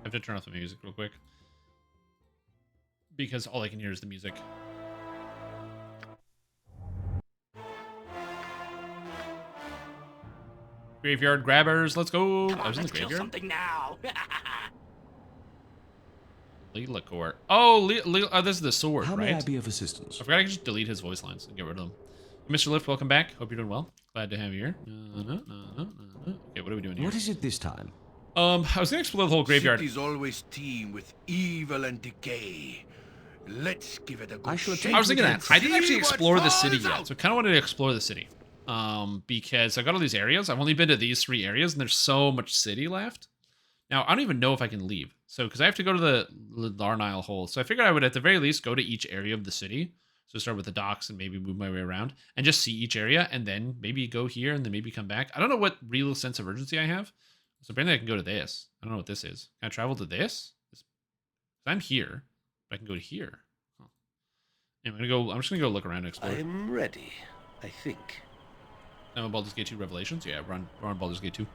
have to turn off the music real quick. Because all I can hear is the music. Graveyard grabbers, let's go. Come on, I was in the let's kill graveyard. something now. Lila Core. Oh, this is the sword, How right? may I be of assistance? I forgot I could just delete his voice lines and get rid of them. Mr. Lift, welcome back. Hope you're doing well. Glad to have you here. Okay, what are we doing here? What is it this time? I was gonna explore the whole graveyard. Cities always teem with evil and decay. Let's give it a good I shall shake. I was thinking that. I didn't actually See what explore the city falls yet, out. so I kind of wanted to explore the city. Because I've got all these areas. I've only been to these 3 areas, and there's so much city left. Now, I don't even know if I can leave. So, because I have to go to the Larnile hole. So I figured I would, at the very least, go to each area of the city. So start with the docks and maybe move my way around and just see each area and then maybe go here and then maybe come back. I don't know what real sense of urgency I have. So apparently I can go to this. I don't know what this is. Can I travel to this? I'm here, but I can go to here. Huh. Anyway, I'm just gonna go look around and explore. I'm ready, I think. No, Baldur's Gate 2 Revelations? Yeah, we're on Baldur's Gate 2.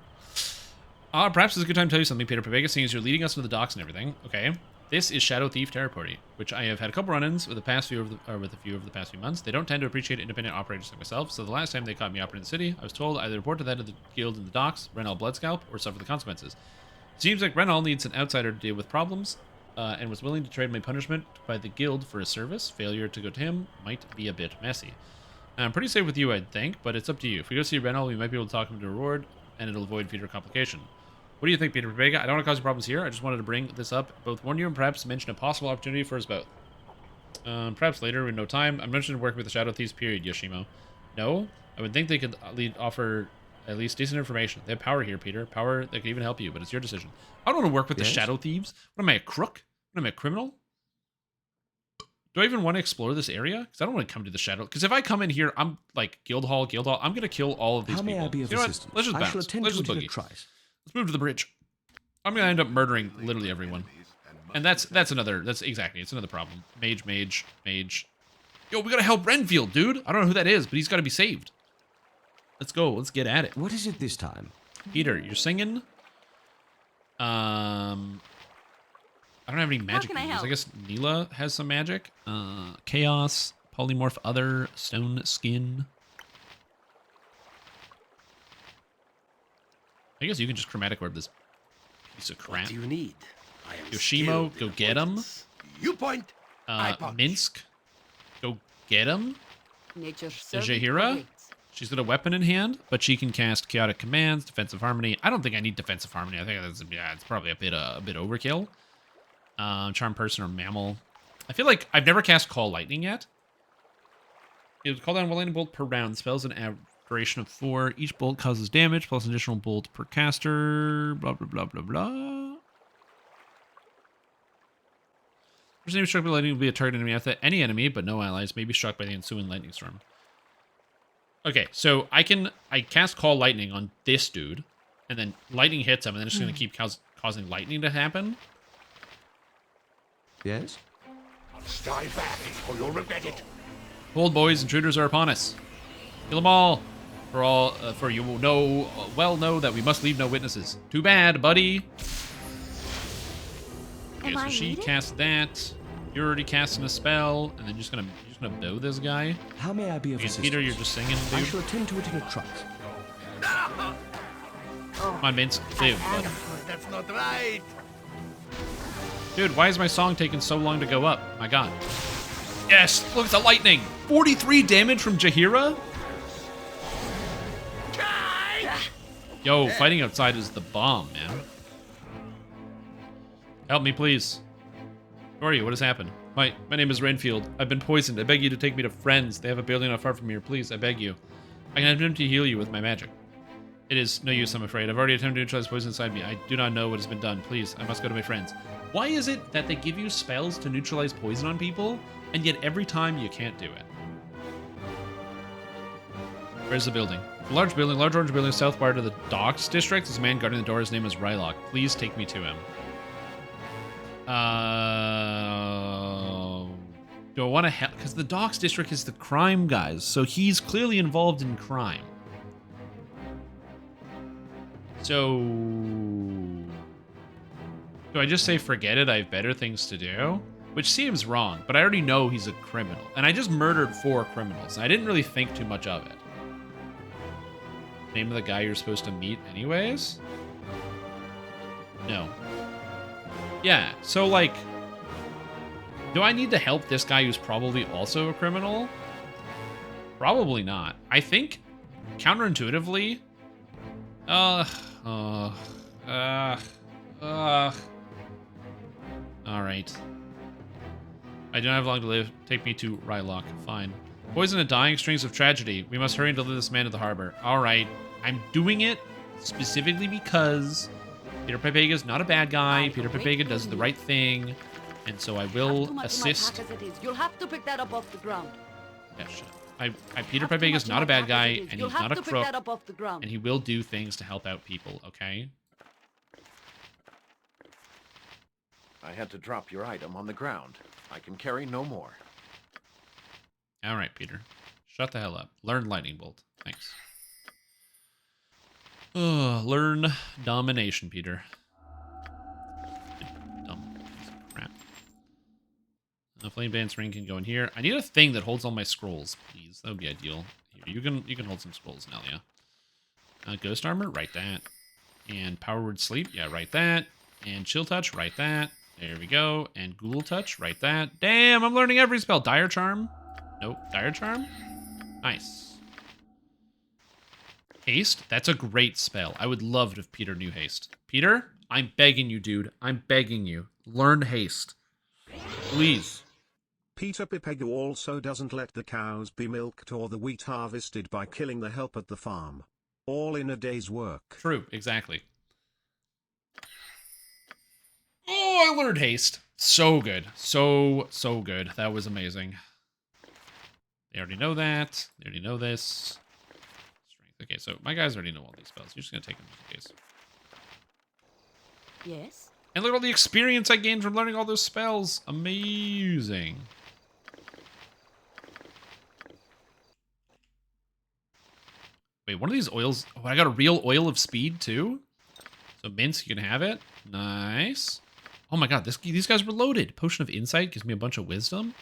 Perhaps it's a good time to tell you something, Peter Pavega, seeing as you're leading us to the docks and everything. Okay. This is Shadow Thief Territory, which I have had a couple run-ins with a few over the past few months. They don't tend to appreciate independent operators like myself, so the last time they caught me operating the city, I was told either report to that of the guild in the docks, Renal Bloodscalp, or suffer the consequences. It seems like Renal needs an outsider to deal with problems, and was willing to trade my punishment by the guild for a service. Failure to go to him might be a bit messy. I'm pretty safe with you, I'd think, but it's up to you. If we go see Renal, we might be able to talk him to a reward, and it'll avoid future complication. What do you think, Peter Vega? I don't want to cause you problems here. I just wanted to bring this up, both warn you and perhaps mention a possible opportunity for us both. Perhaps later, with no time. I'm mentioning working with the Shadow Thieves, period, Yoshimo. No? I would think they could offer at least decent information. They have power here, Peter. Power that could even help you, but it's your decision. I don't want to work with the Shadow Thieves. What am I, a crook? What am I, a criminal? Do I even want to explore this area? Because I don't want to come to the Shadow. Because if I come in here, I'm like Guildhall. I'm going to kill all of these people. How may I be of You know what? assistance? Let's just I bounce. shall attend Let's to just it in a boogie. trice. Let's move to the bridge. I'm gonna end up murdering literally everyone, and that's exactly it's another problem. Mage. Yo, we gotta help Renfield, dude. I don't know who that is, but he's gotta be saved. Let's go. Let's get at it. What is it this time? Peter, you're singing. I don't have any magic can I moves. I help? guess Neela has some magic. Chaos, polymorph, other, stone skin. I guess you can just chromatic orb this piece of crap. What do you need? I am Yoshimo, skilled go in get him. avoidance. You point. I punch. Minsk, go get him. Nature's Jahira? awaits. She's got a weapon in hand, but she can cast chaotic commands, defensive harmony. I don't think I need defensive harmony. I think that's it's probably a bit overkill. Charm person or mammal. I feel like I've never cast Call Lightning yet. It would call down one lightning bolt per round. Spells an duration of 4. Each bolt causes damage plus an additional bolt per caster. Blah blah blah blah blah. First enemy struck by lightning will be a target enemy after any enemy, but no allies, may be struck by the ensuing lightning storm. Okay, so I cast Call Lightning on this dude, and then lightning hits him, and then it's going to keep causing lightning to happen. Yes? Strive back, or you'll regret it. Hold, boys, intruders are upon us. Kill them all. For you will know that we must leave no witnesses. Too bad, buddy. Okay, Am so I she needed? cast that. You're already casting a spell, and then you're just gonna bow this guy. How may I be of Okay, assistance? Peter, you're just singing, I dude. shall attend to it in a trice. Come on, Minsk. Dude, bud. That's not right. Dude, why is my song taking so long to go up? My god. Yes, look at the lightning. 43 damage from Jahira? Yo, fighting outside is the bomb, man. Help me, please. Who are you? What has happened? My name is Renfield. I've been poisoned. I beg you to take me to Friends. They have a building not far from here. Please, I beg you. I can attempt to heal you with my magic. It is no use, I'm afraid. I've already attempted to neutralize poison inside me. I do not know what has been done. Please, I must go to my friends. Why is it that they give you spells to neutralize poison on people, and yet every time you can't do it? Where's the building? A large orange building, south part of the docks district. There's a man guarding the door. His name is Rylock. Please take me to him. Do I want to help? Because the docks district is the crime guys, so he's clearly involved in crime. So Do I just say forget it, I have better things to do? Which seems wrong, but I already know he's a criminal. And I just murdered 4 criminals, and I didn't really think too much of it. Name of the guy you're supposed to meet anyways? No. Yeah, so like... Do I need to help this guy who's probably also a criminal? Probably not. I think, counterintuitively... Alright. I don't have long to live. Take me to Rylock. Fine. Poison and dying strings of tragedy. We must hurry and deliver this man to the harbor. Alright. I'm doing it specifically because Peter Pepega's not a bad guy. Peter Pepega does the right thing. And so I will assist. You'll have to pick that up off the ground. Yeah, shut up. Peter Pepega's not a bad guy, and he's not a crook, and and he will do things to help out people, okay? I had to drop your item on the ground. I can carry no more. Alright, Peter. Shut the hell up. Learn Lightning Bolt. Thanks. Learn Domination, Peter. Dumb piece of crap. Flame Band's ring can go in here. I need a thing that holds all my scrolls, please. That would be ideal. Here, you can hold some scrolls, Nelia. Ghost Armor, write that. And Power Word Sleep, yeah, write that. And Chill Touch, write that. There we go. And Ghoul Touch, write that. Damn, I'm learning every spell. Dire Charm? Nope. Dire Charm? Nice. Haste? That's a great spell. I would love if Peter knew Haste. Peter, I'm begging you, dude. I'm begging you. Learn Haste. Please. Peter Pepega also doesn't let the cows be milked or the wheat harvested by killing the help at the farm. All in a day's work. True, exactly. Oh, I learned Haste. So good. So good. That was amazing. They already know that. They already know this. Strength. Okay, so my guys already know all these spells. You're just going to take them just in case. Yes. And look at all the experience I gained from learning all those spells. Amazing. Wait, one of these oils... Oh, I got a real oil of speed, too? So, Mince, you can have it. Nice. Oh my god, these guys were loaded. Potion of Insight gives me a bunch of wisdom.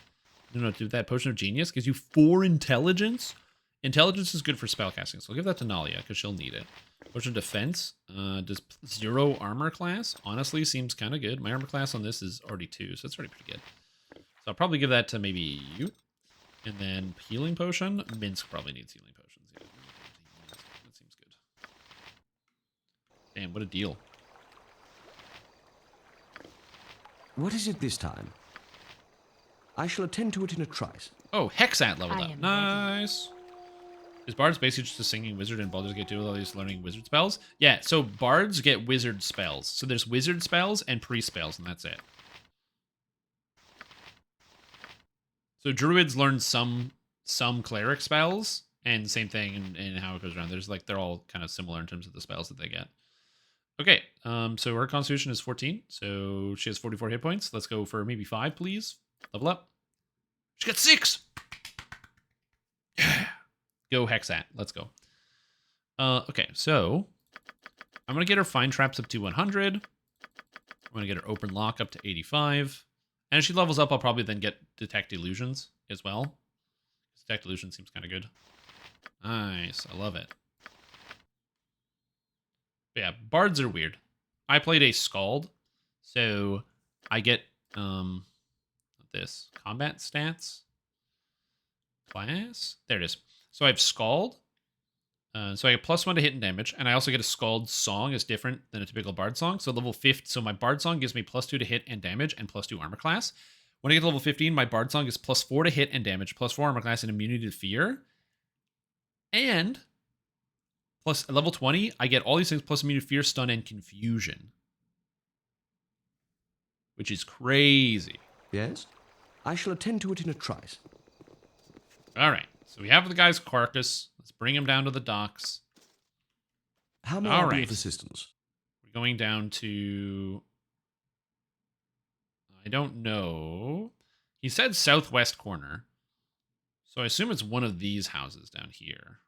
I don't know what to do with that. Potion of Genius gives you 4 intelligence. Intelligence is good for spellcasting, so I'll give that to Nalia, because she'll need it. Potion of Defense. Does 0 armor class? Honestly, seems kind of good. My armor class on this is already 2, so it's already pretty good. So I'll probably give that to maybe you. And then Healing Potion. Minsk probably needs healing potions. Yeah, that seems good. Damn, what a deal. What is it this time? I shall attend to it in a trice. Oh, Hexat leveled I up. am Nice. Is Bards basically just a singing wizard and Baldur's Gate 2 with all these learning wizard spells? Yeah, so Bards get wizard spells. So there's wizard spells and priest spells, and that's it. So Druids learn some cleric spells, and same thing in how it goes around. There's like, they're all kind of similar in terms of the spells that they get. Okay, so her constitution is 14, so she has 44 hit points. Let's go for maybe 5, please. Level up. She got 6! Yeah! Go Hexat. Let's go. Okay, so I'm going to get her Find Traps up to 100. I'm going to get her Open Lock up to 85. And as she levels up, I'll probably then get Detect Illusions as well. Detect Illusion seems kind of good. Nice. I love it. But yeah, Bards are weird. I played a Scald, so I get this combat stats class. There it is. So I have Scald. So I get +1 to hit and damage, and I also get a Scald song is different than a typical Bard song. So level 50, so my Bard song gives me +2 to hit and damage and +2 armor class. When I get to level 15, my Bard song is +4 to hit and damage, +4 armor class, and immunity to fear. And plus at level 20, I get all these things plus immunity to fear, stun, and confusion, which is crazy. Yes? I shall attend to it in a trice. All right, so we have the guy's carcass. Let's bring him down to the docks. How may All I be right. of assistance? We're going down to... I don't know. He said southwest corner. So I assume it's one of these houses down here.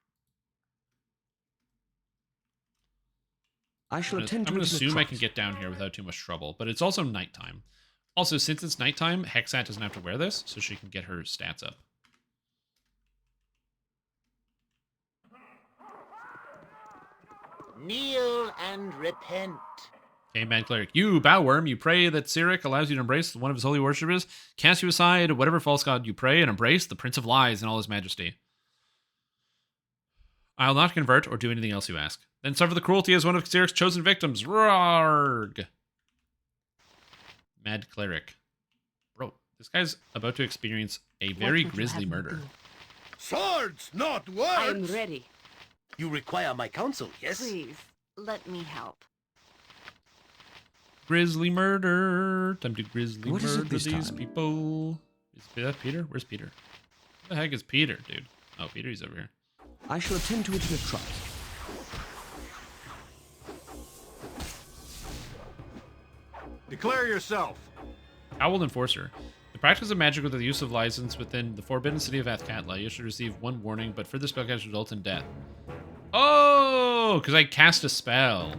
I shall I'm attend to going it to in a assume I trice. can get down here without too much trouble, but it's also nighttime. Also, since it's nighttime, Hexat doesn't have to wear this, so she can get her stats up. Kneel and repent. Okay, Mad Cleric. You, Bowworm, you pray that Cyric allows you to embrace one of his holy worshippers. Cast you aside whatever false god you pray and embrace the Prince of Lies in all his majesty. I'll not convert or do anything else you ask. Then suffer the cruelty as one of Cyric's chosen victims. Rarg! Mad Cleric. Bro, this guy's about to experience a very would you grisly have me murder. do? Swords, not words! I am ready. You require my counsel, yes? Please, let me help. Grisly murder. Time to grisly What is it murder this these time? people. Is that Peter? Where's Peter? Where the heck is Peter, dude? Oh, Peter, he's over here. I shall attend to it in a trice. Declare yourself. Owl Enforcer. The practice of magic with the use of license within the forbidden city of Athkatla, you should receive one warning, but further spellcast results in death. Oh, because I cast a spell.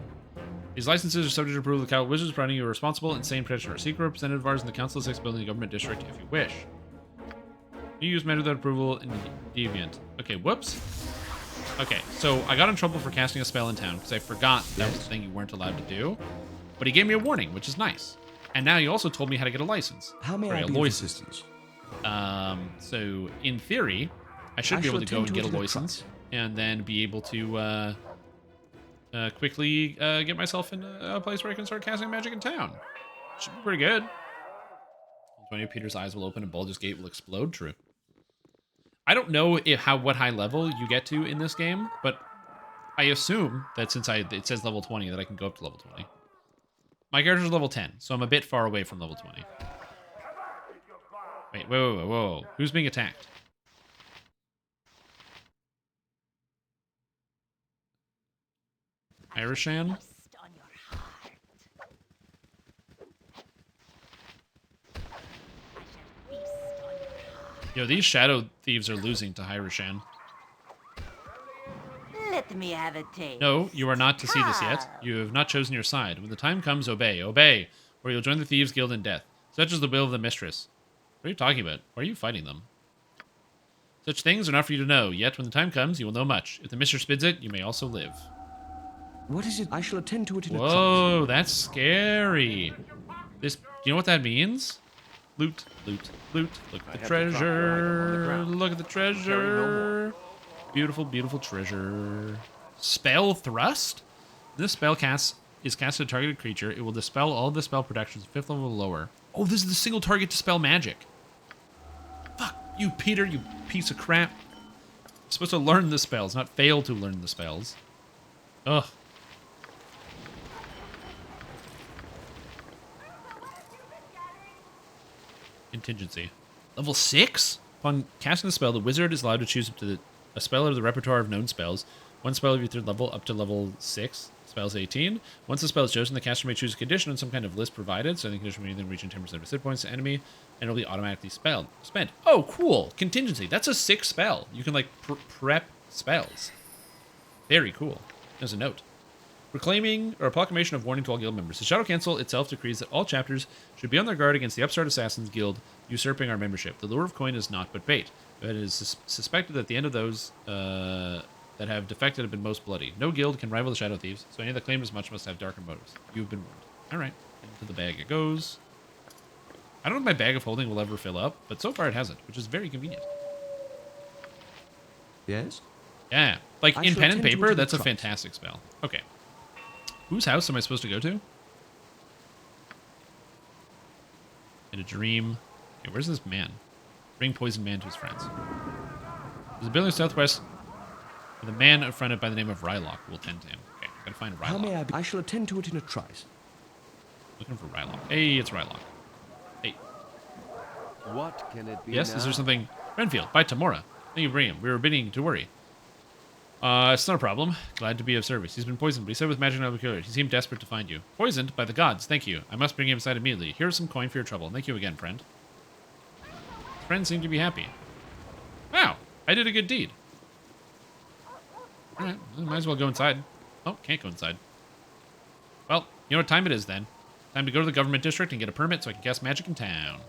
These licenses are subject to approval of the Cal Wizards, providing you a responsible, insane practitioner. Seek a representative of ours in the Council of Six Building Government District if you wish. You use magic without approval in Deviant. Okay, whoops. Okay, so I got in trouble for casting a spell in town because I forgot that was the thing you weren't allowed to do. But he gave me a warning, which is nice. And now he also told me how to get a license. How may Sorry, I a be of license. assistance? So in theory, I should I be able shall to go and attend get to a it in a license trice. and then be able to quickly get myself in a place where I can start casting magic in town. Should be pretty good. 20 Peter's eyes will open and Baldur's Gate will explode. True. I don't know what high level you get to in this game, but I assume that since it says level 20 that I can go up to level 20. My character's level 10, so I'm a bit far away from level 20. Wait, whoa. Who's being attacked? Irishan? Yo, these shadow thieves are losing to Hyrishan. Let me have a taste. No, you are not to see this yet. You have not chosen your side. When the time comes, obey, or you'll join the Thieves' Guild in death. Such is the will of the mistress. What are you talking about? Why are you fighting them? Such things are not for you to know, yet when the time comes, you will know much. If the mistress bids it, you may also live. What is it? I shall attend to it in a trice. Whoa, that's scary. Do you know what that means? Loot. Look I at the have to drop your item on the treasure. ground. Look at the Carry no treasure. Beautiful treasure. Spell Thrust? This spell is cast at a targeted creature. It will dispel all of the spell protections 5th level or lower. Oh, this is the single target dispel magic. Fuck you, Peter, you piece of crap. You're supposed to learn the spells, not fail to learn the spells. Ugh. Contingency. Level 6? Upon casting the spell, the wizard is allowed to choose up to a spell out of the repertoire of known spells. One spell of your 3rd level up to level 6. Spells 18. Once the spell is chosen, the caster may choose a condition on some kind of list provided, so the condition may then reach 10% of hit points to enemy, and it'll be automatically spent. Oh, cool. Contingency. That's a 6 spell. You can, like, prep spells. Very cool. There's a note. Proclaiming or a proclamation of warning to all guild members. The Shadow Council itself decrees that all chapters should be on their guard against the upstart Assassins Guild usurping our membership. The lure of coin is not but bait, but it is suspected that the end of those that have defected have been most bloody. No guild can rival the Shadow Thieves, so any that claim as much must have darker motives. You've been warned. All right, into the bag it goes. I don't know if my bag of holding will ever fill up, but so far it hasn't, which is very convenient. Yes? Yeah, like I in shall pen and attend to it paper, in that's a trice. fantastic spell. Okay. Whose house am I supposed to go to? In a dream. Okay, where's this man? Bring poison man to his friends. There's a building southwest with a man confronted by the name of Rylock who will tend to him. Okay, gotta find How may Rylock. I be? I shall attend to it in a trice. Looking for Rylock. Hey, it's Rylock. Hey. What can it be Yes, now? is there something? Renfield, by Tamora. Thank you for bringing him. We were beginning to worry. It's not a problem. Glad to be of service. He's been poisoned, but he said with magic not be cured. He seemed desperate to find you. Poisoned? By the gods. Thank you. I must bring him inside immediately. Here's some coin for your trouble. Thank you again, friend. Friends seem to be happy. Wow, I did a good deed. Alright, might as well go inside. Oh, can't go inside. You know what time it is then? Time to go to the government district and get a permit so I can cast magic in town.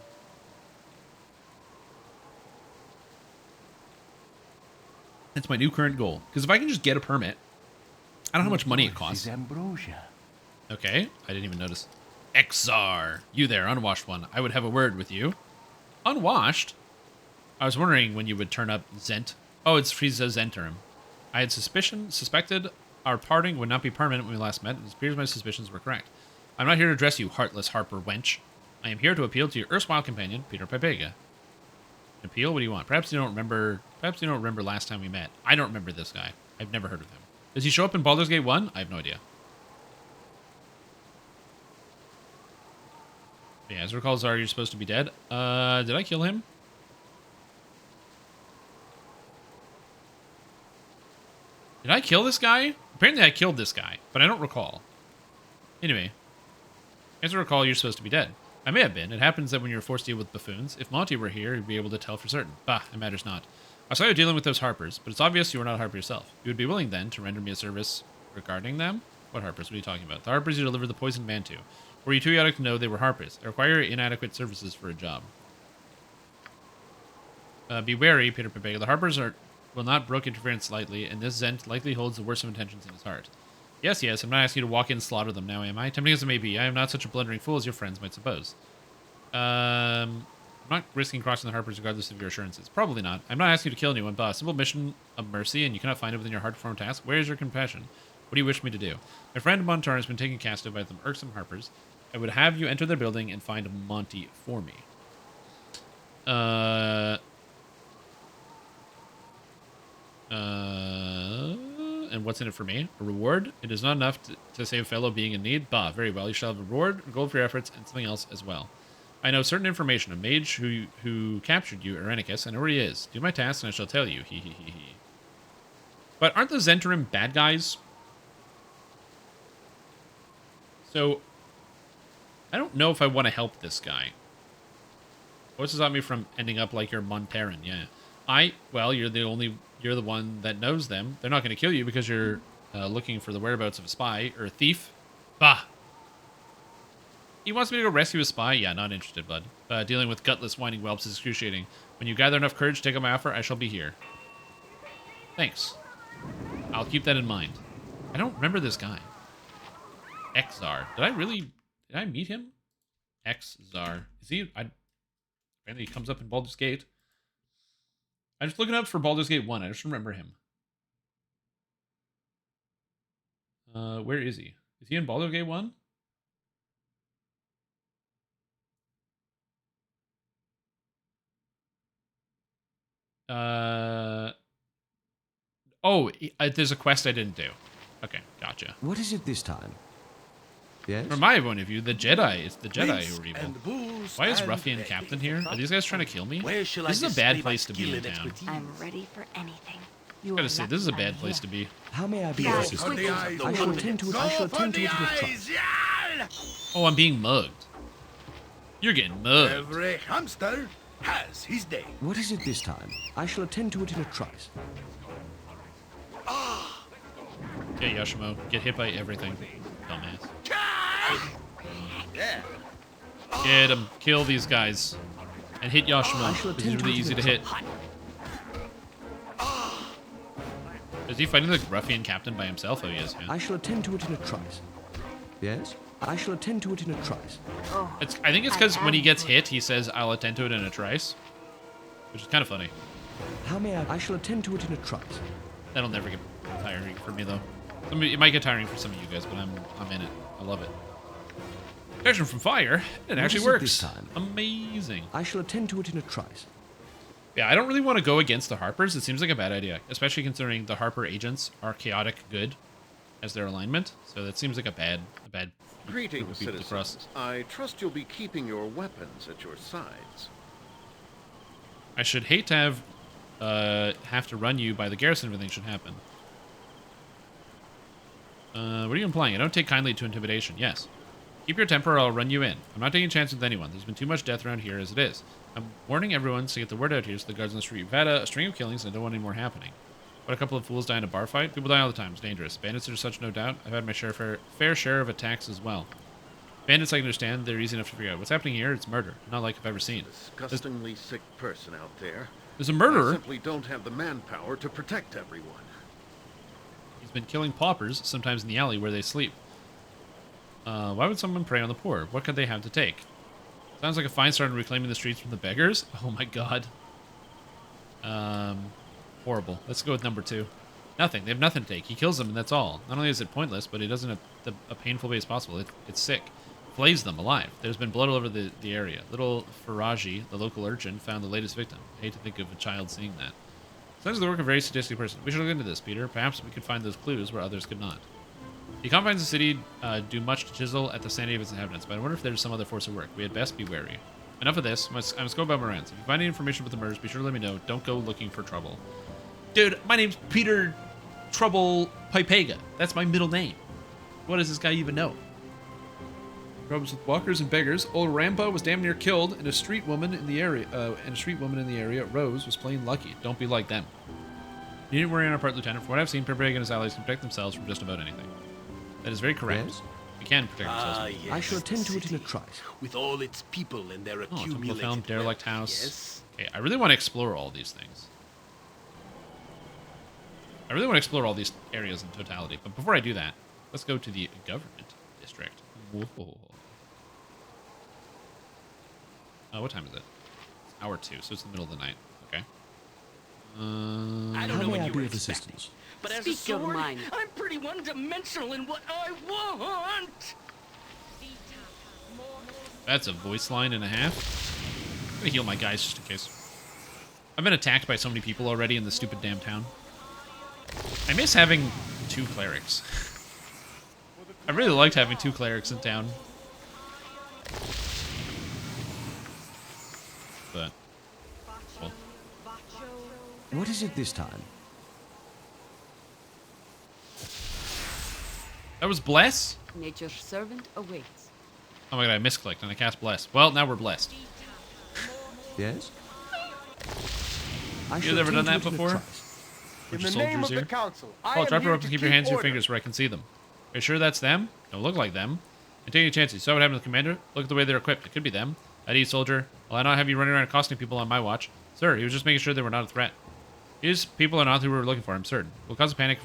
That's my new current goal. Because if I can just get a permit, I don't know how much money it costs. Ambrosia. Okay, I didn't even notice. Exar, you there, unwashed one. I would have a word with you. Unwashed? I was wondering when you would turn up Zent. Oh, it's Frieza Zentarum. I had suspected our parting would not be permanent when we last met. It appears my suspicions were correct. I'm not here to address you, heartless Harper wench. I am here to appeal to your erstwhile companion, Peter Pipega. An appeal? What do you want? Perhaps you don't remember last time we met. I don't remember this guy. I've never heard of him. Does he show up in Baldur's Gate 1? I have no idea. Yeah, as recalls are, you're supposed to be dead. Did I kill him? Did I kill this guy? Apparently I killed this guy, but I don't recall. Anyway, as I recall, you're supposed to be dead. I may have been. It happens that when you're forced to deal with buffoons, if Monty were here, he'd be able to tell for certain. Bah, it matters not. I saw you dealing with those Harpers, but it's obvious you were not a Harper yourself. You would be willing, then, to render me a service regarding them? What Harpers? What are you talking about? The Harpers you delivered the poisoned man to. Were you too idiotic to know they were Harpers? They require inadequate services for a job. Be wary, Peter Pipega. The Harpers will not brook interference lightly, and this Zent likely holds the worst of intentions in his heart. Yes, I'm not asking you to walk in and slaughter them now, am I? Tempting as it may be, I am not such a blundering fool as your friends might suppose. I'm not risking crossing the Harpers regardless of your assurances. Probably not. I'm not asking you to kill anyone, but a simple mission of mercy, and you cannot find it within your hard to perform task. Where is your compassion? What do you wish me to do? My friend Montar has been taken captive by some irksome Harpers. I would have you enter their building and find Monty for me. And what's in it for me? A reward? It is not enough to save a fellow being in need. Bah, very well. You shall have a reward, gold for your efforts, and something else as well. I know certain information. A mage who captured you, Irenicus. I know where he is. Do my task, and I shall tell you. He. But aren't the Zentarum bad guys? So, I don't know if I want to help this guy. What's to stop me from ending up like your Montaran? Yeah. Well, you're the one that knows them. They're not going to kill you because you're looking for the whereabouts of a spy or a thief. Bah. He wants me to go rescue a spy? Yeah, not interested, bud. Dealing with gutless, whining whelps is excruciating. When you gather enough courage to take up my offer, I shall be here. Thanks. I'll keep that in mind. I don't remember this guy. Exar. Did I meet him? Exar. Is he? Apparently he comes up in Baldur's Gate. I'm just looking up for Baldur's Gate 1. I just remember him. Where is he? Is he in Baldur's Gate 1? There's a quest I didn't do. Okay, gotcha. What is it this time? Yes? From my point of view, it's the Jedi Mince who are evil. and booze Why is and Ruffian egg. Captain here? Are these guys trying to kill me? Where shall This I is a bad display my place to be skill in and town. expertise? I'm ready for anything. You Gotta are say, this is a lucky bad I'm place here. to be. How may I be Yeah, of it's assistance? For the Squiggles. eyes. I shall attend to it. Go I shall for attend to the it in a trice. eyes, y'all! Oh, I'm being mugged. You're getting mugged. Every hamster has his day. What is it this time? I shall attend to it in a trice. Yeah, Yoshimo, get hit by everything. Dumbass. Yeah. Get him. Kill these guys. And hit I Yoshimo. shall This is attend to really it easy in to a hit. Is he fighting the ruffian captain by himself? Oh, he is. Yeah. I shall attend to it in a trice. Yes? I shall attend to it in a trice. Oh, I think it's because when he am gets good. hit, he says, I'll attend to it in a trice. Which is kind of funny. How may I shall attend to it in a trice. That'll never get tiring for me, though. It might get tiring for some of you guys, but I'm in it. I love it. Protection from fire. It actually is it works. this time? Amazing. I shall attend to it in a trice. Yeah, I don't really want to go against the Harpers. It seems like a bad idea, especially considering the Harper agents are chaotic good as their alignment. So that seems like a bad group Greetings, of people to cross. citizens. I trust you'll be keeping your weapons at your sides. I should hate to have to run you by the garrison if anything should happen. What are you implying? I don't take kindly to intimidation. Yes. Keep your temper or I'll run you in. I'm not taking chances with anyone. There's been too much death around here as it is. I'm warning everyone to get the word out here so the guards on the street. We've had a string of killings and I don't want any more happening. But a couple of fools die in a bar fight. People die all the time. It's dangerous. Bandits are such, no doubt. I've had my fair share of attacks as well. Bandits, I can understand. They're easy enough to figure out. What's happening here? It's murder. Not like I've ever seen. Disgustingly sick person out there. There's a I murderer. simply don't have the manpower to protect everyone. He's been killing paupers, sometimes in the alley where they sleep. Why would someone prey on the poor? What could they have to take? Sounds like a fine start in reclaiming the streets from the beggars. Oh my god. Horrible. Let's go with number 2. Nothing. They have nothing to take. He kills them, and that's all. Not only is it pointless, but he does it in a painful way as possible. It's sick. Flays them alive. There's been blood all over the area. Little Faraji, the local urchin, found the latest victim. I hate to think of a child seeing that. Sounds like the work of a very sadistic person. We should look into this, Peter. Perhaps we could find those clues where others could not. The confines of the city do much to chisel at the sanity of its inhabitants, but I wonder if there's some other force at work. We had best be wary. Enough of this. I must go about my rounds. If you find any information about the murders, be sure to let me know. Don't go looking for trouble. Dude, my name's Peter Trouble Pipega. That's my middle name. What does this guy even know? Problems with walkers and beggars. Old Rampa was damn near killed, and a street woman in the area, Rose, was plain lucky. Don't be like them. You needn't worry on our part, Lieutenant. From what I've seen, Pipega and his allies can protect themselves from just about anything. That is very correct. Yes? We can protect ourselves. Yes, I shall attend to it in a city, trice. With all its people and their Temple accumulated Found, Derelict wealth, House. Yes. Okay, I really want to explore all these things. I really want to explore all these areas in totality. But before I do that, let's go to the government district. Whoa. What time is it? It's hour 2, so it's the middle of the night. Okay. I don't How know may what I you be were of expecting, assistance? but as a Speak your sword, mind. I'm pretty one-dimensional in what I want. That's a voice line and a half. I'm gonna heal my guys just in case. I've been attacked by so many people already in this stupid damn town. I miss having 2 clerics. I really liked having 2 clerics in town. But, well, What is it this time? that was Bless? Nature's servant awaits. Oh my god, I misclicked and I cast Bless. Well, now we're blessed. Yes? I You shall ever done attend that to it in a before? trice. Bunch of soldiers here. Paul, drop your ropes and keep your hands and your fingers where I can see them. Are you sure that's them? Don't look like them. And take any chances. You saw what happened to the commander? Look at the way they're equipped. It could be them. At ease, soldier. Well, I don't have you running around accosting people on my watch. Sir, he was just making sure they were not a threat. These people are not who we were looking for, I'm certain. We'll cause a panic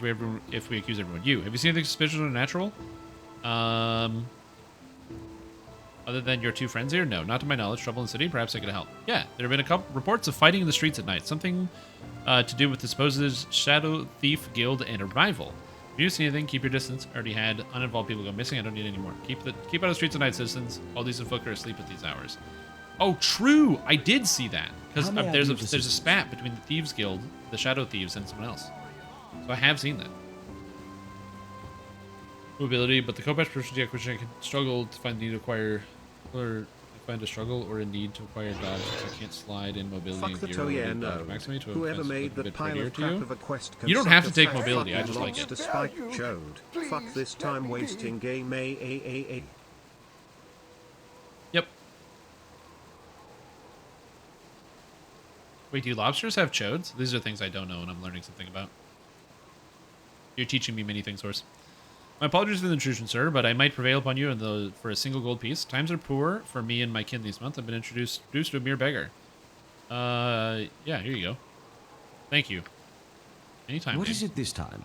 if we accuse everyone. You, have you seen anything suspicious or unnatural? Other than your 2 friends here? No, not to my knowledge. Trouble in the city? Perhaps I could help. Yeah, there have been a couple reports of fighting in the streets at night. Something to do with the supposed Shadow Thief Guild and a rival. If you see anything, keep your distance. Already had uninvolved people go missing. I don't need any more. Keep out of the streets at night, citizens. All decent folk are asleep at these hours. Oh, true! I did see that. Because How may I there's be a of assistance? spat between the Thieves Guild, the Shadow Thieves, and someone else. So I have seen that. Mobility, but the Kopesh proficiency acquisition can struggle to find the need to acquire, or find a struggle or a need to acquire dodge, since I can't slide in mobility Fuck and the gear toe, or yeah, dodge no. maximally to Whoever offense made look a that bit pile prettier of to crap you. of a quest You don't have to take fucking mobility, I just like it. lobster spike chode. Fuck this time wasting game a. Yep. Wait, do lobsters have chodes? These are things I don't know and I'm learning something about. You're teaching me many things, horse. My apologies for the intrusion, sir, but I might prevail upon you for a single gold piece. Times are poor for me and my kin this month. I've been introduced to a mere beggar. Yeah, here you go. Thank you. Anytime, What dude. is it this time?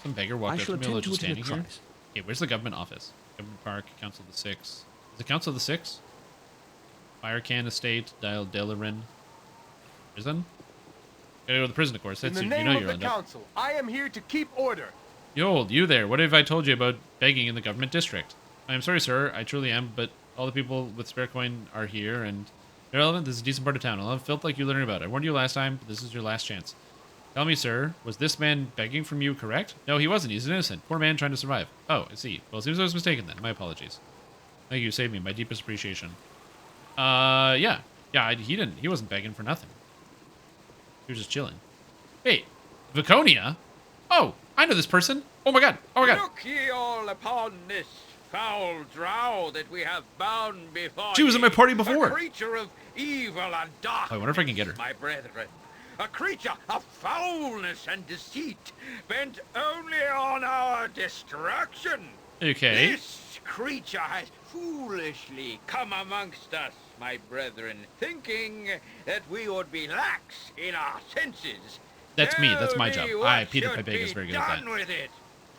Some beggar I walked up shall to me while I attend was to it just in a standing here. trice. Okay, where's the government office? Government Park, Council of the Six. Is it Council of the Six? Firecan Estate, Dial Delarin. Prison? Gotta go to the prison, of course. That's you know you're on that. council, I am here to keep order. Yo, you there. What have I told you about begging in the government district? I am sorry, sir. I truly am, but all the people with spare coin are here, and irrelevant. This is a decent part of town. I'll have filth like you learning about. I warned you last time, but this is your last chance. Tell me, sir, was this man begging from you correct? No, he wasn't. He's an innocent. Poor man trying to survive. Oh, I see. Well, it seems I was mistaken then. My apologies. Thank you. Saved me. My deepest appreciation. Yeah. Yeah, he wasn't begging for nothing. He was just chilling. Hey, Viconia? Oh, I know this person. Oh my god. Oh my god. Look ye all upon this foul drow that we have bound before She was in my ye, party before. A creature of evil and darkness, I wonder if I can get her. my brethren. a creature of foulness and deceit, bent only on our destruction. Okay. This creature has foolishly come amongst us, my brethren, thinking that we would be lax in our senses. That's me. That's my job. Tell me what Peter should Piper is be very good at that. done with it.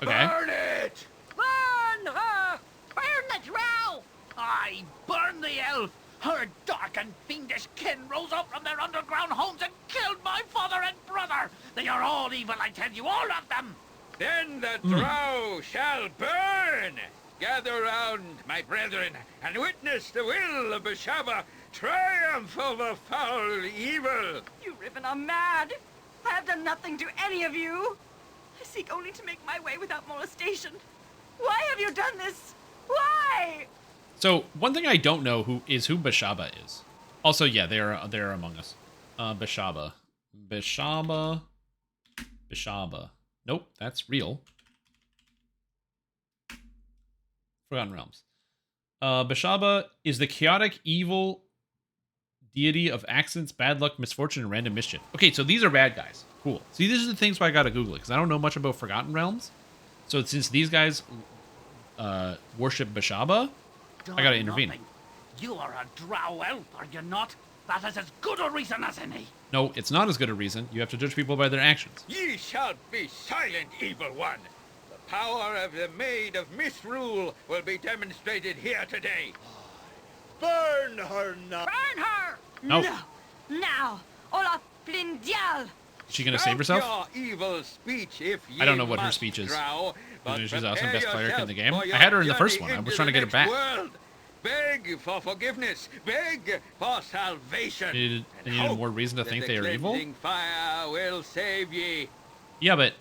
Okay. Burn it! Burn her! Burn the drow! I burn the elf! Her dark and fiendish kin rose up from their underground homes and killed my father and brother! They are all evil, I tell you, all of them! Then the drow shall burn! Gather round, my brethren, and witness the will of Bashaba triumph over foul evil! You Riven are mad. I have done nothing to any of you. I seek only to make my way without molestation. Why have you done this? Why? So one thing I don't know who Bashaba is. Also, yeah, they're among us. Bashaba. Nope, that's real. Forgotten Realms. Bashaba is the chaotic evil deity of accidents, bad luck, misfortune, and random mischief. Okay, so these are bad guys. Cool. See, these are the things why I gotta Google it, because I don't know much about Forgotten Realms. So since these guys worship Bashaba, I gotta intervene. Nothing. You are a drow elf, are you not? That is as good a reason as any. No, it's not as good a reason. You have to judge people by their actions. Ye shall be silent, evil one! The power of the Maid of Misrule will be demonstrated here today. Burn her now! Burn her! No. Now! Olaf Blindial! Is she gonna save herself? Stop your evil speech if ye I don't know what her must, speech is. drow, but She's awesome, prepare best cleric in the game. yourself for I had her in the your first journey one. I was into trying to the get her back. next world. Beg for forgiveness. Beg for salvation. They and needed hope more reason to that think the they are evil? cleansing fire will save ye. Yeah, but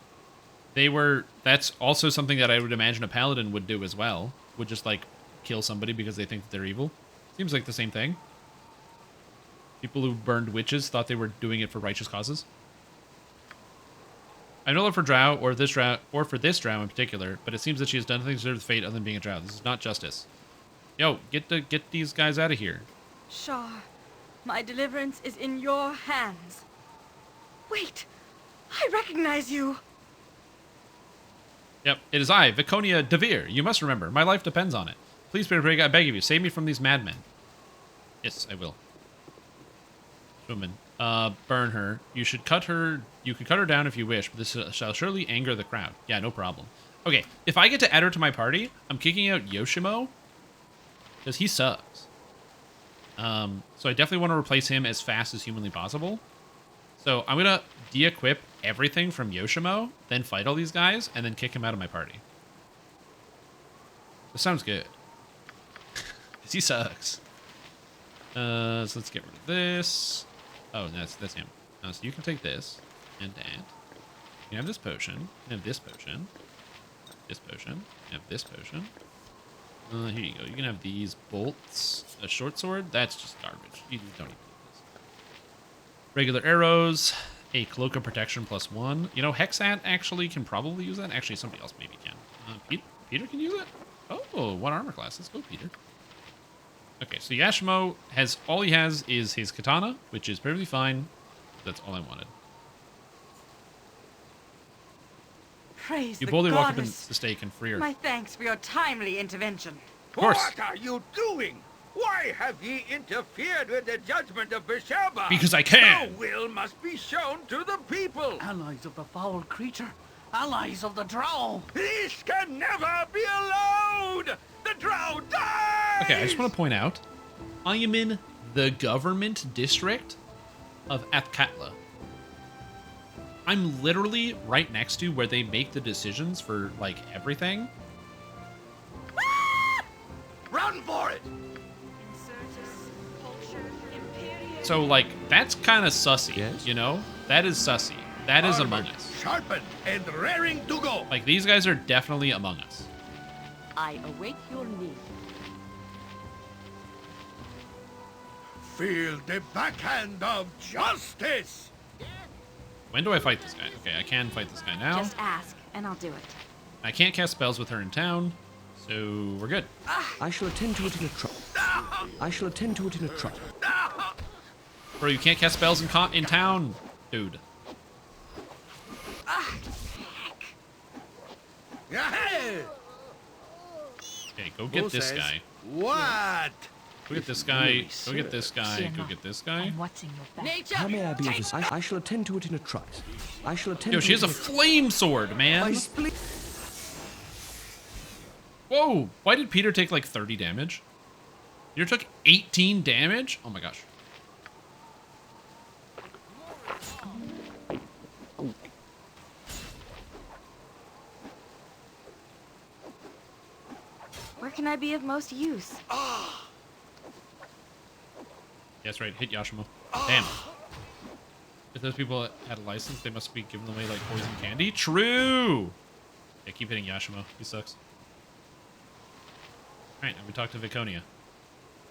that's also something that I would imagine a paladin would do as well. Would just, like, kill somebody because they think that they're evil. Seems like the same thing. People who burned witches thought they were doing it for righteous causes. I know her for drow, or for this drow in particular, but it seems that she has done nothing to deserve the fate other than being a drow. This is not justice. Yo, get these guys out of here. Shar, my deliverance is in your hands. Wait! I recognize you! Yep, it is I, Viconia Devere. You must remember, my life depends on it. Please, Peter, I beg of you, save me from these madmen. Yes, I will. Woman, burn her. You could cut her down if you wish, but this shall surely anger the crowd. Yeah, no problem. Okay, if I get to add her to my party, I'm kicking out Yoshimo, because he sucks. So I definitely want to replace him as fast as humanly possible. So I'm going to de-equip everything from Yoshimo, then fight all these guys, and then kick him out of my party. This sounds good. Because he sucks. So let's get rid of this. Oh, that's him. So you can take this and that. You can have this potion. You can have this potion. This potion. You can have this potion. Here you go. You can have these bolts. A short sword. That's just garbage. You don't need this. Regular arrows. A cloak of protection +1. You know, Hexat actually can probably use that. Actually, somebody else maybe can. Peter can use it? Oh, 1 armor class. Let's go, Peter. Okay, so Yashimo all he has is his katana, which is perfectly fine. That's all I wanted. Praise You the boldly walk up in goddess. the stake and free her. My thanks for your timely intervention. Of course. What are you doing? Why have ye interfered with the judgment of Bashaba? Because I can. No will must be shown to the people. Allies of the foul creature. Allies of the drow. This can never be allowed. The drow dies. Okay, I just want to point out, I am in the government district of Athkatla. I'm literally right next to where they make the decisions for, like, everything. Run for it. So, like, that's kind of sussy, Yes? you know? That is sussy. That is Among Us. Sharpened and raring to go. Like, these guys are definitely Among Us. I await your need. Feel the backhand of justice. When do I fight this guy? Okay, I can fight this guy now. Just ask, and I'll do it. I can't cast spells with her in town, so we're good. I shall attend to it in a trice. I shall attend to it in a trice. Bro, you can't cast spells in town. Food. Hey! Okay, go get Who this says guy. What? Go get this guy. Go get this guy. Go get this guy. I'm watching your back. Nature! How may I be of assistance? I shall attend to it in a trice. I shall attend Yo, to she it has a in flame sword, man. Whoa! Why did Peter take like 30 damage? Peter took 18 damage? Oh my gosh. Where can I be of most use? That's right, hit Yashimo. Damn. If those people had a license, they must be giving away like poison candy. True! Yeah, keep hitting Yashimo. He sucks. Alright, now we talk to Viconia.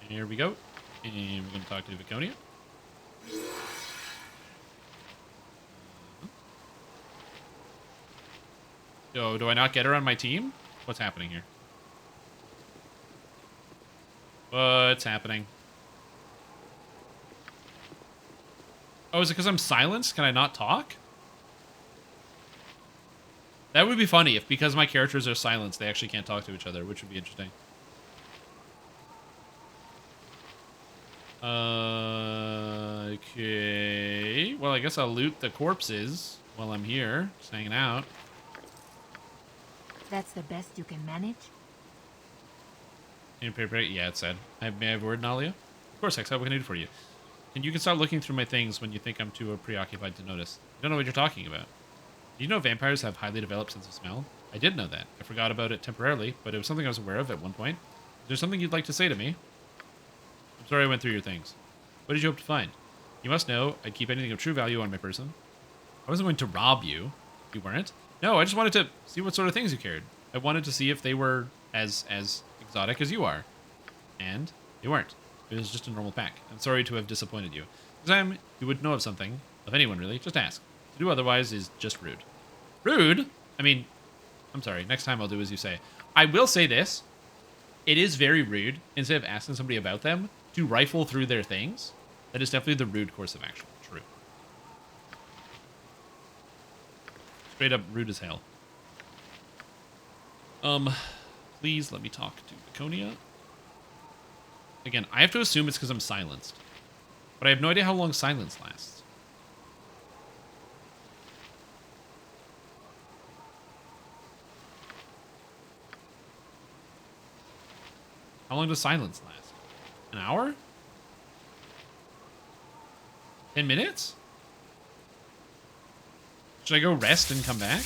Here we go. And we're going to talk to Viconia. So, do I not get her on my team? What's happening here? What's happening? Oh, is it because I'm silenced? Can I not talk? That would be funny if because my characters are silenced, they actually can't talk to each other, which would be interesting. Okay. Well, I guess I'll loot the corpses while I'm here, just hanging out. That's the best you can manage? Yeah, it said. May I have a word, Nalia? Of course, Hex. What can I do for you? And you can start looking through my things when you think I'm too preoccupied to notice. I don't know what you're talking about. Do you know vampires have highly developed sense of smell? I did know that. I forgot about it temporarily, but it was something I was aware of at one point. Is there something you'd like to say to me? I'm sorry I went through your things. What did you hope to find? You must know I'd keep anything of true value on my person. I wasn't going to rob you. You weren't? No, I just wanted to see what sort of things you cared. I wanted to see if they were as exotic as you are. And they weren't. It was just a normal pack. I'm sorry to have disappointed you. Next time you would know of something, of anyone really, just ask. To do otherwise is just rude. Rude? I mean, I'm sorry. Next time I'll do as you say. I will say this. It is very rude, instead of asking somebody about them, to rifle through their things. That is definitely the rude course of action. True. Straight up rude as hell. Please let me talk to Viconia. Again, I have to assume it's because I'm silenced. But I have no idea how long silence lasts. How long does silence last? An hour? 10 minutes? Should I go rest and come back?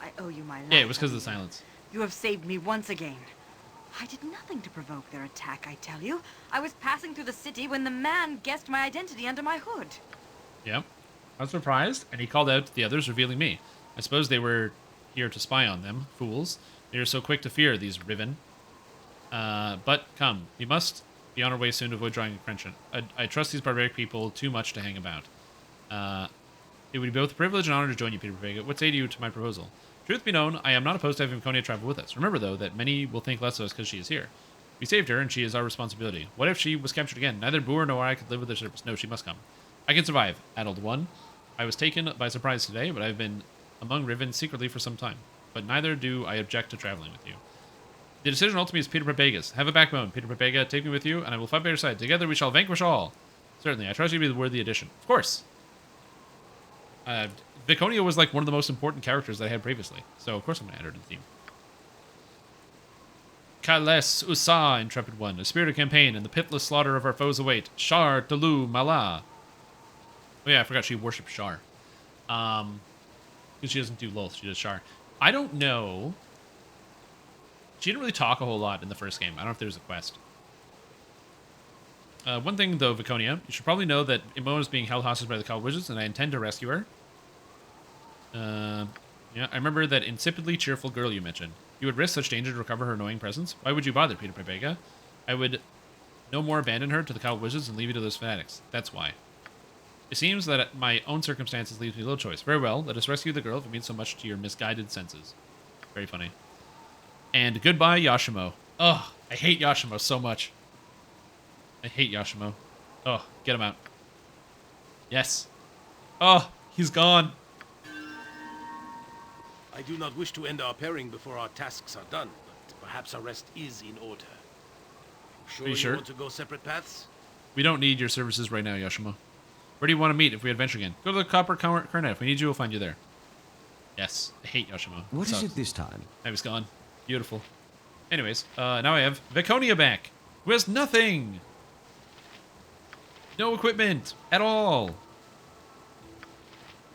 I owe you my life. Yeah, it was because of the silence. You have saved me once again. I did nothing to provoke their attack, I tell you. I was passing through the city when the man guessed my identity under my hood. Yep. I was surprised, and he called out the others, revealing me. I suppose they were here to spy on them, fools. They are so quick to fear, these Riven. But come, we must be on our way soon to avoid drawing attention. I trust these barbaric people too much to hang about. It would be both a privilege and honor to join you, Peter Vega. What say you to my proposal? Truth be known, I am not opposed to having Viconia travel with us. Remember, though, that many will think less of us because she is here. We saved her, and she is our responsibility. What if she was captured again? Neither Boer nor I could live with her service. No, she must come. I can survive, Adult One. I was taken by surprise today, but I've been among Riven secretly for some time. But neither do I object to traveling with you. The decision ultimately is Peter Prepegas. Have a backbone, Peter Prepega. Take me with you, and I will fight by your side. Together we shall vanquish all. Certainly, I trust you to be the worthy addition. Of course. Viconia was like one of the most important characters that I had previously, so of course I'm going to add her to the team. Kales Usa, Intrepid One. A spirited campaign and the pitiless slaughter of our foes await. Shar Tulu Mala. Oh yeah, I forgot she worships Shar. Because she doesn't do Lolth, she does Shar. I don't know. She didn't really talk a whole lot in the first game. I don't know if there's a quest. One thing, though, Viconia, you should probably know that Imoa is being held hostage by the Cowled Wizards, and I intend to rescue her. Yeah, I remember that insipidly cheerful girl you mentioned. You would risk such danger to recover her annoying presence? Why would you bother, Peter Prepega? I would no more abandon her to the Cowled Wizards and leave you to those fanatics. That's why. It seems that my own circumstances leaves me little choice. Very well, let us rescue the girl if it means so much to your misguided senses. Very funny. And goodbye, Yashimo. Ugh, I hate Yashimo so much. I hate Yashimo. Oh, get him out. Yes. Oh, He's gone. I do not wish to end our pairing before our tasks are done, but perhaps our rest is in order. Are you sure? Want to go separate paths? We don't need your services right now, Yoshimo. Where do you want to meet if we adventure again? Go to the Copper Coronet. If we need you, we'll find you there. Yes, I hate Yoshimo. What is it this time? I was gone. Beautiful. Anyways, now I have Viconia back, who has nothing. No equipment at all. Do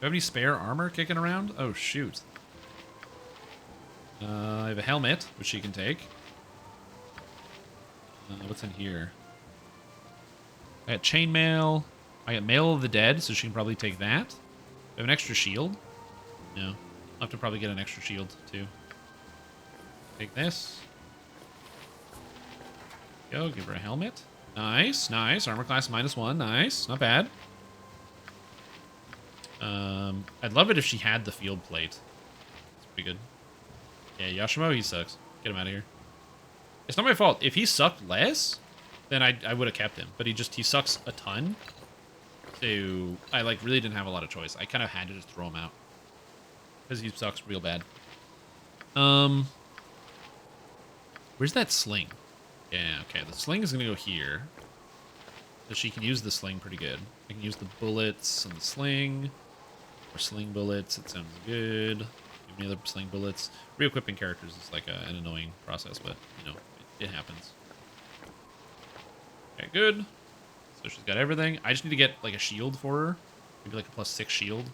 I have any spare armor kicking around? Oh, shoot. I have a helmet, which she can take. What's in here? I got chainmail. I got Mail of the Dead, so she can probably take that. I have an extra shield. No. I'll have to probably get an extra shield, too. Take this. Go, give her a helmet. Nice, nice. Armor class -1. Nice, not bad. I'd love it if she had the field plate. It's pretty good. Yeah, Yoshimo, he sucks. Get him out of here. It's not my fault. If he sucked less, then I would have kept him. But he sucks a ton. So I really didn't have a lot of choice. I kind of had to just throw him out. Because he sucks real bad. Where's that sling? Yeah, okay. The sling is going to go here. So she can use the sling pretty good. I can use the bullets and the sling. Or sling bullets. It sounds good. Give me other sling bullets. Re-equipping characters is like an annoying process, but, you know, it happens. Okay, good. So she's got everything. I just need to get, like, a shield for her. Maybe, like, a +6 shield.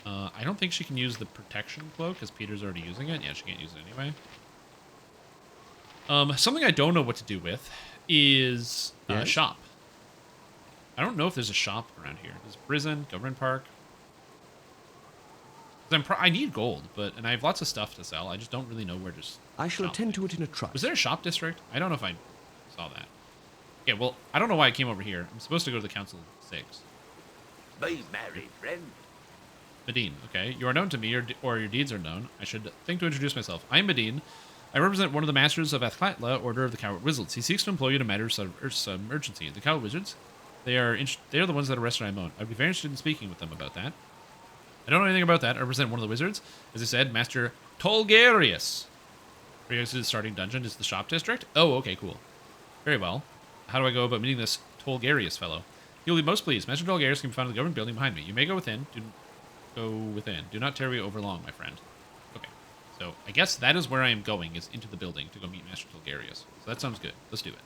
I don't think she can use the protection cloak, because Peter's already using it. Yeah, she can't use it anyway. Something I don't know what to do with is a shop. I don't know if there's a shop around here. There's prison, government park. I need gold, and I have lots of stuff to sell. I just don't really know where to. I shall attend to it in a trice. Was there a shop district? I don't know if I saw that. Yeah, well, I don't know why I came over here. I'm supposed to go to the Council 6. Be merry, friend. Medine, okay. You are known to me, or your deeds are known. I should think to introduce myself. I am Medine. I represent one of the masters of Athkatla, Order of the Coward Wizards. He seeks to employ you to matters of urgency. The Coward Wizards, they are the ones that arrested Imone. I'd be very interested in speaking with them about that. I don't know anything about that. I represent one of the wizards. As I said, Master Tolgarius. Tolgarius' starting dungeon is the shop district. Oh, okay, cool. Very well. How do I go about meeting this Tolgarius fellow? He will be most pleased. Master Tolgarius can be found in the government building behind me. You may go within. Go within. Do not tarry over long, my friend. Okay. So I guess that is where I am going, is into the building to go meet Master Tolgarius. So that sounds good. Let's do it.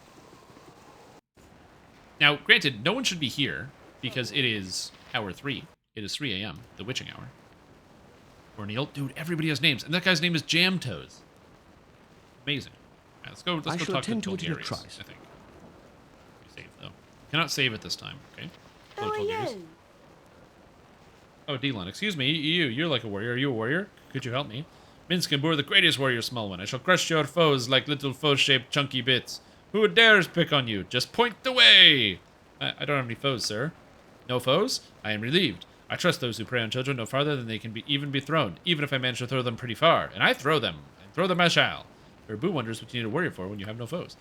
Now, granted, no one should be here because it is hour 3. It is 3 a.m., the witching hour. Corneal. Dude, everybody has names. And that guy's name is Jam Toes. Amazing. Right, let's go talk to Tolgarius, I think. Save, though. Cannot save it this time, okay? Who are you? Oh, Delon, excuse me. You're like a warrior. Are you a warrior? Could you help me? Minsk and Boor, the greatest warrior, small one. I shall crush your foes like little foe-shaped chunky bits. Who dares pick on you? Just point the way! I don't have any foes, sir. No foes? I am relieved. I trust those who prey on children no farther than they can even be thrown, even if I manage to throw them pretty far. And I throw them. And throw them I shall. For Boo wonders what you need a warrior for when you have no foes.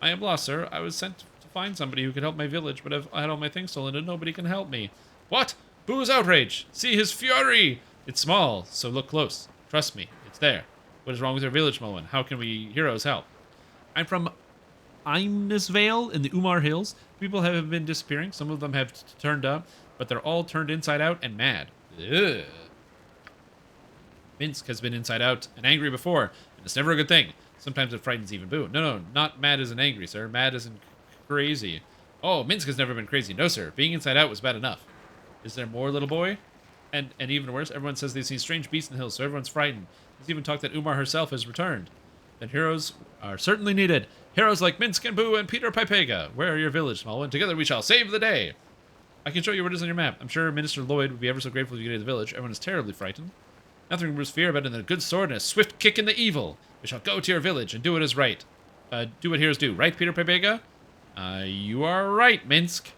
I am lost, sir. I was sent to find somebody who could help my village, but I had all my things stolen and nobody can help me. What? Boo is outraged. See his fury! It's small, so look close. Trust me, it's there. What is wrong with your village, Mullen? How can we heroes help? I'm from Imnesvale in the Umar Hills. People have been disappearing. Some of them have turned up, but they're all turned inside out and mad. Ugh. Minsk has been inside out and angry before, and it's never a good thing. Sometimes it frightens even Boo. No, not mad as in angry, sir. Mad as in crazy. Oh, Minsk has never been crazy. No, sir. Being inside out was bad enough. Is there more, little boy? And even worse, everyone says they've seen strange beasts in the hills, so everyone's frightened. There's even talk that Umar herself has returned. Then heroes are certainly needed. Heroes like Minsk and Boo and Peter Pipega. Where are your village, small one? Together we shall save the day. I can show you what it is on your map. I'm sure Minister Lloyd would be ever so grateful if you get to the village. Everyone is terribly frightened. Nothing to fear better than a good sword and a swift kick in the evil. We shall go to your village and do what is right. Do what heroes do. Right, Peter Pipega? You are right, Minsk.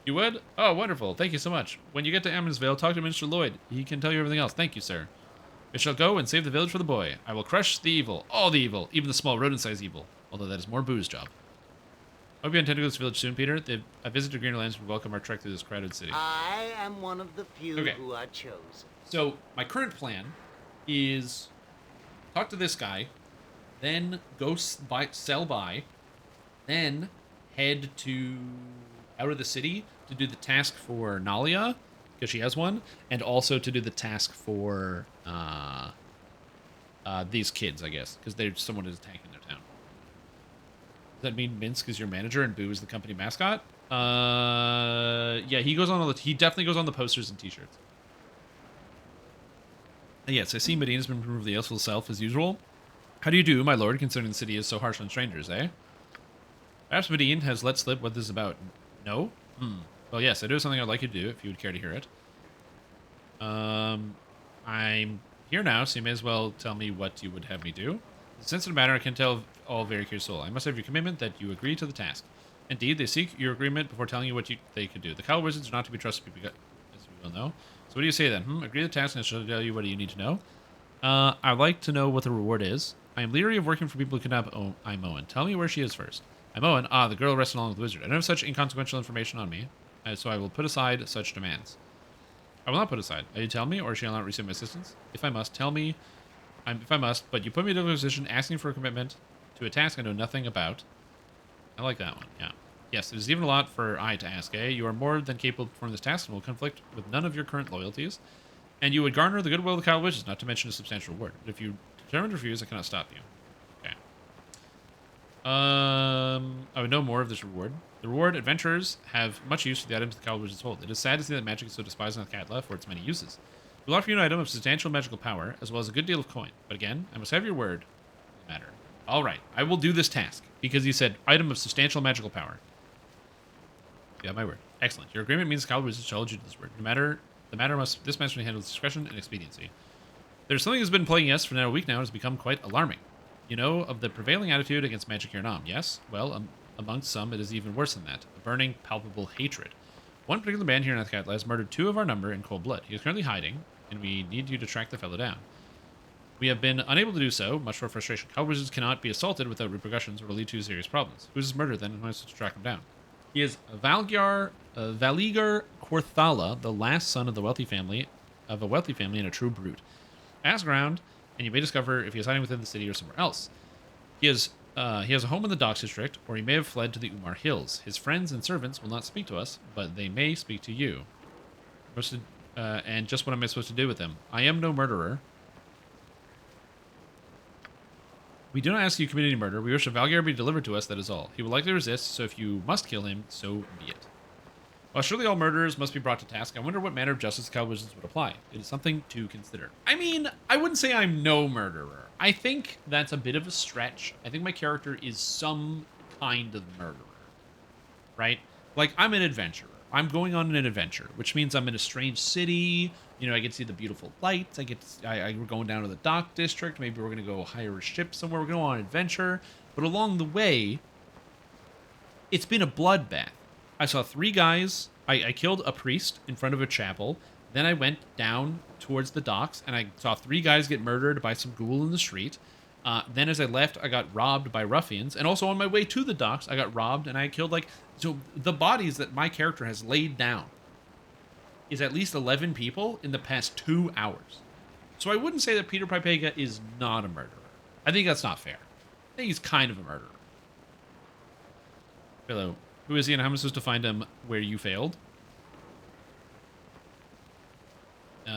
You would? Oh, wonderful. Thank you so much. When you get to Amonsvale, talk to Minister Lloyd. He can tell you everything else. Thank you, sir. We shall go and save the village for the boy. I will crush the evil. All the evil. Even the small rodent-sized evil. Although that is more Boo's job. Hope you intend to go to this village soon, Peter. A visit to Greener Lands would welcome our trek through this crowded city. I am one of the few Okay. who are chosen. So, my current plan is talk to this guy, then go sell by, then head to out of the city to do the task for Nalia, because she has one, and also to do the task for these kids, I guess, because someone is attacking their town. Does that mean Minsk is your manager and Boo is the company mascot? Yeah, he definitely goes on the posters and t-shirts. Yes, I see Medina's been removed the elful self as usual. How do you do, my lord, considering the city is so harsh on strangers, eh? Perhaps Medine has let slip what this is about. No? Well, yes, I do have something I'd like you to do, if you would care to hear it. I'm here now, so you may as well tell me what you would have me do. It's a sensitive matter, I can tell all very clear soul. I must have your commitment that you agree to the task. Indeed, they seek your agreement before telling you what they could do. The Cowl Wizards are not to be trusted, as we will know. So what do you say then? Agree to the task and I shall tell you what you need to know. I'd like to know what the reward is. I am leery of working for people who kidnap Imoen. Tell me where she is first. Imoen? The girl arrested along with the wizard. I don't have such inconsequential information on me, so I will put aside such demands. I will not put aside. Will you tell me, or shall I not receive my assistance? If I must, tell me. If I must, but you put me in a position asking for a commitment to a task I know nothing about. I like that one, yeah. Yes, it is even a lot for I to ask, eh? You are more than capable of performing this task and will conflict with none of your current loyalties. And you would garner the goodwill of the Cowl Witches, not to mention a substantial reward. But if you determine to refuse, I cannot stop you. Okay. I would know more of this reward. The reward adventurers have much use for the items the Cowl Witches hold. It is sad to see that magic is so despised on the cat left for its many uses. We'll offer you an item of substantial magical power, as well as a good deal of coin. But again, I must have your word. No matter. All right, I will do this task because you said item of substantial magical power. You have my word. Excellent. Your agreement means the Cowl Wizards shall hold you to this word. This matter must be handled with discretion and expediency. There's something that's been plaguing us for now a week now and has become quite alarming. You know of the prevailing attitude against magic here in Nam, yes? Well, amongst some, it is even worse than that. A burning, palpable hatred. One particular man here in Athkatla has murdered 2 of our number in cold blood. He is currently hiding, and we need you to track the fellow down. We have been unable to do so, much to our frustration. Cowl Wizards cannot be assaulted without repercussions or will lead to serious problems. Who's his murder then, and how is to track him down? He is Valigar Quarthala, the last son of a wealthy family and a true brute. Ask around, and you may discover if he is hiding within the city or somewhere else. He has a home in the Docks District, or he may have fled to the Umar Hills. His friends and servants will not speak to us, but they may speak to you. And just what am I supposed to do with him? I am no murderer. We do not ask you to commit any murder. We wish a Valgar be delivered to us, that is all. He will likely resist, so if you must kill him, so be it. While surely all murderers must be brought to task, I wonder what manner of justice the Cowl Wizards would apply. It is something to consider. I mean, I wouldn't say I'm no murderer. I think that's a bit of a stretch. I think my character is some kind of murderer. Right? Like, I'm an adventurer. I'm going on an adventure, which means I'm in a strange city. You know, I get to see the beautiful lights. We're going down to the dock district. Maybe we're going to go hire a ship somewhere. We're going on an adventure. But along the way, it's been a bloodbath. I saw 3 guys. I killed a priest in front of a chapel. Then I went down towards the docks, and I saw 3 guys get murdered by some ghoul in the street. Then as I left, I got robbed by ruffians. And also on my way to the docks, I got robbed, and I killed, So the bodies that my character has laid down is at least 11 people in the past 2 hours. So I wouldn't say that Peter Pipega is not a murderer. I think that's not fair. I think he's kind of a murderer. Hello. Who is he and how am I supposed to find him where you failed? He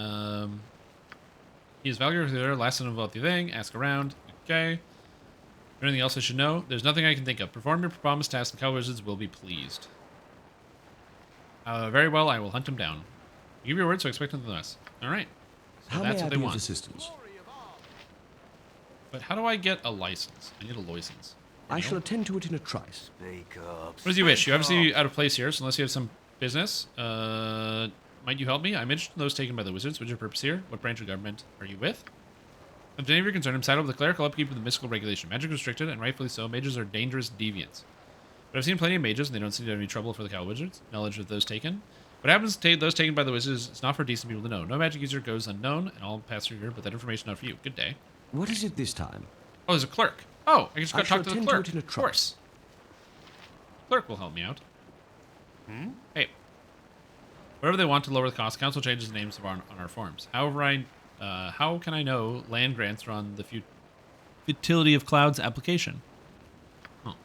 is Valgar, last son of a wealthy thing. Ask around. Okay. Anything else I should know? There's nothing I can think of. Perform your promised task and Cowl Wizards will be pleased. Very well, I will hunt him down. Give your word, so expect nothing less. Alright. So How that's may I what they be want. of assistance? But how do I get a license? I need a license. I shall attend to it in a trice. Speak up. What does you wish? You're obviously out of place here, so unless you have some business, might you help me? I'm interested in those taken by the wizards. What's your purpose here? What branch of government are you with? If any of your concern, I'm saddled with the clerical upkeep of the mystical regulation. Magic restricted, and rightfully so. Mages are dangerous deviants. But I've seen plenty of mages, and they don't seem to have any trouble for the Cowl Wizards. Knowledge of those taken. What happens to those taken by the wizards is not for decent people to know. No magic user goes unknown, and I'll pass through here, but that information not for you. Good day. What is it this time? Oh, there's a clerk. Oh, I just got to talk to the attend clerk. to it in a Of course. Clerk will help me out. Hey. Whatever they want to lower the cost, council changes the names on our forms. However, how can I know land grants are on the Futility of Clouds application? Oh.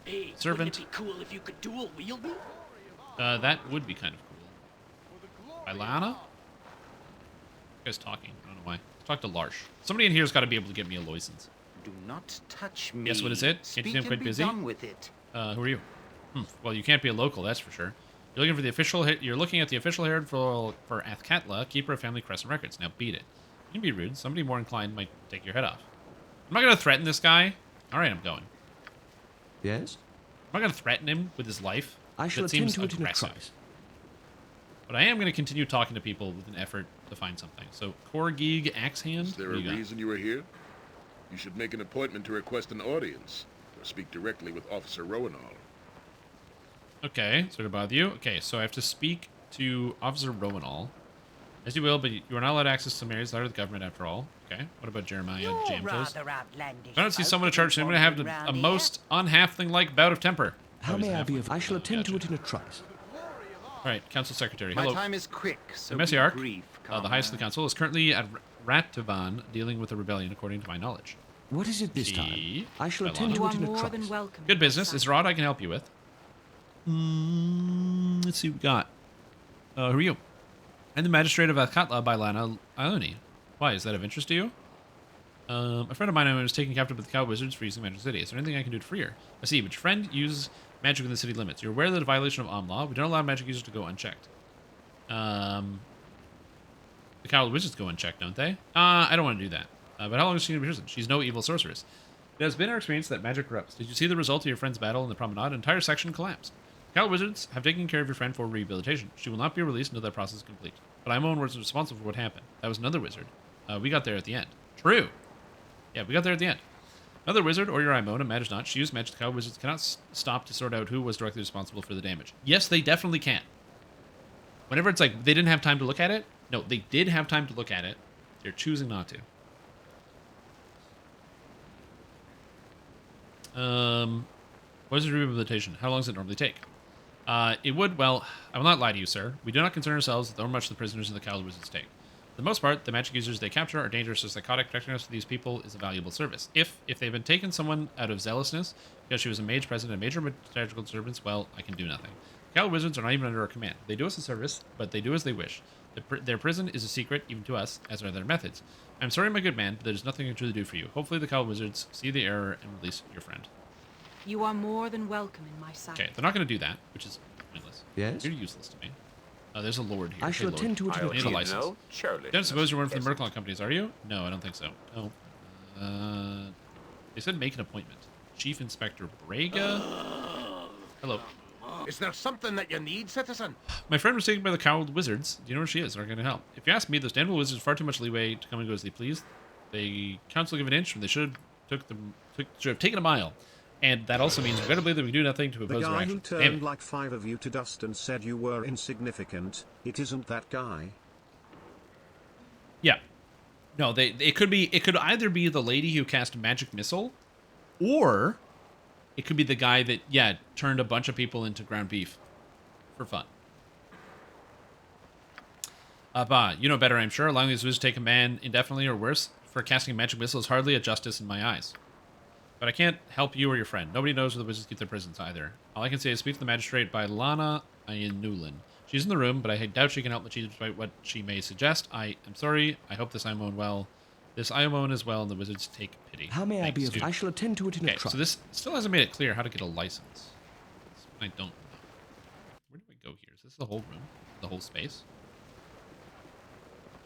Hey, Servant. wouldn't it be cool if you could dual wield me? That would be kind of cool. By Lana? You guys talking? I don't know why. Let's talk to Larsh. Somebody in here's got to be able to get me a license. Do not touch me. Yes, what is it? Can't Speak you seem and quite be busy? done with it. Who are you? Well, you can't be a local, that's for sure. You're looking for the official. You're looking at the official herald for Athkatla, keeper of family crescent records. Now beat it. You can be rude. Somebody more inclined might take your head off. I'm not gonna threaten this guy. All right, I'm going. Yes? I'm not gonna threaten him with his life. I shall That attend seems to it in a aggressive. trice. But I am gonna continue talking to people with an effort to find something. So, Korgig Axe Hand. Is there what a do you got? reason you are here? You should make an appointment to request an audience, or speak directly with Officer Rowanall. Okay, sorry to bother you. Okay, so I have to speak to Officer Rowanall. As you will, but you are not allowed access to Mary's letter to the government after all. Okay, what about Jeremiah Jamtos? If I don't see someone to charge, I'm going to have a most unhalfling-like bout of temper. How may I be of... I shall attend to it in a trice. All right, Council Secretary, My hello. time is quick, so The be Messiarch, brief, the highest of the council, is currently at Ratovan dealing with a rebellion, according to my knowledge. What is it this time? I shall attend to it in a trice. Good business. Is Rod I can help you with? Let's see what we got. Who are you? I'm the magistrate of Athkatla by Lana Ioni. Why, is that of interest to you? A friend of mine was taken captive by the Cow Wizards for using Magic City. Is there anything I can do to free her? I see, but your friend uses magic within the city limits. You're aware that a violation of law. We don't allow magic users to go unchecked. The Cow Wizards go unchecked, don't they? I don't want to do that. But how long is she going to be prison? She's no evil sorceress. It has been our experience that magic corrupts. Did you see the result of your friend's battle in the promenade? An entire section collapsed. Cow Wizards have taken care of your friend for rehabilitation. She will not be released until that process is complete. But Imon was responsible for what happened. That was another wizard. We got there at the end. True. Yeah, we got there at the end. Another wizard, or your Imon, imagine not. She used magic. The Cow Wizards cannot stop to sort out who was directly responsible for the damage. Yes, they definitely can. Whenever it's like they didn't have time to look at it. No, they did have time to look at it. They're choosing not to. Wizard rehabilitation. How long does it normally take? It would, well, I will not lie to you, sir. We do not concern ourselves with how much the prisoners in the Cow Wizards take. For the most part, the magic users they capture are dangerous or psychotic. Protecting us from these people is a valuable service. If they've been taken someone out of zealousness, because she was a mage present and major magical disturbance, well, I can do nothing. The Cow Wizards are not even under our command. They do us a service, but they do as they wish. Their prison is a secret, even to us, as are their methods. I'm sorry, my good man, but there's nothing I can truly do for you. Hopefully the Cow Wizards see the error and release your friend. You are more than welcome in my sight. Okay, they're not going to do that, which is pointless. Yes? You're useless to me. There's a lord here. I shall attend to it in a I need a license. Don't suppose you're one from the Merclon companies, are you? No, I don't think so. No. They said make an appointment. Chief Inspector Braga? Hello. Is there something that you need, citizen? My friend was taken by the cowled wizards. Do you know where she is? They're going to help. If you ask me, those damnable wizards have far too much leeway to come and go as they please. They counsel give an inch when they should have taken a mile. And that also means regrettably that we do nothing to oppose The their guy who action. turned like 5 of you to dust and said you were insignificant, it isn't that guy. Yeah. No, it could either be the lady who cast magic missile, or it could be the guy that, yeah, turned a bunch of people into ground beef for fun. You know better, I'm sure. Allowing these wizards to take a man indefinitely or worse for casting a magic missile is hardly a justice in my eyes. But I can't help you or your friend. Nobody knows where the wizards keep their prisons either. All I can say is speak to the magistrate by Lana Ianulin. She's in the room, but I doubt she can help Machida despite what she may suggest. I am sorry. I hope this Iamon well. This Iamon is well, and the wizards take pity. How may I be of... Dude. I shall attend to it in a Okay, trice. so this still hasn't made it clear how to get a license. I don't know. Where do I go here? Is this the whole room? The whole space?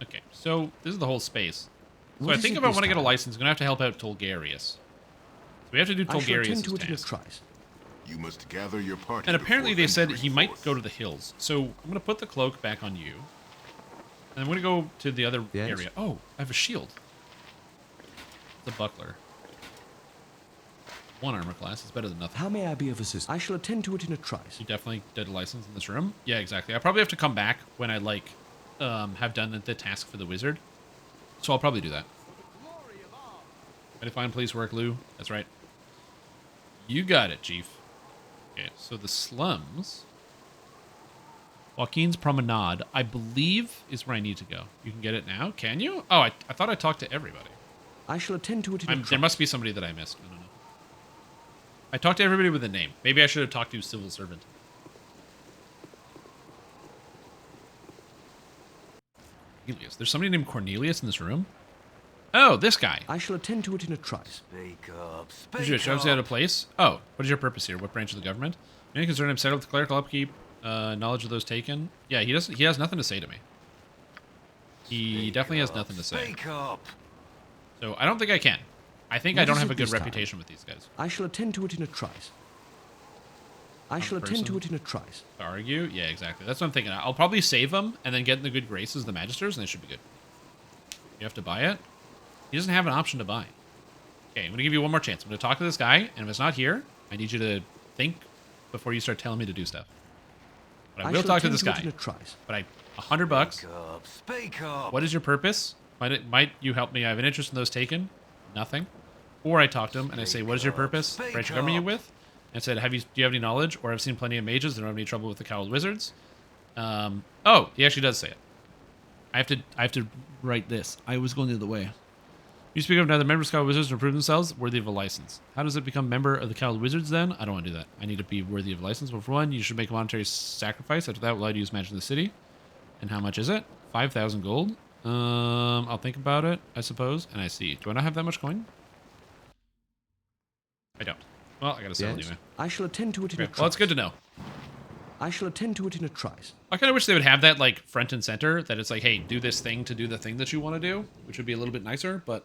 Okay, so this is the whole space. So I think if I want to get a license, I'm going to have to help out Tolgarius. So we have to do Tolgarius' task. You must gather your party. And apparently they said he might go to the hills. So I'm going to put the cloak back on you. And I'm going to go to the other area. Oh, I have a shield. The buckler. One armor class is better than nothing. How may I be of assistance? I shall attend to it in a trice. You definitely did a license in this room? Yeah, exactly. I probably have to come back when I, like, have done the task for the wizard. So I'll probably do that. Mighty fine police work, Lou. That's right. You got it, Chief. Okay, so the slums. Joaquin's Promenade, I believe, is where I need to go. You can get it now? Can you? Oh, I thought I talked to everybody. I shall attend to it in a There trice. must be somebody that I missed. I don't know. I talked to everybody with a name. Maybe I should have talked to civil servant. Cornelius. There's somebody named Cornelius in this room? Oh, this guy. I shall attend to it in a trice. Speak up, Did you show us out of place? Oh, what is your purpose here? What branch of the government? Any concern I'm settled with clerical upkeep, knowledge of those taken? Yeah, he doesn't. He has nothing to say to me. He definitely has nothing to say. Speak up. So I don't think I can. I think What I don't is have it a good this time? reputation with these guys. I shall attend to it in a trice. I shall attend to it in a trice. To argue? Yeah, exactly. That's what I'm thinking. I'll probably save them and then get in the good graces of the magisters, and they should be good. You have to buy it? He doesn't have an option to buy. Okay, I'm going to give you one more chance. I'm going to talk to this guy, and if it's not here, I need you to think before you start telling me to do stuff. But I will shall talk to attend this it guy. in a trice. But $100. Speak up. Speak up. What is your purpose? Might you help me? I have an interest in those taken. Nothing. Or I talk to him and I say, what is your purpose? Branch of government you with? And said, do you have any knowledge? Or I've seen plenty of mages that don't have any trouble with the cowled wizards. Oh, he actually does say it. I have to write this. I was going the other way. You speak of neither members of Cowled Wizards to prove themselves worthy of a license. How does it become member of the Cowled Wizards then? I don't want to do that. I need to be worthy of a license. Well, for one, you should make a monetary sacrifice. After that, we'll allow you to use magic in the city. And how much is it? 5,000 gold. I'll think about it, I suppose. And I see. Do I not have that much coin? I don't. Well, I gotta sell it Yes. anyway. I shall attend to it in a Okay, trice. well, it's good to know. I shall attend to it in a trice. I kind of wish they would have that, like, front and center. That it's like, hey, do this thing to do the thing that you want to do. Which would be a little bit nicer, but...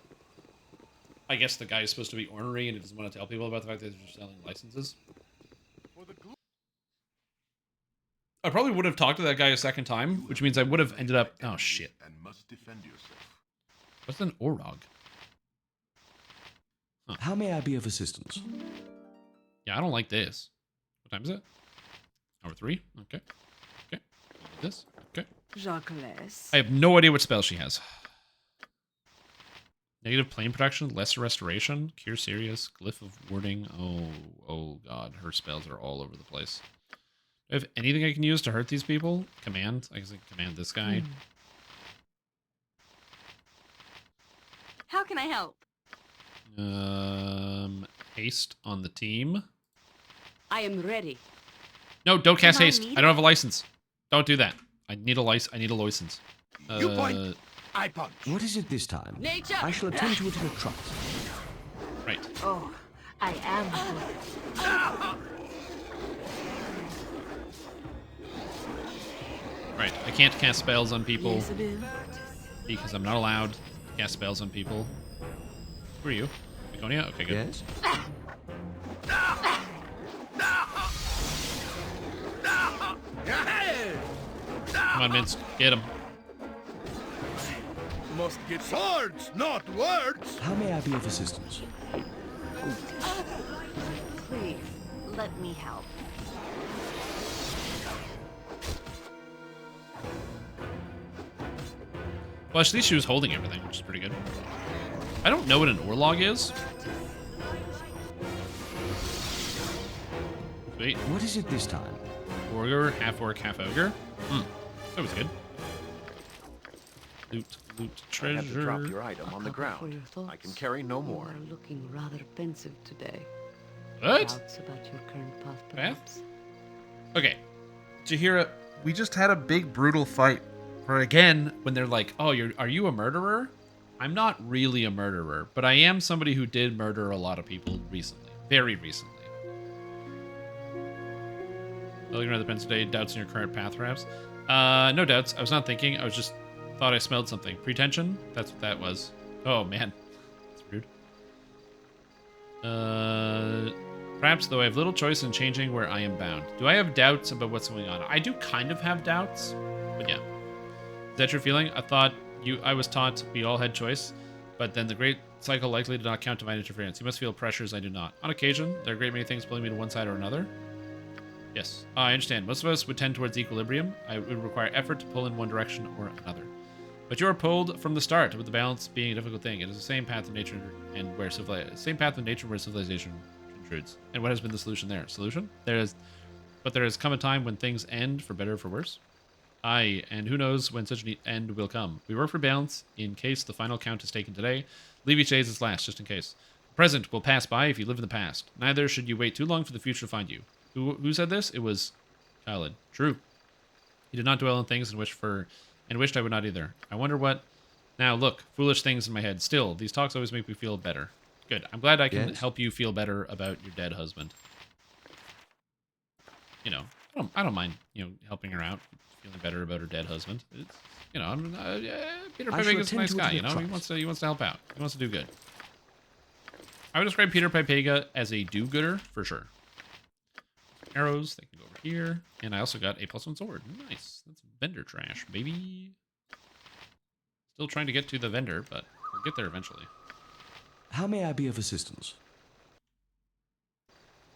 I guess the guy is supposed to be ornery and he doesn't want to tell people about the fact that they're just selling licenses. I probably would have talked to that guy a second time, which means I would have ended up... Oh, shit. And must defend yourself. What's an Orog? Huh. How may I be of assistance? Yeah, I don't like this. What time is it? Hour 3? Okay. Okay. This? Okay. Jacques. I have no idea what spell she has. Negative plane protection, lesser restoration, cure serious, glyph of warding. Oh god, her spells are all over the place. Do I have anything I can use to hurt these people? Command? I guess I can command this guy. How can I help? Haste on the team. I am ready. No, don't cast Am I haste. needed? I don't have a license. Don't do that. I need a license. You point. I punch. What is it this time? Nature! I shall attend to it in a trice. Right. Oh, I am. Right. I can't cast spells on people Elizabeth. because I'm not allowed to cast spells on people. Who are you? Laconia? Okay, good. Yes? Come on, Minsk. Get him. Must get swords, not words. How may I be of assistance? Please, let me help. Well, at least she was holding everything, which is pretty good. I don't know what an Orlog is. Sweet. What is it this time? Orc, half ogre. That was good. Loot, I had to drop treasure. your item on the For ground. your thoughts. I can carry no more. You are looking rather pensive today. What? Doubts about your current path, Path? perhaps? Okay. Jahira, we just had a big brutal fight. For again, when they're like, "Oh, are you a murderer?" I'm not really a murderer, but I am somebody who did murder a lot of people recently, very recently. Looking around the pen today, doubts in your current path, perhaps? No doubts. I was not thinking. I was just thought I smelled something. Pretension? That's what that was. Oh man, that's rude. Perhaps, though I have little choice in changing where I am bound. Do I have doubts about what's going on? I do kind of have doubts, but yeah. Is that your feeling? I was taught we all had choice, but then the great cycle likely did not count divine interference. You must feel pressures I do not. On occasion, there are a great many things pulling me to one side or another. Yes, I understand. Most of us would tend towards equilibrium. It would require effort to pull in one direction or another. But you are pulled from the start, with the balance being a difficult thing. It is the same path of nature and where civilization intrudes. And what has been the solution there? Solution? But there has come a time when things end for better or for worse. Aye, and who knows when such an end will come. We work for balance in case the final count is taken today. Leave each day as its last, just in case. The present will pass by if you live in the past. Neither should you wait too long for the future to find you. Who said this? It was Khaled. True. He did not dwell on things and wished I would not either. I wonder what... Now, look, foolish things in my head. Still, these talks always make me feel better. Good. I'm glad I can help you feel better about your dead husband. You know, I don't mind, helping her out, feeling better about her dead husband. It's, Peter Pipega's is a nice guy, He wants to help out. He wants to do good. I would describe Peter Pipega as a do-gooder, for sure. Arrows, they can go over here. And I also got a +1 sword. Nice. That's vendor trash, baby. Still trying to get to the vendor, but we'll get there eventually. How may I be of assistance?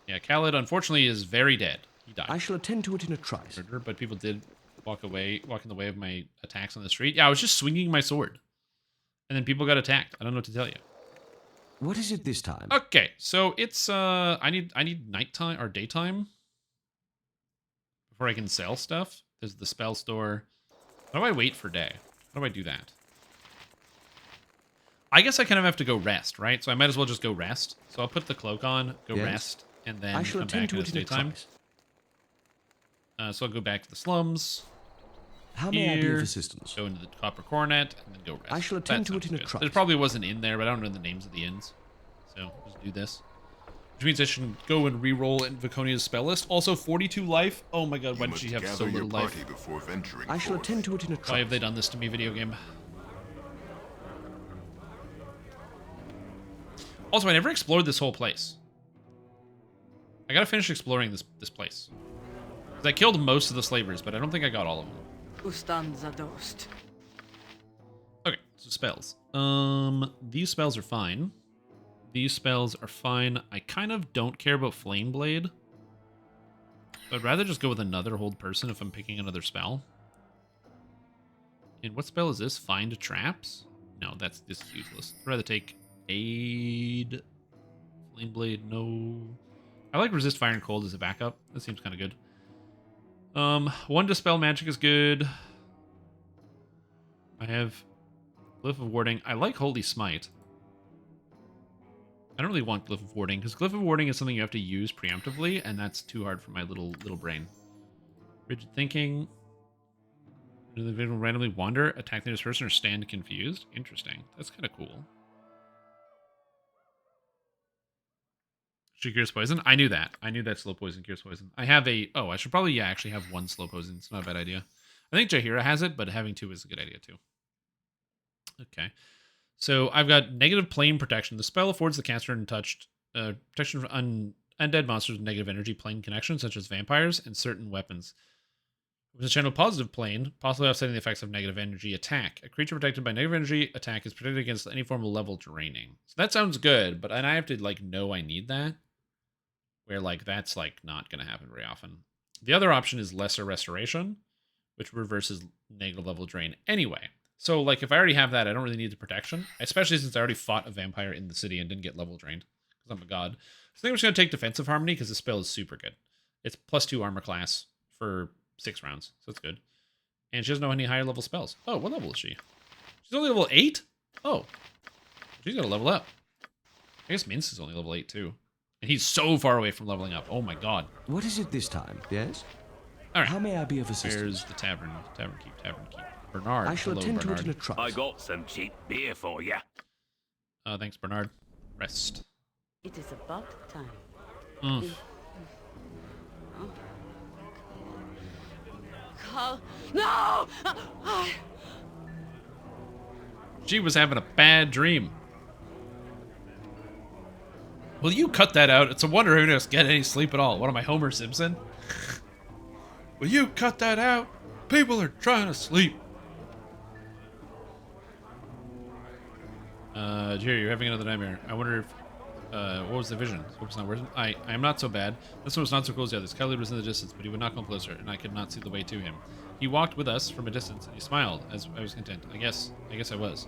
Yeah, Khaled, unfortunately, is very dead. He died. I shall attend to it in a trice. But people did walk in the way of my attacks on the street. Yeah, I was just swinging my sword. And then people got attacked. I don't know what to tell you. What is it this time? Okay, so it's, I need nighttime or daytime before I can sell stuff. There's the spell store. How do I wait for day? How do I do that? I guess I kind of have to go rest, right? So I might as well just go rest. So I'll put the cloak on, go rest, and then I shall come back to in daytime. So I'll go back to the slums. How may I be of assistance? Go into the Copper Coronet, and then go rest. I shall attend to it in a trice. There probably wasn't in there, but I don't know the names of the inns. So just do this. Which means I should go and re-roll in Viconia's spell list. Also, 42 life. Oh my god, why did she have so little life? I shall attend to it in a trice. Why have they done this to me, video game? Also, I never explored this whole place. I gotta finish exploring this place. I killed most of the slavers, but I don't think I got all of them. Okay, so spells. These spells are fine. These spells are fine. I kind of don't care about Flame Blade. But I'd rather just go with another hold person if I'm picking another spell. And what spell is this? Find traps? No, this is useless. I'd rather take Aid. Flame Blade, no. I like Resist Fire and Cold as a backup. That seems kind of good. One Dispel Magic is good. I have Glyph of Warding. I like Holy Smite. I don't really want Glyph of Warding, because Glyph of Warding is something you have to use preemptively, and that's too hard for my little brain. Rigid Thinking. Do the individual randomly wander, attack the nearest person, or stand confused? Interesting. That's kind of cool. Cures Poison? I knew that. I knew that Slow Poison cures Poison. I have a... Oh, I should probably, actually have one Slow Poison. It's not a bad idea. I think Jaheira has it, but having two is a good idea, too. Okay. So, I've got Negative Plane Protection. The spell affords the caster untouched protection from undead monsters with negative energy plane connections, such as vampires and certain weapons. With a channel Positive Plane, possibly offsetting the effects of negative energy attack. A creature protected by negative energy attack is protected against any form of level draining. So that sounds good, but I have to, know I need that. Where, that's, not going to happen very often. The other option is Lesser Restoration, which reverses negative level drain anyway. So, if I already have that, I don't really need the protection. Especially since I already fought a vampire in the city and didn't get level drained. Because I'm a god. So I think I'm just going to take Defensive Harmony, because the spell is super good. It's +2 armor class for 6 rounds. So that's good. And she doesn't know any higher level spells. Oh, what level is she? She's only level 8? Oh. She's got to level up. I guess Mince is only level 8, too. And he's so far away from leveling up. Oh my god. What is it this time? Yes? Alright. How may I be of assistance? Where's the tavern? Tavern keep. Bernard. I shall attend Bernard. to it in a trice. I got some cheap beer for you. Thanks, Bernard. Rest. It is about time. Carl, no! She was having a bad dream. Will you cut that out? It's a wonder who doesn't get any sleep at all. What am I, Homer Simpson? Will you cut that out? People are trying to sleep. Jerry, you're having another nightmare. I wonder if, what was the vision? Hope it's not worse. I am not so bad. This one was not so close yet. This Khalid was in the distance, but he would not come closer, and I could not see the way to him. He walked with us from a distance, and he smiled as I was content. I guess I was.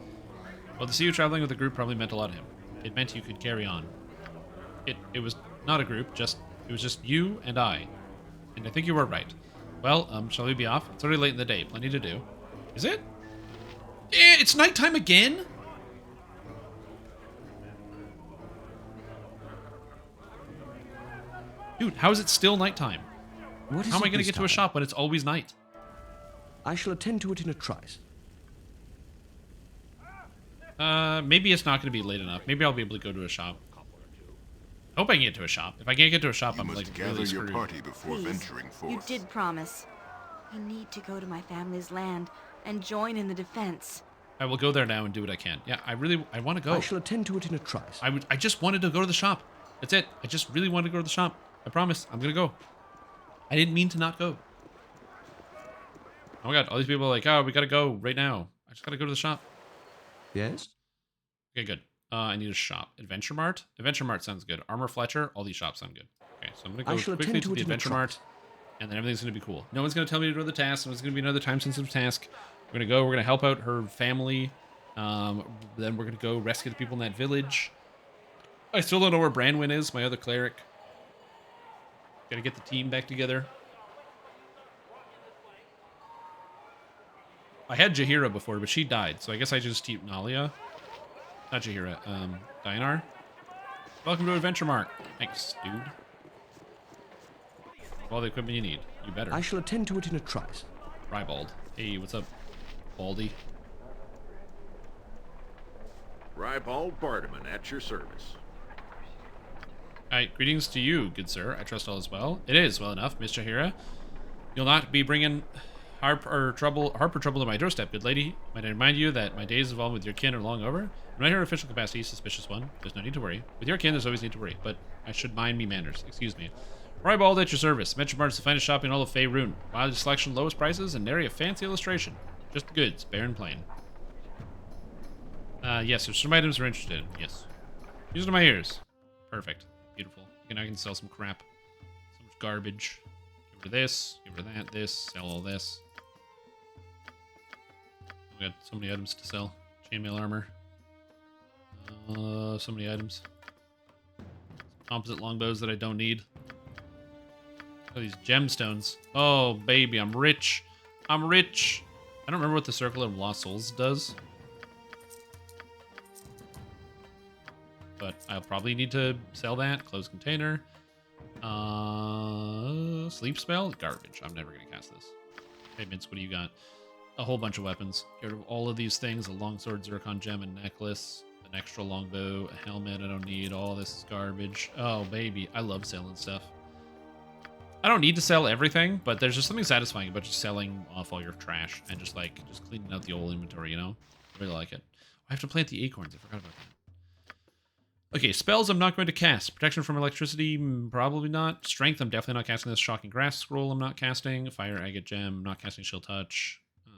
Well, to see you traveling with a group probably meant a lot to him. It meant you could carry on. It was Not a group, it was just you and I. And I think you were right. Well, shall we be off? It's already late in the day. Plenty to do. Is it? Eh, it's nighttime again? Dude, how is it still nighttime? What is How am I it going to this get to a time? shop when it's always night? I shall attend to it in a trice. Maybe it's not going to be late enough. Maybe I'll be able to go to a shop. I hope I can get to a shop. If I can't get to a shop, I'm like gather really your screwed. party before Please, venturing forth. you did promise. I need to go to my family's land and join in the defense. I will go there now and do what I can. Yeah, I want to go. I shall attend to it in a trice. I just wanted to go to the shop. That's it. I just really wanted to go to the shop. I promise. I'm going to go. I didn't mean to not go. Oh my god, all these people are like, oh, we got to go right now. I just got to go to the shop. Yes? Okay, good. I need a shop. Adventure Mart? Adventure Mart sounds good. Armor Fletcher? All these shops sound good. Okay, so I'm going to go quickly to the Adventure Mart, and then everything's going to be cool. No one's going to tell me to do the task. It's going to be another time-sensitive task. We're going to go. We're going to help out her family. Then we're going to go rescue the people in that village. I still don't know where Branwyn is, my other cleric. Got to get the team back together. I had Jaheira before, but she died, so I guess I just keep Nalia. Not Jaheira, Dinar. Welcome to Adventure Mart. Thanks, dude. All the equipment you need. You better. I shall attend to it in a trice. Rybald. Hey, what's up, Baldy? Rybald Bardaman at your service. Alright, greetings to you, good sir. I trust all is well. It is well enough, Miss Jaheira. You'll not be bringing harp or trouble to my doorstep, good lady. Might I remind you that my days involved with your kin are long over? In my official capacity, suspicious one. There's no need to worry. With your kin, there's always need to worry, but I should mind me manners. Excuse me. Rybald at your service. Metro Mart's the finest shop in all of Faerun. Wildest selection, lowest prices, and nary a fancy illustration. Just the goods, bare and plain. Yes, there's some items we're interested in. Yes. Music to my ears. Perfect. Beautiful. And I can sell some crap. So much garbage. Give her this. Give her that. This. Sell all this. We got so many items to sell. Chainmail armor. So many items. Composite longbows that I don't need. Oh, these gemstones. Oh, baby, I'm rich. I'm rich. I don't remember what the Circle of Lost Souls does. But I'll probably need to sell that. Closed container. Sleep spell? Garbage. I'm never going to cast this. Hey, Mince, what do you got? A whole bunch of weapons. Get rid of all of these things. A longsword, zircon gem, and necklace. An extra longbow. A helmet I don't need. All this is garbage. Oh, baby. I love selling stuff. I don't need to sell everything, but there's just something satisfying about just selling off all your trash and just cleaning out the old inventory, you know? I really like it. I have to plant the acorns. I forgot about that. Okay, spells I'm not going to cast. Protection from electricity, probably not. Strength, I'm definitely not casting this. Shocking Grass Scroll, I'm not casting. Fire, Agate Gem, I'm not casting Shield Touch. So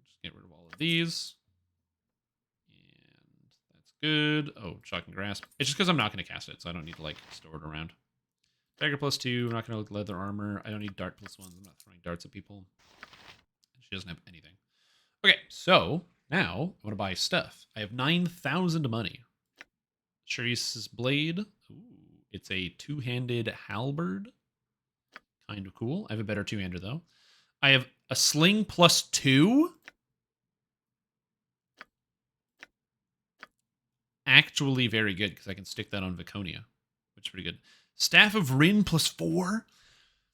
just get rid of all of these. And that's good. Oh, Shocking Grasp. It's just because I'm not going to cast it, so I don't need to, store it around. Dagger +2, I'm not going to look leather armor. I don't need dart +1, I'm not throwing darts at people. She doesn't have anything. Okay, so now I want to buy stuff. I have 9,000 money. Sharice's blade. Ooh, it's a two-handed halberd. Kind of cool. I have a better two-hander, though. I have a sling +2. Actually very good, because I can stick that on Viconia, which is pretty good. Staff of Rin +4.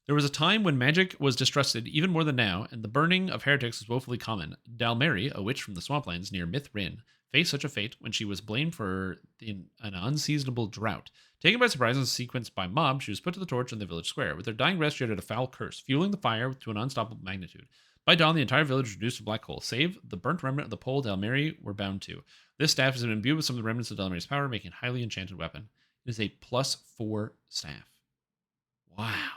There was a time when magic was distrusted even more than now, and the burning of heretics was woefully common. Dalmary, a witch from the swamplands near Myth Rin, faced such a fate when she was blamed for an unseasonable drought. Taken by surprise and sequenced by mob, she was put to the torch in the village square. With her dying breath, she uttered a foul curse, fueling the fire to an unstoppable magnitude. By dawn, the entire village was reduced to black coal, save the burnt remnant of the pole Dalmary were bound to. This staff has been imbued with some of the remnants of Dalmary's power, making a highly enchanted weapon. It is a +4 staff. Wow.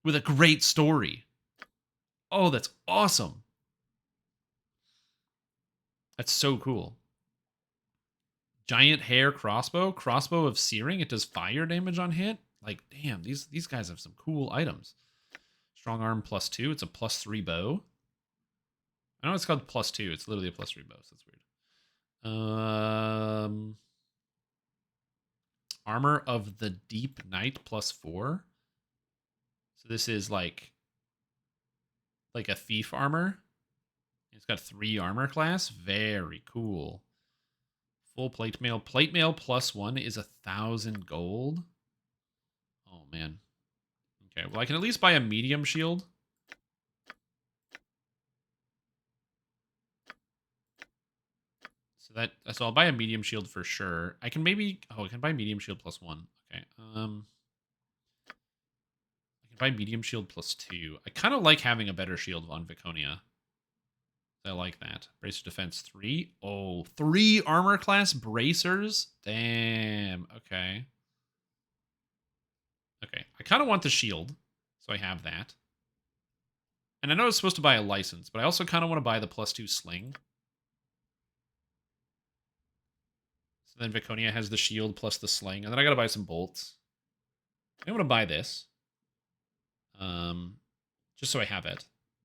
With a great story. Oh, that's awesome. That's so cool. Giant hair crossbow. Crossbow of searing. It does fire damage on hit. Damn, these guys have some cool items. Strong arm +2. It's a +3 bow. I know it's called +2. It's literally a +3 bow, so that's weird. Armor of the Deep Night +4. So this is like a thief armor. It's got 3 armor class. Very cool. Full plate mail. Plate mail +1 is 1,000 gold. Oh, man. Okay, well, I can at least buy a medium shield. So I'll buy a medium shield for sure. I can maybe... Oh, I can buy medium shield +1. Okay. I can buy medium shield +2. I kind of like having a better shield on Viconia. I like that. Bracer defense 3. Oh, 3 armor class bracers? Damn. Okay. Okay. I kind of want the shield, so I have that. And I know I was supposed to buy a license, but I also kind of want to buy the +2 sling. So then Viconia has the shield plus the sling, and then I got to buy some bolts. I'm going to buy this. Just so I have it.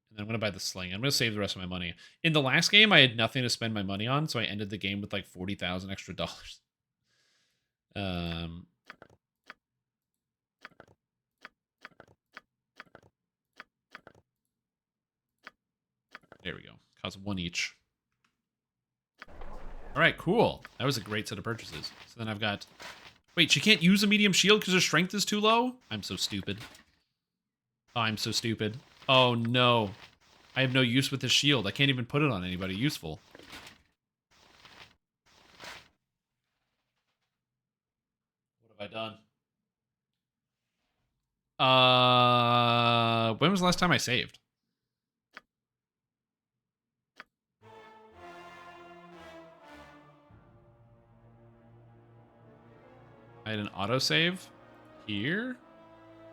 And then I'm going to buy the sling. I'm going to save the rest of my money. In the last game, I had nothing to spend my money on, so I ended the game with like 40,000 extra dollars. There we go. Costs 1 each. All right, cool. That was a great set of purchases. So then I've got... Wait, she can't use a medium shield because her strength is too low? I'm so stupid. Oh, I'm so stupid. Oh, no. I have no use with this shield. I can't even put it on anybody useful. What have I done? When was the last time I saved? I had an autosave here.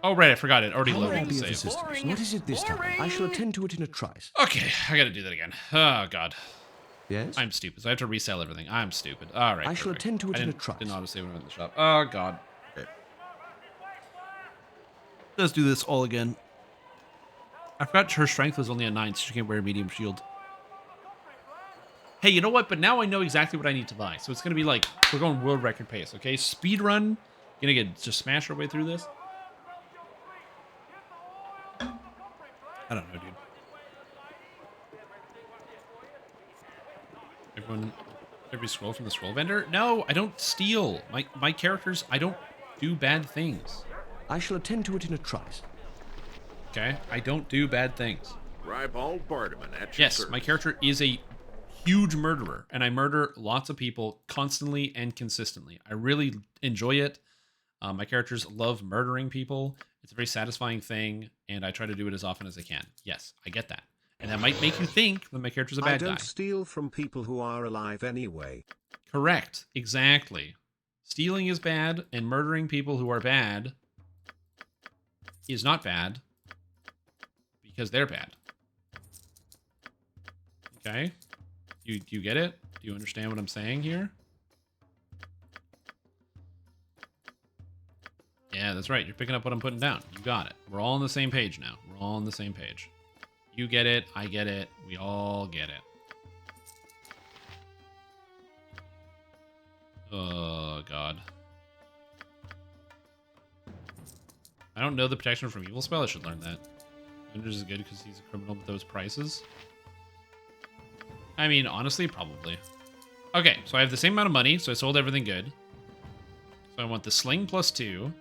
Oh, right, I forgot it. Already loaded the save. What is it this time? I shall attend to it in a trice. Okay, I gotta do that again. Oh, God. Yes? I'm stupid, so I have to resell everything. I'm stupid. All right. I shall attend to it in a trice. Didn't autosave when I went to the shop. Oh, God. Okay. Let's do this all again. I forgot her strength was only a 9, so she can't wear a medium shield. Hey, you know what? But now I know exactly what I need to buy. So it's going to be like, we're going world record pace, okay? Speed run. Gonna just smash our way through this. I don't know, dude. Everybody scroll from the scroll vendor? No, I don't steal. My characters, I don't do bad things. I shall attend to it in a trice. Okay, I don't do bad things. Ribald Bardaman at your Yes, service. my character is a huge murderer, and I murder lots of people constantly and consistently. I really enjoy it. My characters love murdering people. It's a very satisfying thing, and I try to do it as often as I can. Yes, I get that. And that might make you think that my character's a bad guy. I don't steal from people who are alive anyway. Correct. Exactly. Stealing is bad, and murdering people who are bad is not bad because they're bad. Okay? Do you get it? Do you understand what I'm saying here? Yeah, that's right. You're picking up what I'm putting down. You got it. We're all on the same page now. We're all on the same page. You get it. I get it. We all get it. Oh, God. I don't know the protection from evil spell. I should learn that. Vendors is good because he's a criminal with those prices. I mean, honestly, probably. Okay, so I have the same amount of money, so I sold everything good. So I want the sling +2.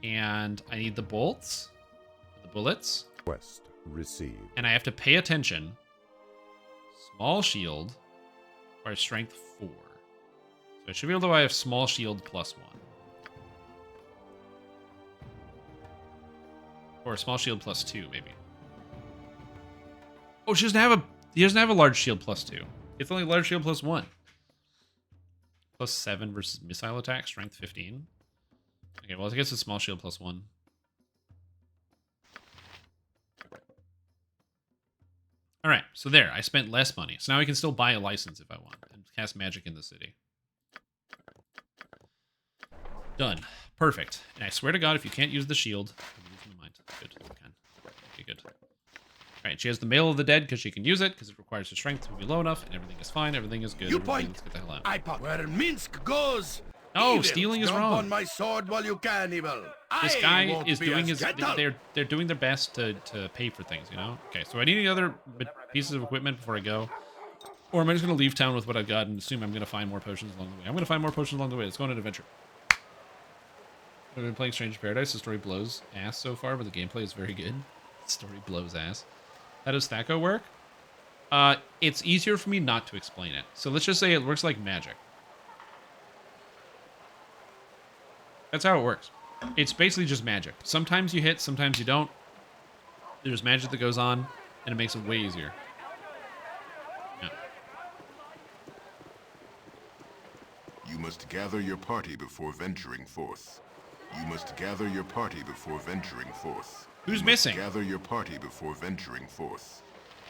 And I need the bolts, the bullets. Quest received. And I have to pay attention. Small shield or strength 4. So I should be able to buy a small shield +1. Or a small shield +2, maybe. Oh, he doesn't have a large shield +2. It's only large shield +1. +7 versus missile attack, strength 15. Okay, well, I guess it's small shield +1. All right, so there. I spent less money. So now I can still buy a license if I want and cast magic in the city. Done. Perfect. And I swear to God, if you can't use the shield, I'm losing my mind. Good. You can. Okay, good. All right, she has the Mail of the Dead because she can use it because it requires her strength to be low enough, and everything is fine. Everything is good. You Everybody, point. let's get the hell out. I point. Where Minsk goes, No, Evil, stealing is stomp wrong. on my sword while you can, Evil. This I guy won't is be doing as his. gentle. They're doing their best to pay for things, you know. Okay, so I need any other pieces of equipment before I go, or am I just gonna leave town with what I've got and assume I'm gonna find more potions along the way? I'm gonna find more potions along the way. Let's go on an adventure. I've been playing Strange Paradise. The story blows ass so far, but the gameplay is very good. The story blows ass. How does Thaco work? It's easier for me not to explain it. So let's just say it works like magic. That's how it works. It's basically just magic. Sometimes you hit, sometimes you don't. There's magic that goes on, and it makes it way easier. Yeah. You must gather your party before venturing forth. You must gather your party before venturing forth. Who's You missing? Must gather your party before venturing forth.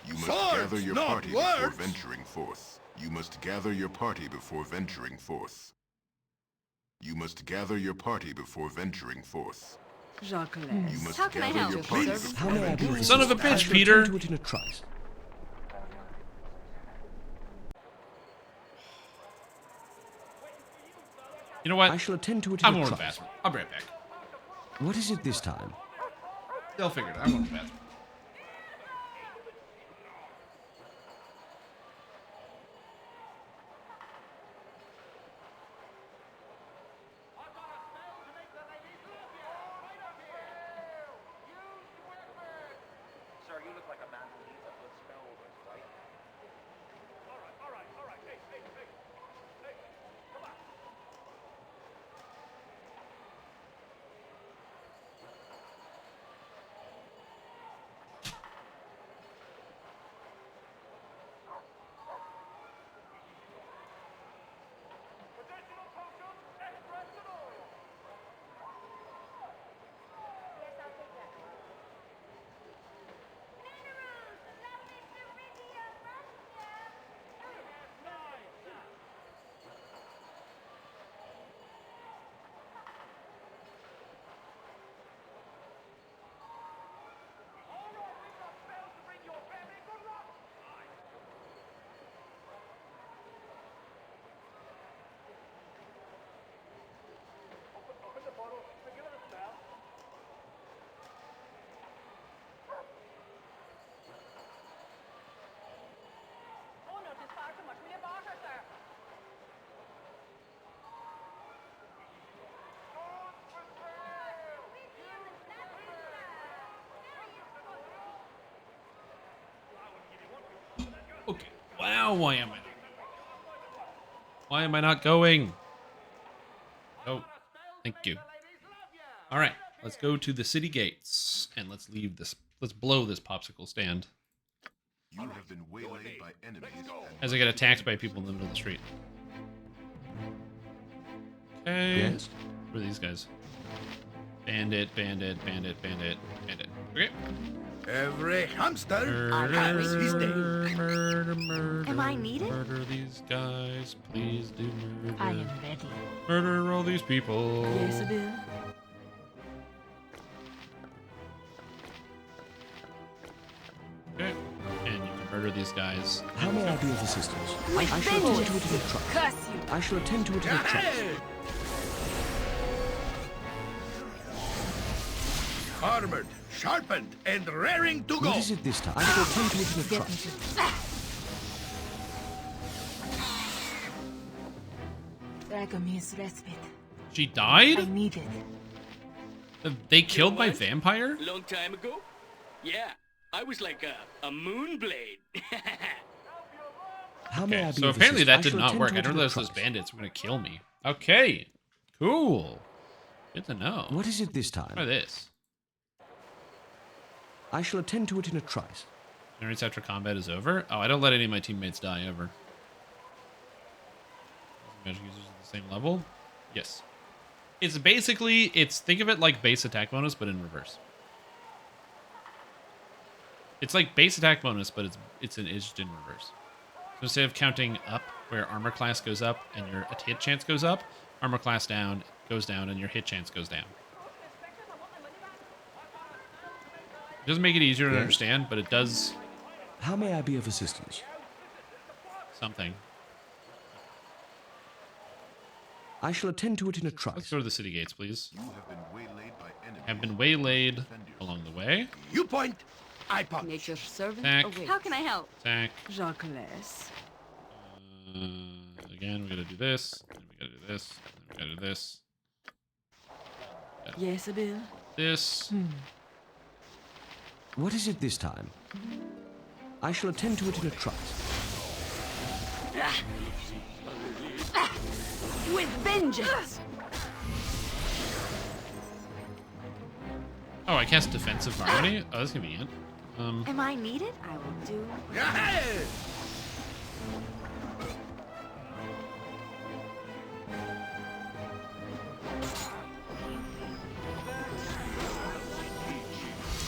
You must Swords, gather your not party before words. venturing forth. You must gather your party before venturing forth. You must gather your party before venturing forth. Jacques. You must How can I gather help your you, party sir? before How may I be venturing of Son of a assistance? I bitch, shall Peter. attend to it in a trice. You know what? I shall attend to it in I'm a going to the trice. bathroom. I'll be right back. What is it this time? They'll figure it out. I'm going to the bathroom. Sir, you look like a man who needs a good spell over his wife. All right. Hey, come on. Okay. Wow, why am I not going? Why am I not going? Oh, thank you. All right, let's go to the city gates and let's leave this. Let's blow this popsicle stand You have been waylaid by enemies. as I get attacked by people in the middle of the street. Okay. Yes? Who are these guys? Bandit. Okay. Every hamster Murder, has his day. murder. Am I needed? Murder these guys. Please do murder. I am ready. Murder all these people. Yes, Bill. Okay. And you can murder these guys. How may I be of assistance? I shall attend to it in a trice. Curse you! I shall attend to it in a trice. Armored, sharpened, and raring to go. What is it this time? I shall attend to it in a Get me trice. to Dragomir's respite. She I died? need it. They killed my vampire? Long time ago? Yeah, I was like a moonblade. How may I Okay, be so of apparently assistance? that did shall not attend work. to I it didn't in a realize those trice. bandits were going to kill me. Okay. Cool. Good to know. What is it this time? Try this. I shall attend to it in a trice. Generates after combat is over. Oh, I don't let any of my teammates die ever. Magic users at the same level? Yes. It's basically, think of it like base attack bonus, but in reverse. It's like base attack bonus, but it's just in reverse. So instead of counting up, where armor class goes up and your hit chance goes up, armor class down goes down and your hit chance goes down. It doesn't make it easier to Yes. understand, but it does How may I be of assistance? something. I shall attend to it in a Let's trice. go to the city gates, please. You have been waylaid by enemies. Have been waylaid along the way. You point, I punch. Nature's servant Attack. awaits. How can I help? Attack. Jacques. Again, we gotta do this. Then we gotta do this. Then we gotta do this. Yes, Bill. This. What is it this time? I shall attend to it in a trice. With vengeance! Oh, I cast defensive harmony. Oh, that's convenient. Am I needed? I will do.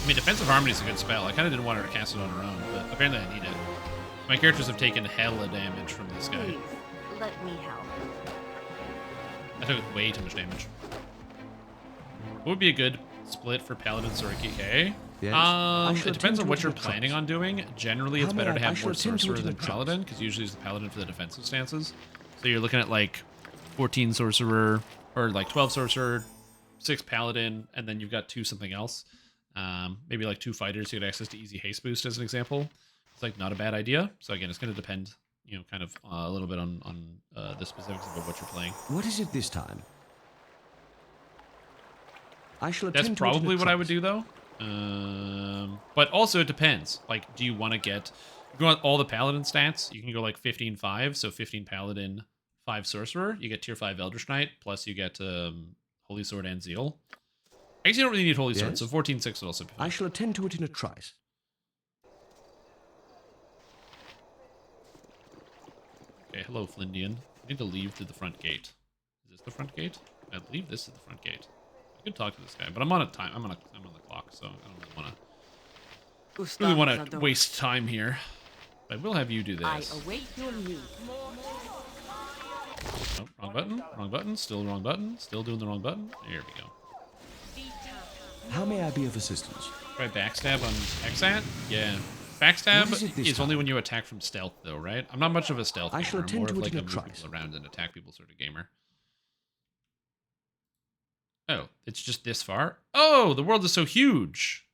I mean, defensive harmony is a good spell. I kind of didn't want her to cast it on her own, but apparently I need it. My characters have taken hella damage from this guy. Please, let me help. I took way too much damage. What would be a good split for Paladins or a KK? Yes. It depends on what you're planning on doing. Generally, it's better to have more Sorcerer than trust. Paladin, because usually it's the Paladin for the defensive stances. So you're looking at like 14 Sorcerer, or like 12 Sorcerer, 6 Paladin, and then you've got 2 something else. Maybe like 2 fighters, you get access to easy haste boost as an example. It's like not a bad idea. So again, it's going to depend, you know, kind of a little bit on the specifics of what you're playing. What is it this time? I shall That's attend to it in a probably what I would trice. do though. But also it depends. Like, do you want to get, if you want all the Paladin stats, you can go like 15-5, so 15 Paladin, 5 Sorcerer. You get tier 5 Eldritch Knight, plus you get Holy Sword and Zeal. I guess you don't really need Holy Sword, Yes? so 14-6 would also be fine. I shall attend to it in a trice. Okay, hello, Flindian. I need to leave through the front gate. Is this the front gate? I believe this is the front gate. I could talk to this guy, but I'm on a time. I'm on the clock, so I don't really want to waste time here. But I will have you do this. I await your need. Oh, wrong button. Wrong button. Still wrong button. Still doing the wrong button. There we go. How may I be of assistance? Try backstab on Exat? Yeah. What is it Backstab this is only time? when you attack from stealth, though, right? I'm not much of a stealth I gamer. shall I'm attend more to of it like in a a move trice. people around and attack people sort of gamer. Oh, it's just this far? Oh, the world is so huge.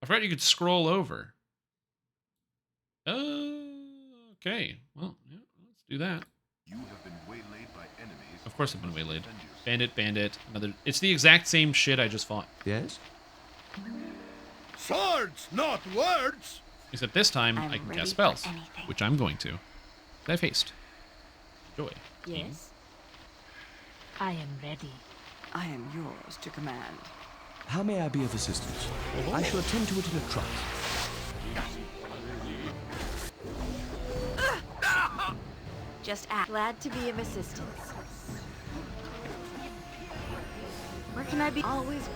I forgot you could scroll over. Okay. Well, yeah, let's do that. You have been waylaid by enemies. Of course I've been waylaid. Bandit, another... It's the exact same shit I just fought. Yes? Swords, not words. Except this time, I'm I can ready cast for spells, anything. which I'm going to. I have haste. Joy. Yes? I am ready. I am yours to command. How may I be of assistance? I shall attend to it in a trice. Just act. Glad to be of assistance. Where can I be? Always.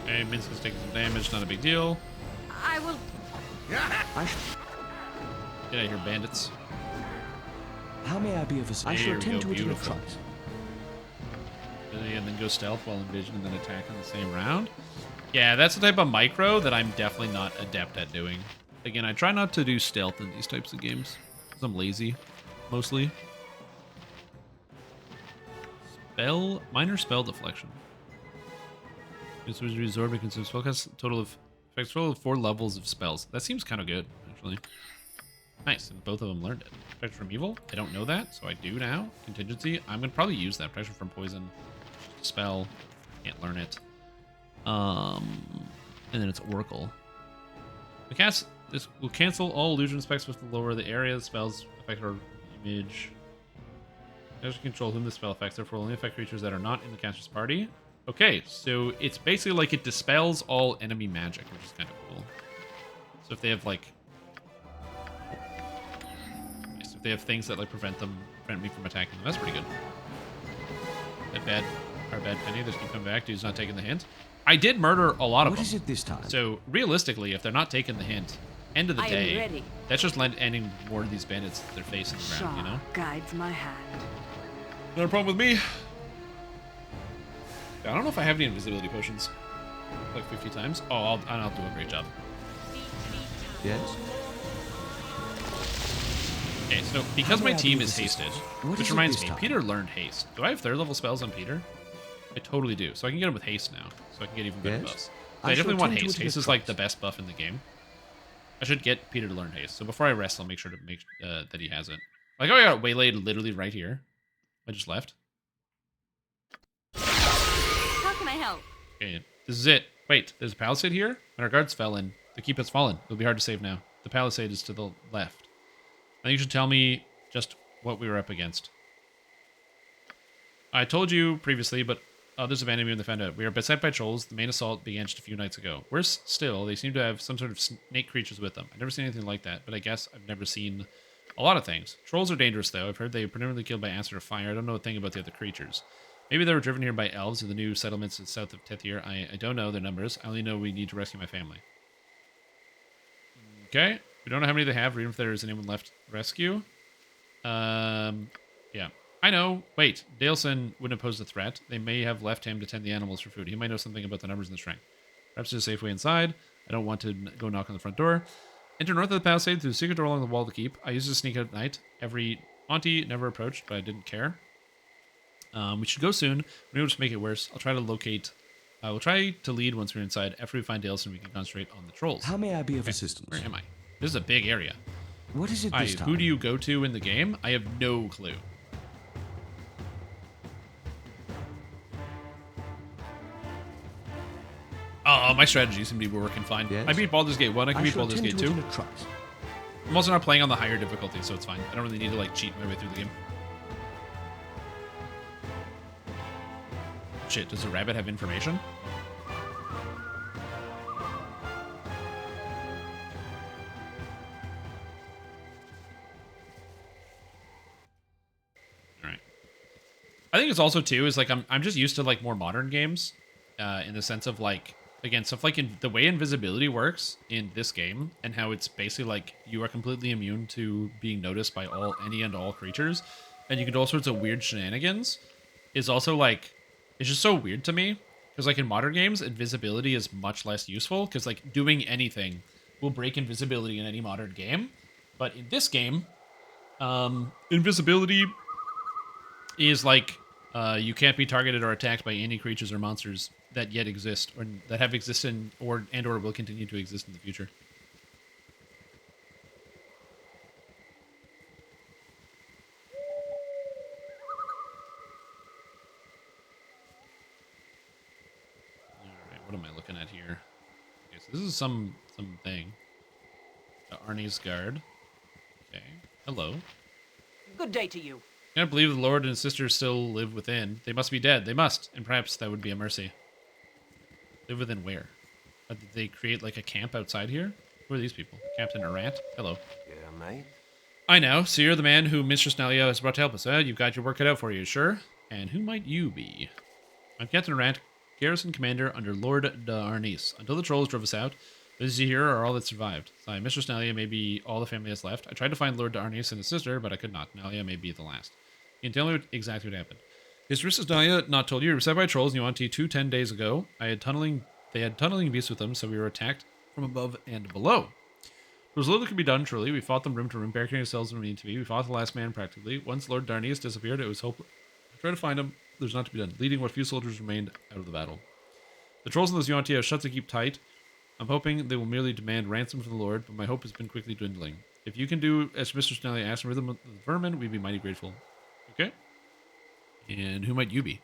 Okay, Minsky's taking some damage, not a big deal. I will. I sh Get out of here, bandits. How may I be of assistance? I There shall we attend go, to it in a beautiful. trice. And then go stealth while in vision and then attack on the same round. Yeah, that's the type of micro that I'm definitely not adept at doing. Again, I try not to do stealth in these types of games, because I'm lazy, mostly. Minor spell deflection. This was resorbed and consumes spellcast total of 4 levels of spells. That seems kind of good, actually. Nice, and both of them learned it. Protection from evil, I don't know that, so I do now. Contingency, I'm gonna probably use that. Protection from poison, spell, can't learn it. And then it's Oracle. This will cancel all illusion specs with the lower the area. The spells affect our image. Doesn't control whom the spell affects, therefore only affect creatures that are not in the caster's party. Okay, so it's basically like it dispels all enemy magic, which is kind of cool. So if they have like, if they have things that like prevent me from attacking them, that's pretty good. Our bad Penny, this can come back. Dude's not taking the hint. I did murder a lot of them. What is it this time? So realistically, if they're not taking the hint, end of the I am day, ready. that's just ending more of these bandits their face in the ground, you know? Guides my hand. Not a problem with me. I don't know if I have any invisibility potions. Like 50 times. Oh, I'll do a great job. Yes? Okay, so because How my may I team be of is hasted, assistance? What which is it reminds this me, time? Peter learned haste. Do I have third level spells on Peter? I totally do. So I can get him with haste now. So I can get even better Yes? buffs. I I shall definitely want attend to haste. it in a Haste is like trice. the best buff in the game. I should get Peter to learn haste. So before I rest, I'll make sure to make that he has it. Like, oh, I got waylaid literally right here. I just left. How can I help? Okay, this is it. Wait, there's a palisade here? When our guards fell in, the keep has fallen. It'll be hard to save now. The palisade is to the left. Now you should tell me just what we were up against. I told you previously, but others abandoned me when they found out. We are beset by trolls. The main assault began just a few nights ago. Worse still, they seem to have some sort of snake creatures with them. I've never seen anything like that, but I guess I've never seen a lot of things. Trolls are dangerous, though. I've heard they are predominantly killed by acid or fire. I don't know a thing about the other creatures. Maybe they were driven here by elves in the new settlements south of Tethir. I don't know their numbers. I only know we need to rescue my family. Okay. We don't know how many they have, or even if there is anyone left to rescue. Yeah. I know. Wait, Daleson wouldn't pose a threat. They may have left him to tend the animals for food. He might know something about the numbers in the strength. Perhaps there's a safe way inside. I don't want to go knock on the front door. Enter north of the palisade through the secret door along the wall of the keep. I used to sneak out at night. Every auntie never approached, but I didn't care. We should go soon. We will just make it worse. I'll try to locate. We'll try to lead once we're inside. After we find Daleson, we can concentrate on the trolls. How may I be of assistance? Where am I? This is a big area. What is it this time? Who do you go to in the game? I have no clue. Oh, my strategies seem to be working fine. Yes? I beat Baldur's Gate 1. I can beat Baldur's Gate 2. In a trice. I'm also not playing on the higher difficulty, so it's fine. I don't really need to like cheat my way through the game. Shit, does the rabbit have information? Alright. I think it's also too is like I'm just used to like more modern games, in the sense of like again stuff like in the way invisibility works in this game and how it's basically like you are completely immune to being noticed by any and all creatures, and you can do all sorts of weird shenanigans. Is also like it's just so weird to me because like in modern games invisibility is much less useful because like doing anything will break invisibility in any modern game, but in this game, invisibility is like you can't be targeted or attacked by any creatures or monsters that yet exist or that have existed or will continue to exist in the future. All right, what am I looking at here? Okay, so this is something. Arnie's guard. Okay, hello. Good day to you. I can't believe the Lord and his sister still live within. They must be dead. They must. And perhaps that would be a mercy. Live within where? Did they create like a camp outside here? Who are these people? Captain Arant? Hello. Yeah, mate. I know. So you're the man who Mistress Nelia has brought to help us. You've got your work cut out for you, sure? And who might you be? I'm Captain Arant, garrison commander under Lord d'Arnis. Until the trolls drove us out, those you here are all that survived. Mistress Nelia may be all the family has left. I tried to find Lord d'Arnis and his sister, but I could not. Nelia may be the last. You can tell me exactly what happened. His Mistress Nelia not told you. We were set by trolls in Yuan-Ti 10 days ago. They had tunneling beasts with them, so we were attacked from above and below. There was little that could be done, truly. We fought them room to room, barricading ourselves when we need to be. We fought the last man, practically. Once Lord d'Arnis disappeared, it was hopeless. I tried to find him. There's not to be done. Leading what few soldiers remained out of the battle. The trolls in this Yuan-Ti have shut to keep tight. I'm hoping they will merely demand ransom from the Lord, but my hope has been quickly dwindling. If you can do as Mistress Nelly asked, rid the vermin, we'd be mighty grateful. Okay? And who might you be?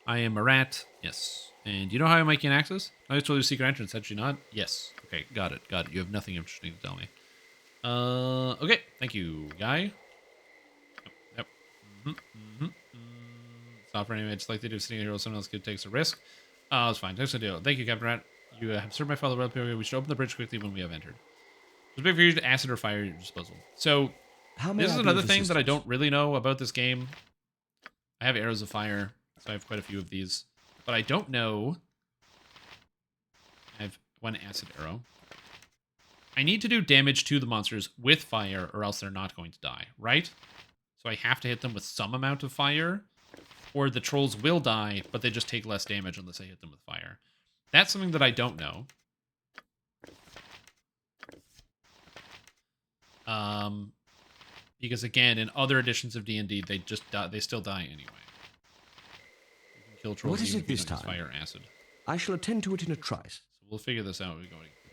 I am a rat. Yes. And you know how I might gain access? I just told you secret entrance, had you not? Yes. Okay, got it. You have nothing interesting to tell me. Okay. Thank you, guy. Yep. It's not for any it's like they do sitting here, someone else takes a risk. It's fine. Thanks for the deal. Thank you, Captain Rat. You have served my father well. We should open the bridge quickly when we have entered. There's a big for you to acid or fire at your disposal. So, this is another thing that I don't really know about this game. I have arrows of fire, so I have quite a few of these. But I don't know. I have one acid arrow. I need to do damage to the monsters with fire, or else they're not going to die, right? So I have to hit them with some amount of fire, or the trolls will die, but they just take less damage unless I hit them with fire. That's something that I don't know. Because again, in other editions of D&D, they just die, they still die anyway. You can kill trolls What is even it if you this don't use time? fire or acid. I shall attend to it in a trice. So we'll figure this out.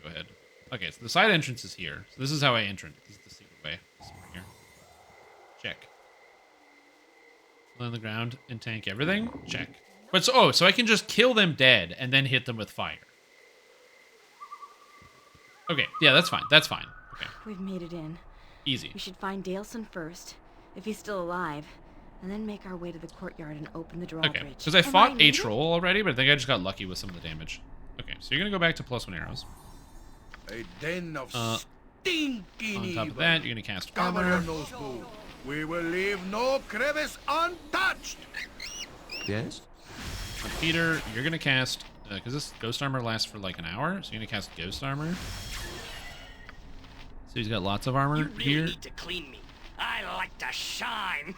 Go ahead. Okay, so the side entrance is here. So this is how I enter. This is the secret way. This is right here. Check. On the ground and tank everything. Check. But so I can just kill them dead and then hit them with fire. Okay, yeah, that's fine. That's fine. Okay, We've made it in. easy. We should find Daleson first, if he's still alive, and then make our way to the courtyard and open the drawbridge. Okay, because I fought a troll already, but I think I just got lucky with some of the damage. Okay, so you're gonna go back to +1 arrows. A den of On stinking top of evil. that, you're gonna cast Cover armor. your nose, boo. We will leave no crevice untouched. Yes? Peter, you're gonna cast because this ghost armor lasts for like an hour, so you're gonna cast ghost armor. So he's got lots of armor You really here. need to clean me. I like to shine.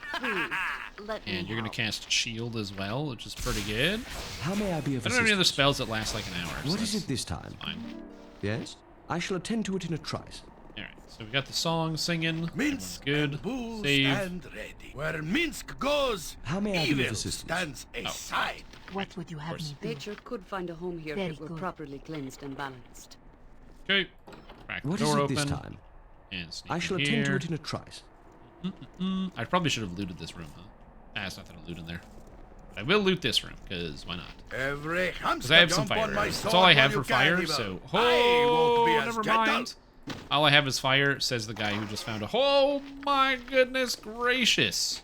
And you're gonna cast shield as well, which is pretty good. How may I be of I don't have any other assistance? spells that last like an hour. What so is that's it this time? fine. Yes? I shall attend to it in a trice. Alright, so we got the song singing. Minsk Good. and bulls Save. stand ready. Where Minsk goes, How may I be of evil assistance? stands aside. What would you have me do? Nature could find a home here Very if it were good. properly cleansed and balanced. Okay. Crack the What is door it this open. time? And sneak I shall in attend to here. it in a trice. I probably should have looted this room, huh? There's nothing to loot in there. But I will loot this room, because why not? Every Because hamster I have some jump fire on my arrows. sword That's all I while have you for can, fire, evil. so... I won't be Oh, as never gentle. mind. All I have is fire, says the guy who just found a... Oh my goodness gracious.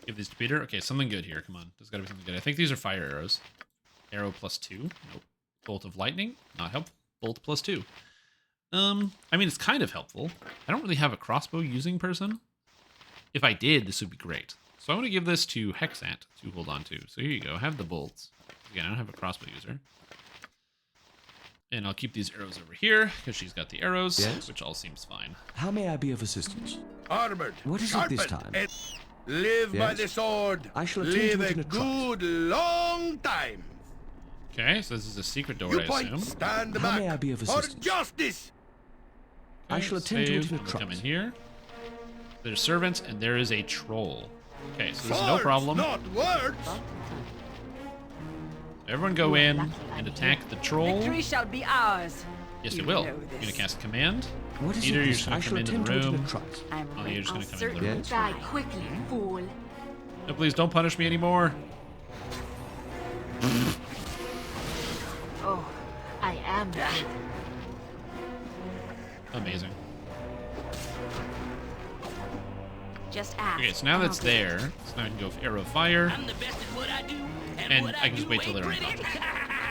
Give these to Peter. Okay, something good here. Come on. There's got to be something good. I think these are fire arrows. Arrow +2. Nope. Bolt of lightning. Not helpful. Bolt +2. I mean, it's kind of helpful. I don't really have a crossbow using person. If I did, this would be great. So I'm going to give this to Hexat to hold on to. So here you go. Have the bolts. Again, I don't have a crossbow user. And I'll keep these arrows over here, because she's got the arrows, Yes? which all seems fine. How may I be of assistance? Armored, What is it sharpened, this time? and live by Yes? the sword. I shall attend Live to it a in a trice. good long time. Okay, so this is a secret door, You I point, assume. stand How back may I be of for assistance? justice. I shall attend to it Save. in a I'm gonna come in trice. here. There's servants, and there is a troll. Okay, so this is no Swords, problem. not words. Everyone go in and attack the troll. Victory shall be ours. Yes, You it will. know You're this. gonna cast command. What is Peter, it you're this just I gonna shall come into attend the to it in room. a trice. I'm Oh, you're just gonna come into the room. Yes? Die quickly, fool. No, please don't punish me anymore. Oh, I am dead. Amazing. Just ask. Okay, so now that's there. So now I can go arrow fire. I'm the best at what I do, And what I can just do wait till ain't they're pretty. unconscious.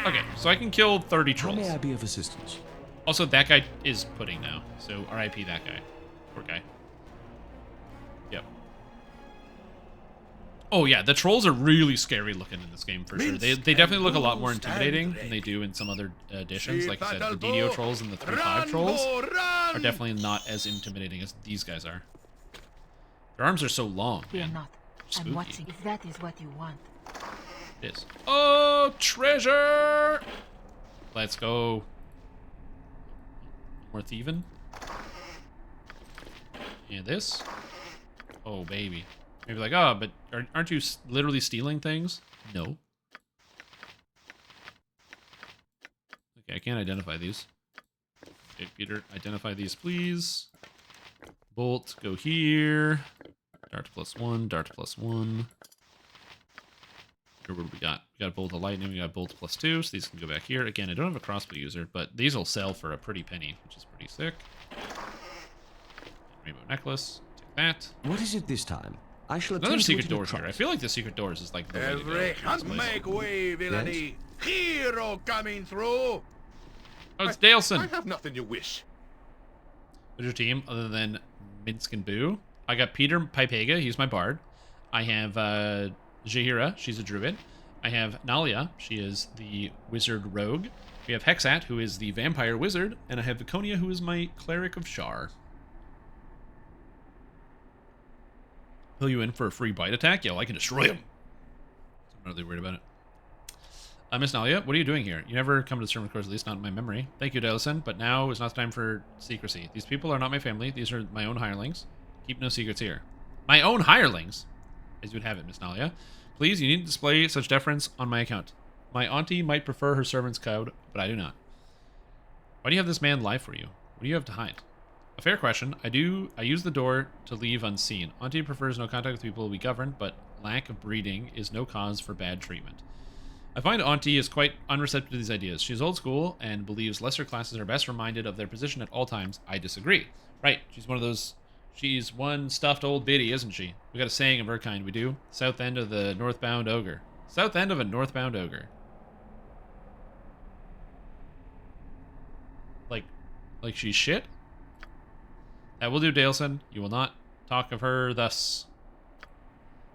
Okay, so I can kill 30 How trolls. may I be of assistance? Also, that guy is pudding now. So RIP that guy. Poor guy. Yep. Oh yeah, the trolls are really scary looking in this game for sure. They definitely look a lot more intimidating than they do in some other editions. Like I said, the DDO trolls and the 3-5 trolls are definitely not as intimidating as these guys are. Their arms are so long, Fear man. not. Spooky. I'm watching. If that is what you want. It is. Oh, treasure! Let's go. More thieving. And this. Oh, baby. Maybe like, oh, but aren't you literally stealing things? No. Okay, I can't identify these. Okay, Peter, identify these, please. Bolt, go here. Dart +1, dart +1. Here, what do we got? We got bolt of lightning, we got bolt +2, so these can go back here. Again, I don't have a crossbow user, but these will sell for a pretty penny, which is pretty sick. Rainbow necklace, take that. What is it this time? I shall Another attend to secret it in a doors here. I trice. feel like the secret doors is like the way to go. Every for this hunt place. make way, villainy. Hero coming through. Oh, it's Daleson. I have nothing you wish. What's your team other than Minsk and Boo? I got Peter Pipega, he's my bard. I have Jahira, she's a druid. I have Nalia, she is the wizard rogue. We have Hexat, who is the vampire wizard. And I have Viconia, who is my cleric of Shar. Fill you in for a free bite attack? Yeah, well, I can destroy him. So I'm not really worried about it. Miss Nalia, what are you doing here? You never come to the sermon course, at least not in my memory. Thank you, Dalison, but now is not the time for secrecy. These people are not my family. These are my own hirelings. Keep no secrets here. My own hirelings? As you would have it, Miss Nalia. Please, you need to display such deference on my account. My auntie might prefer her servant's code, but I do not. Why do you have this man lie for you? What do you have to hide? A fair question. I use the door to leave unseen. Auntie prefers no contact with people we govern, but lack of breeding is no cause for bad treatment. I find Auntie is quite unreceptive to these ideas. She is old school and believes lesser classes are best reminded of their position at all times. I disagree. Right, she's one of those... She's one stuffed old biddy, isn't she? We got a saying of her kind, we do. South end of the northbound ogre. South end of a northbound ogre. Like she's shit? That will do, Daleson. You will not talk of her thus.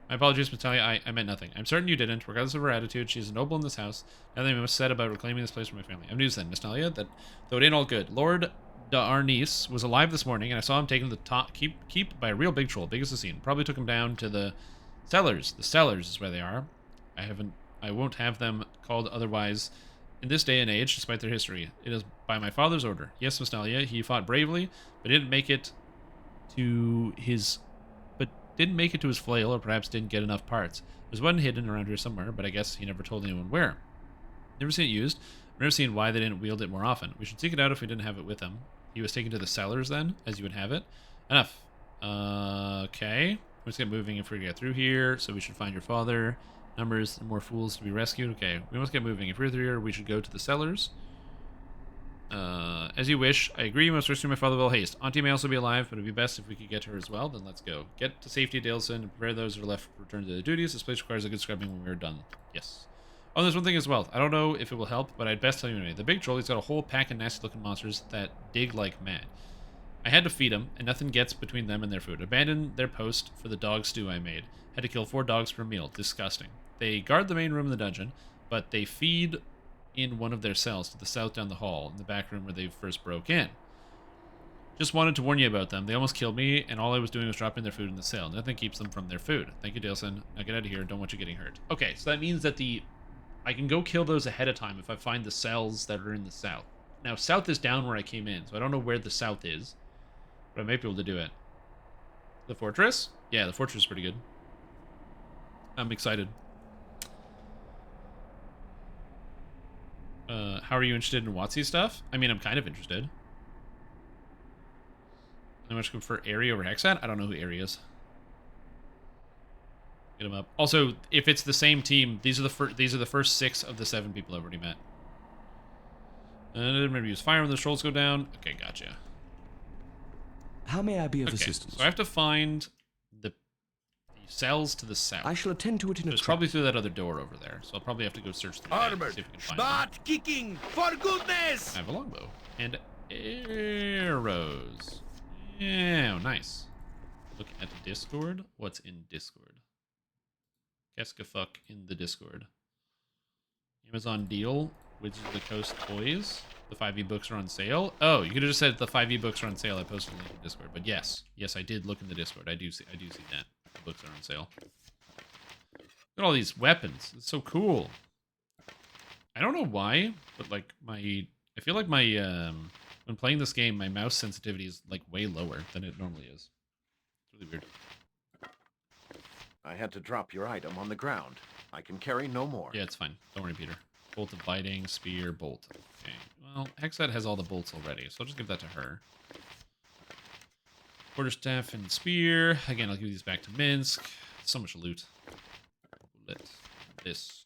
My apologies, Miss Talia. I meant nothing. I'm certain you didn't. Regardless of her attitude, she is a noble in this house. Nothing must said about reclaiming this place for my family. I have news then, Miss Talia, that though it ain't all good, Lord D'Arnis was alive this morning, and I saw him taken to the top keep by a real big troll, big as the scene. Probably took him down to the cellars. The cellars is where they are. I won't have them called otherwise in this day and age, despite their history. It is by my father's order. Yes, Miss Talia, he fought bravely, but didn't make it to his flail, or perhaps didn't get enough parts. There's one hidden around here somewhere, but I guess he never told anyone where. Never seen it used. I've never seen why they didn't wield it more often. We should seek it out if we didn't have it with him. He was taken to the cellars then, as you would have it. Enough. Okay. Let's get moving if we're going to get through here, so we should find your father. Numbers, more fools to be rescued. Okay, we must get moving. If we're through here, we should go to the cellars. As you wish. I agree, you must rescue my father with all haste. Auntie may also be alive, but it would be best if we could get her as well. Then let's go. Get to safety, Daleson, and prepare those who are left to return to their duties. This place requires a good scrubbing when we are done. Yes. Oh, there's one thing as well. I don't know if it will help, but I'd best tell you anyway. The big troll, he's got a whole pack of nasty-looking monsters that dig like mad. I had to feed them, and nothing gets between them and their food. Abandoned their post for the dog stew I made. Had to kill 4 dogs per meal. Disgusting. They guard the main room in the dungeon, but they feed in one of their cells to the south down the hall, in the back room where they first broke in. Just wanted to warn you about them. They almost killed me, and all I was doing was dropping their food in the cell. Nothing keeps them from their food. Thank you, Daleson. Now get out of here. Don't want you getting hurt. Okay, so that means that I can go kill those ahead of time if I find the cells that are in the south. Now, south is down where I came in, so I don't know where the south is, but I might be able to do it. The fortress? Yeah, the fortress is pretty good. I'm excited. How are you interested in WotC stuff? I mean, I'm kind of interested. How much for Aerie over Hexat? I don't know who Aerie is. Get him up. Also, if it's the same team, these are the first 6 of the 7 people I've already met. Maybe use fire when the trolls go down. Okay, gotcha. How may I be of assistance? So I have to find the cells to the south. I shall attend to it in a It's probably through that other door over there, so I'll probably have to go search through that, see if we can find Start kicking, for goodness! I have a longbow. And arrows. Yeah, nice. Look at Discord. What's in Discord? Keskafuck in the Discord. Amazon deal, Wizards of the Coast toys. The 5e books are on sale. Oh, you could have just said the 5e books are on sale. I posted a link in Discord, but yes, I did look in the Discord. I do see that the books are on sale. Look at all these weapons. It's so cool. I don't know why, but like I feel like my when playing this game, my mouse sensitivity is like way lower than it normally is. It's really weird. I had to drop your item on the ground. I can carry no more. Yeah, it's fine. Don't worry, Peter. Bolt of biting, spear, bolt. Okay. Well, Hexat has all the bolts already, so I'll just give that to her. Quarterstaff and spear. Again, I'll give these back to Minsk. So much loot. This.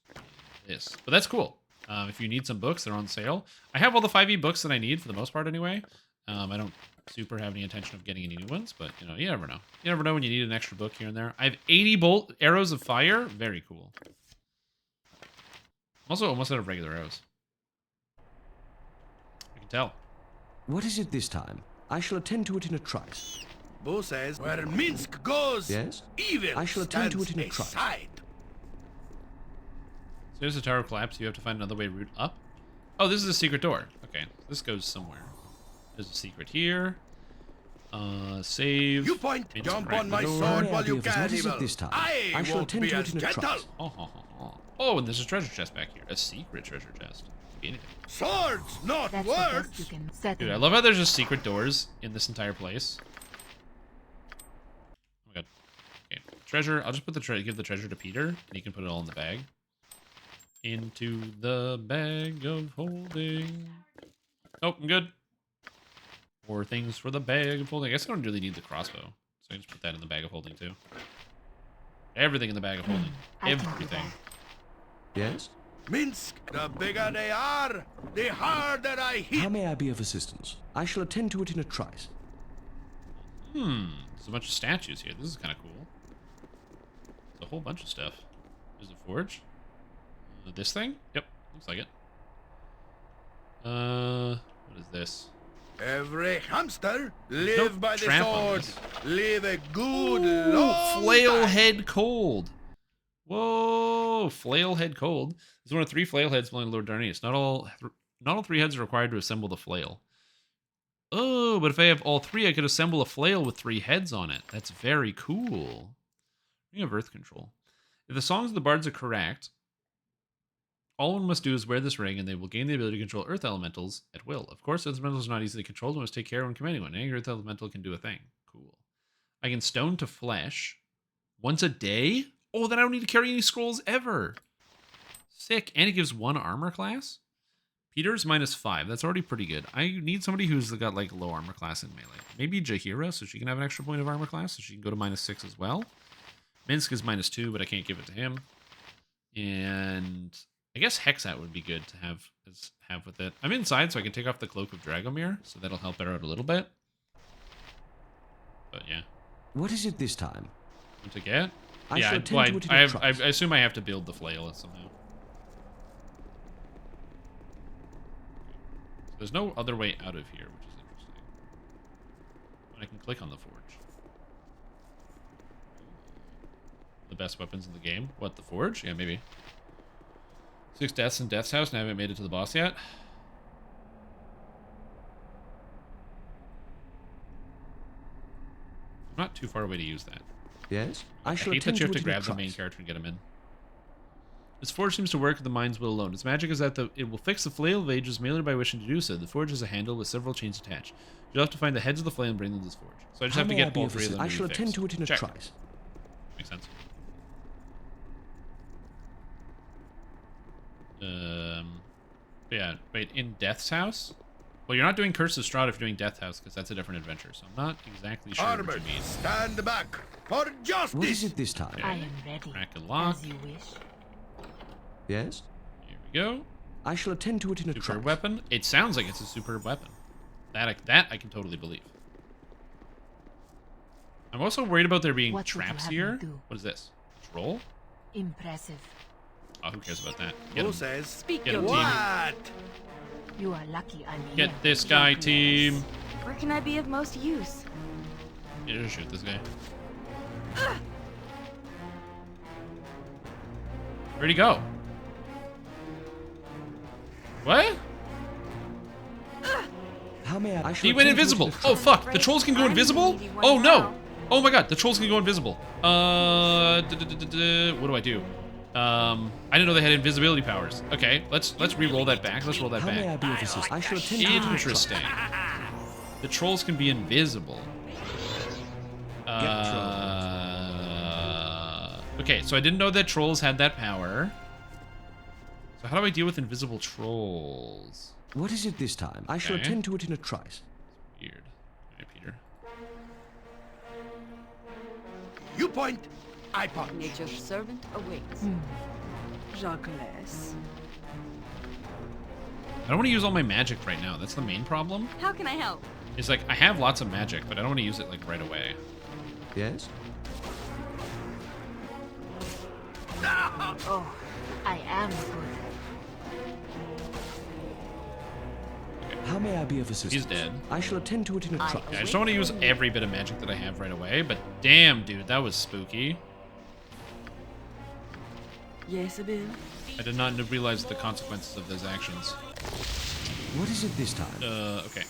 But that's cool. If you need some books, they're on sale. I have all the 5e books that I need for the most part anyway. I don't super have any intention of getting any new ones, but you know, you never know. You never know when you need an extra book here and there. I have 80 bolt arrows of fire. Very cool. Also, almost out of regular arrows. I can tell. What is it this time? I shall attend to it in a trice. Bo says, where Minsk goes, yes? Evil I shall attend to it in a stands trice. aside. So there's a tower collapse. You have to find another way route up. Oh, this is a secret door. Okay, this goes somewhere. There's a secret here. Save. You point, jump on my door. sword while you can, What is evil. it this time? I shall won't attend be to as it in a gentle. trice. Oh, and there's a treasure chest back here. A secret treasure chest. Could be anything. Swords, not That's the best words! you can set Dude, in. I love how there's just secret doors in this entire place. Oh my god. Okay, treasure. I'll just put the give the treasure to Peter, and he can put it all in the bag. Into the bag of holding. Oh, I'm good. More things for the bag of holding. I guess I don't really need the crossbow, so I can just put that in the bag of holding too. Everything in the bag of holding. Everything. Yes? Minsk, the bigger they are, the harder I hit. How may I be of assistance? I shall attend to it in a trice. There's a bunch of statues here. This is kind of cool. There's a whole bunch of stuff. There's a forge. This thing? Yep, looks like it. What is this? Every hamster live by the tramp on sword. this. Live a good long Flail time. head cold. Whoa, flail head cold. This is one of 3 flail heads belonging to Lord Darnayus. Not all 3 heads are required to assemble the flail. Oh, but if I have all 3, I could assemble a flail with 3 heads on it. That's very cool. Ring of Earth Control. If the songs of the bards are correct, all one must do is wear this ring, and they will gain the ability to control earth elementals at will. Of course, earth elementals are not easily controlled, and must take care when commanding one. Any earth elemental can do a thing. Cool. I can stone to flesh once a day? Oh, then I don't need to carry any scrolls ever. Sick. And it gives 1 armor class? Peter's -5. That's already pretty good. I need somebody who's got, like, low armor class in melee. Maybe Jahira, so she can have an extra point of armor class, so she can go to -6 as well. Minsk is -2, but I can't give it to him. And I guess Hexat would be good to have with it. I'm inside, so I can take off the Cloak of Dragomir, so that'll help her out a little bit. But yeah. What is it this time? To get? I Yeah, shall attend to it in a I trice. assume I have to build the flail somehow. So there's no other way out of here, which is interesting. I can click on the forge. The best weapons in the game. What, the forge? Yeah, maybe. 6 deaths in Death's House, and I haven't made it to the boss yet. I'm not too far away to use that. Yes? I shall hate that attend you have to to it in a grab the main trice. character and get him in. This forge seems to work with the mind's will alone. Its magic is that it will fix the flail of ages merely by wishing to do so. The forge has a handle with several chains attached. You'll have to find the heads of the flail and bring them to this forge. So I just How have to may I get be all of 3 of them. I shall to be attend fixed. to it in a Check. trice. Makes sense. Yeah, wait, in Death's House? Well, you're not doing Curse of Strahd if you're doing Death House, because that's a different adventure, so I'm not exactly sure what Armored, you mean. stand back for justice. What is it this time? I am ready. Crack and lock. As you wish. Yes? Here we go. I shall attend to it in a Superb trice. weapon. It sounds like it's a superb weapon. That I can totally believe. I'm also worried about there being What would you traps have me here. do? What is this? Troll? Impressive. Oh, who cares about that? Get Who him. says? Speak Get your him, team. What? You are lucky I'm Get here. this guy, Gentleness. team. Where can I be of most use? Yeah, just shoot this guy. Where'd he go? What? How may I? He went invisible. Oh fuck! The trolls can go invisible? Oh no! Oh my god! The trolls can go invisible. What do I do? I didn't know they had invisibility powers. Okay, let's re-roll that back. Let's roll that How may I back. be of assistance? I shall attend to it in a trice. Interesting. The trolls can be invisible. Okay, so I didn't know that trolls had that power. So how do I deal with invisible trolls? What is it this time? I shall Okay. attend to it in a trice. Weird. Alright, Peter. You point, I punch. Nature's servant awaits. Jacques. I don't want to use all my magic right now. That's the main problem. How can I help? It's like, I have lots of magic, but I don't want to use it, like, right away. Yes? Oh, I am good. How may I be of assistance? He's dead. I shall attend to it in a trice. Yeah, I just don't want to use every bit of magic that I have right away, but damn, dude, that was spooky. Yes, Abel. I did not realize the consequences of those actions. What is it this time? Okay.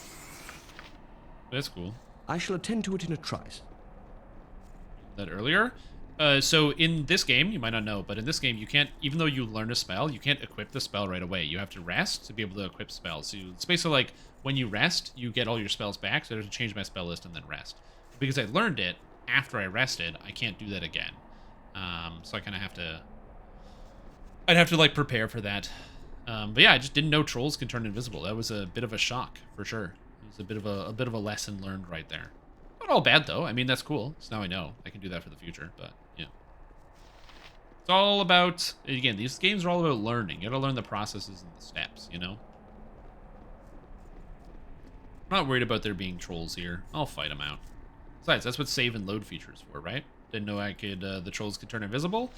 That's cool. I shall attend to it in a trice. That earlier? So in this game, you might not know, but in this game, you can't, even though you learn a spell, you can't equip the spell right away. You have to rest to be able to equip spells. So it's basically like when you rest, you get all your spells back. So I have to change my spell list and then rest. Because I learned it after I rested, I can't do that again. So I kind of have to, I'd have to like prepare for that. But yeah, I just didn't know trolls can turn invisible. That was a bit of a shock for sure. It was a bit of a lesson learned right there. Not all bad though. I mean, that's cool. So now I know I can do that for the future. But yeah, it's all about, again, these games are all about learning. You gotta learn the processes and the steps. You know. I'm not worried about there being trolls here. I'll fight them out. Besides, that's what save and load features for, right? Didn't know I could. The trolls could turn invisible.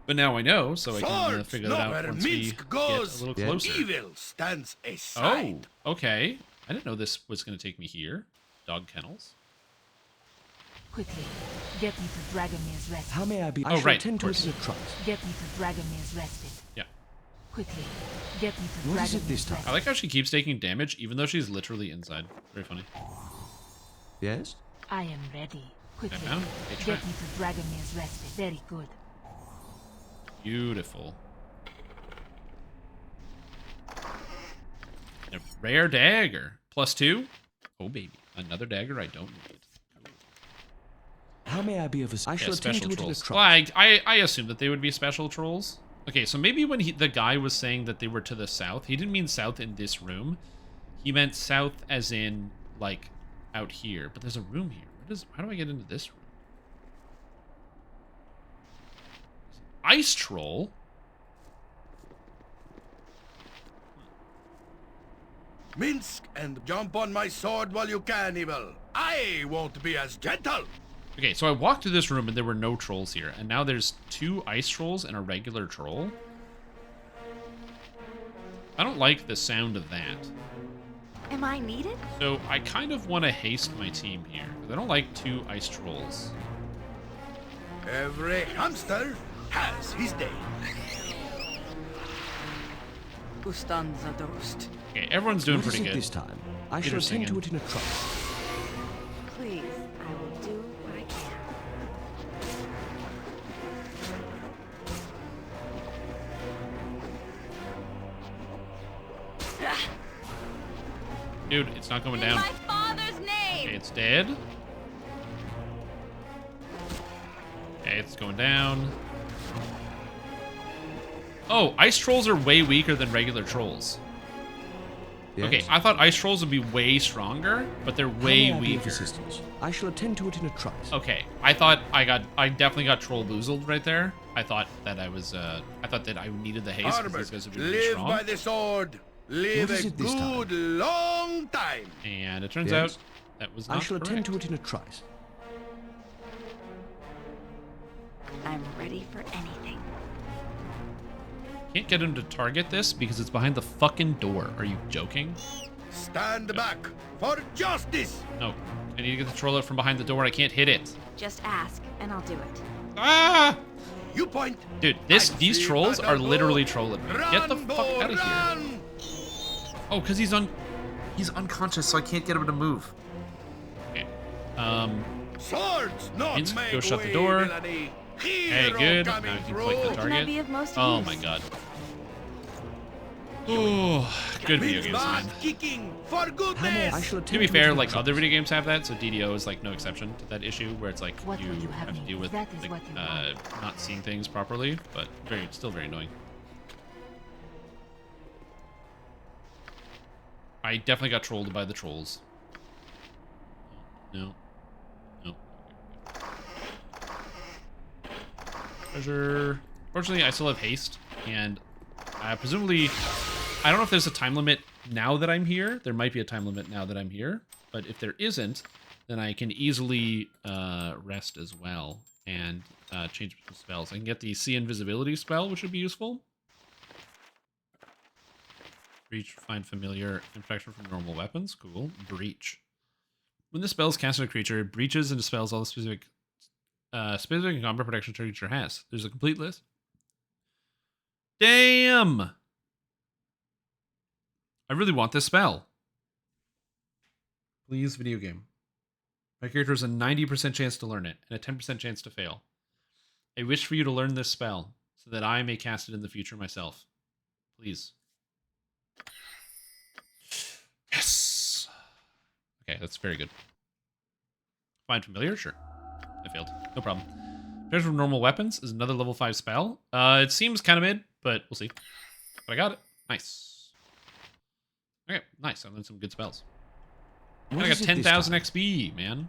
But now I know, so I can figure that out once we get a little closer. Evil stands aside. Oh, okay. I didn't know this was going to take me here. Dog kennels. Quickly, get me to Dragomir's rested. How may I be? Oh, I shall right, attend of to it in a course. trice. Get me to Dragomir's rested. Yeah. Quickly, get me to What is it this Dragomir's time? rested. I like how she keeps taking damage, even though she's literally inside. Very funny. Yes? I am ready. Quickly, found a trap. get me to Dragomir's rested. Very good. Beautiful. A rare dagger. +2. Oh, baby. Another dagger I don't need. How may I be of I shall attend to it in a trolls. trice. Well, I assumed that they would be special trolls. Okay, so maybe when the guy was saying that they were to the south, he didn't mean south in this room. He meant south as in, like, out here. But there's a room here. How do I get into this room? Ice troll? Minsk and jump on my sword while you can, Evil. I won't be as gentle. Okay, so I walked through this room and there were no trolls here. And now there's 2 ice trolls and a regular troll. I don't like the sound of that. Am I needed? So I kind of want to haste my team here. Because I don't like 2 ice trolls. Every hamster has his day. Who stands a toast? Okay, everyone's doing What is pretty it good. this time? I shall Peter's attend to singing. it in a trice. Please, I will do what I can. Dude, it's not going In down. my father's name! Okay, it's dead. Okay, it's going down. Oh, ice trolls are way weaker than regular trolls. Yes? Okay, I thought ice trolls would be way stronger, but they're How way may I be of weaker. assistance? I shall attend to it in a trice. Okay, I definitely got troll boozled right there. I thought that I needed the haste because these guys would be really live strong. by the sword. Live What is a it this time? good long time. And it turns Yes? out that was not I shall attend correct. to it in a trice. I'm ready for anything. Can't get him to target this because it's behind the fucking door. Are you joking? Stand back for justice. No. I need to get the troll out from behind the door. I can't hit it. Just ask, and I'll do it. Ah! You point. Dude, these trolls are literally trolling me. Get the fuck out of here. Oh, because he's unconscious, so I can't get him to move. Okay. Swords not Minsk, make go shut the way, door. villainy. Hey, Hero good. Now I coming can through. click the Can I target. be of most Oh use? my god. Oh, good video Minsk games, butt man. kicking for I goodness. shall attend To be it fair, in a like trice. other video games have that, so DDO is like no exception to that issue where it's like What you will you have have to me? deal with That is like, what you want. not seeing things properly, but still very annoying. I definitely got trolled by the trolls. No. No. Treasure. Fortunately, I still have haste, and presumably, I don't know if there's a time limit now that I'm here. There might be a time limit now that I'm here, but if there isn't, then I can easily rest as well and change some spells. I can get the See Invisibility spell, which would be useful. Breach, find familiar, infection from normal weapons. Cool. Breach. When this spell is cast on a creature, it breaches and dispels all the specific and combat protection the creature has. There's a complete list. Damn! I really want this spell. Please, video game. My character has a 90% chance to learn it and a 10% chance to fail. I wish for you to learn this spell so that I may cast it in the future myself. Please. Yes. Okay, that's very good. Find familiar? Sure. I failed. No problem. Treasure of normal weapons is another level 5 spell. It seems kind of mid, but we'll see. But I got it. Nice. Okay, nice. I learned some good spells. And I got 10,000 XP, man.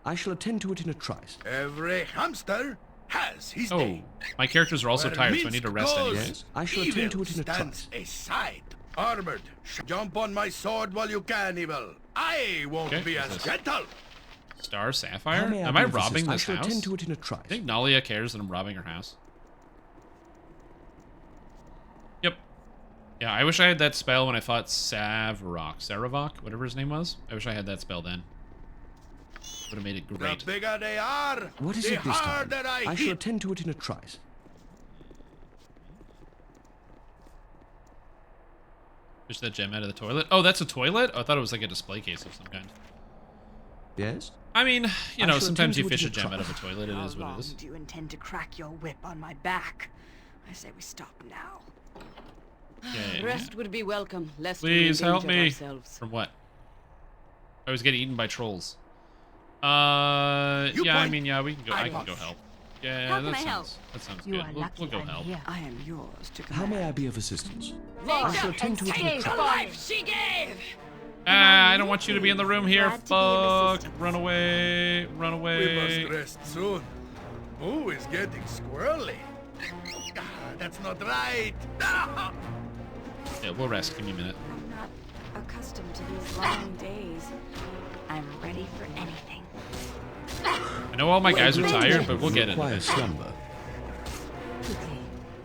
I shall attend to it in a trice. Every hamster has his Oh, day. my characters are also Where tired, so I need to rest Minsk anyway. goes, Yes, I shall attend to it in a stands trice. aside. Armored, jump on my sword while you can, evil. I won't Okay, be what's as this? gentle. Star Sapphire? How may Am be I of robbing assist? I this shall house? attend to it in a I trice. think Nalia cares that I'm robbing her house. Yep. Yeah, I wish I had that spell when I fought Saravok, whatever his name was. I wish I had that spell then. Would have made it great. The bigger they are, What is the it this time? harder I shall hit. attend to it in a trice. Fish that gem out of the toilet. Oh, that's a toilet? Oh, I thought it was like a display case of some kind. Yes? I mean, you I know, shall sometimes you attend to fish it a in a gem out of a trice. toilet. It is what How it is. long do you intend to crack your whip on my back? I say we stop now. Yeah. Rest would be welcome, lest Please we help endanger me. ourselves. From what? I was getting eaten by trolls. You Yeah, I point, mean, yeah, we can go. I can punch. go help. Yeah, How can that I help? sounds You good. are We'll lucky go I'm help. here. I am yours to How command. may I be of assistance? I Nature shall attend to it in a the trice. life she gave! Ah, I don't want you to be in the room here. Glad to be of Fuck. assistance. Run away. Run We away. must rest soon. Boo is getting squirrely. Ah, that's not right. Ah! Yeah, we'll rest. Give me a minute. I'm not accustomed to these long days. I'm ready for anything. I know all my guys are tired, but we'll get it. Requires slumber. Quickly,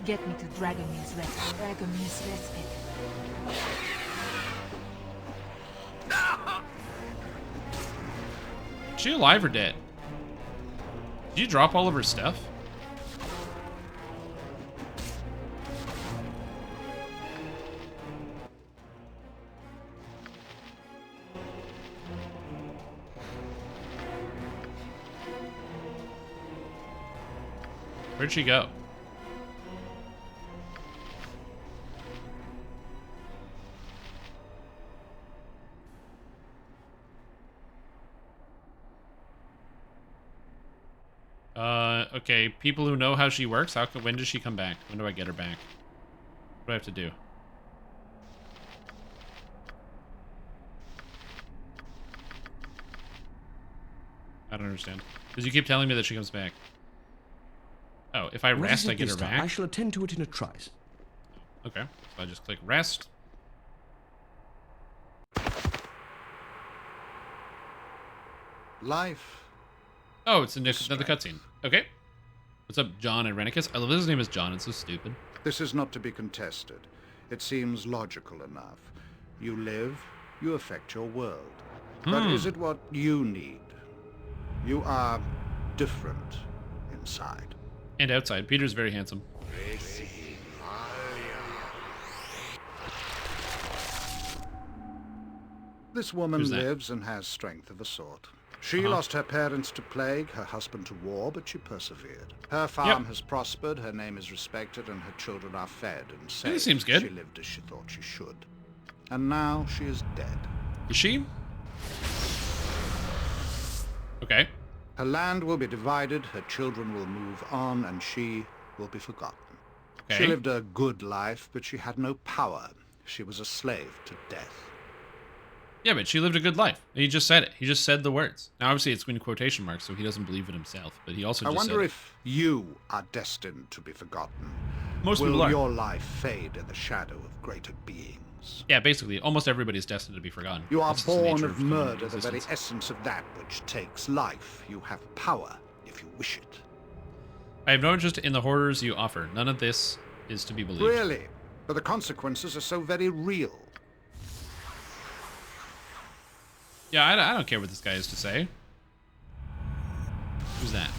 get me to Dragomir's respite. Dragomir's respite. Is she alive or dead? Did you drop all of her stuff? Where'd she go? Okay, people who know how she works, when does she come back? When do I get her back? What do I have to do? I don't understand. Because you keep telling me that she comes back. Oh, if I What is rest, it I get this her time? back? I shall attend to it in a trice. Okay, so I just click rest. Life. Oh, it's another cutscene. Okay. What's up, John and Renicus? I love his name is John. It's so stupid. This is not to be contested. It seems logical enough. You live, you affect your world. But is it what you need? You are different inside. And outside. Peter's very handsome. This woman Who's that? lives and has strength of a sort. She Uh-huh. lost her parents to plague, her husband to war, but she persevered. Her farm has prospered, her name is respected, and her children are fed and safe. this seems good. She lived as she thought she should. And now she is dead. Is she? Okay. Her land will be divided, her children will move on, and she will be forgotten. Okay. She lived a good life, but she had no power. She was a slave to death. Yeah, but she lived a good life. He just said it. He just said the words. Now, obviously, it's in quotation marks, so he doesn't believe it himself. But he also I just wonder said if you are destined to be forgotten. Most will people are. your life fade in the shadow of greater beings? Yeah, basically, almost everybody's destined to be forgotten. You are That's just the born nature of human murder, the very existence. essence of that which takes life. You have power if you wish it. I have no interest in the horrors you offer. None of this is to be believed. Really? But the consequences are so very real. Yeah, I don't care what this guy has to say. Who's that?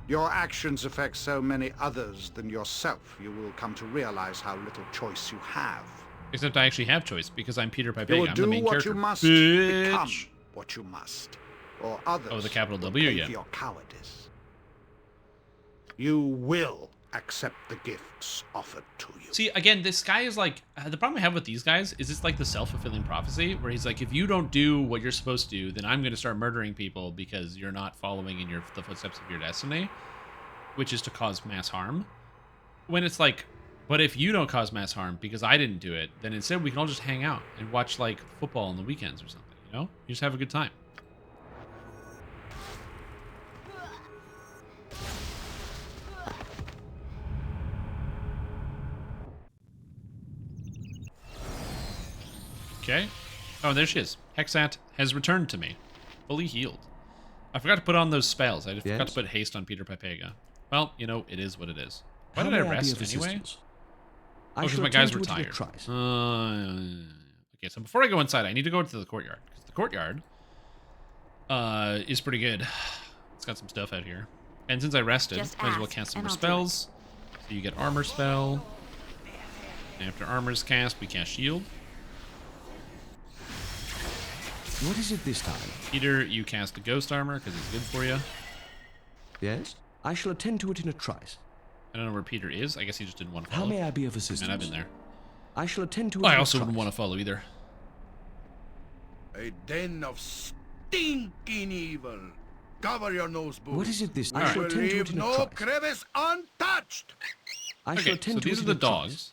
Your actions affect so many others than yourself. You will come to realize how little choice you have. Except I actually have choice, because I'm Peter You Pipega. will I'm do the main what character. you must, Bitch. become what you must. Or others Oh, the capital will W, pay yeah. for your cowardice. You will accept the gifts offered to you. See, again, this guy is like, the problem I have with these guys is it's like the self-fulfilling prophecy where he's like, if you don't do what you're supposed to do, then I'm going to start murdering people because you're not following in the footsteps of your destiny, which is to cause mass harm. When it's like, but if you don't cause mass harm because I didn't do it, then instead we can all just hang out and watch like football on the weekends or something, you know? You just have a good time. Okay. Oh, there she is. Hexat has returned to me. Fully healed. I forgot to put on those spells. I forgot to put haste on Peter Pepega. Well, you know, it is what it is. Why did I rest anyway? Oh, because my guys were tired. Okay, so before I go inside, I need to go to the courtyard. Because the courtyard is pretty good. It's got some stuff out here. And since I rested, might as well cast some more spells. So you get armor spell. And after armor's cast, we cast shield. What is it this time? Peter, you cast a ghost armor because it's good for you. Yes, I shall attend to it in a trice. I don't know where Peter is. I guess he just didn't want to follow. How may I be of assistance? Man, I've been there. I shall attend to it. Well, I also wouldn't want to follow either. A den of stinking evil. Cover your nose, boo. What is it this? I I shall will attend to it leave in a no trice. crevice untouched. I shall attend so to these it are in the a trice. dogs.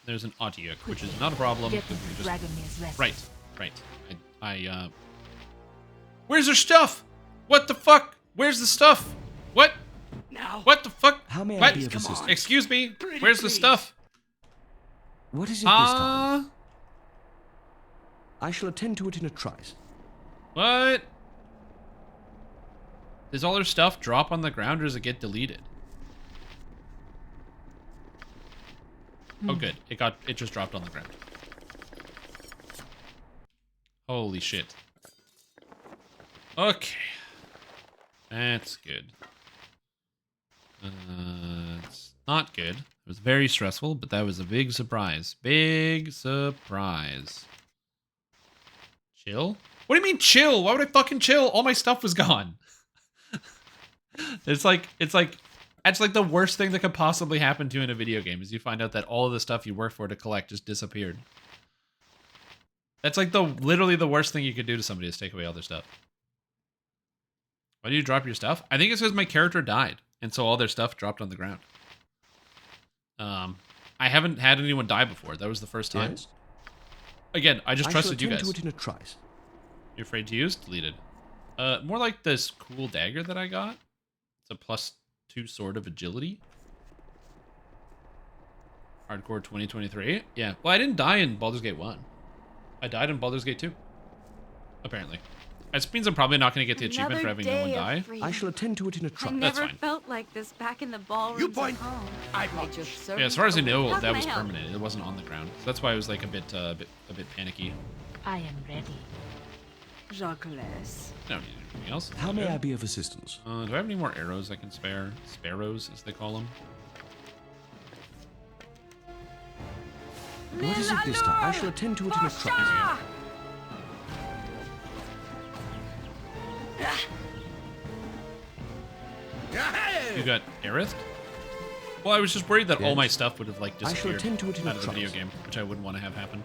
There's an Otyuk, which is not a problem. Get because we just... Dragomir's rest. Right. Where's her stuff? What the fuck? Where's the stuff? What? Now. What the fuck? How may what? I be of assistance? Excuse me. Pretty Where's the please. stuff? What is it this time? I shall attend to it in a trice. What? Does all her stuff drop on the ground or does it get deleted? Oh, good. It just dropped on the ground. Holy shit. Okay. That's good. It's not good. It was very stressful, but that was a big surprise. Big surprise. Chill? What do you mean chill? Why would I fucking chill? All my stuff was gone. It's like the worst thing that could possibly happen to you in a video game is you find out that all of the stuff you work for to collect just disappeared. That's like literally the worst thing you could do to somebody is take away all their stuff. Why did you drop your stuff? I think it's because my character died, and so all their stuff dropped on the ground. I haven't had anyone die before. That was the first time. Yes? Again, I just trusted you I guys. shall attend to it in a trice. You're afraid to use? Deleted. More like this cool dagger that I got. It's a +2 sword of agility. Hardcore 2023. Yeah. Well, I didn't die in Baldur's Gate 1. I died in Baldur's Gate 2. Apparently. That means I'm probably not going to get the achievement for having no one die. I shall attend to it in a I trice. That's never fine. felt like this back in the ballrooms You point. at home. I I punch. just Yeah, as far as I know, How that can was I help? permanent. It wasn't on the ground. So that's why I was like a bit panicky. I am ready. Jacques. I don't need anything else. How may I be of assistance? Do I have any more arrows I can spare? Sparrows, as they call them. What is it this time? I shall attend to it in a trice. You got Aerith? Well, I was just worried that all Yes. my stuff would have like I shall disappeared attend to it in a out of the video trice. game, which I wouldn't want to have happen.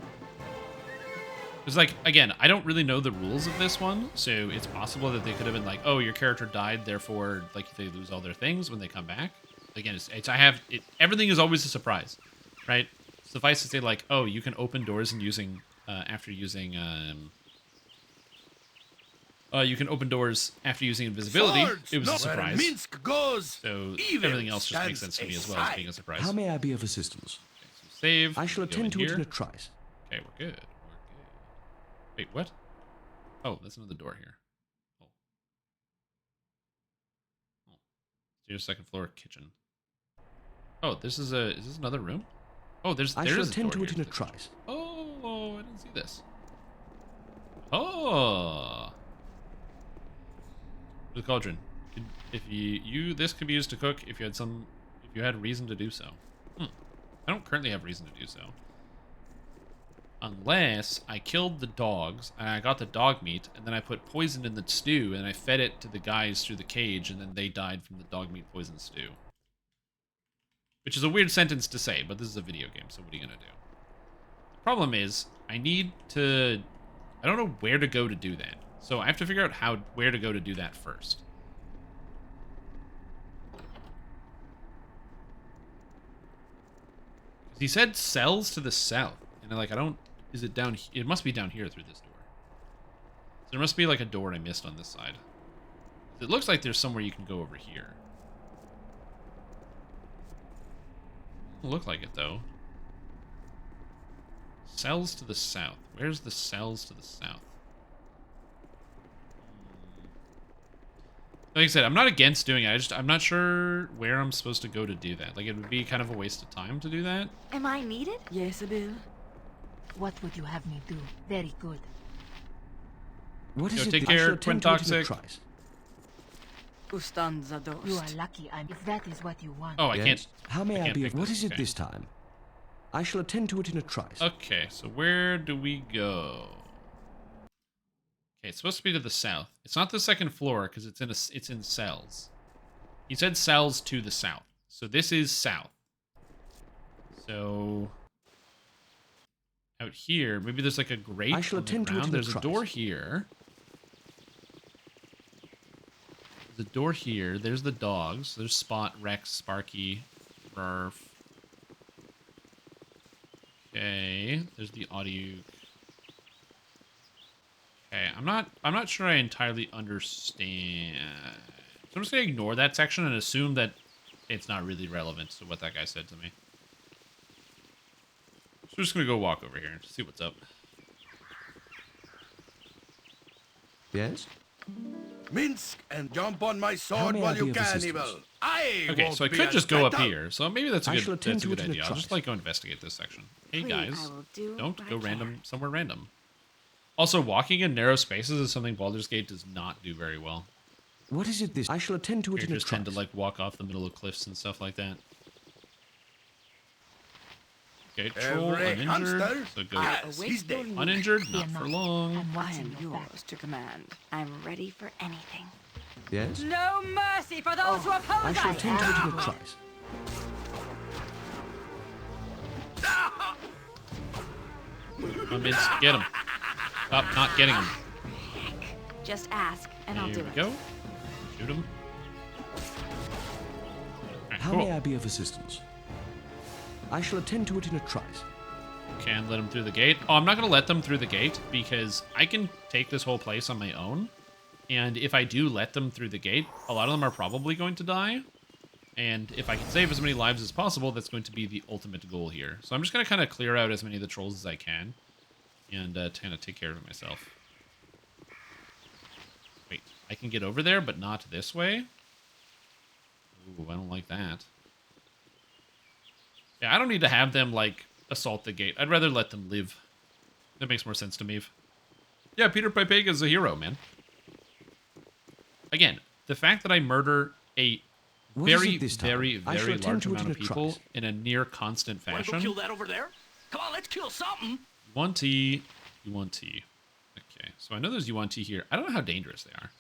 It's like, again, I don't really know the rules of this one, so it's possible that they could have been like, oh, your character died, therefore, like, they lose all their things when they come back. Again, everything is always a surprise, right? Suffice to say, like, oh, you can open doors and you can open doors after using invisibility. Swords, It was a not where surprise. Minsk goes. So Evil everything else just makes sense to me stands as well as aside. being a surprise. How may I be of assistance? So save. I shall we go attend to it here. in a trice. Okay, we're good. Wait, what? Oh, that's another door here. Oh. So your second floor kitchen. Oh, is this another room? Oh, I shall a attend door to it here. in a trice. Oh, I didn't see this. Oh. The cauldron. This could be used to cook if you had reason to do so. I don't currently have reason to do so. Unless I killed the dogs, and I got the dog meat, and then I put poison in the stew, and I fed it to the guys through the cage, and then they died from the dog meat poison stew. Which is a weird sentence to say, but this is a video game, so what are you gonna do? The problem is, I need to... I don't know where to go to do that. So I have to figure out where to go to do that first. He said cells to the south, and like I don't... Is it down... It must be down here through this door. So there must be like a door I missed on this side. It looks like there's somewhere you can go over here. Doesn't look like it though. Cells to the south. Where's the cells to the south? Like I said, I'm not against doing it. I'm not sure where I'm supposed to go to do that. Like, it would be kind of a waste of time to do that. Am I needed? Yes, Bill. What would you have me do? Very good. What is Yo, it? take I shall care, attend Twin to it in a Toxic. trice. Ustanza dost. You are lucky if that is what you want. Oh, I Yes? can't. How may I can't be pick of... What this. is it Okay. this time? I shall attend to it in a trice. Okay, so where do we go? Okay, it's supposed to be to the south. It's not the second floor because it's in cells. He said cells to the south. So this is south. So out here, maybe there's like a grate I shall on the attend to it ground. in a There's a trice. door here. There's a door here. There's the dogs. There's Spot, Rex, Sparky, Rarf. Okay, there's the audio. Okay, I'm not sure I entirely understand. So I'm just gonna ignore that section and assume that it's not really relevant to what that guy said to me. So we're just gonna go walk over here and see what's up. Yes? Minsk and jump on my How sword may I while be you of can, assistance? evil. I Okay, won't so I be could as just go up better. here. So maybe that's a I shall good attend to good it in a idea. I'll just trice. like go investigate this section. Hey Please, guys, I will do don't what go I random somewhere random. Also, walking in narrow spaces is something Baldur's Gate does not do very well. What is it this... I shall attend to it in a Characters trice. tend to like walk off the middle of cliffs and stuff like that. Okay, troll Every uninjured. hamster So go has his day. uninjured, not for long. I'm I watching am your back. yours to command. I'm ready for anything. Yes? No mercy for those who oppose I shall us! attend to it in a trice. Come on, Vince, get him. Stop not getting him. Just ask, and I'll Here do we it. go. Shoot him. Alright, How cool. may I be of assistance? I shall attend to it in a trice. Can let them through the gate. Oh, I'm not going to let them through the gate because I can take this whole place on my own. And if I do let them through the gate, a lot of them are probably going to die. And if I can save as many lives as possible, that's going to be the ultimate goal here. So I'm just going to kind of clear out as many of the trolls as I can. And kind of take care of myself. Wait, I can get over there, but not this way? Ooh, I don't like that. Yeah, I don't need to have them, like, assault the gate. I'd rather let them live. That makes more sense to me. Yeah, Peter Pipega is a hero, man. Again, the fact that I murder a What is very, it this time? very, I shall very attend large to it amount in of a people trice. in a near constant Wanna go fashion. kill that over there? Come on, let's kill something. U1T, U1T. Okay, so I know there's U1T here. I don't know how dangerous they are.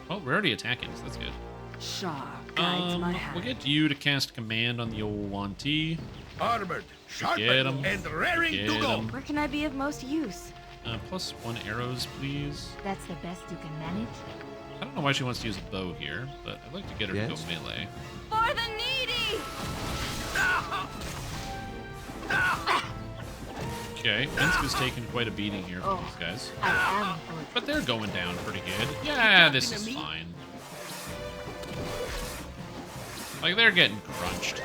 Well, we're already attacking, so that's good. Shah guides my hand. We'll get you to cast command on the old 1T. Armored, Get sharpened, 'em. and raring Get to go. 'em. Where can I be of most use? +1 arrows, please. That's the best you can manage? I don't know why she wants to use a bow here, but I'd like to get her to Yes? go melee. For the needy! Okay, Minsk is taking quite a beating here from these guys. I am good. But they're going down pretty good. Yeah, this is fine. Like, they're getting crunched.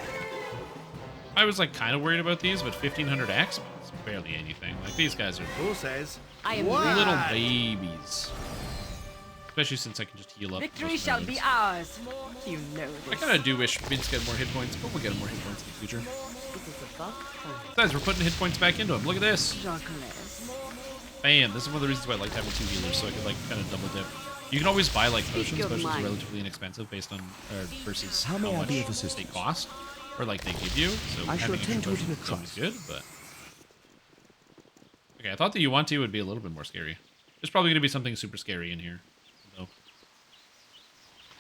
I was, like, kind of worried about these, but 1500 X is barely anything. Like, these guys are Who says? I am What? little babies. Especially since I can just heal up. Victory most shall wounds. be ours. You know I this. kind of do wish Vince get more hit points, but we'll get him more hit points in the future. This is a buck. Guys, we're putting hit points back into him. Look at this. Juggles. Bam. This is one of the reasons why I like having 2 healers, so I could, like, kind of double dip. You can always buy, like, potions. your Potions are mind. relatively inexpensive based on, versus How how may I much be of they assistance? cost. or like they give you. So I shall having attend to it in a is always trice. good, but okay. I thought the Yuan-Ti would be a little bit more scary. There's probably going to be something super scary in here. So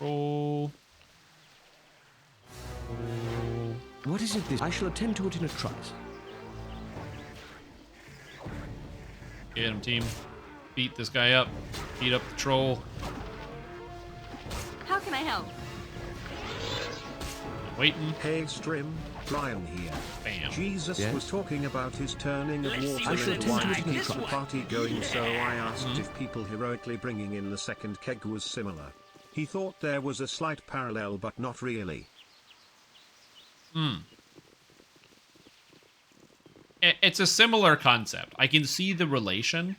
roll. What is it this? I shall attend to it in a trice. Get him, team. Beat this guy up. Beat up the troll. How can I help? Waiting. Hey Strim, Brian here. Bam. Jesus Yes? was talking about his turning of water I shall into attend to wine it to in a keep the trice. party going, so I asked if people heroically bringing in the second keg was similar. He thought there was a slight parallel, but not really. It's a similar concept. I can see the relation,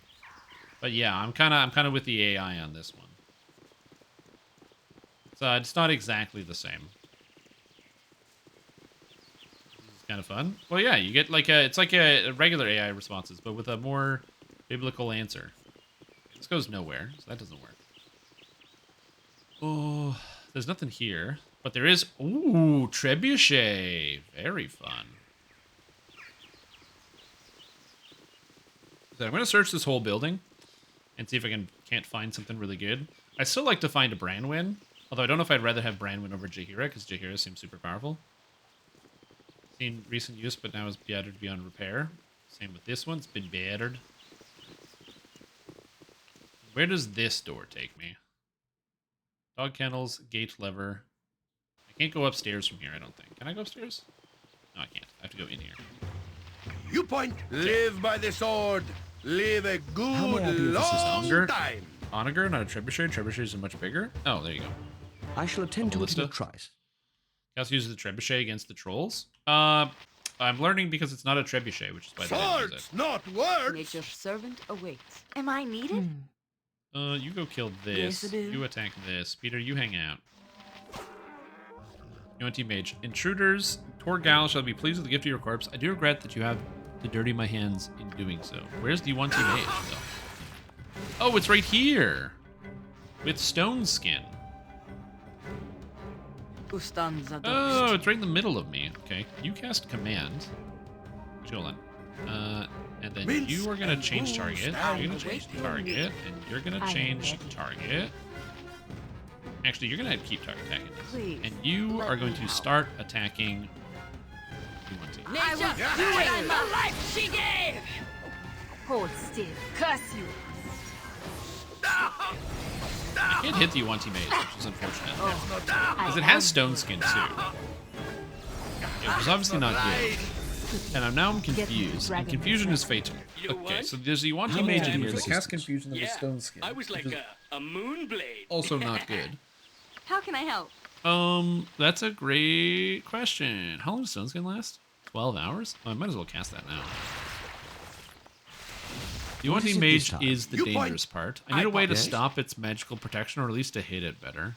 but yeah, I'm kind of with the AI on this one. So it's not exactly the same. It's kind of fun. Well, yeah, you get like it's like a regular AI responses, but with a more biblical answer. This goes nowhere, so that doesn't work. Oh, there's nothing here, but there is. Ooh, trebuchet, very fun. So I'm going to search this whole building and see if I can't find something really good. I still like to find a Branwyn, although I don't know if I'd rather have Branwyn over Jaheira, because Jaheira seems super powerful. Seen recent use, but now is battered beyond repair. Same with this one, it's been battered. Where does this door take me? Dog kennels, gate lever. I can't go upstairs from here, I don't think. Can I go upstairs? No, I can't. I have to go in here. You point. Live by the sword. Live a How may I good be of assistance? long Onager? time. Onager, not a trebuchet. Trebuchets are much bigger. Oh, there you go. I shall attend to it in a Ballista. trice. He also uses the trebuchet against the trolls. I'm learning because it's not a trebuchet, which is why they didn't use Swords, not words. Nature's servant awaits. Am I needed? it. You go kill this. Yes, I do. You attack this. Peter, you hang out. UNT Mage. Intruders, Torgal shall be pleased with the gift of your corpse. I do regret that you have to dirty my hands in doing so. Where's the UNT Mage, though? Oh, it's right here. With stone skin. Ustanza Oh, it's right in the middle of me. Okay, you cast command. Hold on. And then you are gonna change target. You're gonna change target, and you're gonna change target. Actually, you're gonna keep target attacking this. Please, And you let are going me to help. start attacking. I will do it in the life she gave! Hold still. Curse you. I can't hit the UNT Mage, which is unfortunate. Oh, Because it has stone skin too. Which is obviously not good. And I'm confused. And confusion is fatal. Okay, so there's the UNT Mage in here that casts confusion of the stone skin. I was like a moon blade. Also not good. How can I help? That's a great question. How long does stone skin last? 12 hours? Oh, I might as well cast that now. The What UNT is it Mage this time? is the You dangerous part. I need a way to stop its magical protection, or at least to hit it better.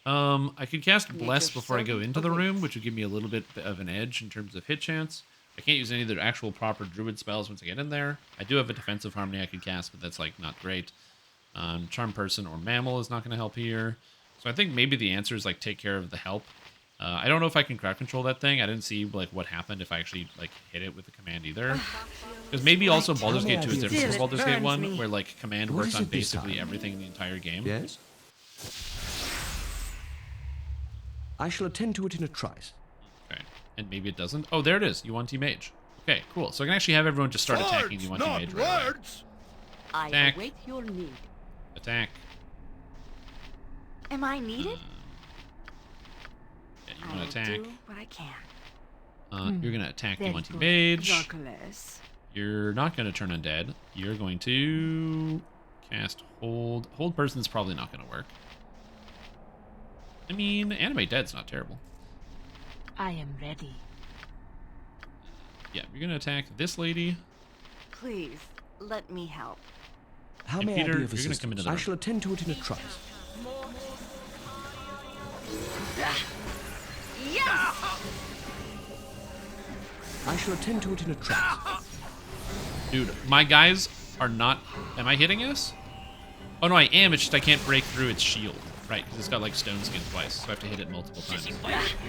I could cast Bless before I go into the room, which would give me a little bit of an edge in terms of hit chance. I can't use any of the actual proper druid spells once I get in there. I do have a defensive harmony I could cast, but that's like not great. Charm Person or Mammal is not going to help here. So I think maybe the answer is like take care of the help. I don't know if I can crowd control that thing. I didn't see like what happened if I actually like hit it with the command either. Because maybe also Baldur's Gate 2 is different from Baldur's Gate 1, where like command What works is on it this basically time? everything in the entire game. Yes? I shall attend to it in a trice. Okay. And maybe it doesn't. Oh, there it is. UNT Mage. Okay, cool. So I can actually have everyone just start attacking the Swords, UNT not Mage right away. words. I Attack. await your need. Attack. Am I needed? Yeah, you I want will to attack. do what I can. You're going to attack the Very UNT good. Mage. Darkless. You're not going to turn undead. You're going to cast Hold. Hold Person is probably not going to work. I mean, Animate Dead's not terrible. I am ready. Yeah, you're going to attack this lady. Please, let me help. How And may Peter, I be you're of gonna come assistance? into the I room. shall attend to it in a trice. Yes! I shall attend to it in a trice. Dude, my guys are not... Am I hitting this? Oh, no, I am. It's just I can't break through its shield, Right, because it's got like stone skin twice, so I have to hit it multiple times.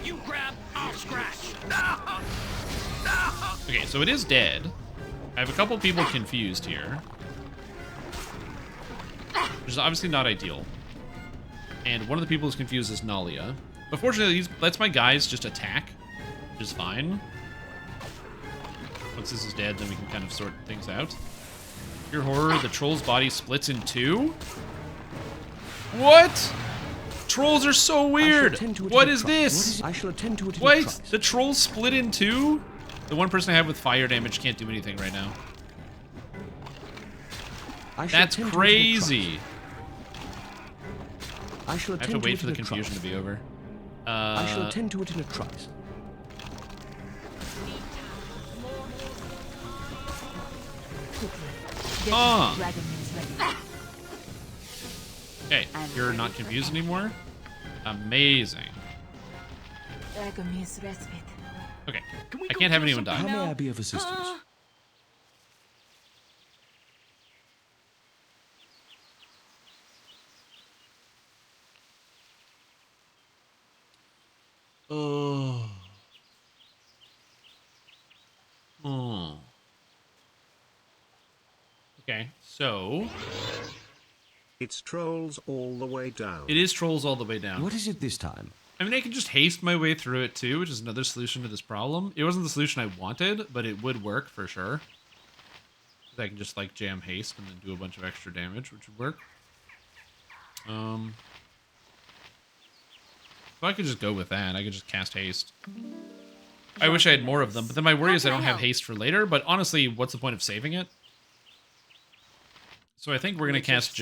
You grab, I'll scratch. Okay, so it is dead. I have a couple people confused here, which is obviously not ideal. And one of the people who's confused is Nalia. But fortunately, he lets my guys just attack, which is fine. Once this is dead, then we can kind of sort things out. Pure horror, the troll's body splits in two? What? Trolls are so weird. What is this? I shall attend to it. Wait, the trolls split in two? The one person I have with fire damage can't do anything right now. That's crazy. I shall have to wait for the confusion to be over. I shall attend to it in a trice. Okay, you're not confused anymore? Amazing. Okay, I can't have anyone die. How may I be of assistance? Oh. Oh. Okay, so it's trolls all the way down. It is trolls all the way down. What is it this time? I mean, I can just haste my way through it too, which is another solution to this problem. It wasn't the solution I wanted, but it would work for sure. I can just like jam haste and then do a bunch of extra damage, which would work. So I could just go with that. I could just cast haste. I wish I had more of them, but then my worry is I don't have haste for later, but honestly, what's the point of saving it? So I think we're going to cast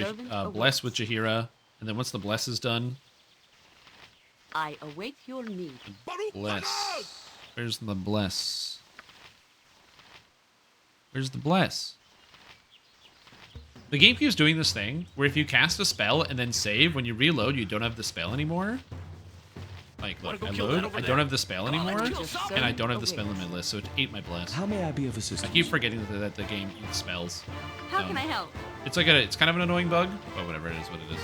Bless with Jaheira, and then once the Bless is done... I await your need. Bless. Where's the Bless? Where's the Bless? The game keeps doing this thing, where if you cast a spell and then save, when you reload, you don't have the spell anymore. Like, look, I load, I don't have the spell anymore, and I don't have the spell in my list, so it ate my Bless. How may I be of assistance? I keep forgetting that the game eats spells. How can I help? It's like it's kind of an annoying bug, but whatever, it is what it is.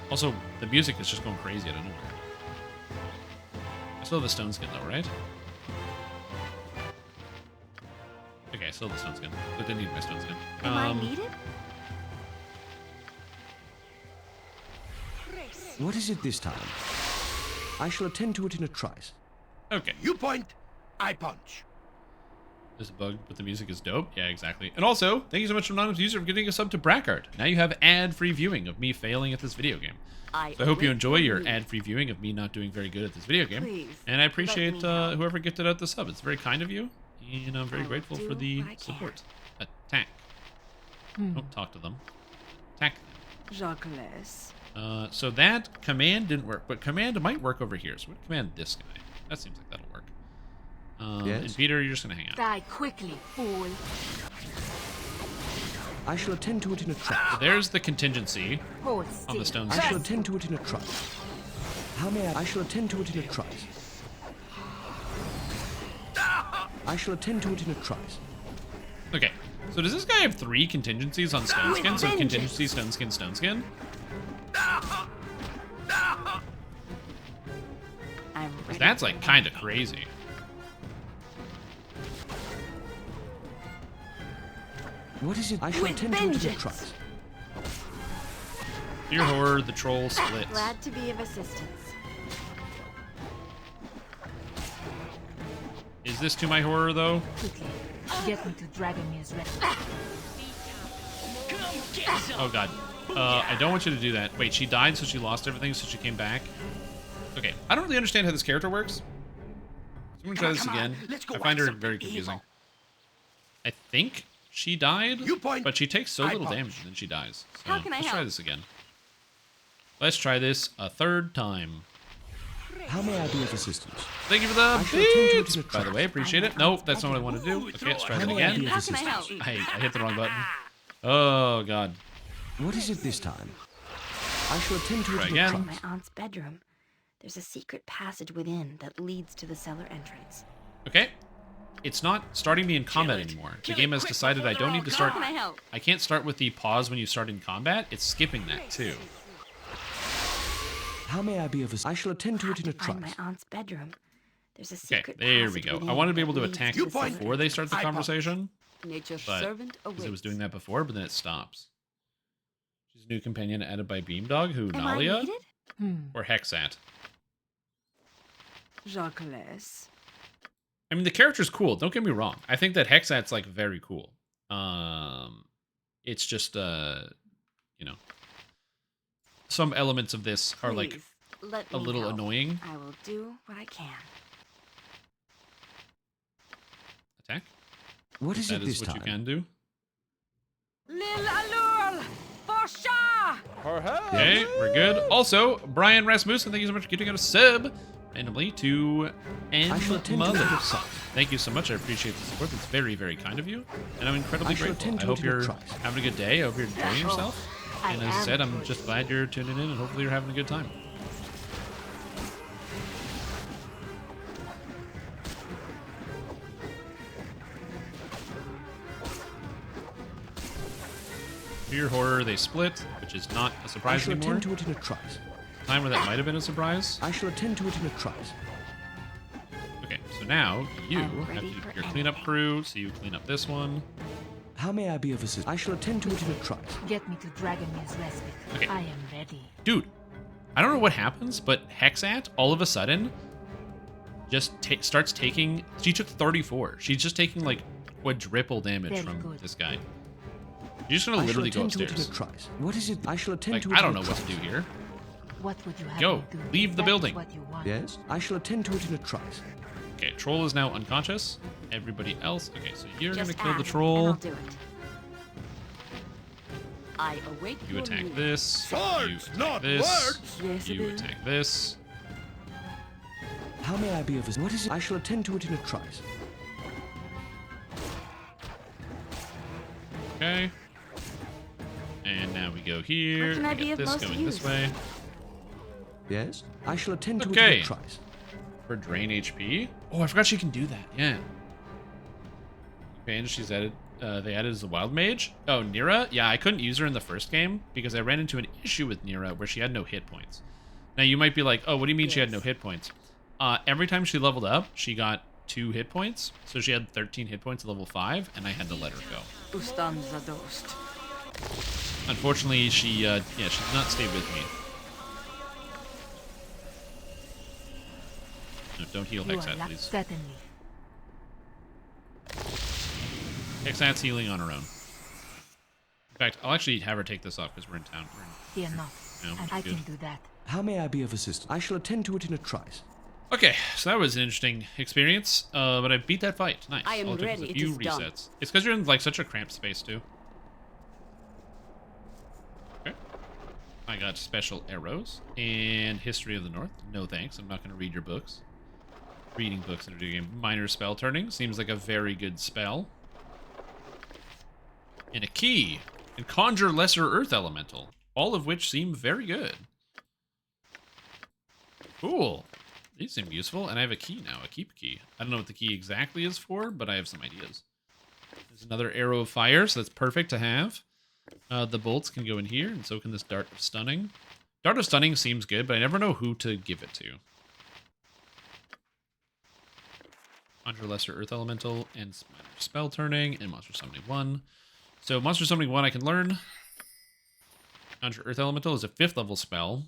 Also, the music is just going crazy out of nowhere. I still have the stone skin though, right? Okay, I still have the stone skin, but didn't need my stone skin. Am I needed? What is it this time? I shall attend to it in a trice. Okay. You point, I punch. There's a bug, but the music is dope. Yeah, exactly. And also, thank you so much, anonymous user, for getting a sub to Brackart. Now you have ad-free viewing of me failing at this video game. So I hope you enjoy your ad-free viewing of me not doing very good at this video game. Please, and I appreciate whoever gifted out the sub. It's very kind of you, and I'm very grateful for the support. Attack. Don't talk to them. Attack them. Jacques. So that command didn't work, but command might work over here. So we command this guy. That seems like that'll work. Yes? And Peter, you're just gonna hang out. Die quickly, fool. I shall attend to it in a trice. So there's the contingency Hold on the still. stone. I shall attend to it in a trice. How may I shall attend to it in a trice. I shall attend to it in a trice. Okay, so does this guy have 3 contingencies on stone skin? So contingency, stone skin, stone skin? That's like kind of crazy. What is it? I shall attend to it in a trice. Pure horror, the troll splits. Glad to be of assistance. Is this to my horror though? Quickly, get me to Dragomir's rest. Oh god. I don't want you to do that. Wait, she died, so she lost everything, so she came back. Okay, I don't really understand how this character works. So I'm gonna try this again. I find her very confusing. I think she died, but she takes so little damage and then she dies. So How can I let's help? try this again. Let's try this a third time. How may I be of assistance? Thank you for the beats, by the way. Appreciate it. Nope, that's not what I want to do. Okay, let's try that again. How can I help? I hit the wrong button. Oh god. What is it this time? I shall attend to it Try in a again. trice. My aunt's bedroom. There's a secret passage within that leads to the cellar entrance. Okay. it's not starting me in combat anymore. The game has decided I don't need to start. How can I help? I can't start with the pause when you start in combat. It's skipping that too. How may I be of assistance? I shall attend to it in a Find trice. my aunt's bedroom. There's a Okay, secret there we passage go. within I wanted to be that able to leads attack to the cellar. before they start the conversation, Nature's but servant because it was awaits. doing that before, but then it stops. She's a new companion added by Beamdog. Who, Am I Nalia needed? or Hexat? Jacques. I mean, the character's cool. Don't get me wrong. I think that Hexat's like very cool. It's just you know, some elements of this are like Please, let a me little help. annoying. I will do what I can. Attack. What is That it is this what you time? can do. Lil Allure! For sure! Okay, we're good. Also, Brian Rasmussen, thank you so much for giving out a sub randomly to I shall N attend to it in a Mothers. trice. Thank you so much. I appreciate the support. That's very, very kind of you. And I'm incredibly I shall grateful. attend I to hope it in a you're trice. having a good day. I hope you're enjoying yourself. I And as I am said, I'm just glad you're tuning in and hopefully you're having a good time. Fear horror, they split, which is not a I surprise shall anymore. attend to it in a trice. Time where that might have been a surprise. I shall attend to it in a trice. Okay, so now you I'm have to ready do for your cleanup crew, so you clean up this one. How may I be of assistance? I shall attend to it in a trice. Get me to Dragomir's respite. Okay. I am ready. Dude, I don't know what happens, but Hexat, all of a sudden, just starts taking... She took 34. She's just taking, like, quadruple damage Very from good. this guy. You're just gonna I shall literally go attend to it in upstairs. a trice. What is it? I shall attend Like, to it I don't in know a what trice. to do here. What would you have Go. me do? Leave the That is building. What you want. Yes, I shall attend to it in a trice. Okay, Troll is now unconscious. Everybody else... Okay, so you're Just gonna kill the ask, and Troll. I'll do it. I await You your attack news. this. You Swords, attack not this. words. Yes, it You is. attack this. How may I be of assistance? What is it? I shall attend to it in a trice. Okay. And now we go here. What can I We be get of this most going use? this way. Yes, I shall attend to it Okay. in a trice. For drain HP. Oh, I forgot she can do that. Yeah. Mage she's added. They added as a wild mage. Oh, Nira. Yeah, I couldn't use her in the first game because I ran into an issue with Nira where she had no hit points. Now you might be like, oh, what do you mean she had no hit points? Every time she leveled up, she got 2 hit points. So she had 13 hit points at level 5, and I had to let her go. Ustanza dost. Unfortunately, she did not stay with me. No, don't heal You are Hexat, luck, please. certainly. Hexat's healing on her own. In fact, I'll actually have her take this off because we're in town. Fear not. No, And I good. can do that. How may I be of assistance? I shall attend to it in a trice. Okay, so that was an interesting experience, but I beat that fight. Nice. I am All it took was ready. a It few is done. resets. It's because you're in like such a cramped space too. Okay. I got special arrows and history of the North. No thanks. I'm not going to read your books. Reading books in a video game. Minor spell turning seems like a very good spell. And a key and conjure lesser earth elemental, all of which seem very good. Cool. These seem useful, and I have a key now, a keep key. I don't know what the key exactly is for, but I have some ideas. There's another arrow of fire, so that's perfect to have. The bolts can go in here, and so can this dart of stunning. Dart of stunning seems good, but I never know who to give it to. Conjure lesser earth elemental, and minor spell turning, and monster summoning 1. So monster summoning 1 I can learn. Conjure earth elemental is a 5th level spell.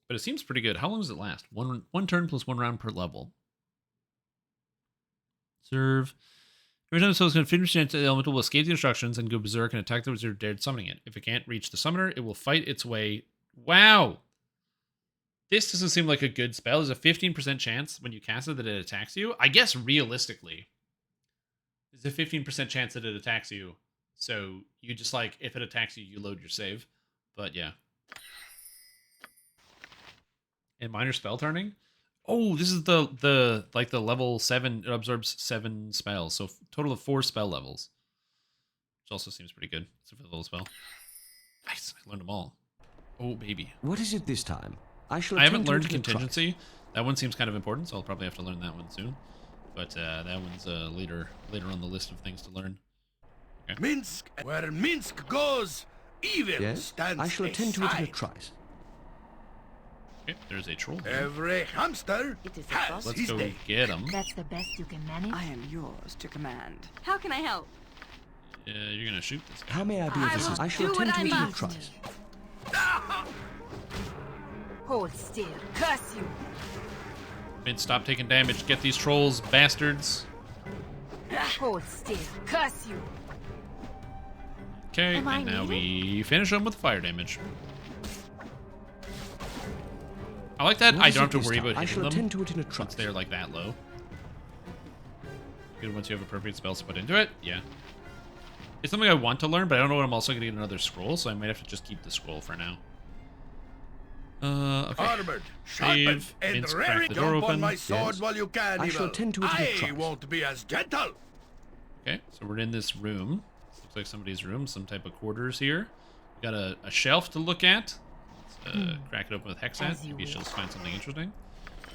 But it seems pretty good. How long does it last? One turn plus 1 round per level. Serve. Every time the spell is going to finish, the elemental will escape the instructions and go berserk and attack the wizard dared summoning it. If it can't reach the summoner, it will fight its way. Wow! This doesn't seem like a good spell. There's a 15% chance when you cast it that it attacks you. I guess realistically, there's a 15% chance that it attacks you. So you just like, if it attacks you, you load your save. But yeah. And minor spell turning. Oh, this is the level 7. It absorbs 7 spells, so total of 4 spell levels, which also seems pretty good. It's a 5th level spell. Nice, I learned them all. Oh baby. What is it this time? I shall. I haven't attend to learned it in a trice. contingency. That one seems kind of important, so I'll probably have to learn that one soon. but that one's later on the list of things to learn. Okay. Minsk, where Minsk goes, evil Yes? stands I shall attend to it in a aside. trice. Okay, there's a troll here. Every hamster has Let's his go day. get him. That's the best you can manage? I am yours to command. How can I help? You're gonna shoot this guy. How may I be of assistance? I shall do attend what to I it in a must. trice. Hold still. Curse you. Vince, stop taking damage. Get these trolls, bastards. Hold still. Curse you. Okay, Am I and now needed? we finish them with fire damage. I like that What I is don't it have to this worry time? about I hitting shall them attend to it in a once trice. they're like that low. Good once you have appropriate spells to put into it. Yeah. It's something I want to learn, but I don't know when I'm also going to get another scroll, so I might have to just keep the scroll for now. Okay. Armored, sharpened, Save. and Vince, ready. crack the door Jump on open. my sword Yes. while you can, I shall evil. attend to it in a I trice. won't be as gentle. Okay, so we're in this room. Looks like somebody's room, some type of quarters here. We got a shelf to look at. Let's crack it open with Hexat. As you Maybe she'll wish. find something interesting.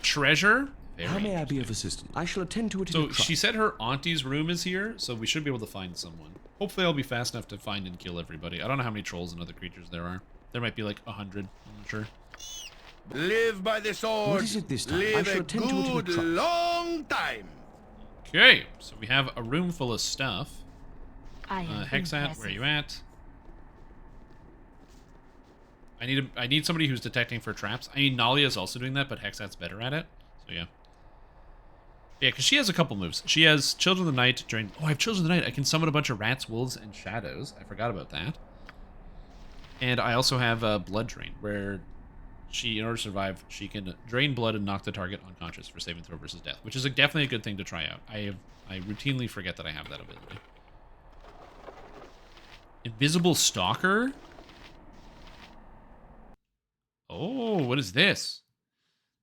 Treasure. Very How may I be of assistance? I shall attend to it in So a trice. she said her auntie's room is here, so we should be able to find someone. Hopefully I'll be fast enough to find and kill everybody. I don't know how many trolls and other creatures there are. There might be like 100, I'm not sure. Live by the sword. What is it this time? I Live shall a attend to it in a good trice. long time. Okay, so we have a room full of stuff. I am Hexat, impressive. where are you at? I need somebody who's detecting for traps. I mean, Nalia's also doing that, but Hexat's better at it. So yeah. Yeah, because she has a couple moves. She has Children of the Night. Oh, I have Children of the Night. I can summon a bunch of rats, wolves, and shadows. I forgot about that. And I also have Blood Drain, where she, in order to survive, she can drain blood and knock the target unconscious for saving throw versus death, which is definitely a good thing to try out. I routinely forget that I have that ability. Invisible Stalker? Oh, what is this?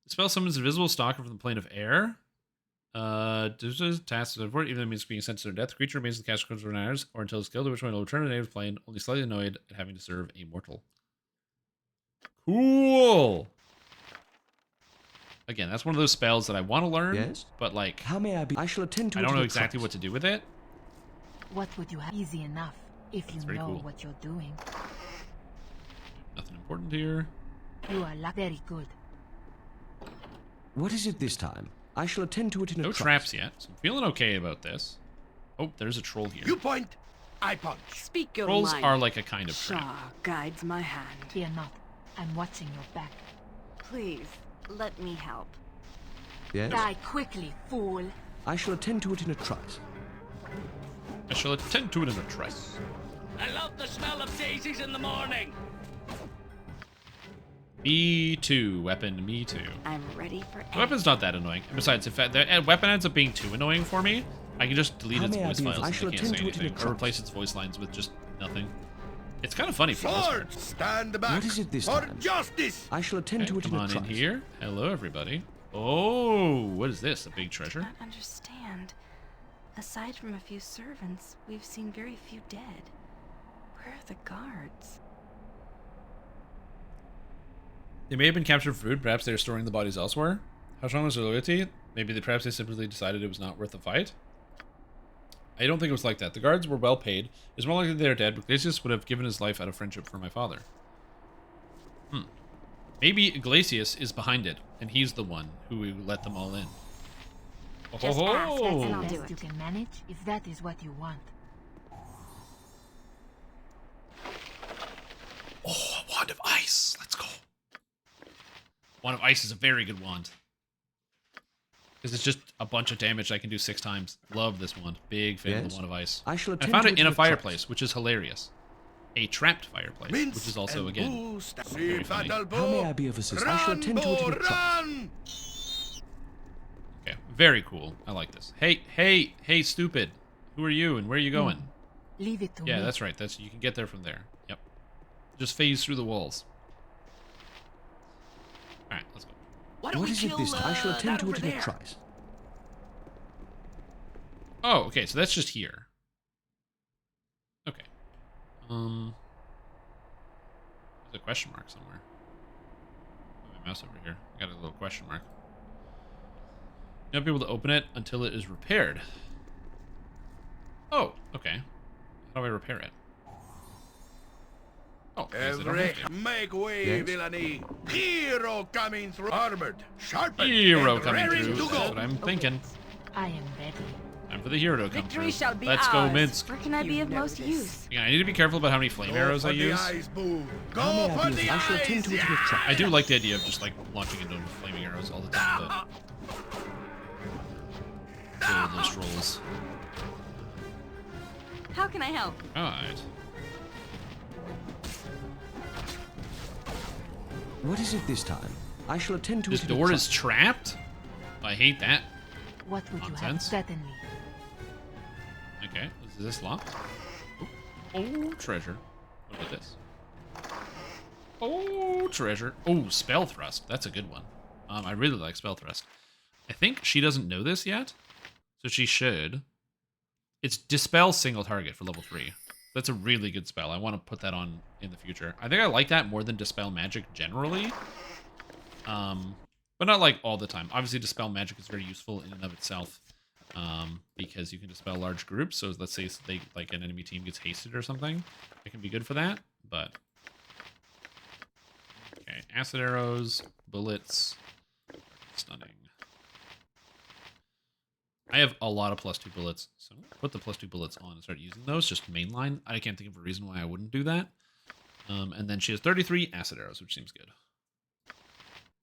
The spell summons Invisible Stalker from the plane of air. This is task to avoid, even though it means being sent to their death. The creature remains in the caster for 9 hours or until it's killed, at which point it will return to the native plane, only slightly annoyed at having to serve a mortal. Cool! Again, that's one of those spells that I want to learn, Yes? but like, How may I be? I shall attend to I it don't in know a exactly trice. what to do with it. What would you have? Easy enough if you very know cool. what you're doing. Nothing important here. You are very good. What is it this time? I shall attend to it in a No trice. traps yet, so I'm feeling okay about this. Oh, there's a troll here. You point, I punch. Speak your Trolls mind. are like a kind of trap. Shaw guides my hand. Fear not. I'm watching your back. Please, let me help. Yes? Die quickly, fool. I shall attend to it in a trice. I shall attend to it in a trice. I love the smell of daisies in the morning. Me too, weapon, me too. I'm ready for The weapon's not that annoying. And besides, if the weapon ends up being too annoying for me, I can just delete How its may I voice be of- files I and shall they can't say attend to it in a anything. Or trice. replace its voice lines with just nothing. It's kind of funny for this Sword, stand back. What is it this for time? justice. I shall attend to it Come in a on trice. in here. Hello, everybody. Oh, what is this? A big treasure? I don't understand. Aside from a few servants, we've seen very few dead. Where are the guards? They may have been captured for food. Perhaps they are storing the bodies elsewhere. How strong was their loyalty? Maybe perhaps they simply decided it was not worth the fight. I don't think it was like that. The guards were well paid. It's more likely they are dead, but Iglesias would have given his life out of friendship for my father. Maybe Iglesias is behind it, and he's the one who let them all in. Just ask, and I'll Best do you it. can manage if that is what you want. Oh, a wand of ice. Let's go. Wand of ice is a very good wand. Because it's just a bunch of damage I can do 6 times. Love this wand. Big fan of Yes? the wand of ice. I shall I attend found to it in a trice. fireplace, which is hilarious. A trapped fireplace, Mince which is also, and again, boost. very See funny. battle How may bow. I be of assistance? I shall attend to it in a Rambo, trice. run! Okay, very cool. I like this. Hey, stupid. Who are you and where are you going? Leave it to me. Yeah, that's right. You can get there from there. Yep. Just phase through the walls. Alright, let's go. Why don't What we is it kill this time? I shall attend that to over it in a there? trice. Oh, okay, so that's just here. Okay. There's a question mark somewhere. Move my mouse over here. I got a little question mark. You'll not be able to open it until it is repaired. Oh, okay. How do I repair it? Oh, I guess I don't have to. Make way, Yes? villainy! Hero coming through, armored, sharpened, Hero and coming raring through. to That's go. what I'm thinking. I am ready. Time for the hero to come Victory through. shall be Let's go, ours. Minsk. Where can I be You of know most this. use? Yeah, I need to be careful about how many flame arrows I for the use. eyes, boo. How Go may I for be the of- I shall attend eyes! to it in a trice. I do like the idea of just like launching into flaming arrows all the time, but those rolls. How can I help? Alright. What is it this time? I shall attend to This it in a door trice. is trapped? I hate that. What would you have Nonsense. better me? Okay, is this locked? Oh, treasure. What about this? Oh, treasure. Oh, spell thrust. That's a good one. I really like spell thrust. I think she doesn't know this yet, so she should. It's dispel single target for level 3. That's a really good spell. I want to put that on in the future. I think I like that more than dispel magic generally. But not like all the time. Obviously, dispel magic is very useful in and of itself. Because you can dispel large groups. So let's say they like an enemy team gets hasted or something, it can be good for that. But okay, acid arrows, bullets, stunning. I have a lot of +2 bullets, so put the +2 bullets on and start using those. Just mainline. I can't think of a reason why I wouldn't do that. And then she has 33 acid arrows, which seems good.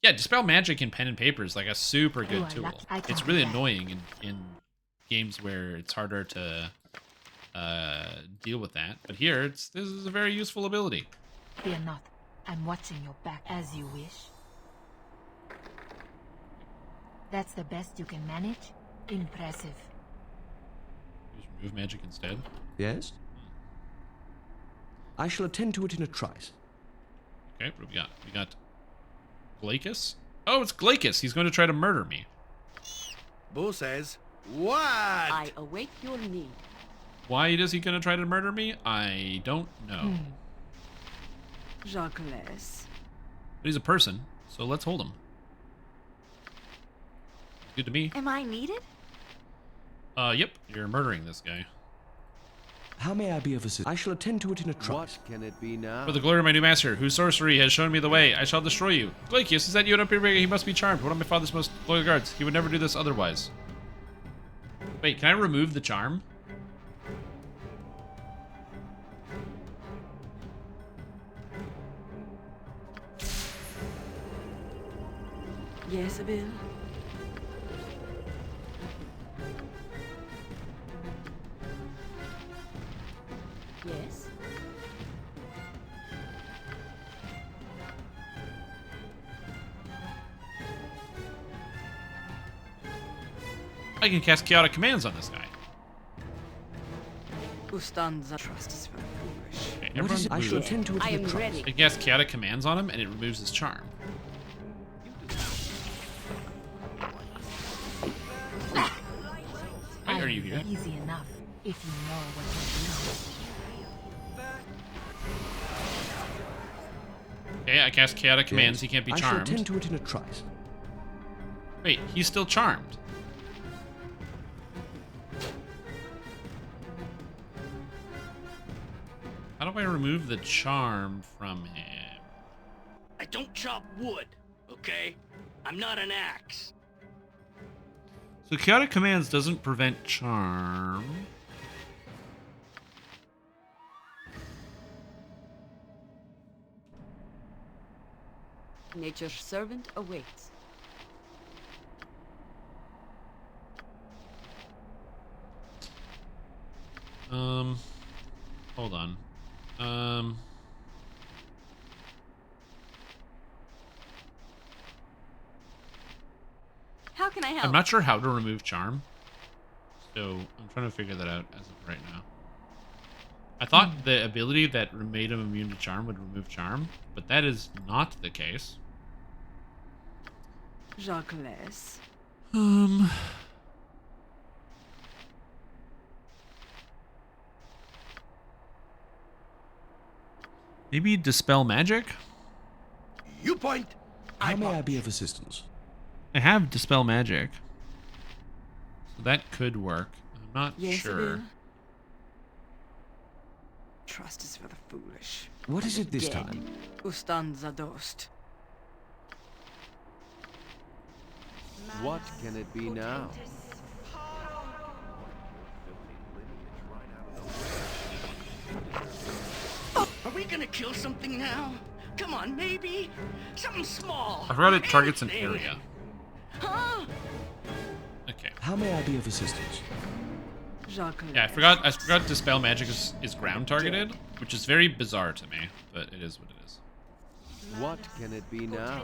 Yeah, dispel magic in pen and paper is like a super good tool. It's really annoying in games where it's harder to deal with that. But here, this is a very useful ability. Fear not. I'm watching your back as you wish. That's the best you can manage? Impressive. Use remove magic instead. Yes? I shall attend to it in a trice. Okay, what do we got? We got Glaucus? Oh, it's Glaucus. He's going to try to murder me. Boo says, what? I await your need. Why is he going to try to murder me? I don't know. Jacques. But he's a person, so let's hold him. Good to me. Am I needed? Yep, you're murdering this guy. How may I be of assistance? I shall attend to it in a trice. What can it be now? For the glory of my new master, whose sorcery has shown me the way, I shall destroy you. Glaucus, is that you at Upper He must be charmed. One of my father's most loyal guards. He would never do this otherwise. Wait, can I remove the charm? Yes, Bill. Yes. I can cast chaotic commands on this guy. Ustanza trust is very foolish. Okay, What everyone is it? I shall move. attend to it I in am a trice. ready. I cast chaotic commands on him, and it removes his charm. Why are you here? Easy enough, if you know what you're Okay, I cast chaotic commands. He can't be I shall charmed. attend to it in a trice. Wait, he's still charmed. How do I remove the charm from him? I don't chop wood, okay? I'm not an axe. So chaotic commands doesn't prevent charm. Nature's servant awaits. Hold on. How can I help? I'm not sure how to remove charm. So I'm trying to figure that out as of right now. I thought the ability that made him immune to charm would remove charm, but that is not the case. Jacques. Maybe dispel magic? You point. How may I be of assistance? I have dispel magic. That could work. I'm not Yes, it sure. will. Trust is for the foolish. What is it this Dead. time? Ustanza dost. What can it be now? Are we gonna kill something now? Come on, maybe? Something small. I forgot it targets an Anything. area. Huh? Okay. How may I be of assistance? Yeah, I forgot Dispel Magic is ground targeted, which is very bizarre to me, but it is what it is. What can it be now?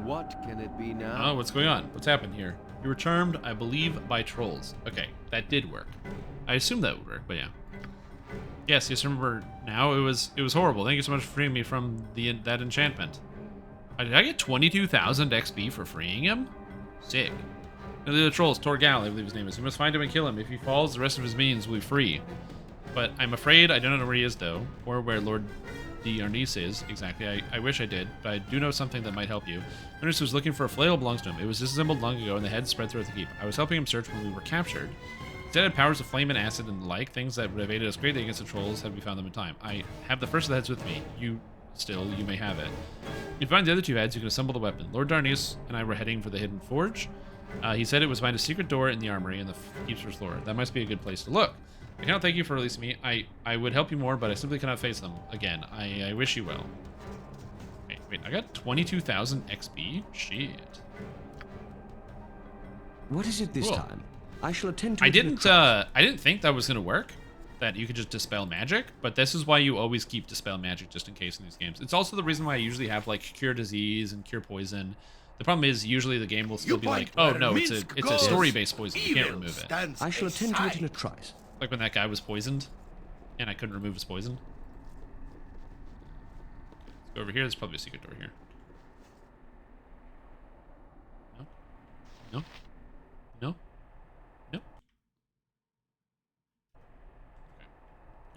What can it be now? Oh, what's going on? What's happened here? You were charmed, I believe, by trolls. Okay, that did work. I assumed that would work, but yeah. Yes, remember now. It was horrible. Thank you so much for freeing me from that enchantment. Did I get 22,000 XP for freeing him? Sick. Now, the trolls, Torgal, I believe his name is. You must find him and kill him. If he falls, the rest of his minions will be free. But I'm afraid I don't know where he is, though, or where Lord Arnis is exactly. I wish I did, but I do know something that might help you. Arnis was looking for a flail belongs to him. It was disassembled long ago, and the head spread throughout the keep. I was helping him search when we were captured. Instead, it had powers of flame and acid and the like, things that would have aided us greatly against the trolls had we found them in time. I have the first of the heads with me. You may have it. If you find the other two heads, you can assemble the weapon. Lord Darnius and I were heading for the hidden forge. He said it was behind a secret door in the armory in the keeper's floor. That must be a good place to look. I cannot thank you for releasing me. I would help you more, but I simply cannot face them again. I wish you well. Wait, I got 22,000 XP? Shit. What is it this Cool. time? I shall attend to I it in a didn't trice. I didn't think that was gonna work. That you could just dispel magic, but this is why you always keep dispel magic just in case in these games. It's also the reason why I usually have like cure disease and cure poison. The problem is usually the game will still be like, oh no, it's a story-based poison. You can't remove it. I shall attend to it in a trice. Like when that guy was poisoned, and I couldn't remove his poison. Let's go over here. There's probably a secret door here. No. No. No.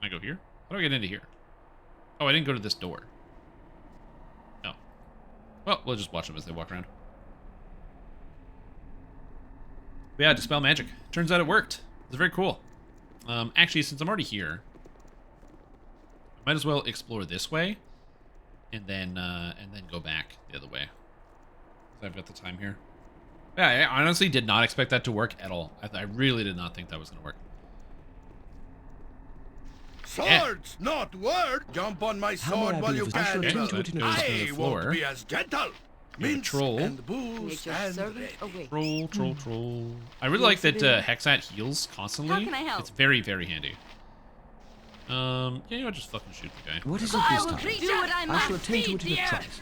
Can I go here? How do I get into here? Oh, I didn't go to this door. No. Well, we'll just watch them as they walk around. But yeah, dispel magic. Turns out it worked. It's very cool. Actually, since I'm already here, I might as well explore this way, and then go back the other way. So I've got the time here. Yeah, I honestly did not expect that to work at all. I really did not think that was going to work. Swords, not word. Jump on my sword while you can. Okay, so that goes to the I floor. won't be as gentle. We have a Mince troll. and booze and ready. Troll. I really like that Hexat heals constantly. How can I help? It's very, very handy. Yeah, you know, just fucking shoot the guy. What is it this time? Do what I I must. shall attend to it in a trice.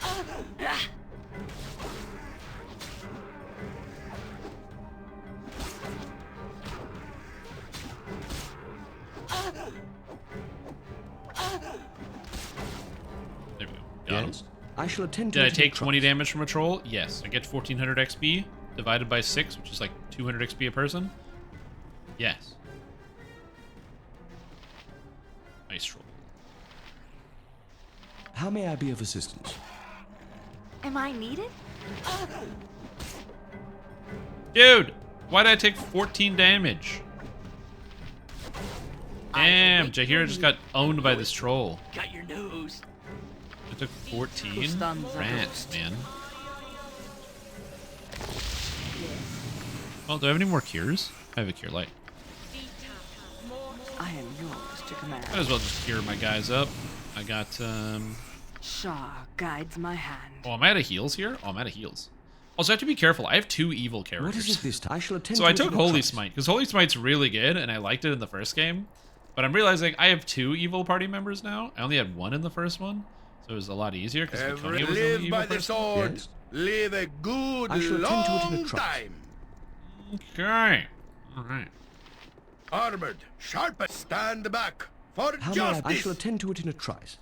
There we go. Got him. Yes. I shall attend to Did I it in a take trice. 20 damage from a troll? Yes. I get 1400 XP divided by 6, which is like 200 XP a person. Yes. Nice troll. How may I be of assistance? Am I needed? Dude, why did I take 14 damage? Damn, Jahira just got owned by this troll. Got your nose. I took 14 rats, man. Oh, do I have any more cures? I have a cure light. I am yours to command. Might as well just cure my guys up. I got, Shah guides my hand. Oh, am I out of heals here? Oh, I'm out of heals. Also, I have to be careful. I have 2 evil characters. What is it this time? I shall attend So to I it took in a Holy trice. Smite, because Holy Smite's really good, and I liked it in the first game. But I'm realizing I have 2 evil party members now. I only had 1 in the first one, so it was a lot easier, because Laconia was the only Live evil by the person. sword. Yes. Live a good I shall attend to it in a long trice. time. Okay. Alright. Armored, sharp, stand back for How may I justice. shall attend to it in a trice.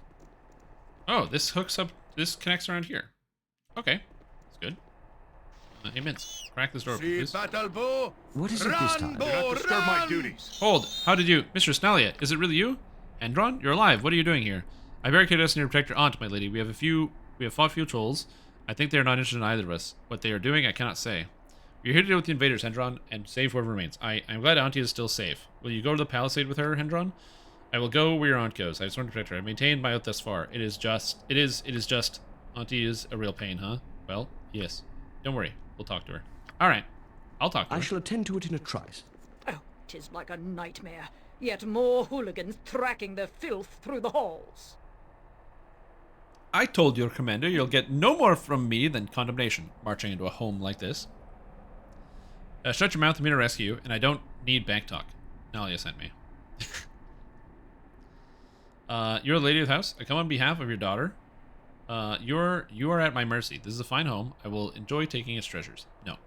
Oh, this hooks up, this connects around here. Okay. That's good. Hey, Mince, crack this door, See please. battle bow. What is it this Run, time? bow, Do not disturb my run. duties. Hold. How did you... Mr. Snelliot, is it really you? Andron, you're alive. What are you doing here? I barricaded us in your protector aunt, my lady. We have fought few trolls. I think they are not interested in either of us. What they are doing, I cannot say. We're here to deal with the invaders, Hendron, and save whoever remains. I'm glad Auntie is still safe. Will you go to the palisade with her, Hendron? I will go where your aunt goes. I just want to protect her. I've maintained my oath thus far. It is just... Auntie is a real pain, huh? Well, yes. Don't worry. We'll talk to her. Alright. I'll talk to her. I shall attend to it in a trice. Oh, 'tis like a nightmare. Yet more hooligans tracking their filth through the halls. I told your commander you'll get no more from me than condemnation, marching into a home like this. Shut your mouth and me to rescue, and I don't need bank talk. Nalia sent me. You're a lady of the house. I come on behalf of your daughter. You are at my mercy. This is a fine home. I will enjoy taking its treasures. No.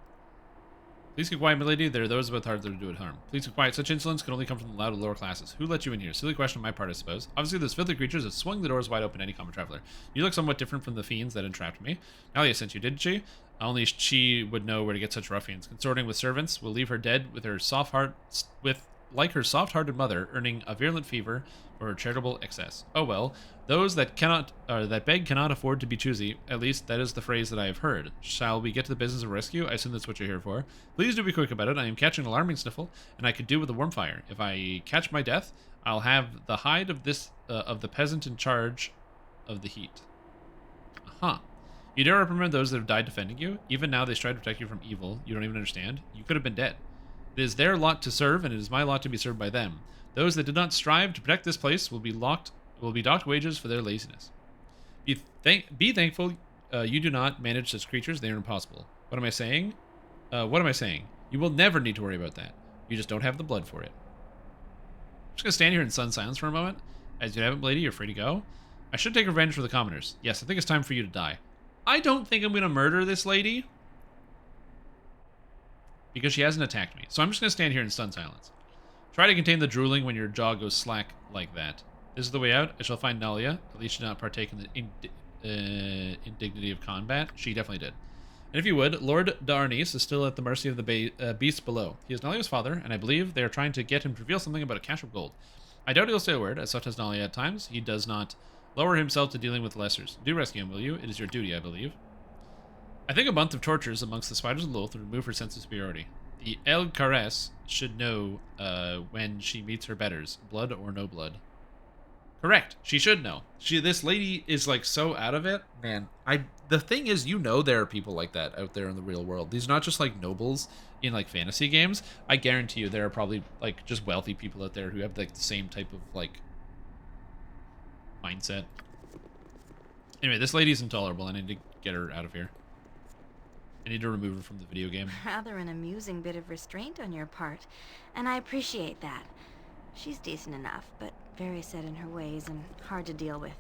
Please keep quiet, milady. There are those about heart that do it harm. Please keep quiet. Such insolence can only come from the loud lower classes. Who let you in here? Silly question on my part, I suppose. Obviously, those filthy creatures have swung the doors wide open to any common traveler. You look somewhat different from the fiends that entrapped me. Nalia sent you, didn't she? Only she would know where to get such ruffians. Consorting with servants will leave her dead with her like her soft-hearted mother, earning a virulent fever for her charitable excess. Oh well, those that beg cannot afford to be choosy. At least that is the phrase that I have heard. Shall we get to the business of rescue? I assume that's what you're here for. Please do be quick about it. I am catching an alarming sniffle, and I could do with a warm fire. If I catch my death, I'll have the hide of the peasant in charge of the heat. Huh. You dare reprimand those that have died defending you? Even now they strive to protect you from evil. You don't even understand. You could have been dead. It is their lot to serve, and it is my lot to be served by them. Those that did not strive to protect this place will be docked wages for their laziness. Be thankful you do not manage such creatures. They are impossible. What am I saying? You will never need to worry about that. You just don't have the blood for it. I'm just going to stand here in sun silence for a moment. As you haven't, lady, you're free to go. I should take revenge for the commoners. Yes, I think it's time for you to die. I don't think I'm going to murder this lady, because she hasn't attacked me. So I'm just going to stand here in stun silence. Try to contain the drooling when your jaw goes slack like that. This is the way out. I shall find Nalia. At least she did not partake in the indignity of combat. She definitely did. And if you would, Lord Darnice is still at the mercy of the beasts below. He is Nalia's father, and I believe they are trying to get him to reveal something about a cache of gold. I doubt he'll say a word, as such as Nalia at times. He does not lower himself to dealing with lessers. Do rescue him, will you? It is your duty, I believe. I think a month of tortures amongst the spiders of Loth would remove her sense of superiority. The El Caress should know when she meets her betters, blood or no blood. Correct. She should know. This lady is like so out of it, man. The thing is, there are people like that out there in the real world. These are not just like nobles in like fantasy games. I guarantee you, there are probably like just wealthy people out there who have like the same type of like mindset. Anyway, this lady's intolerable. I need to get her out of here. I need to remove her from the video game. Rather an amusing bit of restraint on your part, and I appreciate that. She's decent enough, but very set in her ways and hard to deal with.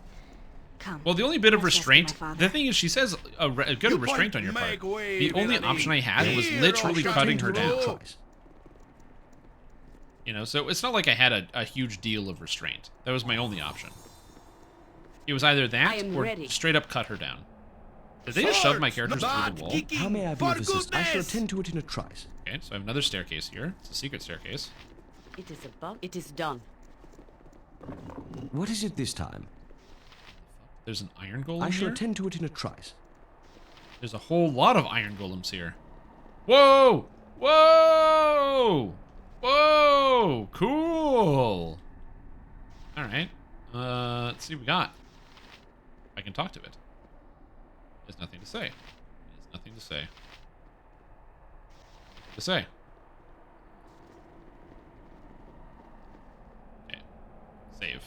Come. Well, the only bit of let's restraint, rescue my the father. thing is, she says a good restraint on your part. The only option I had was literally cutting her down. You know, so it's not like I had a huge deal of restraint. That was my only option. It was either that or straight up cut her down. Did they just shove my characters through the wall? How may I be of assistance? I shall attend to it in a trice. Okay, so I have another staircase here. It's a secret staircase. It is above. It is done. What is it this time? There's an iron golem I shall here? attend to it in a trice. There's a whole lot of iron golems here. Whoa! Whoa! Whoa! Cool! Alright. Let's see what we got. I can talk to it. There's nothing to say. There's nothing to say. Okay. Save.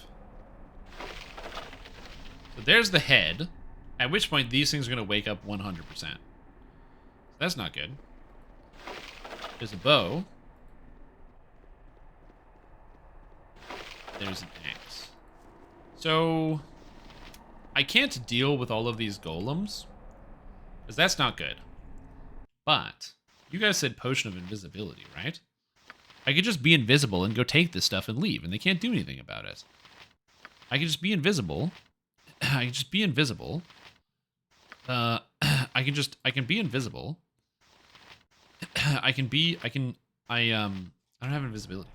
So there's the head, at which point these things are going to wake up 100%. That's not good. There's a bow. There's an axe. So I can't deal with all of these golems, because that's not good. But you guys said potion of invisibility, right? I could just be invisible and go take this stuff and leave, and they can't do anything about it. I can just be invisible. I can just be invisible. I can be invisible. I don't have invisibility.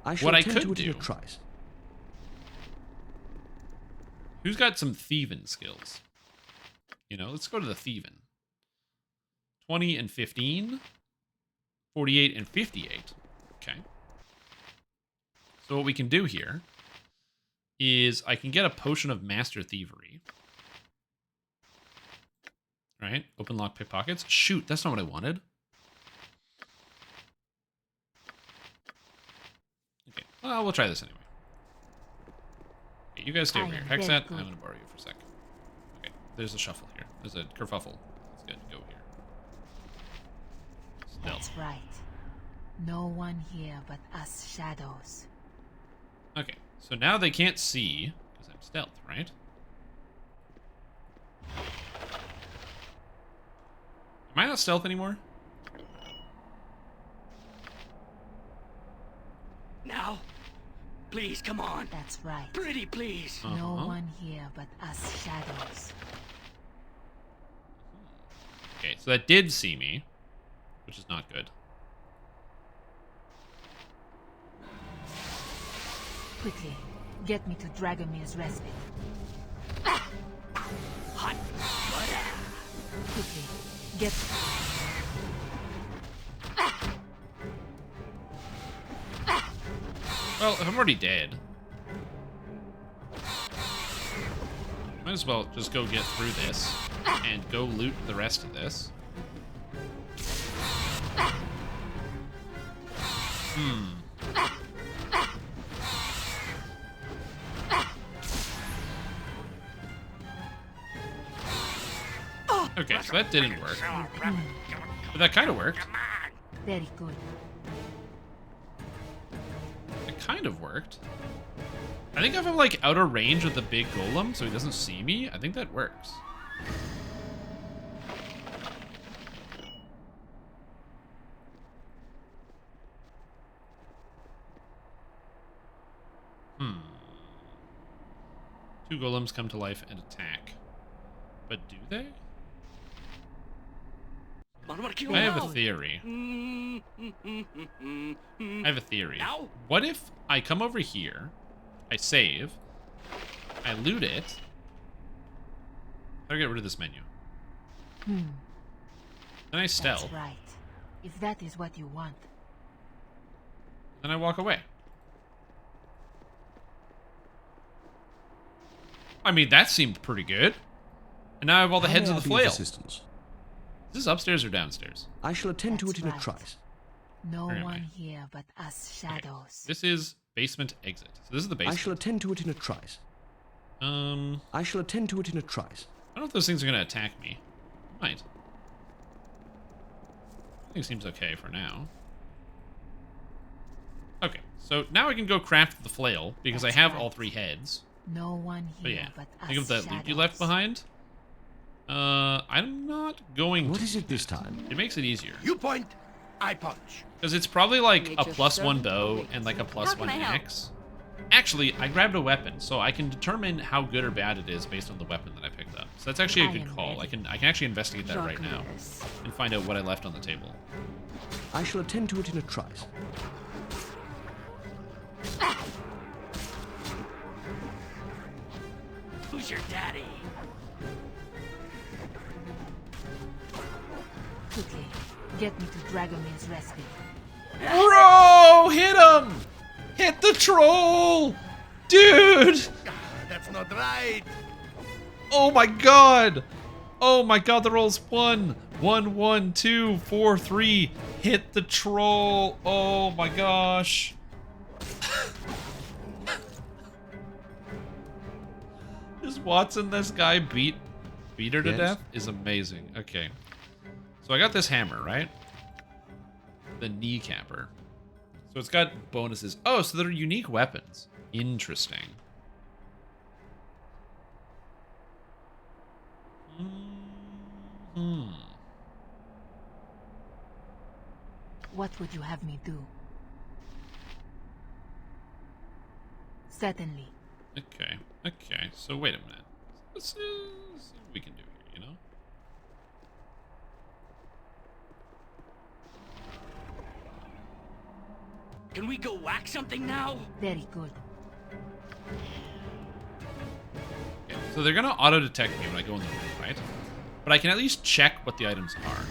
I shall what I attend could to it in do. a trice. Who's got some thieving skills? You know, let's go to the thieving. 20 and 15. 48 and 58. Okay. So what we can do here is I can get a potion of master thievery. Right? Open lock pickpockets. Shoot, that's not what I wanted. Okay. Well, we'll try this anyway. Okay, you guys stay over here. Hexat, I'm going to borrow you for a sec. Okay, there's a shuffle here. There's a kerfuffle. That's good. Go here. That's right. No one here but us shadows. Okay, so now they can't see, because I'm stealth, right? Am I not stealth anymore? Now, please, come on. That's right. Pretty please. No one here but us shadows. Okay, so that did see me, which is not good. Quickly, get me to Dragomir's respite. Hot butter. Quickly, get... Well, if I'm already dead, might as well just go get through this and go loot the rest of this. Okay, so that didn't work. But that kind of worked. Very good. It kind of worked. I think if I'm like out of range of the big golem so he doesn't see me, I think that works. Two golems come to life and attack. But do they? I have a theory. I have a theory. What if I come over here, I save, I loot it, how do I get rid of this menu? Then I stealth. That's right. If that is what you want. Then I walk away. I mean, that seemed pretty good. And now I have all the heads of the flail. Is this upstairs or downstairs? I shall attend to it in a trice. No one here but us shadows. Okay. This is basement exit. So this is the basement. I shall attend to it in a trice. I shall attend to it in a trice. I don't know if those things are going to attack me. Might. I think it seems okay for now. Okay, so now I can go craft the flail because I have all three heads. No one here but yeah, but us think of that loot you left behind. I'm not going What is it this time? It makes it easier. You point, I punch. Because it's probably like a +1 bow and like a +1 axe. Actually, I grabbed a weapon, so I can determine how good or bad it is based on the weapon that I picked up. So that's actually a good call. I can actually investigate that right now and find out what I left on the table. I shall attend to it in a trice. Who's your daddy? Quickly, get me to Dragomir's respite. Bro, hit him! Hit the troll! Dude! That's not right. Oh my god! Oh my god, the roll's 1. 1, 1, 2, 4, 3. Hit the troll. Oh my gosh. Just watching this guy beat her to death is amazing. Okay. So I got this hammer, right? The kneecapper. So it's got bonuses. Oh, so they're unique weapons. Interesting. What would you have me do? Certainly. Okay. Okay. So wait a minute. Let's see what we can do here, you know? Can we go whack something now? Very good. Okay, so they're gonna auto-detect me when I go in the room, right? But I can at least check what the items are.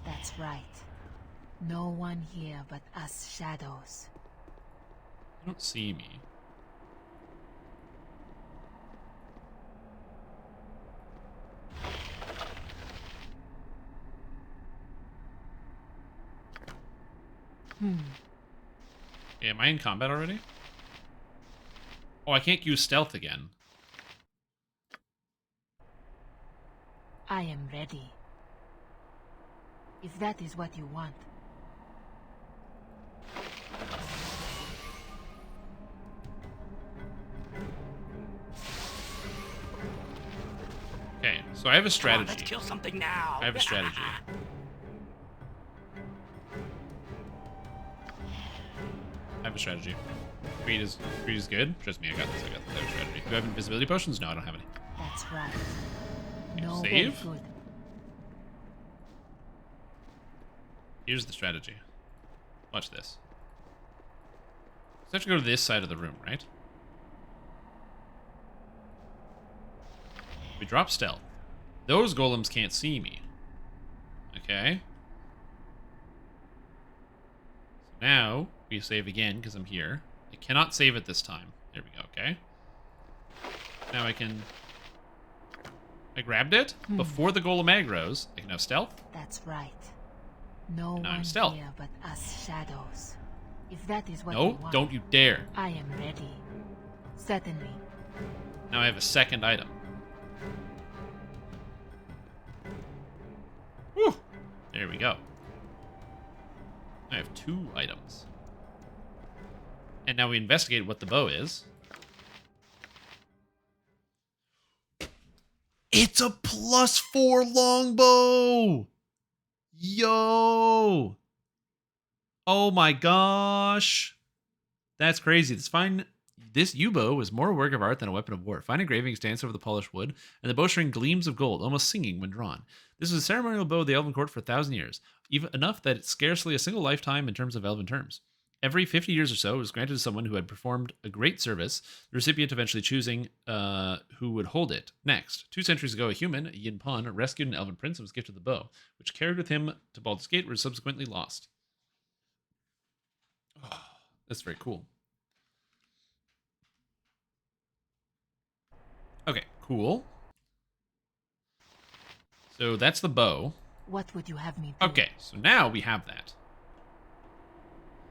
That's right. No one here but us shadows. You don't see me. Okay, am I in combat already? Oh, I can't use stealth again. I am ready. If that is what you want. Okay, so I have a strategy. Let's kill something now. I have a strategy. I have a strategy. Greed is good. Trust me, I got this. I have a strategy. Do I have invisibility potions? No, I don't have any. That's right. Okay, No, save. very good. Here's the strategy. Watch this. So I have to go to this side of the room, right? We drop stealth. Those golems can't see me. Okay. So now we save again because I'm here. I cannot save it this time. There we go, okay? Now I can... I grabbed it before the golem aggroes. I can have stealth. That's right. No And I'm one stealth. here but us shadows. If that is what No, you want, don't you dare. I am ready. Certainly. Now I have a second item. Whew. There we go. I have 2 items. And now we investigate what the bow is. It's a +4 longbow! Yo! Oh my gosh. That's crazy. This yew-bow is more a work of art than a weapon of war. Fine engravings dance over the polished wood, and the bowstring gleams of gold, almost singing when drawn. This was a ceremonial bow of the Elven Court for 1,000 years, even enough that it's scarcely a single lifetime in terms of Elven terms. Every 50 years or so, it was granted to someone who had performed a great service, the recipient eventually choosing who would hold it next. 2 centuries ago, a human, Yin Pon, rescued an elven prince and was gifted the bow, which carried with him to Baldur's Gate, where it was subsequently lost. Oh, that's very cool. Okay, cool. So that's the bow. What would you have me do? Okay, so now we have that.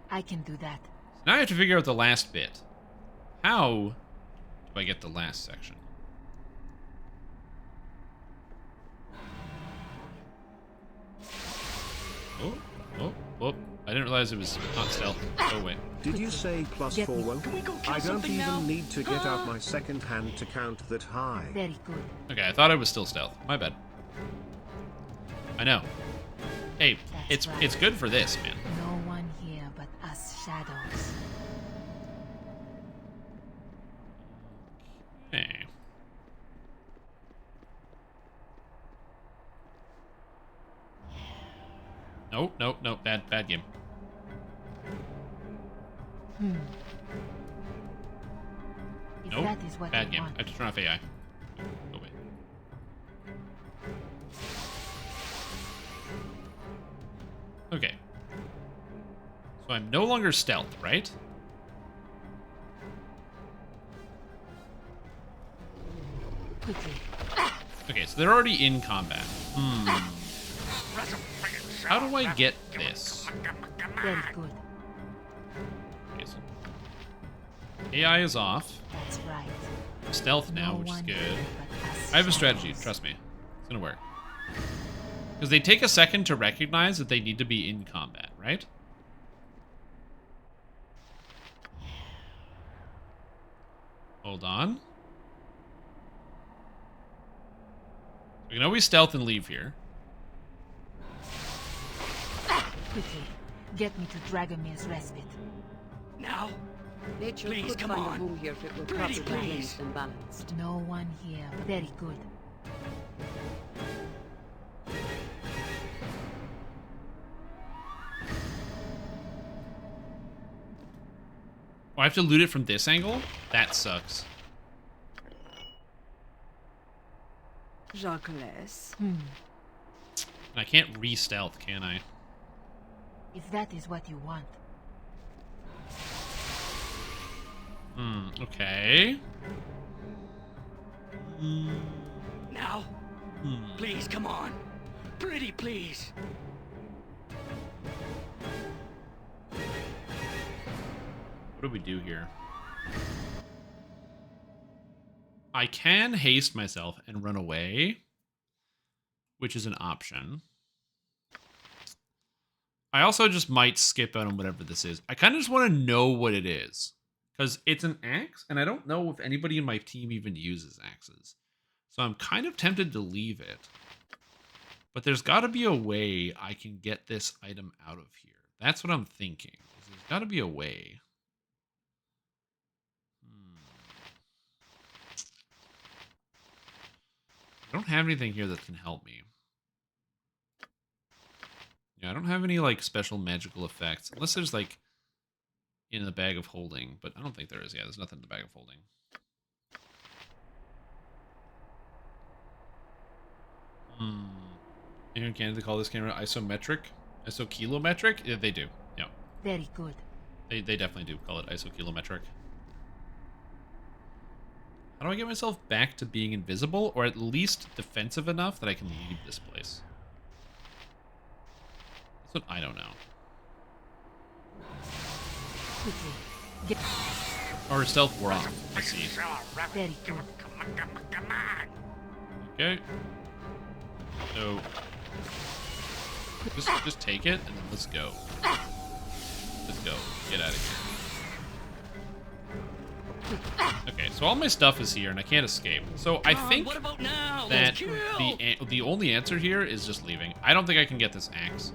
I can do that. So now I have to figure out the last bit. How do I get the last section? Oh, I didn't realize it was not stealth. Oh, wait. Did you say +4 won't? I don't even need to get out my second hand to count that high. Very good. Okay, I thought I was still stealth. My bad. I know. Hey, it's good for this, man. No one here but us shadows. Hey. Nope. Bad game. If Nope. that is what Bad you game. want. I have to turn off AI. Oh, wait. Okay. So I'm no longer stealth, right? Quickly. Okay, so they're already in combat. How do I get this? Very good. Okay, so AI is off. That's right. Stealth now, No which is one good. here but us I have a strategy, shadows. trust me. It's gonna work. Because they take a second to recognize that they need to be in combat, right? Hold on. We can always stealth and leave here. Quickly. Get me to Dragomir's respite. Now? Nature Please, could come find on. a home here if it were Pretty properly please. cleansed and balanced. No one here. Very good. Oh, I have to loot it from this angle? That sucks. Jacques. I can't re-stealth, can I? If that is what you want. Okay. Now, please, come on. Pretty please. What do we do here? I can haste myself and run away, which is an option. I also just might skip out on whatever this is. I kind of just want to know what it is. Because it's an axe, and I don't know if anybody in my team even uses axes. So I'm kind of tempted to leave it. But there's got to be a way I can get this item out of here. That's what I'm thinking. There's got to be a way. I don't have anything here that can help me. Yeah, I don't have any, like, special magical effects. Unless there's, like, in the bag of holding. But I don't think there is. Yeah, there's nothing in the bag of holding. Here in Canada, they call this camera isometric. Isokilometric? Yeah, they do. Yeah. Very good. They definitely do call it isokilometric. How do I get myself back to being invisible, or at least defensive enough that I can leave this place? That's what I don't know. Or stealth wore off. I see. Very good. Okay. So just take it and then let's go. Let's go. Get out of here. Okay, so all my stuff is here and I can't escape. So I think that the only answer here is just leaving. I don't think I can get this axe.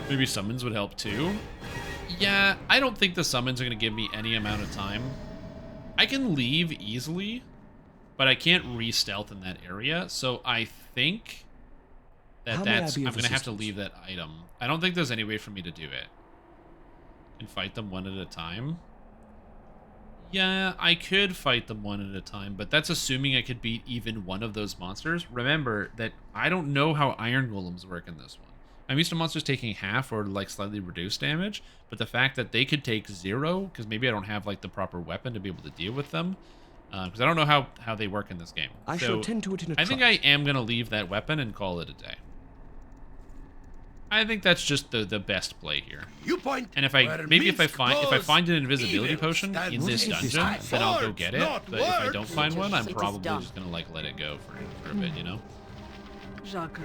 Maybe summons would help too. Yeah, I don't think the summons are going to give me any amount of time. I can leave easily, but I can't re-stealth in that area. So I think that I'm going to have to leave that item. I don't think there's any way for me to do it. And fight them one at a time. Yeah, I could fight them one at a time, but that's assuming I could beat even one of those monsters. Remember that I don't know how iron golems work in this one. I'm used to monsters taking half or like slightly reduced damage, but the fact that they could take 0, because maybe I don't have like the proper weapon to be able to deal with them, because I don't know how they work in this game. I shall attend to it in a I think I am going to leave that weapon and call it a day. I think that's just the best play here. You point. And if I find an invisibility potion in this dungeon, then I'll go get it. But if I don't find one, I'm probably just gonna like let it go for a bit, you know. Jacques,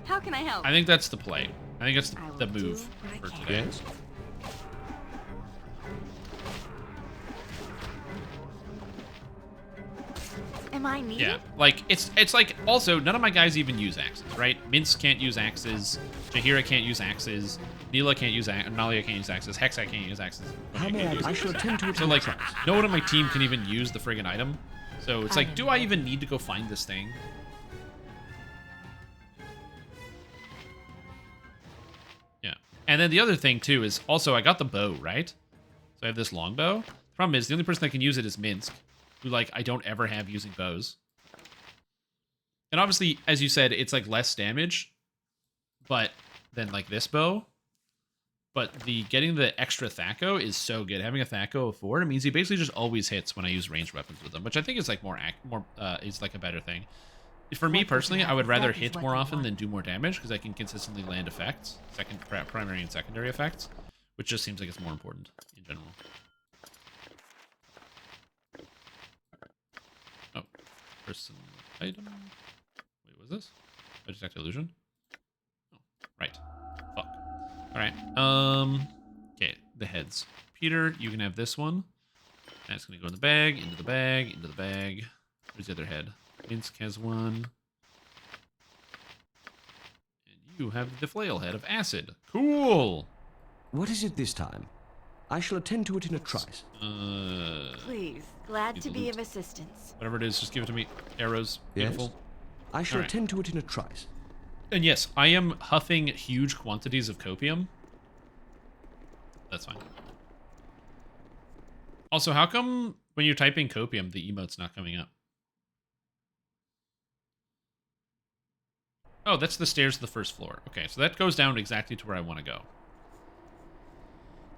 how can I help? I think that's the play. I think that's the move for today. Am I needed? Yeah, like it's like also none of my guys even use axes, right? Mince can't use axes, Jahira can't use axes, Neela can't use axes, Nalia can't use axes, Hexa can't use axes. I shall attend to it. So like, no one on my team can even use the friggin' item. So it's like, do I even need to go find this thing? Yeah, and then the other thing too is also I got the bow, right? So I have this longbow. The problem is the only person that can use it is Minsk, who, like, I don't ever have using bows. And obviously, as you said, it's, like, less damage than, like, this bow. But getting the extra Thaco is so good. Having a Thaco of 4, it means he basically just always hits when I use ranged weapons with him, which I think is, like, is, like, a better thing. For me, personally, I would rather hit more often than do more damage, because I can consistently land effects, primary and secondary effects, which just seems like it's more important in general. Person item. Wait, was this? I detect illusion? Oh, right. Fuck. Alright. Okay, the heads. Peter, you can have this one. That's gonna go in the bag, into the bag, into the bag. Where's the other head? Minsk has one. And you have the flail head of acid. Cool! What is it this time? I shall attend to it in a trice. Please, glad to be of assistance. Whatever it is, just give it to me. Arrows. Beautiful. Yes. I shall attend to it in a trice. And yes, I am huffing huge quantities of copium. That's fine. Also, how come when you're typing copium, the emote's not coming up? Oh, that's the stairs to the first floor. Okay, so that goes down exactly to where I want to go.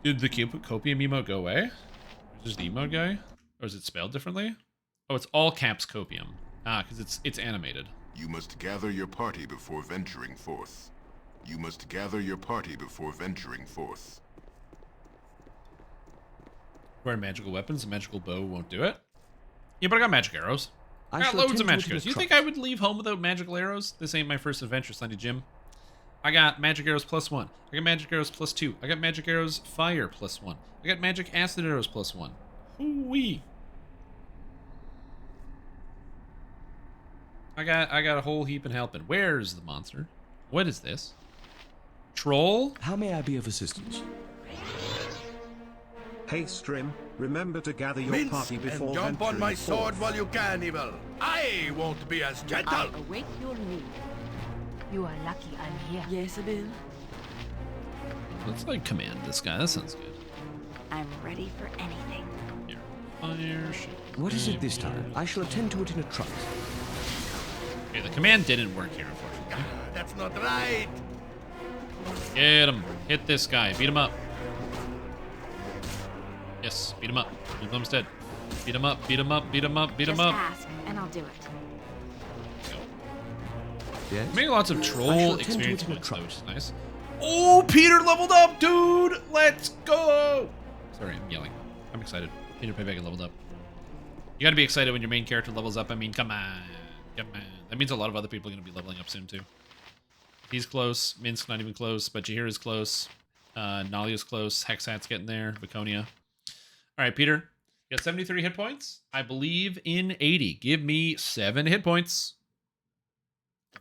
Did the copium emote go away? Is this the emote guy? Or is it spelled differently? Oh, it's all caps copium. Ah, because it's animated. You must gather your party before venturing forth. You must gather your party before venturing forth. Wear magical weapons, a magical bow won't do it. Yeah, but I got magic arrows. I got shall loads of attend to magic it in arrows. a You think trice. I would leave home without magical arrows? This ain't my first adventure, Sunday Jim. I got magic arrows +1. I got magic arrows +2. I got magic arrows fire +1. I got magic acid arrows +1. Hoo-wee. I got a whole heap and helping. Where's the monster? What is this? Troll? How may I be of assistance? Hey Strim, remember to gather your Mince party before and jump on venturing my sword forth. while you can, Evil. I won't be as gentle. I await your need. You are lucky I'm here. Yes, Bill. Let's like command this guy. That sounds good. I'm ready for anything. Here. Fire shit. What is it this time? I shall attend to it in a trice. Okay, the command didn't work here, unfortunately. That's not right. Get him. Hit this guy. Beat him up. Yes, beat him up. He's dead. Beat him up, beat him up, beat him up, beat him Just up. ask, and I'll do it. Yes? I'm getting lots of I shall troll attend to experience it in a points, though, trice. which is nice. Oh, Peter leveled up, dude! Let's go! Sorry, I'm yelling. I'm excited. Peter Payback leveled up. You gotta be excited when your main character levels up. I mean, come on. Come on. That means a lot of other people are gonna be leveling up soon, too. He's close. Minsk not even close, but Jahir is close. Nalia's close. Hexat's getting there. Viconia. All right, Peter. You got 73 hit points. I believe in 80. Give me 7 hit points.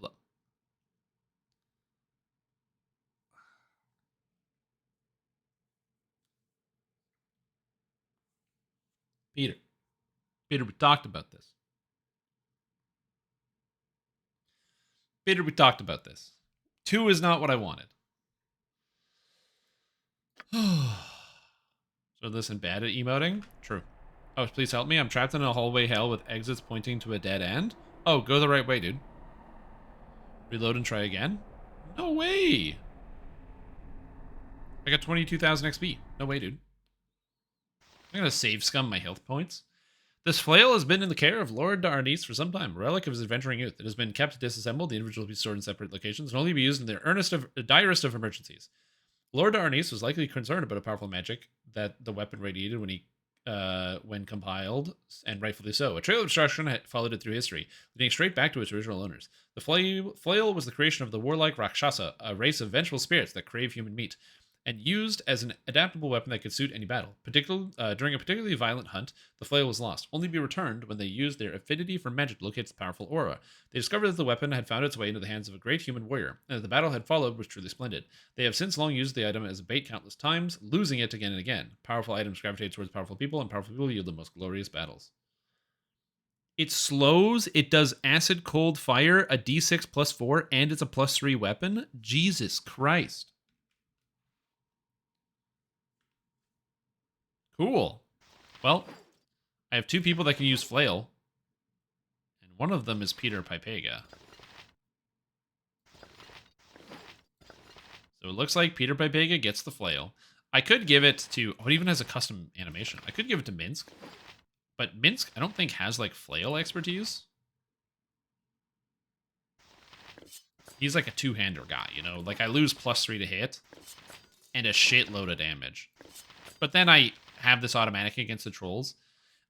Look. Peter. Peter, we talked about this. Peter, we talked about this. 2 is not what I wanted. So listen, bad at emoting? True. Oh, please help me. I'm trapped in a hallway hell with exits pointing to a dead end. Oh, go the right way, dude. Reload and try again? No way! I got 22,000 XP. No way, dude. I'm gonna save scum my health points. This flail has been in the care of Lord Darnice for some time, a relic of his adventuring youth. It has been kept disassembled, the individual will be stored in separate locations, and only be used in the direst of emergencies. Lord Darnice was likely concerned about a powerful magic that the weapon radiated when compiled, and rightfully so. A trail of destruction had followed it through history, leading straight back to its original owners. The flail was the creation of the warlike Rakshasa, a race of vengeful spirits that crave human meat, and used as an adaptable weapon that could suit any battle. During a particularly violent hunt, the flail was lost, only to be returned when they used their affinity for magic to locate its powerful aura. They discovered that the weapon had found its way into the hands of a great human warrior, and that the battle had followed was truly splendid. They have since long used the item as a bait countless times, losing it again and again. Powerful items gravitate towards powerful people, and powerful people yield the most glorious battles. It slows, it does acid, cold, fire, a d6 +4, and it's a +3 weapon? Jesus Christ. Cool. Well, I have 2 people that can use flail, and one of them is Peter Pipega. So it looks like Peter Pipega gets the flail. I could give it to... Oh, it even has a custom animation. I could give it to Minsk, but Minsk I don't think has, like, flail expertise. He's like a two-hander guy, you know? Like, I lose +3 to hit, and a shitload of damage. But then I have this automatic against the trolls.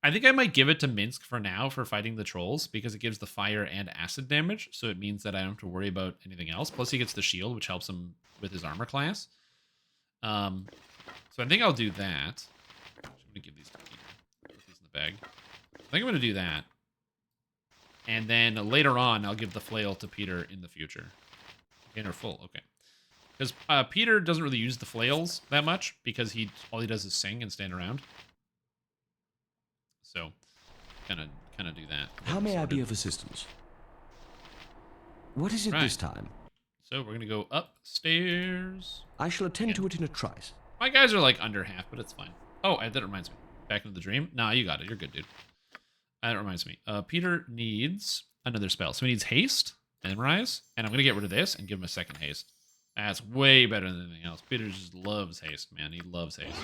I think I might give it to Minsk for now for fighting the trolls because it gives the fire and acid damage, so it means that I don't have to worry about anything else. Plus he gets the shield, which helps him with his armor class. So I think I'll do that. I'm gonna give these to Peter. Put these in the bag. I think I'm gonna do that. And then later on, I'll give the flail to Peter in the future. Container full, okay. Because Peter doesn't really use the flails that much because all he does is sing and stand around. So, kind of do that. How may I be of assistance? What is it this time? So we're gonna go upstairs. I shall attend to it in a trice. My guys are like under half, but it's fine. Oh, that reminds me. Back into the dream. Nah, you got it. You're good, dude. That reminds me. Peter needs another spell. So he needs haste and memorize. And I'm going to get rid of this and give him a second haste. That's way better than anything else. Peter just loves haste, man. He loves haste.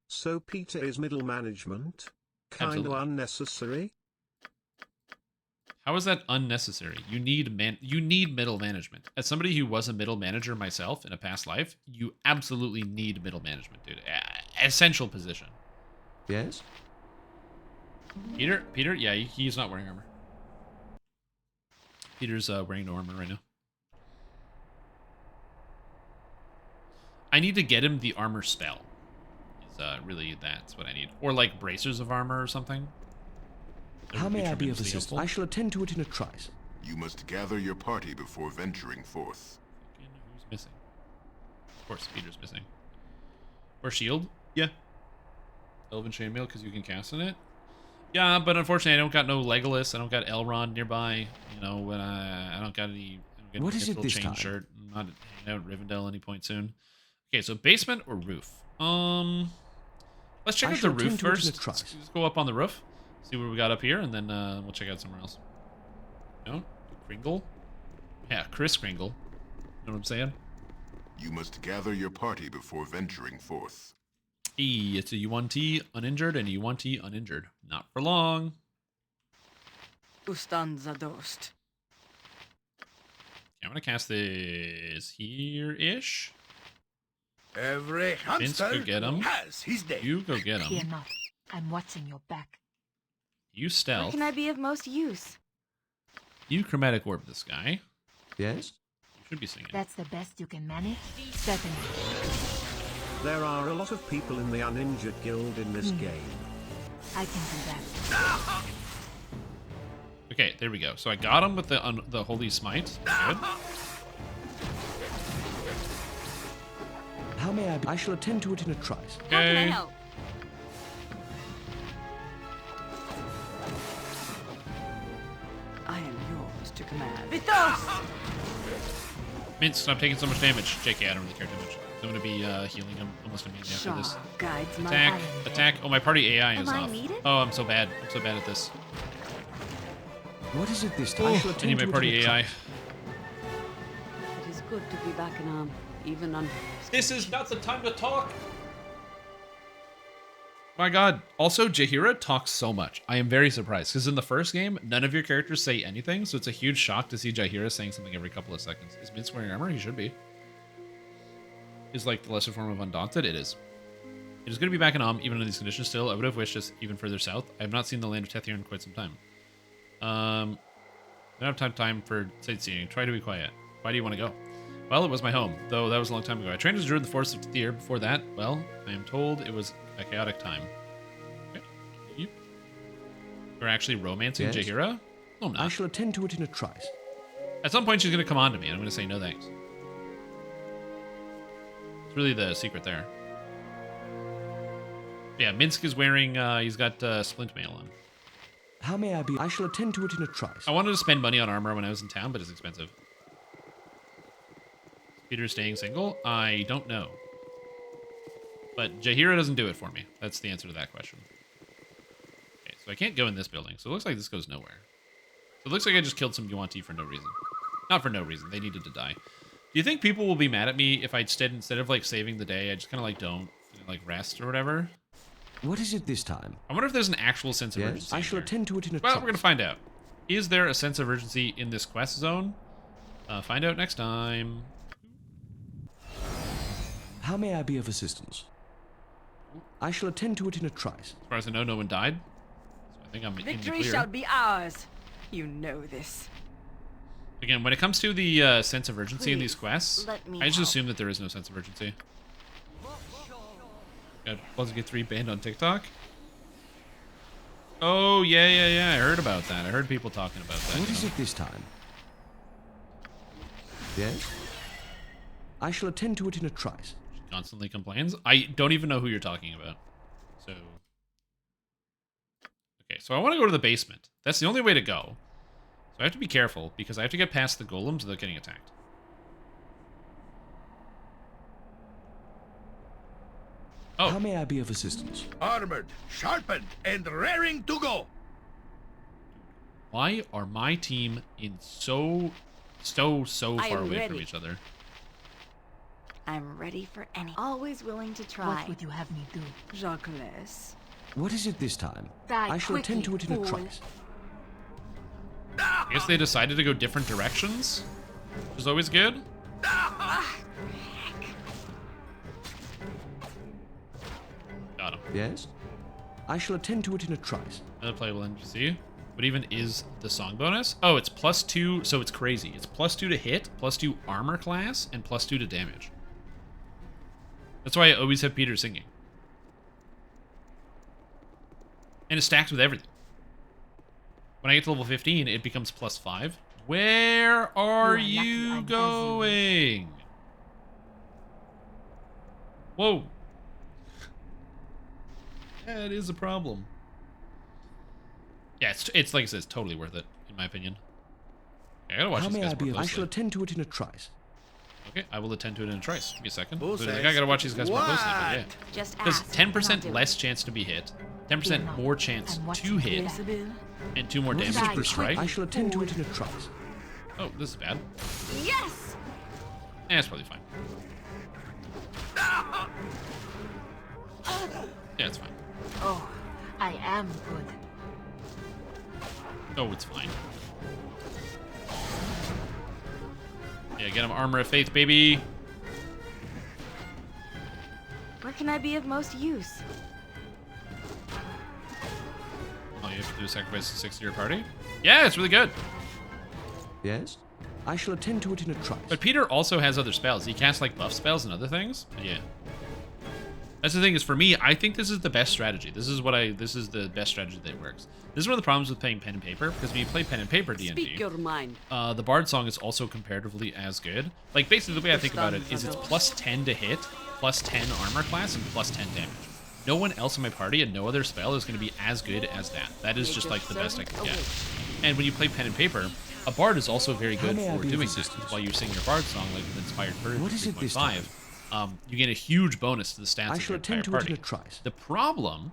So Peter is middle management? Kind of Absolutely. unnecessary? How is that unnecessary? You need middle management. As somebody who was a middle manager myself in a past life, you absolutely need middle management, dude. Essential position. Yes? Peter, yeah, he's not wearing armor. Peter's wearing no armor right now. I need to get him the armor spell. Really, that's what I need. Or like bracers of armor or something. How may I be of assistance? I shall attend to it in a trice. You must gather your party before venturing forth. Who's missing? Of course, Peter's missing. Or shield? Yeah. Elven chainmail because you can cast on it. Yeah, but unfortunately, I don't got no Legolas. I don't got Elrond nearby. You know, I don't got any. What is it this chain time? Shirt. I'm not hanging out in Rivendell any point soon. Okay, so basement or roof? Let's check out the roof first. Let's go up on the roof, see what we got up here, and then we'll check out somewhere else. No, Kringle. Yeah, Chris Kringle. Know what I'm saying? You must gather your party before venturing forth. It's a U1T uninjured and a U1T uninjured. Not for long. Ustanza dost. I'm gonna cast this here-ish. Every Vince, hamster go get him. has his day. You go get Fear him. not. I'm watching your back. You What stealth. can I be of most use? You chromatic orb this guy. Yes? You should be singing. That's the best you can manage? Certainly. There are a lot of people in the uninjured guild in this game. I can do that. Okay, there we go. So I got him with the holy smite. Good. How may I be? I shall attend to it in a trice. How can I Okay. help? I am yours to command. Vithos! Mince, stop taking so much damage. JK, I don't really care too much. I'm gonna be healing him almost immediately after this. Shaw guides my Attack, iron. attack. Oh, my party AI is Am I off. needed? Oh, I'm so bad. I'm so bad at this. What is it this time? Oh, I shall I need attend my to party it in a AI. trice. It is good to be back in arm, even under. This is not the time to talk. My god. Also, Jaheira talks so much. I am very surprised, because in the first game, none of your characters say anything, so it's a huge shock to see Jaheira saying something every couple of seconds. Is Mince wearing armor? He should be. Is like the lesser form of Undaunted? It is. It is good to be back in Am, even in these conditions still. I would have wished us even further south. I have not seen the land of Tethir in quite some time. I don't have time for sightseeing. Try to be quiet. Why do you want to go? Well, it was my home, though that was a long time ago. I trained as a druid in the forest of Tethir. Before that, well, I am told it was a chaotic time. Okay. You. You're actually romancing Yes? Jaheira? Oh, no. I shall attend to it in a trice. At some point, she's going to come on to me, and I'm going to say no thanks. It's really the secret there. Yeah, Minsk is wearing, he's got splint mail on. How may I be? I shall attend to it in a trice. I wanted to spend money on armor when I was in town, but it's expensive. Is Peter staying single? I don't know. But Jaheira doesn't do it for me. That's the answer to that question. Okay, so I can't go in this building, so it looks like this goes nowhere. So it looks like I just killed some Yuan-Ti for no reason. Not for no reason. They needed to die. Do you think people will be mad at me if I instead of like saving the day, I just kind of like don't like rest or whatever? What is it this time? I wonder if there's an actual sense of Yes, urgency. I shall attend to it in a Well, trice. we're gonna find out. Is there a sense of urgency in this quest zone? Find out next time. How may I be of assistance? I shall attend to it in a trice. As far as I know, no one died. So I think I'm in the Victory clear. shall be ours. You know this. Again, when it comes to the sense of urgency in these quests, let me I just help. assume that there is no sense of urgency. Got Baldur's Gate 3 banned on TikTok. Oh, yeah. I heard about that. I heard people talking about that. What is it this time? Yes? I shall attend to it in a trice. She constantly complains. I don't even know who you're talking about. So... Okay, so I want to go to the basement. That's the only way to go. So I have to be careful, because I have to get past the golems without getting attacked. Oh. How may I be of assistance? Armored, sharpened, and raring to go. Why are my team in so far away from each other? I'm ready for any. Always willing to try. What would you have me do? Jacques. What is it this time? Die I shall attend to quickly, it in a fool. trice. I guess they decided to go different directions, which is always good. Got him. Yes? I shall attend to it in a trice. Another playable NPC. What even is the song bonus? Oh, it's +2, so it's crazy. It's +2 to hit, +2 armor class, and +2 to damage. That's why I always have Peter singing. And it stacks with everything. When I get to level 15, it becomes +5. Where are you going? Whoa. That is a problem. Yeah, it's like I said, it's totally worth it, in my opinion. Okay, I gotta watch How this may guys I be more of? I closely. shall attend to it in a trice. Okay, I will attend to it in a trice. Give me a second. Who Like, says I gotta watch these guys more closely, but yeah. What? Just There's ask, 10% and I'll do less chance to be hit, 10% more chance to hit, and 2 more What is damage it per this time? strike. I shall attend to it in a trice. Oh, this is bad. Yes! It's probably fine. Yeah, it's fine. Oh, I am good. Oh, it's fine. Yeah, get him Armor of Faith, baby. Where can I be of most use? Oh, you have to do a sacrifice to 6 to your party? Yeah, it's really good. Yes? I shall attend to it in a trice. But Peter also has other spells. He casts like buff spells and other things. Yeah. That's the thing is, for me, I think this is the best strategy. This is the best strategy that works. This is one of the problems with playing pen and paper, because when you play pen and paper D&D, Speak your mind. the Bard song is also comparatively as good. Like, basically, the way I think about it is it's +10 to hit, +10 armor class, and +10 damage. No one else in my party and no other spell is going to be as good as that. That is just, like, the best I can get. And when you play pen and paper, a Bard is also very good for doing that. While you sing your Bard song, like with Inspired Courage 3.5, you get a huge bonus to the stats of your entire party. The problem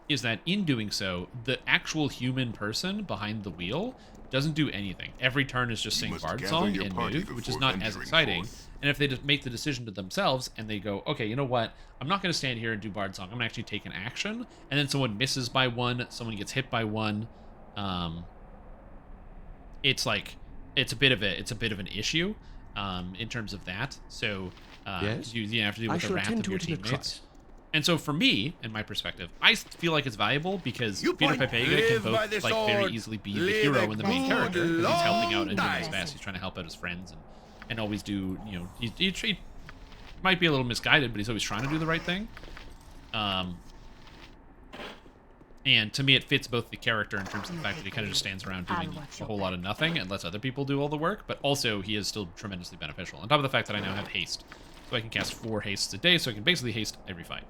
is that in doing so, the actual human person behind the wheel doesn't do anything. Every turn is just sing Bard song and move, which is not as exciting. And if they just make the decision to themselves and they go, okay, you know what? I'm not going to stand here and do Bard song. I'm going to actually take an action. And then someone misses by 1, someone gets hit by 1. It's like it's a bit of an issue in terms of that. So yes? you have to deal with the wrath of your teammates. And so for me, in my perspective, I feel like it's valuable because Peter Pepega can both like very easily be the hero and the main character because he's helping out and doing his best. He's trying to help out his friends and always do, you know, he might be a little misguided, but he's always trying to do the right thing. And to me, it fits both the character in terms of the fact that he kind of just stands around doing a whole lot of nothing and lets other people do all the work, but also he is still tremendously beneficial. On top of the fact that I now have haste. So I can cast 4 hastes a day, so I can basically haste every fight.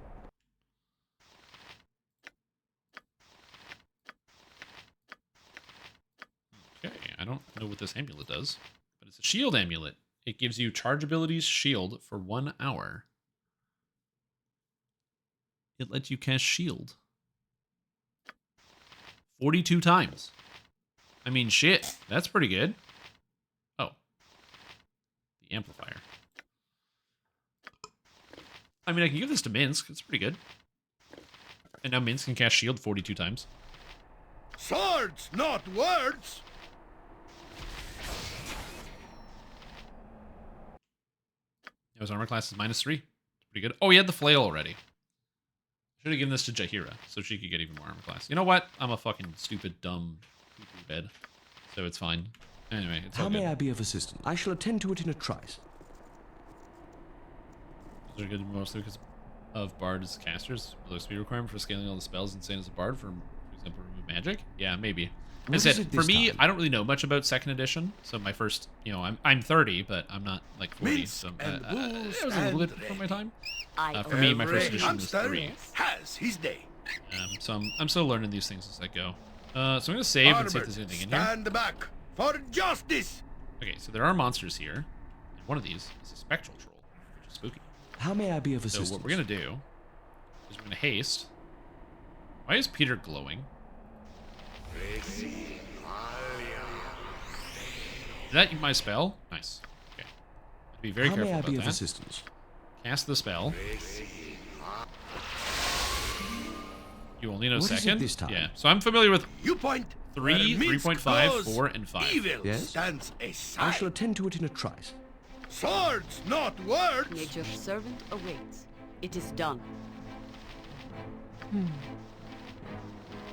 Okay, I don't know what this amulet does, but it's a shield amulet. It gives you charge abilities shield for 1 hour. It lets you cast shield 42 times. I mean, shit, that's pretty good. Oh, the amplifier. I mean, I can give this to Minsk. It's pretty good. And now Minsk can cast shield 42 times. Swords, not words! His armor class is -3. It's pretty good. Oh, he had the flail already. Should have given this to Jahira so she could get even more armor class. You know what? I'm a fucking stupid, dumb bed. So it's fine. Anyway, it's all How good. may I be of assistance? I shall attend to it in a trice. Those are good mostly because of Bard's casters. Low speed requirement for scaling all the spells insane as a Bard, for example, remove magic. Yeah, maybe. As I said, for me, I don't really know much about 2nd edition. So my first, you know, I'm 30, but I'm not like 40. So it was a little bit from my time. For me, my first edition was 3. Has his day. So I'm still learning these things as I go. So I'm gonna save and see if there's anything in here. Stand back for justice. Okay, so there are monsters here. And one of these is a spectral troll, which is spooky. How may I be of assistance? So what we're gonna do Is we're gonna haste. Why is Peter glowing? Is that my spell? Nice. Okay. Be very careful about that. Assistance? Cast the spell. You only know What is it second? this time? Yeah. So I'm familiar with You point 3, where Minsk 3.5, goes, 4, and 5. Evil Yes? stands I aside. shall attend to it in a trice. Swords, not words. Nature's servant awaits. It is done.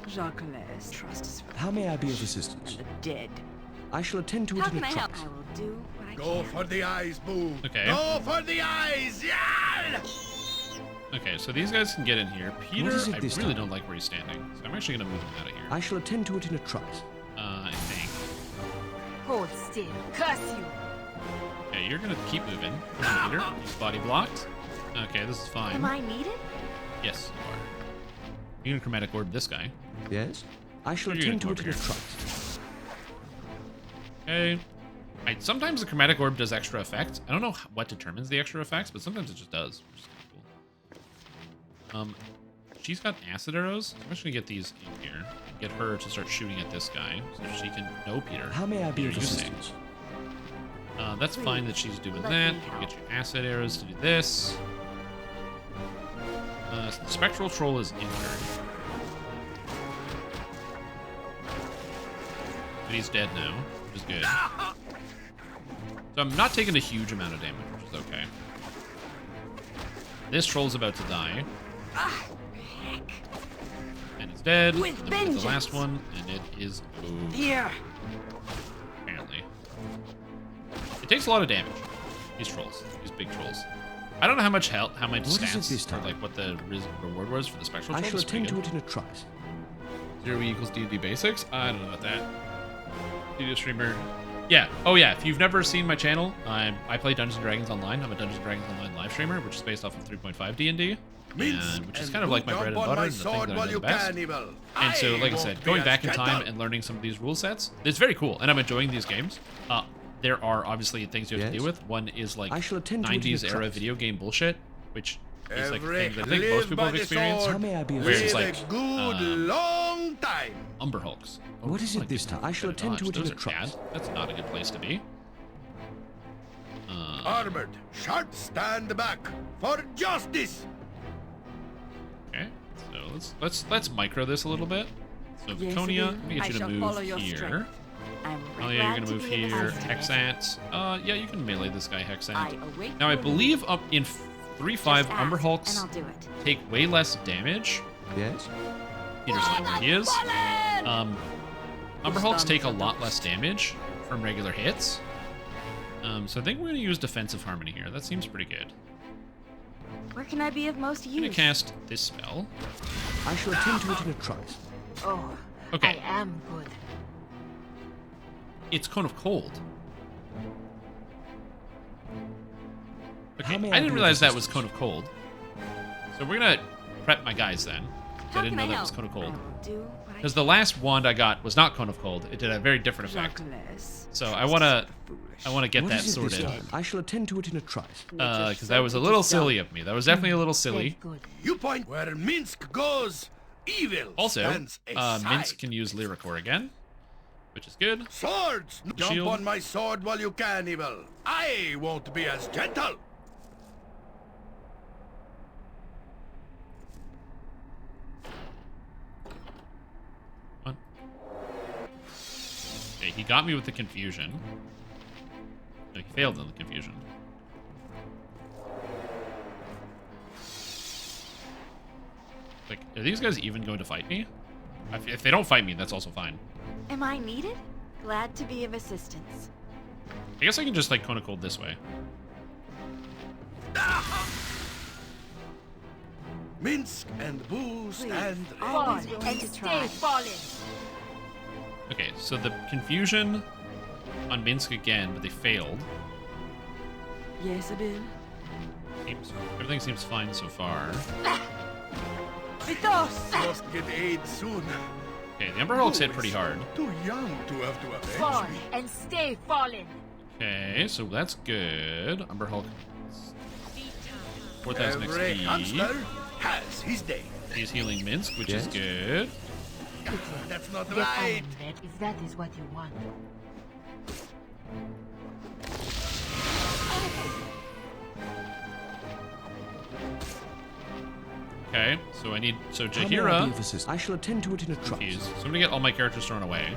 Jacques, trust is for How may I be of assistance? The dead. I shall attend to it How in can a I trice. help? I will do what I Go can. for the eyes, Boo. Okay. Go for the eyes, yeah! Okay, so these guys can get in here. Peter, is it I this really time? don't like where he's standing. So I'm actually going to move him out of here. I shall attend to it in a trice. I think. Hold still. Curse you. Okay, you're going to keep moving. Come on, Peter. He's body blocked. Okay, this is fine. Am I needed? Yes, you are. You can chromatic orb this guy. Yes? I shall You're attend to gonna it come in a over trice. Okay. Sometimes the chromatic orb does extra effects. I don't know what determines the extra effects, but sometimes it just does, which is kind of cool. She's got acid arrows. So I'm just gonna get these in here and get her to start shooting at this guy so she can know Peter. How may I be Peter, of you say. assistance? That's fine that she's doing that. You can get your acid arrows to do this. The spectral troll is injured. But he's dead now, which is good. So I'm not taking a huge amount of damage, which is okay. This troll's about to die. And it's dead. With And then we get the last vengeance. one, and it is over. Here. Apparently. It takes a lot of damage. These trolls. These big trolls. I don't know how much health, how much What is it stats, this time? or like what the reward was for the spectral I troll. shall It's pretty attend to good. it in a trice. 0 equals D&D basics? I don't know about that. Video streamer. Yeah. Oh yeah. If you've never seen my channel, I play Dungeons & Dragons Online. I'm a Dungeons & Dragons Online live streamer, which is based off of 3.5 D&D. And which is kind of like my bread and butter and the thing that I know the best. And so, like I said, going back in time and learning some of these rule sets, it's very cool, and I'm enjoying these games. There are obviously things you have to deal with. One is like I shall attend to it in a 90s era trice. video game bullshit, which is like a Every thing that I think most people have experienced. How may I be of Where it's assistance? like Good long time. Umber Hulks. What is it this time? I shall attend to it in Those a are trice. bad. That's not a good place to be. Armored, sharp stand back for justice. Okay, so let's micro this a little bit. So Yes, Viconia, it I'm is. gonna get I you to shall move follow your here. strength. I'm Oh yeah, you're glad gonna to move be of here. assistance. Hexant. Yeah, you can melee this guy, Hexant. I await Now I your believe up in 3.5 Just Umber ask, Hulks and I'll do it. take way less damage. Yes? Peter's not where he is. Umber Hulks take a lot less damage from regular hits. So I think we're gonna use defensive harmony here. That seems pretty good. Where can I be of most I'm gonna use? cast this spell. I shall attend to it in a trice. Oh, Okay. I am good. It's Cone of Cold. Okay, How may I I didn't be of realize that was assistance? Cone of Cold. So we're gonna prep my guys then. How I didn't can know I that was help? Cone of Cold. I will do what I Because the last wand I got was not Cone of Cold. It did a very different effect. So I wanna get What that is it this sorted. time? I shall attend to it in a trice. Because that was a little silly of me. That was definitely a little silly. You point where Minsk goes. Evil Also, stands aside. Minsk can use Lyricore again, which is good. Swords! Jump Shield. on my sword while you can, Evil. I won't be as gentle. Okay, he got me with the confusion. No, he failed in the confusion. Like, are these guys even going to fight me? If they don't fight me, that's also fine. Am I needed? Glad to be of assistance. I guess I can just, like, Cone of Cold this way. Minsk and Boo stand Fall ready. and stay fallen. Okay, so the confusion on Minsk again, but they failed. Yes, it is. Everything seems fine so far. Must get aid soon. Okay, the Umber Hulks hit pretty hard. Too young to have to avenge Fall me. and stay fallen. Okay, so that's good. Umber Hulk. 4,000 Every XP. hamster Has his day. He's healing Minsk, which is good. That's not Get right. on, Red, if that is what you want. Okay, so I need... So How may I be Jaheira... of assistance? I shall attend to it in a trice. Confused. So I'm gonna get all my characters thrown away.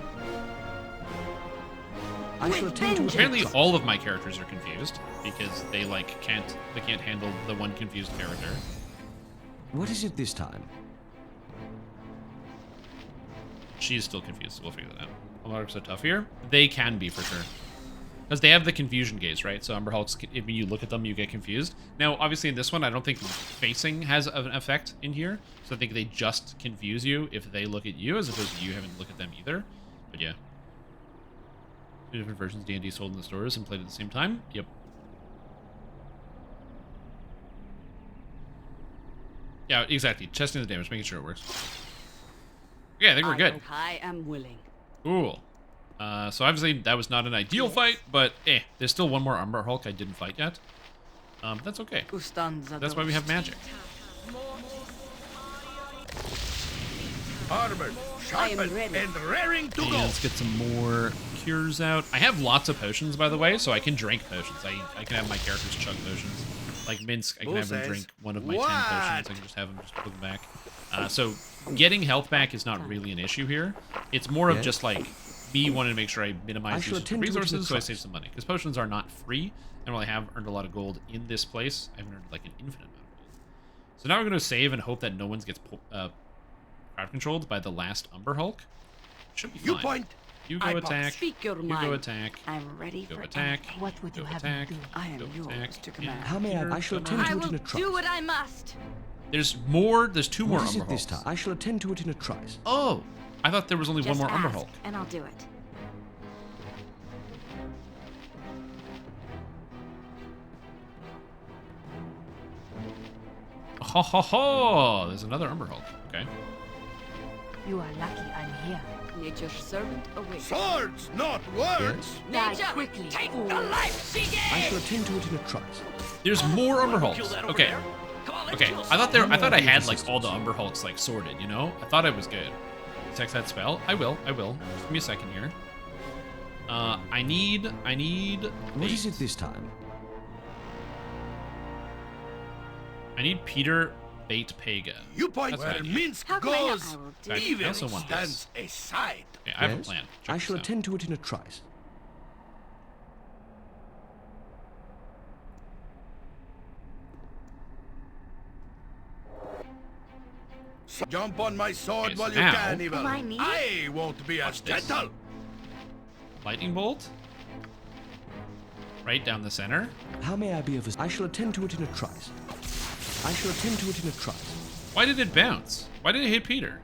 I shall attend to it. Apparently all of my characters are confused because they can't handle the one confused character. What is it this time? She's still confused, so we'll figure that out. A lot of so tough here. They can be for sure. Because they have the confusion gaze, right? So Umber Hulks, when you look at them, you get confused. Now, obviously in this one, I don't think facing has an effect in here. So I think they just confuse you if they look at you, as opposed to you having to look at them either. But yeah. 2 different versions D&D sold in the stores and played at the same time. Yep. Yeah, exactly. Testing the damage, making sure it works. Yeah, I think we're good. I am willing. Cool. So obviously that was not an ideal fight, but there's still one more Umber Hulk I didn't fight yet. That's okay. That's why we have magic. Armored, sharpened, and raring to go. Let's get some more cures out. I have lots of potions, by the way, so I can drink potions. I can have my characters chug potions. Like Minsk, I can have him drink one of my 10 potions. I can just have him just put them back. So getting health back is not really an issue here. It's more of just like me wanting to make sure I minimize use of resources so I save some money. Because potions are not free, and while I have earned a lot of gold in this place, I haven't earned like an infinite amount of gold. So now we're going to save and hope that no one gets crowd controlled by the last Umber Hulk. Should be fine. You point. You go attack. Speak your you mind. go attack. I'm ready go for attack. What would you have attack. me do? I am yours to command. How may I shall attend I to it will in a trice. do what I must. There's more. There's 2 more What is Umber it this Hulks. time? I shall attend to it in a trice. Oh, I thought there was only Just one more Umber ask, Hulk. and I'll do it. Ho ho ho! There's another Umber Hulk. Okay. You are lucky I'm here. Nature's servant awaits. Swords, not words. Die quickly. Take the life seeking! I shall attend to it in a trice. There's more Umber Hulks. Okay. Okay. I thought I had like all the Umber Hulks like sorted. You know? I thought I was good. Text that spell. I will. Just give me a second here. I need. What is it this time? I need Peter Bait Pega. You point That's where what I need. Minsk How can I not? goes. I will do Fact, I Evil also want stands aside. Okay, I have a Yes? plan. Check I shall this out. attend to it in a trice. Jump on my sword Okay, so while you now- can, Evil. Am I needed? I won't be as Watch this. gentle. Lightning bolt. Right down the center. How may I be of assistance? I shall attend to it in a trice. I shall attend to it in a trice. Why did it bounce? Why did it hit Peter?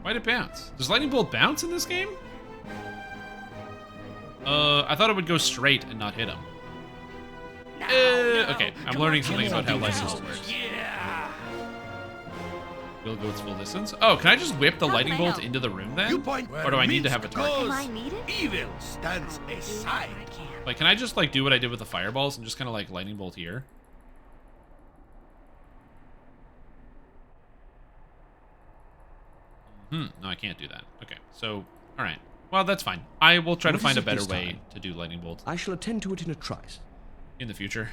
Why did it bounce? Does lightning bolt bounce in this game? I thought it would go straight and not hit him. Okay, I'm learning something about how lightning bolt works. Yeah. Will go its full distance. Oh, can I just whip the How lightning can I bolt help? into the room then? You point Or do I need to have a Minsk target? goes. Am I needed? Evil stands aside. I can't. Like, can I just like do what I did with the fireballs and just kind of like lightning bolt here? No, I can't do that. Okay, so, all right. Well, that's fine. I will try to What is find a it better this way time? to do lightning bolt I shall attend to it in a trice. in the future.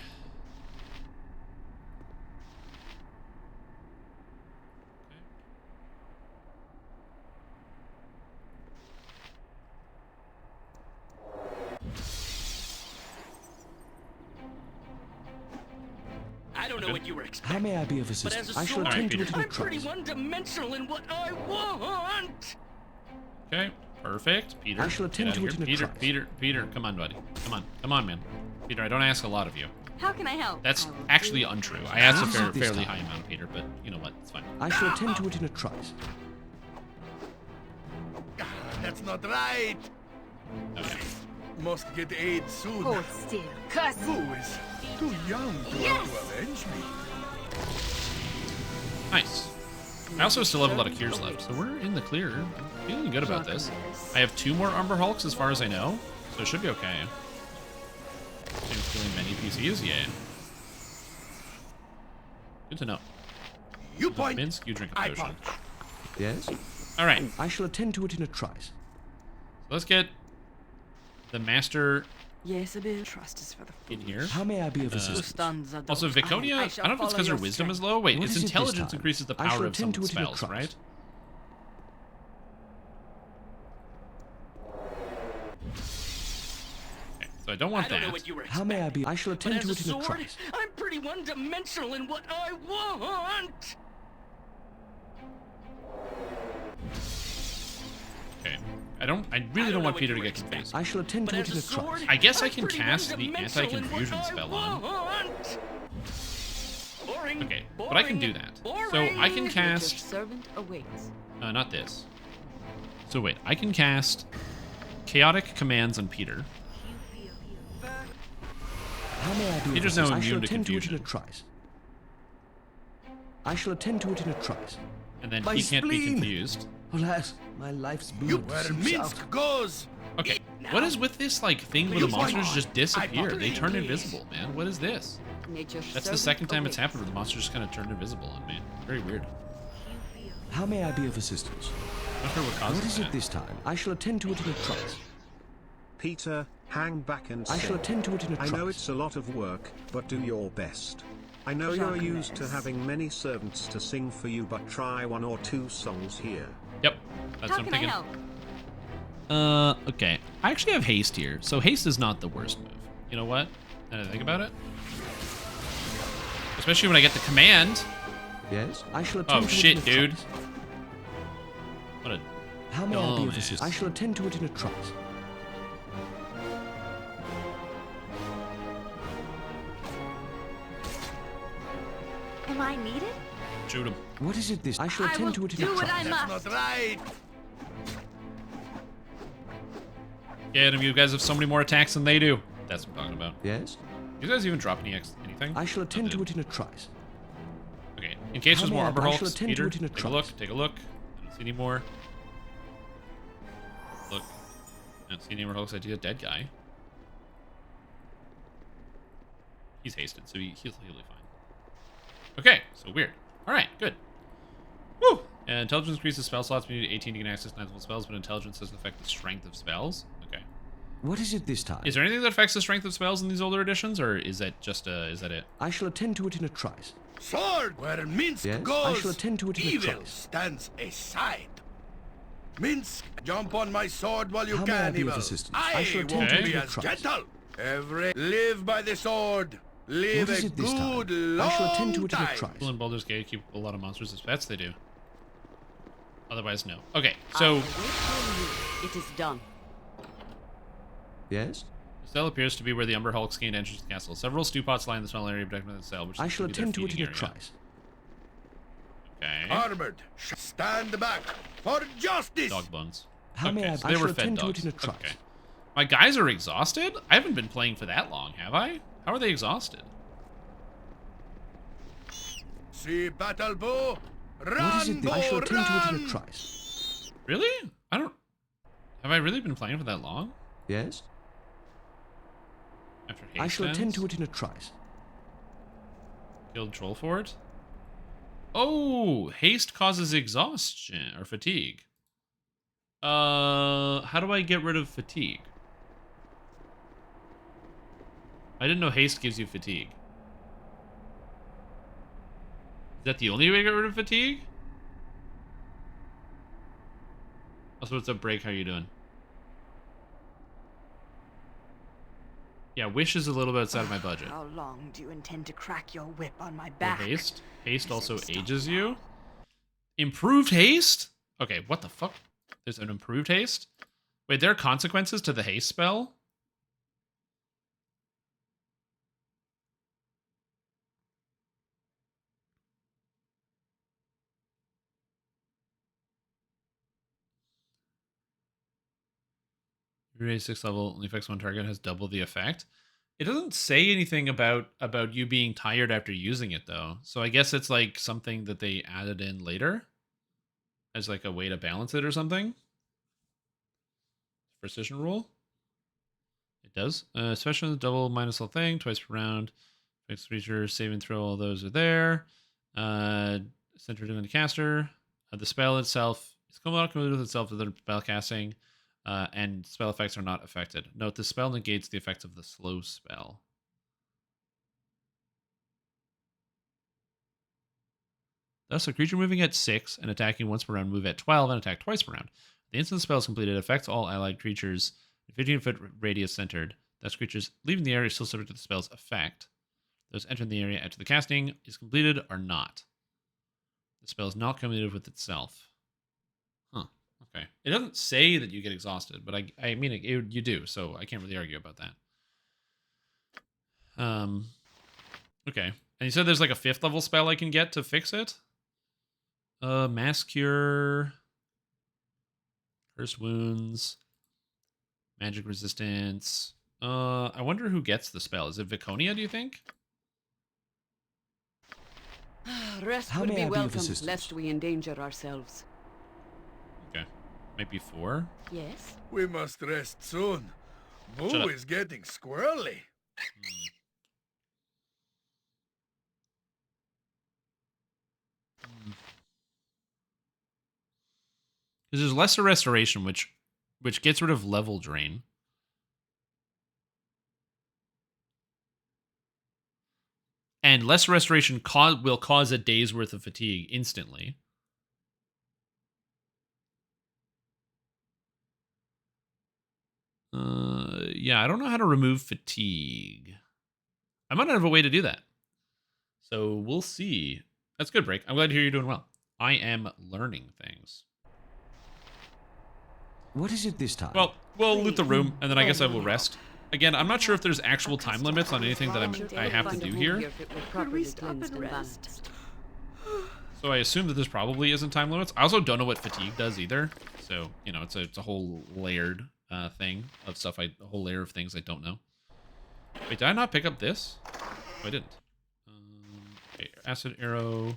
I don't know what you were How expecting. may I be of But as assistance? a I shall sword, attend to it in a I'm pretty trice. one-dimensional in what I want. Okay, perfect. Peter, I shall attend get out to of it in a here. trice. Peter, come on, buddy. Come on, man. Peter, I don't ask a lot of you. How can I help? That's I will actually do untrue. what I asked a What is it this fairly time? high amount, Peter, but you know what? It's fine. I shall attend to it in a trice. That's not right. Okay. Must get aid soon. Hold still. Curse Who is too young to have to avenge me? Nice. I also still have a lot of cures left, so we're in the clear. I'm feeling good about this. I have 2 more Umber Hulks as far as I know, so it should be okay. Seems killing many PCs, yeah. Good to know. You point. Minsk, you drink a I potion. punch. Yes? All right. I shall attend to it in a trice. So let's get the master Yes, Abil. Trust is for the in here. How may I be of assistance? Also, Viconia, I don't know if it's because her wisdom is low. Wait, What its is it this intelligence time? increases the I shall power of some attend to it in a spells, trice. right? Okay, so I don't want I don't that. know what you were How may I be? I shall but attend as to a it in a sword, trice. I'm pretty one-dimensional in what I want. Okay. I really don't want Peter to get confused. I shall attend to it in a trice. I guess I can cast the anti-confusion spell on. Okay, but I can do that. So I can cast... Servant awaits. not this. So wait, I can cast Chaotic Commands on Peter. How may I be Peter's of now assistance? I shall immune to attend to it in confusion. a trice. I shall attend to it in a trice. And then My he can't be spleen! confused. Alas, my life's You blood where seeps Minsk out. goes. Okay, what is with this, like, thing where the monsters just disappear? They turn invisible, man. What is this? Nature's That's the servant second time awaits. it's happened where the monsters just kind of turned invisible on me. Very weird. How may I be of assistance? Not sure what causes What is that. it this time? I shall attend to it in a trice. Peter, hang back and I shall say, attend to it in a I know trice. it's a lot of work, but do your best. I know you're used to having many servants to sing for you, but try one or two songs here. Yep, that's How what I'm can I thinking. help? Okay. I actually have haste here, so haste is not the worst move. You know what? Now that I think about it. Especially when I get the command. Yes, I shall attend Oh to it shit, in a dude. trice. What a How may I be of dumbass. assistance? I shall attend to it in a trice. Am I needed? Shoot him. What is it this? I shall I attend will to it in do a what trice. I That's must. not right. Get him. You guys have so many more attacks than they do. That's what I'm talking about. Yes? You guys even drop anything? I shall attend to it in a trice. Okay. In case How there's may more I- Umber I shall Hulks, attend to Peter, it in a take a trice. look. Take a look. I don't see any more. Look. I don't see any more Hulks. I see a dead guy. He's hasted, so he'll be fine. Okay, so weird. Alright, good. Woo! Intelligence increases spell slots. We need 18 to gain access to multiple spells, but intelligence doesn't affect the strength of spells. Okay. What is it this time? Is there anything that affects the strength of spells in these older editions, or is that just is that it? I shall attend to it in a trice. Sword where Minsk Yes, goes. I shall attend to it in a Evil trice. stands aside. Minsk, jump on my sword while you How may I can, be of evil. assistance? I I shall attend won't to it be in a as trice. gentle. Live by the sword. Live What is a it this time? good I shall attend to long it in a time. trice. People in Baldur's Gate keep a lot of monsters as pets. They do. Otherwise, no. Okay, so It is done. Yes? the cell appears to be where the Umber Hulks gained entrance to the castle. Several stew pots line the small area protected by the cell, which I seems shall to be their attend to it feeding in a area. trice. Okay. Armored, stand back for justice. Dog bones. How may Okay, I- so I they were shall fed attend to it dogs. in a trice. Okay. My guys are exhausted? I haven't been playing for that long, have I? How are they exhausted? See battle bow. Run, What is it this? I shall bow, attend to it in run. a trice. Really? I don't... Have I really been playing for that long? Yes? After I haste shall attend ends? to it in a trice. Killed Troll Fort? Oh! Haste causes exhaustion, or fatigue. How do I get rid of fatigue? I didn't know haste gives you fatigue. Is that the only way to get rid of fatigue? Also, what's up, Break? How you doing? Yeah, Wish is a little bit outside of my budget. How long do you intend to crack your whip on my Or back? haste. Haste also ages you. Improved haste? Okay, what the fuck? There's an improved haste? Wait, there are consequences to the haste spell? Your 86 level only affects one target, has double the effect. It doesn't say anything about you being tired after using it though. So I guess it's like something that they added in later as like a way to balance it or something. Precision rule. It does. Especially the double minus all thing, twice per round. Fixed creature, saving throw, all those are there. centered in the caster. The spell itself is not committed with itself to the spell casting, and spell effects are not affected. Note, the spell negates the effects of the slow spell. Thus, a creature moving at 6 and attacking once per round move at 12 and attack twice per round. The instant spell is completed, affects all allied creatures in 15-foot radius centered. Thus, creatures leaving the area are still subject to the spell's effect. Those entering the area after the casting is completed are not. The spell is not completed with itself. Huh. Okay. It doesn't say that you get exhausted, but I mean, you do, so I can't really argue about that. Okay. And you said there's like a 5th level spell I can get to fix it? Mass Cure, Curse Wounds, Magic Resistance. I wonder who gets the spell. Is it Viconia, do you think? Rest How would may be I be of welcome, assistance? lest we endanger ourselves. Okay. Might be 4. Yes? We must rest soon. Shut Boo up. is getting squirrely. Because there's Lesser Restoration, which gets rid of level drain. And Lesser Restoration will cause a day's worth of fatigue instantly. Yeah, I don't know how to remove fatigue. I might not have a way to do that. So we'll see. That's good, Break. I'm glad to hear you're doing well. I am learning things. What is it this time? Well, we'll loot the room, and then I guess I will rest. Again, I'm not sure if there's actual time limits on anything that I have to do here. Could we stop and rest? So I assume that this probably isn't time limits. I also don't know what fatigue does either. So, you know, it's a whole layered thing of stuff. A whole layer of things I don't know. Wait, did I not pick up this? Oh, I didn't. Okay, acid arrow.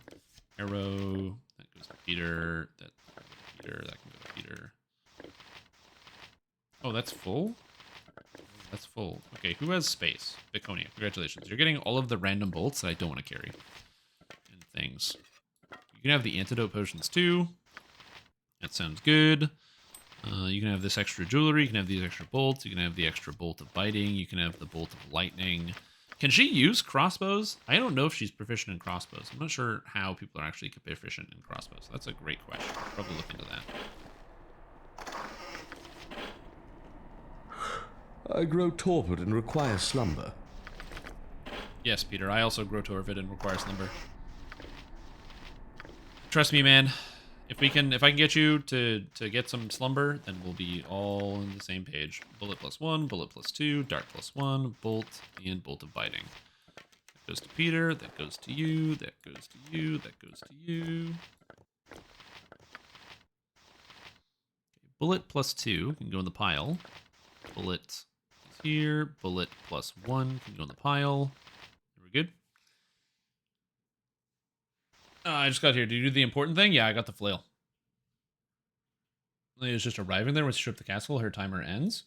That goes to Peter. That can go to Peter. Oh, that's full? That's full. Okay, who has space? Viconia, congratulations. You're getting all of the random bolts that I don't want to carry. And things. You can have the antidote potions too. That sounds good. You can have this extra jewelry. You can have these extra bolts. You can have the extra bolt of biting. You can have the bolt of lightning. Can she use crossbows? I don't know if she's proficient in crossbows. I'm not sure how people are actually proficient in crossbows. That's a great question. I'll probably look into that. I grow torpid and require slumber. Yes, Peter, I also grow torpid and require slumber. Trust me, man. If I can get you to get some slumber, then we'll be all on the same page. Bullet +1, bullet +2, dart +1, bolt, and bolt of biting. That goes to Peter, that goes to you, that goes to you, that goes to you. Okay, bullet +2 can go in the pile. Bullet is here. Bullet +1 can go in the pile. Are we good? I just got here. Did you do the important thing? Yeah, I got the flail. It's just arriving there. Once you strip the castle, her timer ends.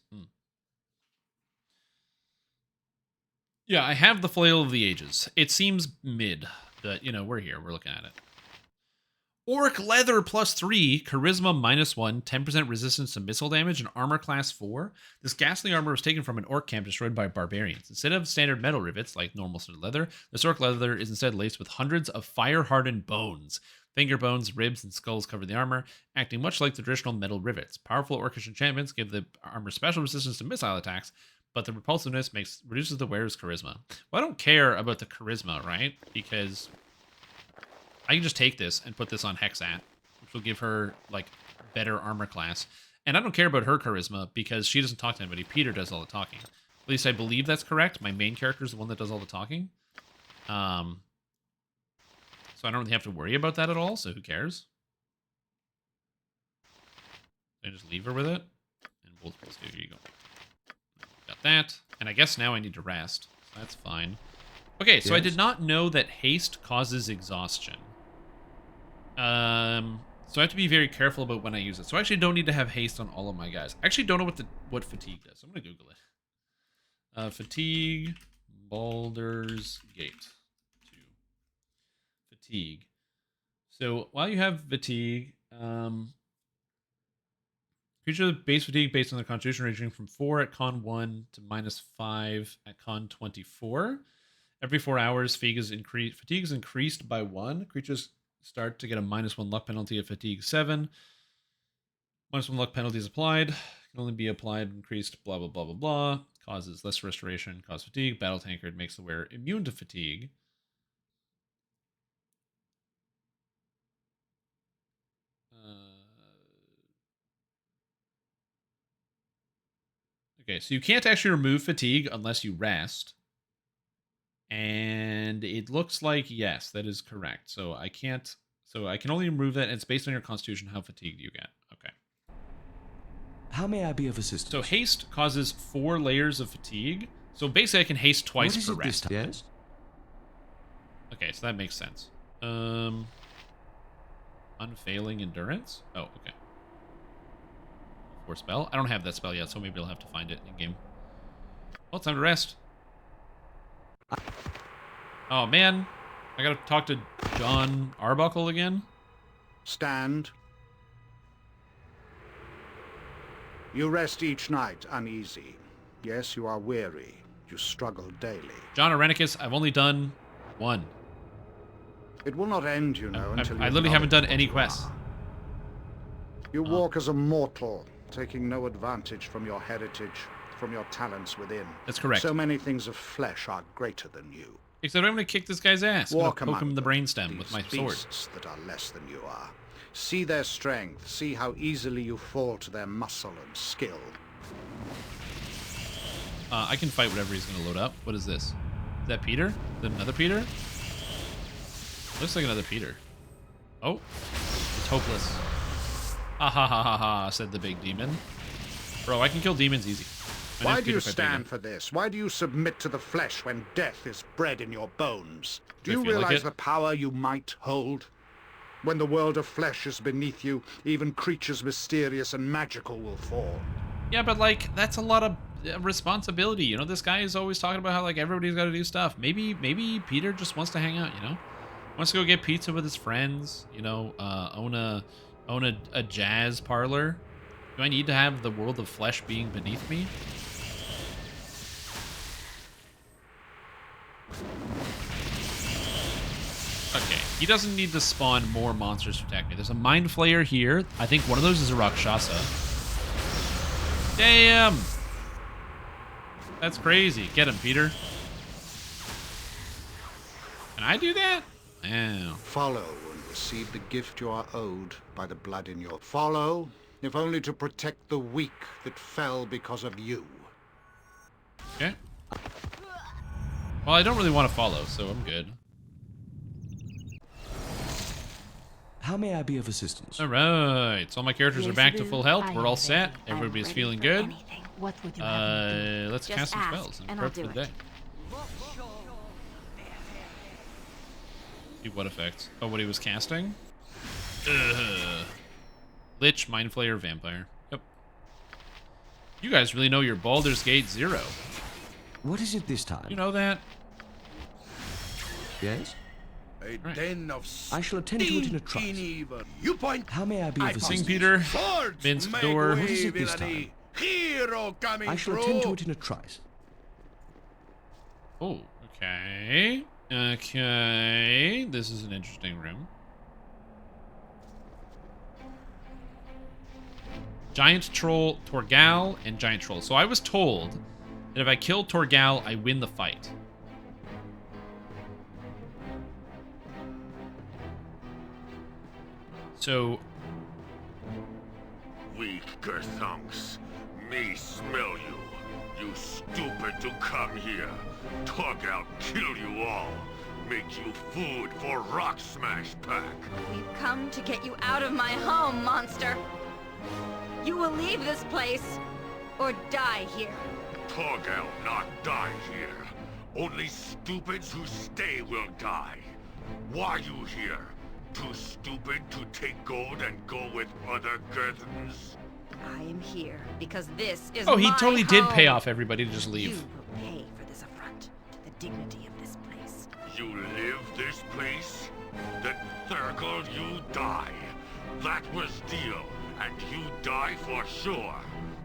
Yeah, I have the flail of the ages. It seems mid, but, you know, we're here. We're looking at it. Orc leather +3, charisma -1, 10% resistance to missile damage, and armor class 4. This ghastly armor was taken from an orc camp destroyed by barbarians. Instead of standard metal rivets like normal studded leather, this orc leather is instead laced with hundreds of fire-hardened bones. Finger bones, ribs, and skulls cover the armor, acting much like the traditional metal rivets. Powerful orcish enchantments give the armor special resistance to missile attacks, but the repulsiveness reduces the wearer's charisma. Well, I don't care about the charisma, right? Because I can just take this and put this on Hexat, which will give her, like, better armor class. And I don't care about her charisma because she doesn't talk to anybody. Peter does all the talking. At least I believe that's correct. My main character is the one that does all the talking. So I don't really have to worry about that at all, so who cares? I just leave her with it. And both of us do. Here you go. Got that. And I guess now I need to rest. So that's fine. Okay, so I did not know that haste causes exhaustion. So I have to be very careful about when I use it. So I actually don't need to have haste on all of my guys. I actually don't know what fatigue does. I'm going to Google it. Fatigue, Baldur's Gate 2. Fatigue. So while you have fatigue, creature base fatigue based on their constitution ranging from 4 at con 1 to -5 at con 24. Every 4 hours, fatigue is increased by 1. Creatures start to get a -1 luck penalty at fatigue 7. -1 luck penalty is applied. Can only be applied, increased, blah, blah, blah, blah, blah. Causes less restoration, cause fatigue. Battle Tankard makes the wearer immune to fatigue. Okay, so you can't actually remove fatigue unless you rest. And it looks like, yes, that is correct. So I can only remove that, and it's based on your constitution how fatigued you get. Okay. How may I be of assistance? So haste causes 4 layers of fatigue. So basically I can haste twice per rest. Yes. Okay, so that makes sense. Unfailing endurance? Oh, okay. Or spell? I don't have that spell yet, so maybe I'll have to find it in game. Well, it's time to rest. Oh man, I gotta talk to John Arbuckle again. Stand. You rest each night uneasy. Yes, you are weary. You struggle daily. John Arenicus, I've only done 1. It will not end, you know, until I literally haven't done any quests. You walk as a mortal, taking no advantage from your heritage, from your talents within. That's correct. So many things of flesh are greater than you. Except I'm going to kick this guy's ass. I'm going to poke him in the brainstem with my sword. Beasts that are less than you are. See their strength. See how easily you fall to their muscle and skill. I can fight whatever he's going to load up. What is this? Is that Peter? Is that another Peter? Looks like another Peter. Oh, it's hopeless. Ha ha ha ha ha, said the big demon. Bro, I can kill demons easy. Why do you stand for this? Why do you submit to the flesh when death is bred in your bones? Do you realize the power you might hold? When the world of flesh is beneath you, even creatures mysterious and magical will fall. Yeah, but like, that's a lot of responsibility. You know, this guy is always talking about how like everybody's got to do stuff. Maybe Peter just wants to hang out, you know? Wants to go get pizza with his friends, you know, own a jazz parlor. Do I need to have the world of flesh being beneath me? Okay, he doesn't need to spawn more monsters to attack me. There's a Mind Flayer here. I think one of those is a Rakshasa. Damn! That's crazy. Get him, Peter. Can I do that? Wow. Follow and receive the gift you are owed by the blood in your... Follow, if only to protect the weak that fell because of you. Okay. Well, I don't really want to follow, so I'm good. How may I be of assistance? All right, so all my characters are back to full health. We're all set. Everybody's feeling good. What would you have me do? Let's cast some spells and prep for the day. See what effects? Oh, what he was casting? Lich, Mind Flayer, Vampire. Yep. You guys really know your Baldur's Gate 0. What is it this time? You know that? Yes? A den of I shall attend to it in a trice. You point. How may I be of assistance? Sing Peter. Vince Door. What is it this time? Hero coming I shall attend to it in a trice. Oh, okay. Okay. This is an interesting room. Giant Troll, Torgal, and Giant Troll. So I was told that if I kill Torgal, I win the fight. So... Weak Gerthunks, me smell you. You stupid to come here. Torgal kill you all. Make you food for Rock Smash Pack. We've come to get you out of my home, monster. You will leave this place or die here. Torgal not die here. Only stupids who stay will die. Why you here? Too stupid to take gold and go with other Gerthans? I am here because this is Oh, he my totally did pay home. off everybody to just leave. You will pay for this affront to the dignity of this place. You live this place? Thurgold, you die. That was deal, and you die for sure.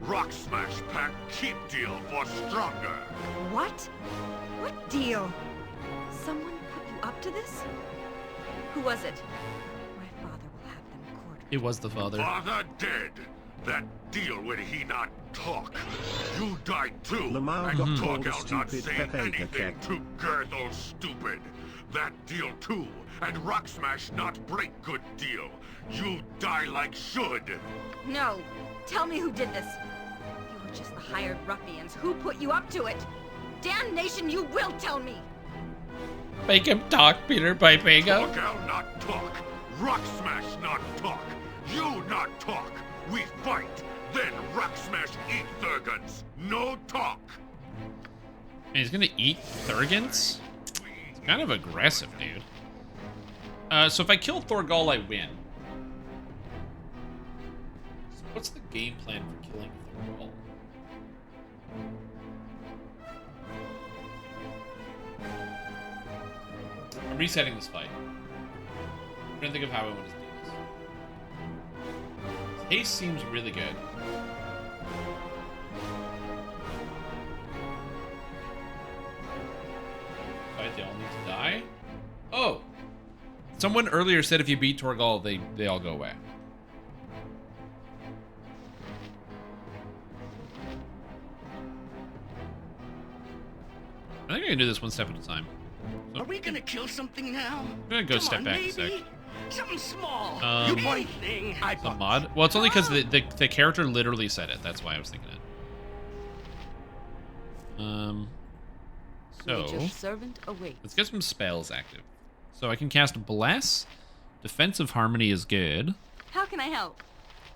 Rock Smash Pack keep deal for stronger. What? What deal? Someone put you up to this? Who was it? My father will have them quartered. It was the father. Father dead. That deal when he not talk. You died too. Lamau And got talk called a out not stupid saying Pepe the anything Cat. to Gerthel stupid. That deal too. And Rock Smash not break good deal. You die like should. No. Tell me who did this. You were just the hired ruffians. Who put you up to it? Damnation, you will tell me. Make him talk, Peter Piper. Talk out not talk. Rock Smash not talk. You not talk. We fight. Then Rock Smash eat Thurgans. No talk. And he's gonna eat Thurgans? It's kind of aggressive, dude. So if I kill Thorgal, I win. So what's the game plan for killing Thorgal? I'm resetting this fight. I'm trying to think of how I want to do this. Haste seems really good. Fight, they all need to die? Oh! Someone earlier said if you beat Torgal, they all go away. I think I can do this one step at a time. So Are we gonna kill something now? I'm gonna go Come step on, back a sec. maybe? Something small. Um, Anything. A mod? Well, it's only because the character literally said it. That's why I was thinking it. Nature's So servant awaits. let's get some spells active. So I can cast Bless. Defensive Harmony is good. How can I help?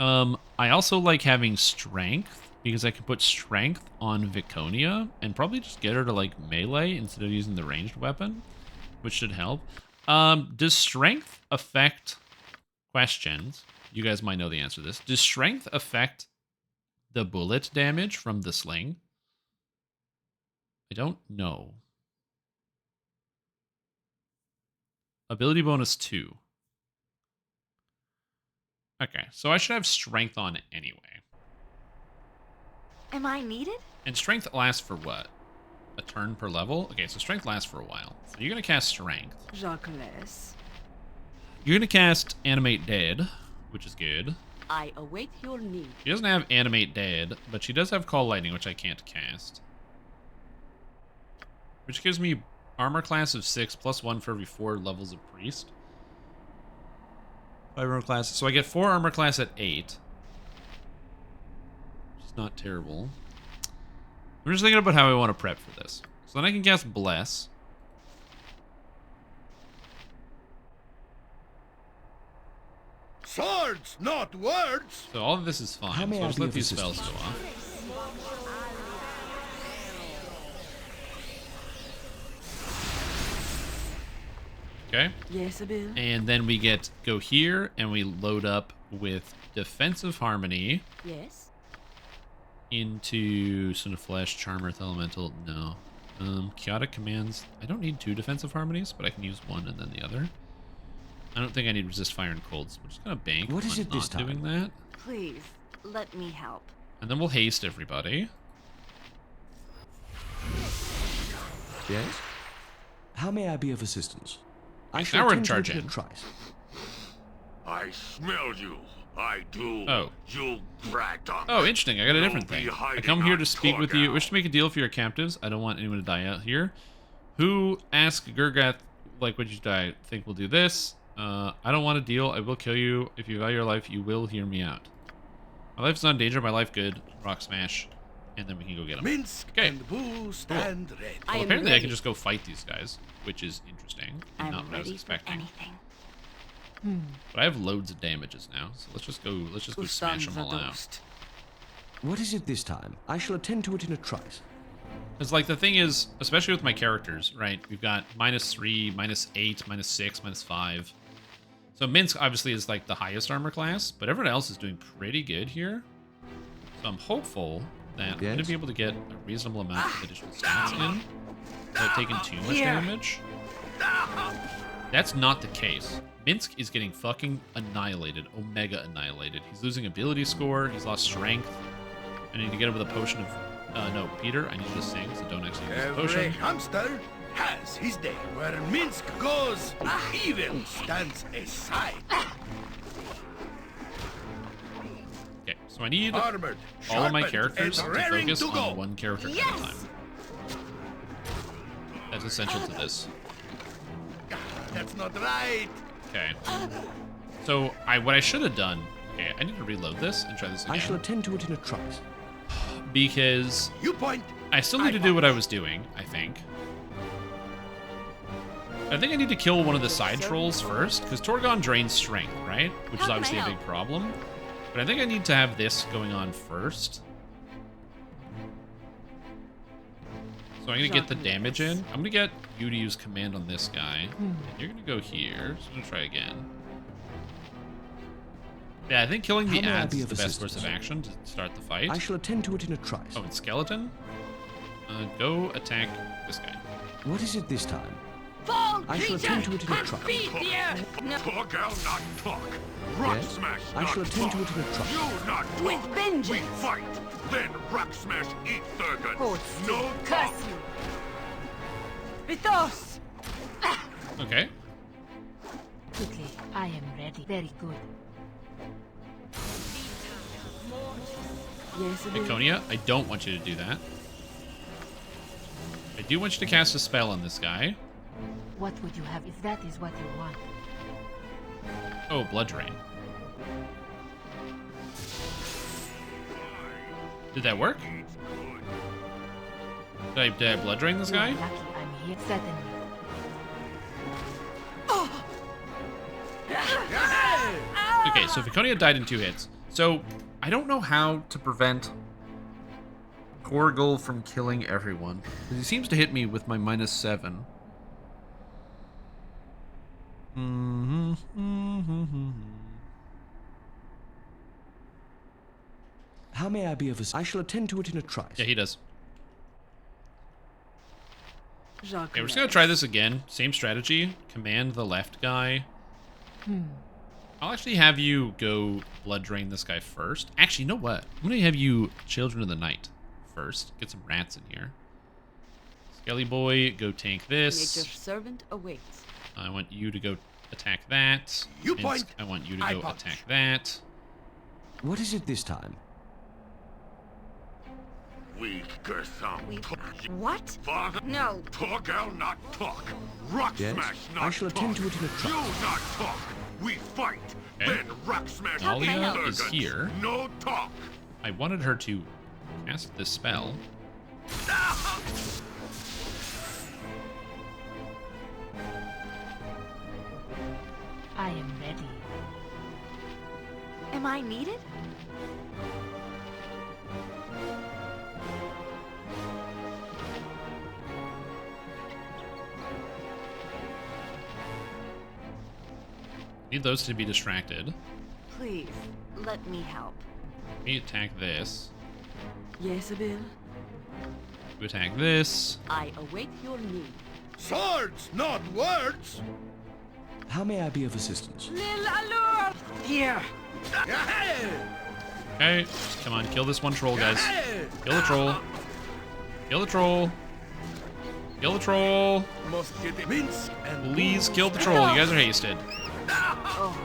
I also like having Strength because I can put Strength on Viconia and probably just get her to like melee instead of using the ranged weapon, which should help. Does Strength affect questions? You guys might know the answer to this. Does Strength affect the bullet damage from the sling? I don't know. Ability bonus 2. Okay, so I should have Strength on anyway. Am I needed? And Strength lasts for what? A turn per level? Okay, so Strength lasts for a while. So you're going to cast Strength. Jacques. You're going to cast Animate Dead, which is good. I await your need. She doesn't have Animate Dead, but she does have Call Lightning, which I can't cast. Which gives me armor class of 6 plus 1 for every 4 levels of Priest. 5 armor class. So I get 4 armor class at 8. Which is not terrible. I'm just thinking about how I want to prep for this. So then I can cast Bless. Swords, not words. So all of this is fine. How may So I I'll just be let of these spells assistance? go off. Okay. Yes, Bill. And then we go here and we load up with Defensive Harmony Yes. into Son of Flesh, Charm, Earth Elemental. No. Chaotic Commands. I don't need 2 Defensive Harmonies, but I can use one and then the other. I don't think I need Resist Fire and Cold, so we're just gonna bank What is on it this not doing time? that. Please, let me help. And then we'll haste everybody. Yes? How may I be of assistance? I Now shall we're in attend to charge it in in. a trice. I smell you. I do. Oh. You brat on. Oh, interesting. I got a You'll different be thing. I hiding come here on to speak with you. Torgal. Wish to make a deal for your captives. I don't want anyone to die out here. Who ask Gurgath, like, would you die? Think we'll do this? I don't want a deal. I will kill you. If you value your life, you will hear me out. My life's not in danger. My life good. Rock Smash. And then we can go get them. Minsk Okay. and Boo stand ready. Well, apparently I can just go fight these guys, which is interesting. And I'm not what I was ready for expecting. anything. But I have loads of damages now, so let's just go smash them all out. What is it this time? I shall attend to it in a trice. Because, like, the thing is, especially with my characters, right? We've got -3, -8, -6, -5. So Minsk obviously is, like, the highest armor class, but everyone else is doing pretty good here. So I'm hopeful that I'm going to be able to get a reasonable amount of additional stats in without taking too much damage. That's not the case. Minsk is getting fucking annihilated. Omega annihilated. He's losing ability score. He's lost strength. I need to get him with a potion of... no, Peter, I need you to sing, so don't actually use the Every potion. hamster has his day. Where Minsk goes, evil stands aside. Okay, so I need Armored, all of my sharpened, characters and to raring focus to go. on one character at a time. That's essential to this. That's not right. Okay. So what I should have done. Okay, I need to reload this and try this again. I shall attend to it in a trice. Because you point. I still need to do what I was doing, I think. I think I need to kill one of the side trolls first, because Torgon drains strength, right? Which is obviously a big problem. But I think I need to have this going on first. So I'm going to get the damage in. I'm going to get you to use command on this guy. And you're going to go here. So I'm going to try again. Yeah, I think killing the ads is the best course of action to start the fight. I shall attend to it in a trice. Oh, it's skeleton? Go attack this guy. What is it this time? Fall I shall attend to it in a trice. Talk out, not talk. Rock Yes, smash, I not shall attend talk. to it in a trice. You not talk. With vengeance. We fight. Then rock smash, eat Thurgood. Oh, No talk. Vithos! Okay. Quickly, I am ready. Very good. Yes, it is. Iconia, I don't want you to do that. I do want you to cast a spell on this guy. What would you have if that is what you want? Oh, blood drain. Did that work? Did I blood drain this guy? Lucky I'm here. Certainly. Okay, so Viconia died in 2 hits. So, I don't know how to prevent Korgul from killing everyone. Because he seems to hit me with my -7. How may I be of assistance? I shall attend to it in a trice. Yeah, he does. Okay, we're just going to try this again. Same strategy. Command the left guy. I'll actually have you go blood drain this guy first. Actually, you know what? I'm going to have you Children of the Night first. Get some rats in here. Skelly Boy, go tank this. Nature's servant awaits. I want you to go attack that. You Minsk, point, I want you to I go punch. attack that. What is it this time? Weak Gertham. What? Father. No. Talk out, not talk. Rock Yes, smash, not I shall talk. attend to it in a trice. You not talk. We fight. Okay. Then rock smash. Talia eat is Thurgood. here. No talk. I wanted her to cast this spell. I am ready. Am I needed? Need those to be distracted. Please, let me help. Me attack this. Yes, Abil. You attack this. I await your need. Swords, not words. How may I be of assistance? Lil Allure! Here. Okay, come on, kill this one troll, guys. Kill the troll. Kill the troll. Kill the troll. Must get Minsk and Please kill the troll. You guys are hasted. Oh,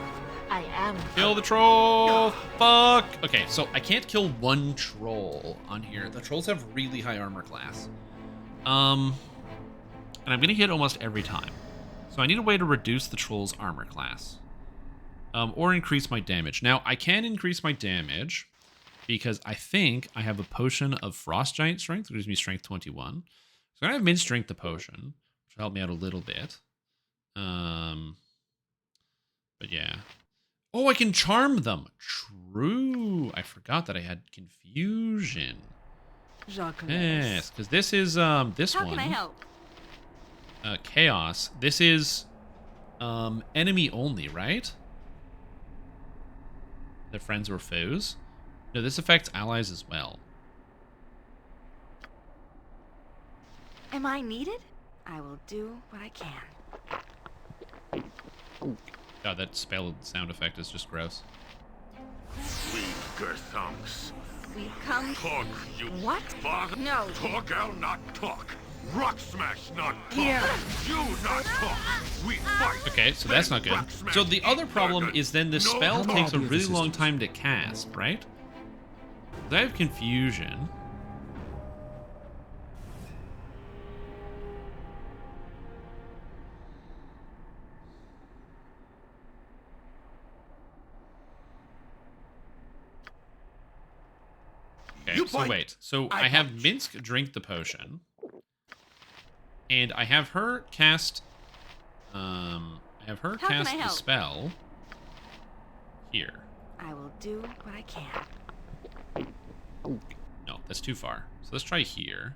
I am. Kill the troll. Fuck. Okay, so I can't kill one troll on here. The trolls have really high armor class. And I'm gonna hit almost every time. So I need a way to reduce the troll's armor class. Or increase my damage. Now, I can increase my damage because I think I have a potion of Frost Giant Strength, which gives me Strength 21. So I have Min Strength the potion, which will help me out a little bit. But yeah. Oh, I can charm them. True. I forgot that I had confusion. Yes, because this is this How one. can I help? Chaos. This is enemy only, right? Their friends or foes. No, this affects allies as well. Am I needed? I will do what I can. God, that spell sound effect is just gross. Sweet Gerthunks. We've come... Talk, you... What? Father? No. Torgal not talk. Rock smash not talk. Here. You not talk. We fight. Okay, so that's not good. So the other problem is then the spell takes a really long time to cast, right? I have confusion. Okay, so wait. So I have Minsk drink the potion. And I have her cast the spell here. I will do what I can. No, that's too far. So let's try here.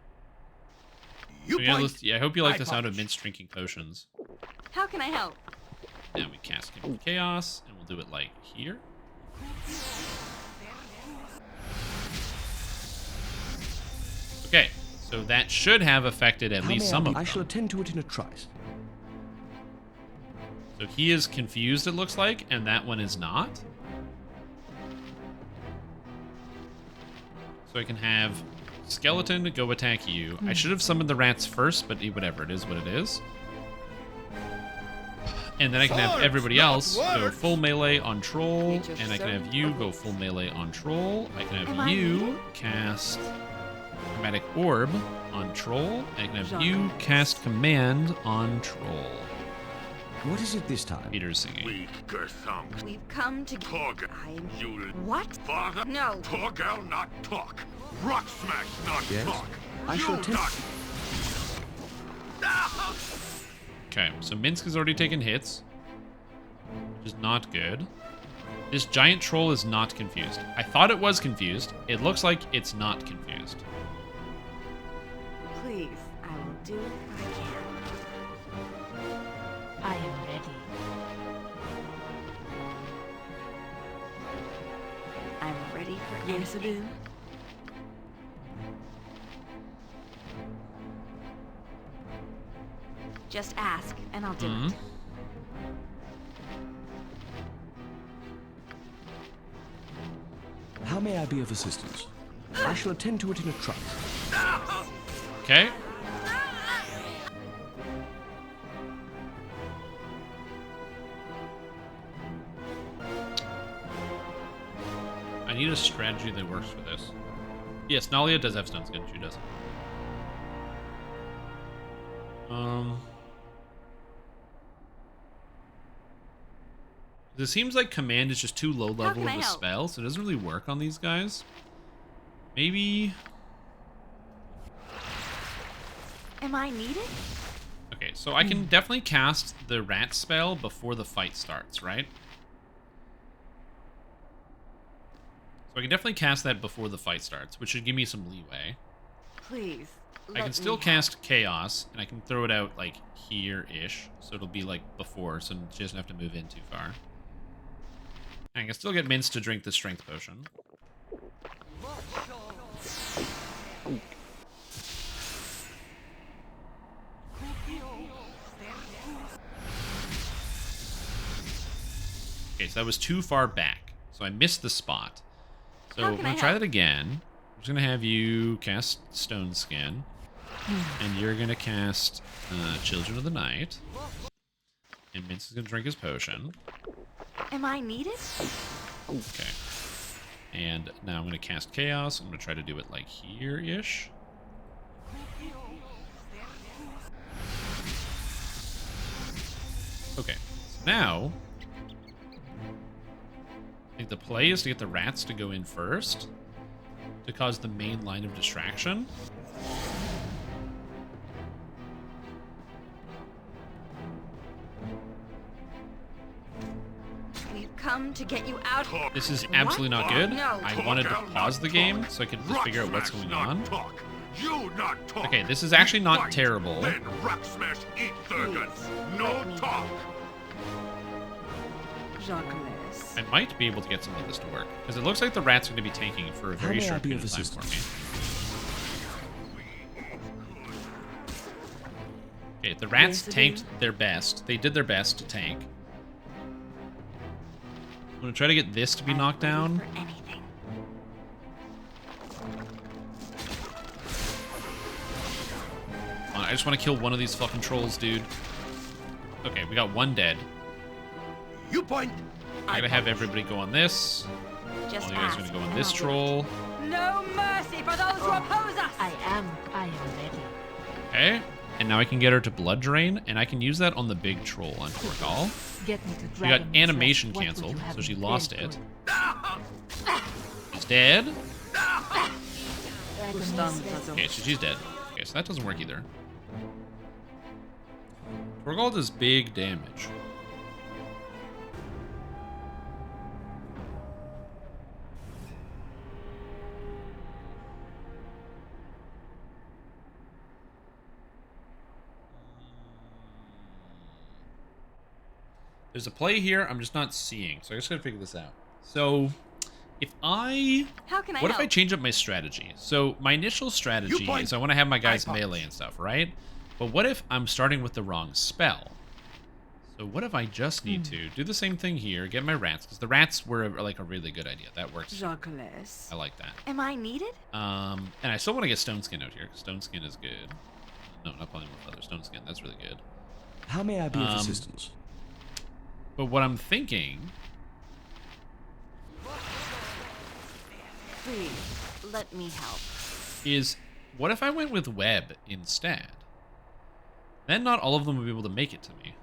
You So yeah, point, I hope you like I the sound of punch. Minsk drinking potions. How can I help? And we cast Chaos, and we'll do it like here. Okay, so that should have affected at least some of them. I shall attend to it in a trice. So he is confused, it looks like, and that one is not. So I can have Skeleton go attack you. I should have summoned the rats first, but whatever, it is what it is. And then I can have everybody else go full melee on Troll, and I can have you go full melee on Troll. I can have you cast Chromatic Orb on Troll, and I can have you cast Command on Troll. What is it this time? Peter's singing. Weak Gerthunks. We've come to... Torgal. I'm... You... What? Father? No. Torgal not talk. Rock smash not Yes? talk. I shall You attend... not... Okay, so Minsk has already taken hits, which is not good. This giant troll is not confused. I thought it was confused. It looks like it's not confused. Please, I will do what I can. I am ready. I'm ready for anything. Just ask, and I'll do it. How may I be of assistance? I shall attend to it in a trice. Okay. I need a strategy that works for this. Yes, Nalia does have stun skin. She does. It seems like command is just too low level of a spell, so it doesn't really work on these guys. Maybe. Am I needed? Okay, so I can definitely cast the rat spell before the fight starts, right? So I can definitely cast that before the fight starts, which should give me some leeway. Please. I can still cast Chaos, and I can throw it out, like, here-ish. So it'll be, like, before, so she doesn't have to move in too far. And I can still get Mince to drink the Strength Potion. Okay, so that was too far back. So I missed the spot. So I'm going to try that again. I'm just going to have you cast Stone Skin. And you're going to cast Children of the Night. And Mince is going to drink his potion. Am I needed? Okay. And now I'm going to cast Chaos. I'm going to try to do it like here-ish. Okay. So now, I think the play is to get the rats to go in first to cause the main line of distraction. Come to get you out. This is absolutely not good. No. I wanted to pause the game so I could just figure out what's going on. You not talk. Okay, this is actually not terrible. Then rock smash eat Thurgans. No talk. I might be able to get some of this to work because it looks like the rat's going to be tanking for a very short period of time for me. Okay, the rats tanked their best. They did their best to tank. I'm gonna try to get this to be knocked down. For anything. I just want to kill one of these fucking trolls, dude. Okay, we got one dead. You point. I'm gonna have everybody go on this. Just All you guys are ask gonna go on and this I'll troll. No mercy for those who oppose us! I am ready. Okay, and now I can get her to blood drain, and I can use that on the big troll on Torgal. Get me to We got Dragon's animation Rest. What would canceled, you have so she me lost build it. for? She's dead. Dragon's Rest. Okay, so she's dead. Okay, so that doesn't work either. Torgal does big damage. There's a play here I'm just not seeing, so I just gotta figure this out. So, if I... How can I What if I help? change up my strategy? So, my initial strategy is I want to have my guys melee and stuff, right? But what if I'm starting with the wrong spell? So what if I just need to do the same thing here, get my rats, because the rats were like a really good idea. That works. Jacques. I like that. Am I needed? And I still want to get Stone Skin out here, because Stone Skin is good. No, not playing with other Stone Skin. That's really good. How may I be of assistance? But what I'm thinking... Please, let me help. is, what if I went with web instead? Then not all of them would be able to make it to me.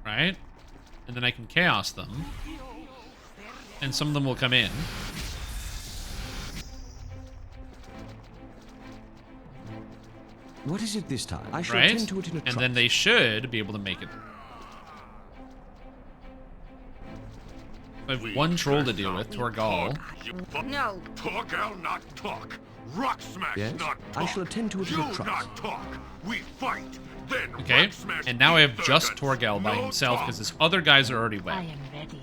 Right? And then I can chaos them. And some of them will come in. What is it this time? I shall Right? attend to it in a And then they should be able to make it. I have one troll to deal with, Torgal. No. Torgal not talk. Rock smash Yes? not talk. I shall attend to it in a You trice. not talk. We fight. Then Okay, rock smash and now I have eat just circuits. Torgal by No himself talk. because his other guys are already I wet. am ready.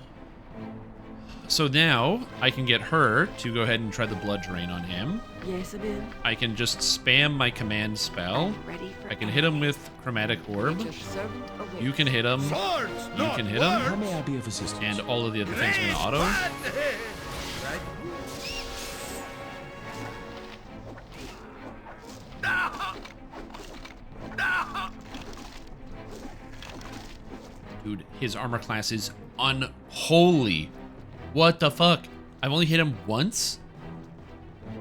So now I can get her to go ahead and try the blood drain on him. Yes, Abin. I can just spam my command spell. Ready for I can hit him with Chromatic Orb. Your servant awaits. You can hit him. Swords, You not can hit How him. may I be of assistance? And all of the other things are going to auto. Right. Dude, his armor class is unholy. What the fuck? I've only hit him once?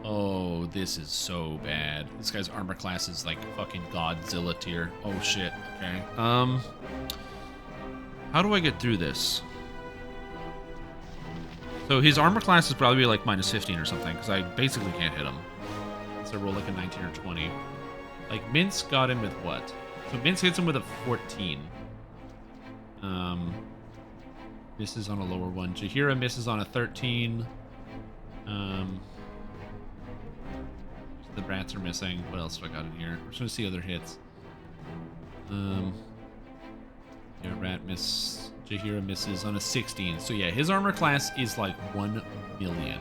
Oh, this is so bad. This guy's armor class is like fucking Godzilla tier. Oh shit. Okay. How do I get through this? So his armor class is probably like minus 15 or something, because I basically can't hit him. So I roll like a 19 or 20. Like, Mince got him with what? So Mince hits him with a 14. Misses on a lower one. Jahira misses on a 13. The brats are missing. What else do I got in here? We're just gonna see other hits. Yeah, rat miss. Jahira misses on a 16. So yeah, his armor class is like 1 million.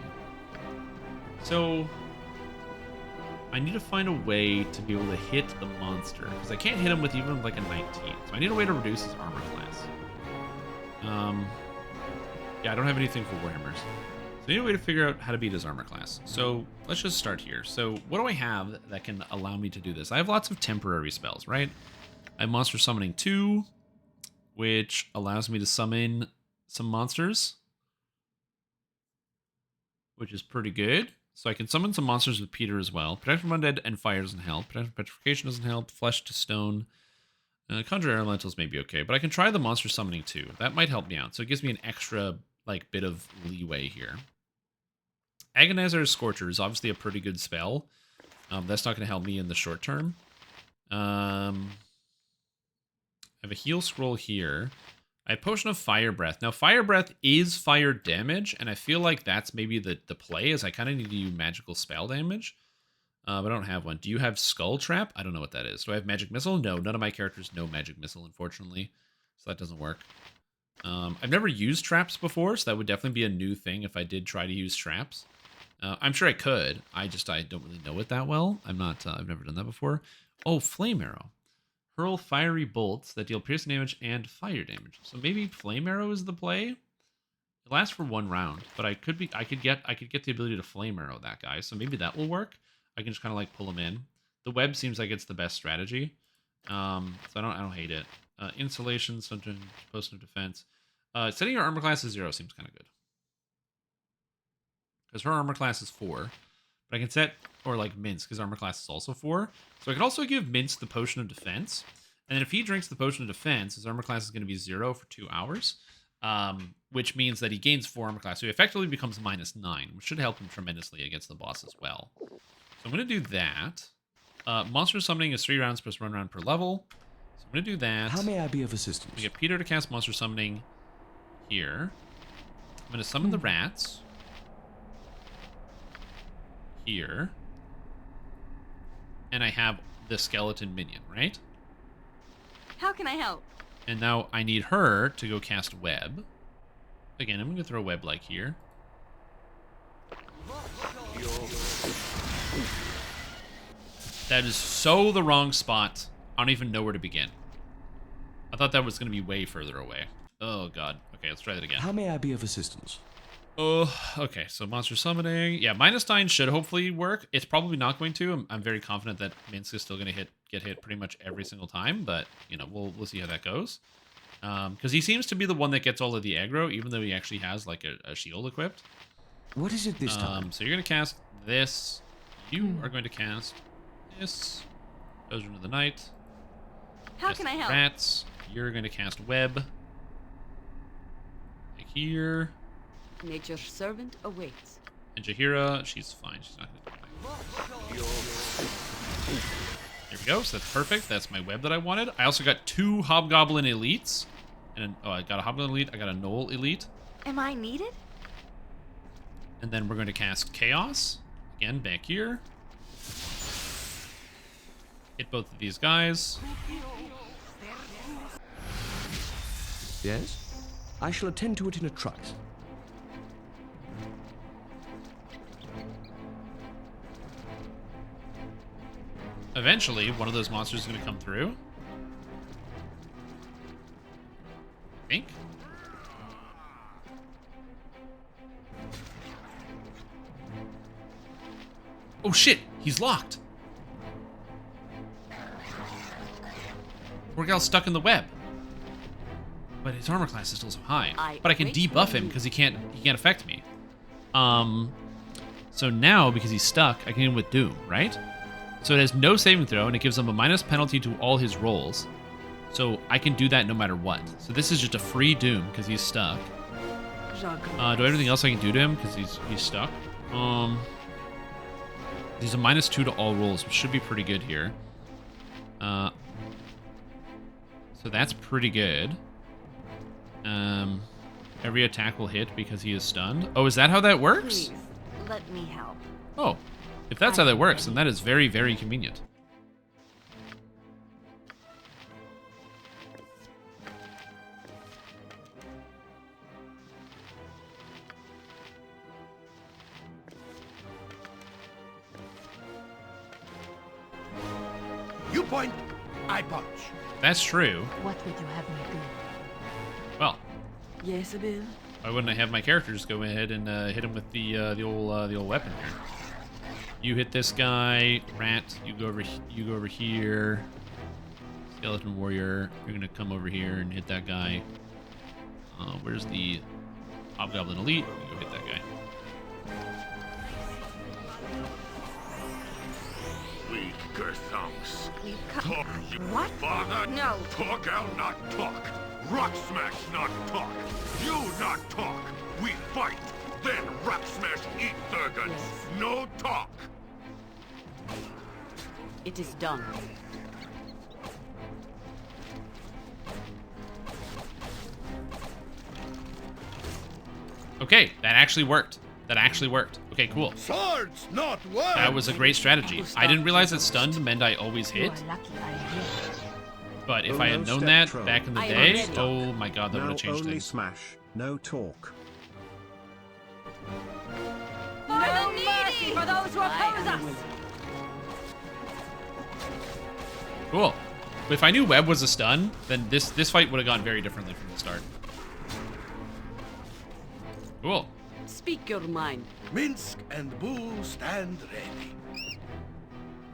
So I need to find a way to be able to hit the monster, because I can't hit him with even like a 19. So I need a way to reduce his armor class. Yeah, I don't have anything for Warhammers. So I need a way to figure out how to beat his armor class. So let's just start here. So what do I have that can allow me to do this? I have lots of temporary spells, right? I have Monster Summoning 2, which allows me to summon some monsters, which is pretty good. So I can summon some monsters with Peter as well. Protection from Undead and Fire doesn't help. Protection from Petrification doesn't help. Flesh to Stone. Conjure Elementals may be okay, but I can try the Monster Summoning too. That might help me out. So it gives me an extra like bit of leeway here. Agonizer's Scorcher is obviously a pretty good spell. That's not going to help me in the short term. I have a heal scroll here. I have Potion of Fire Breath. Now, Fire Breath is fire damage, and I feel like that's maybe the play, is I kind of need to do magical spell damage. But I don't have one. Do you have Skull Trap? I don't know what that is. Do I have Magic Missile? No, none of my characters know Magic Missile, unfortunately. So that doesn't work. I've never used traps before, so that would definitely be a new thing if I did try to use traps. I'm sure I could. I don't really know it that well. I've never done that before. Oh, Flame Arrow. Hurl fiery bolts that deal piercing damage and fire damage. So maybe Flame Arrow is the play. It lasts for 1 round, but I could get the ability to Flame Arrow that guy. So maybe that will work. I can just kind of like pull him in. The web seems like it's the best strategy. So I don't hate it. Insulation, something potion of defense. Setting your armor class to 0 seems kind of good. Because her armor class is 4. But I can set, or like Mince, because armor class is also 4. So I can also give Mince the potion of defense. And then if he drinks the potion of defense, his armor class is going to be 0 for 2 hours. Which means that he gains 4 armor class. So he effectively becomes -9, which should help him tremendously against the boss as well. So I'm going to do that. Monster summoning is 3 rounds plus 1 round per level. So I'm going to do that. How may I be of assistance? We get Peter to cast monster summoning here. I'm going to summon the rats. Here. And I have the skeleton minion, right? How can I help? And now I need her to go cast web. Again, I'm going to throw web like here. That is so the wrong spot. I don't even know where to begin. I thought that was going to be way further away. Oh, God. Okay, let's try that again. How may I be of assistance? Oh, okay. So monster summoning. Yeah, -9 should hopefully work. It's probably not going to. I'm very confident that Minsk is still going to get hit pretty much every single time. But, you know, we'll see how that goes. Because he seems to be the one that gets all of the aggro, even though he actually has, like, a shield equipped. What is it this time? So you're going to cast this. You are going to cast this. Chosen of the Night. How can I help? Rats. You're going to cast web. Like here. Nature's servant awaits. And Jahira, she's fine. She's not going to do anything. There we go. So that's perfect. That's my web that I wanted. I also got 2 Hobgoblin Elites. And I got a Hobgoblin Elite. I got a Knoll Elite. Am I needed? And then we're going to cast Chaos. Again, back here. Hit both of these guys. Yes? I shall attend to it in a trice. Eventually, one of those monsters is going to come through. I think. Oh shit, he's locked. Poor gal's stuck in the web. But his armor class is still so high. But I can debuff him because he can't affect me. So now, because he's stuck, I can hit him with Doom, right? So it has no saving throw, and it gives him a minus penalty to all his rolls. So I can do that no matter what. So this is just a free Doom because he's stuck. Do I have anything else I can do to him because he's stuck? He's a -2 to all rolls, which should be pretty good here. So that's pretty good. Every attack will hit because he is stunned. Oh, is that how that works? Please, let me help. Oh, if that's how that works, then that is very, very convenient. You point, I punch. That's true. What would you have me do? Well, Yes, Abel. why wouldn't I have my characters go ahead and hit him with the old weapon here? You hit this guy, rat. You go over here. Skeleton warrior. You're gonna come over here and hit that guy. Where's the hobgoblin elite? You go hit that guy. Weak Gerthunks. What? What? Father, No. Talk out, not talk. Rock smash, not talk. You not talk. We fight. Then rock smash eat Thurgan. Yes. No talk. It is done. Okay, that actually worked. That actually worked. Okay, cool. Swords, not words. That was a great strategy. I didn't realize that stunned meant I always You hit. are lucky I am here. But if Oh, I had no known step that troll. back in the I am day, ready. oh my god, that would Now have changed only things. smash, no talk. For the knee! mercy for those who oppose us! Cool. If I knew Web was a stun, then this fight would have gone very differently from the start. Cool. Speak your mind. Minsk and Boo stand ready.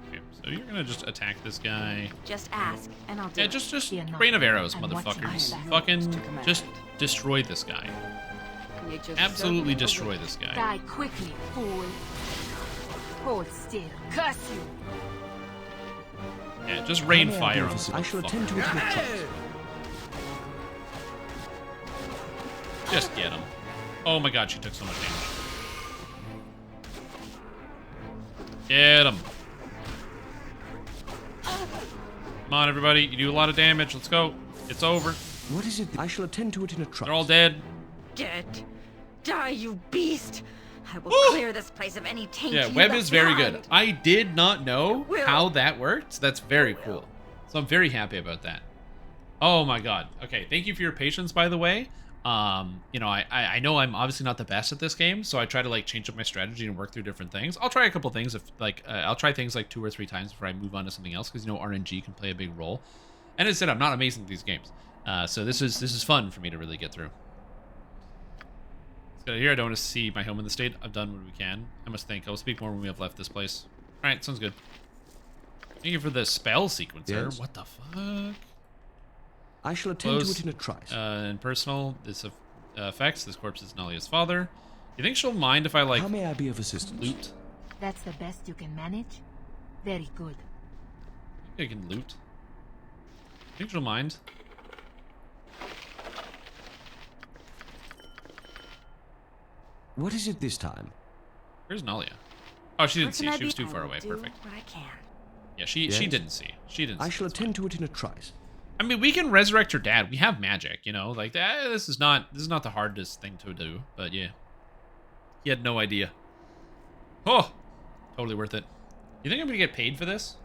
Okay, so you're gonna just attack this guy. Just ask, and I'll do Yeah, it. just rain of arrows, motherfuckers. Fucking just destroy this guy. Absolutely destroy this guy. Die quickly, fool. Hold still. Curse you. Yeah, just rain fire on this I shall attend to it in a trice. Just get him. Oh my god, she took so much damage. Get him. Come on, everybody. You do a lot of damage. Let's go. It's over. What is it? I shall attend to it in a trice. They're all dead. Dead. Die, you beast! I will clear this place of any taint. Yeah, you Web left is very behind. good. I did not know how that worked. That's very cool. So I'm very happy about that. Oh my god. Okay, thank you for your patience, by the way. You know, I know I'm obviously not the best at this game, so I try to like change up my strategy and work through different things. I'll try a couple things if like I'll try things like 2 or 3 times before I move on to something else, because you know RNG can play a big role. And as I said, I'm not amazing at these games, so this is fun for me to really get through. Let's get out of here. I don't want to see my home in the state. I've done what we can. I must think. I'll speak more when we have left this place. All right, sounds good. Thank you for the spell sequencer. Yes. What the fuck? I shall attend to it in a trice. In personal, this affects this corpse is Nalia's father. You think she'll mind if I like? How may I be of assistance? Loot. That's the best you can manage? Very good. I think I can loot. You think she'll mind? What is it this time? Where's Nalia? Oh, she didn't What see. can I She was be? too far I will away. do Perfect. what I can. Yeah, she Yes? didn't see. She didn't. I see. shall attend to it in a trice. I mean, we can resurrect her dad. We have magic, you know. Like this is not the hardest thing to do. But yeah, he had no idea. Oh, totally worth it. You think I'm gonna get paid for this?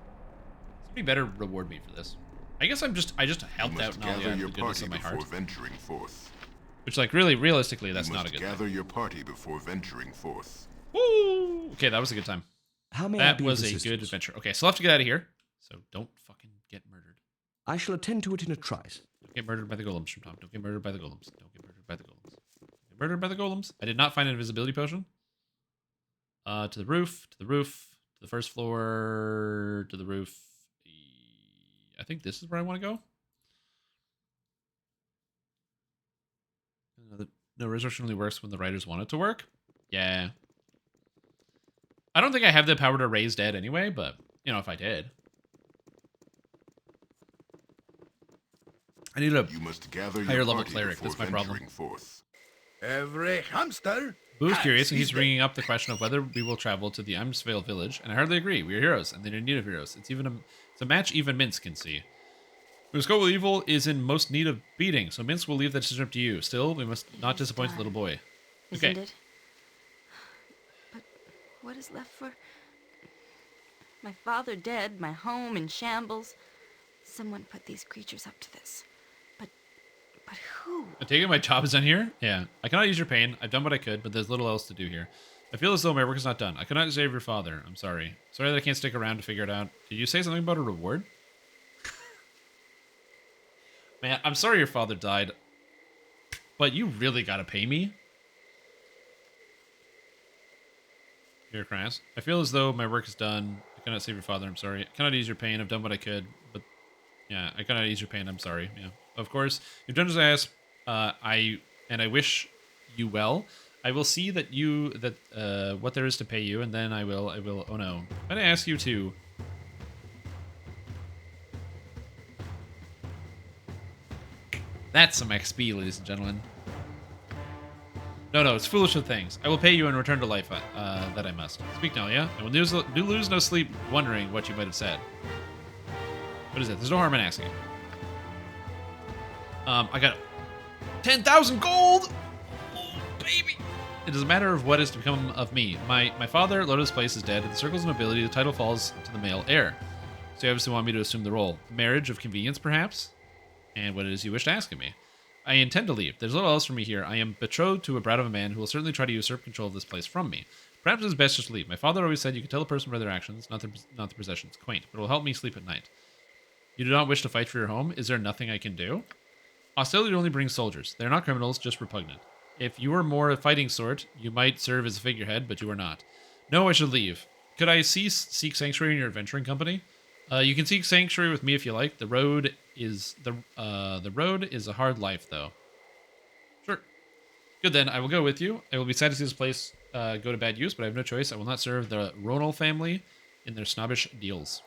Somebody better reward me for this. I guess I just helped out Nalia out of the goodness of my heart. Venturing forth. Which, like, really, realistically, that's You not a must good gather thing. your party before venturing forth. Woo! Okay, that was a good time. How may I That be was of a assistance? good adventure. Okay, so I'll have to get out of here. So don't fucking get murdered. I shall attend to it in a trice. Don't get murdered by the golems, from Tom. Don't get murdered by the golems. Don't get murdered by the golems. Don't get murdered by the golems. I did not find an invisibility potion. To the roof, to the roof, to the first floor, to the roof. I think this is where I want to go. No, resurrection only works when the writers want it to work. Yeah. I don't think I have the power to raise dead anyway, but, you know, if I did. I need a higher level cleric. That's my problem. Forth. Every hamster. Boo's has curious, and his he's bringing up the question of whether we will travel to the Imsvale village, and I hardly agree. We are heroes, and they're in need of heroes. It's a match even Minsk can see. Whose goal with evil is in most need of beating, so Minsk will leave that decision up to you. Still, we must not disappoint the little boy. Isn't Okay. it? But what is left for... My father dead, my home in shambles. Someone put these creatures up to this. But who? I take it my job is done here? Yeah. I cannot use your pain. I've done what I could, but there's little else to do here. I feel as though my work is not done. I cannot save your father. I'm sorry. Sorry that I can't stick around to figure it out. Did you say something about a reward? Man, I'm sorry your father died, but you really gotta pay me. Here, Crass. I feel as though my work is done. I cannot save your father. I'm sorry. I cannot ease your pain. I've done what I could, but yeah, I cannot ease your pain. I'm sorry. Yeah, of course. You've done as I asked. I wish you well. I will see that what there is to pay you, and then I will. Oh no! I'm gonna ask you to. That's some XP, ladies and gentlemen. No, it's foolish of things. I will pay you in return to life that I must. Speak now, yeah? I will lose no sleep wondering what you might have said. What is it? There's no harm in asking. I got 10,000 gold! Oh, baby! It is a matter of what is to become of me. My father, Lord of this place, is dead. In the circles of nobility, the title falls to the male heir. So you obviously want me to assume the role. Marriage of convenience, perhaps? And what it is you wish to ask of me. I intend to leave. There's little else for me here. I am betrothed to a brat of a man who will certainly try to usurp control of this place from me. Perhaps it's best just to leave. My father always said you can tell a person by their actions, not the possessions. Quaint, but it will help me sleep at night. You do not wish to fight for your home? Is there nothing I can do? Hostility only brings soldiers. They are not criminals, just repugnant. If you were more a fighting sort, you might serve as a figurehead, but you are not. No, I should leave. Could I seek sanctuary in your adventuring company? You can seek sanctuary with me if you like. The road is a hard life, though. Sure. Good then, I will go with you. I will be sad to see this place go to bad use, but I have no choice. I will not serve the Ronal family in their snobbish deals.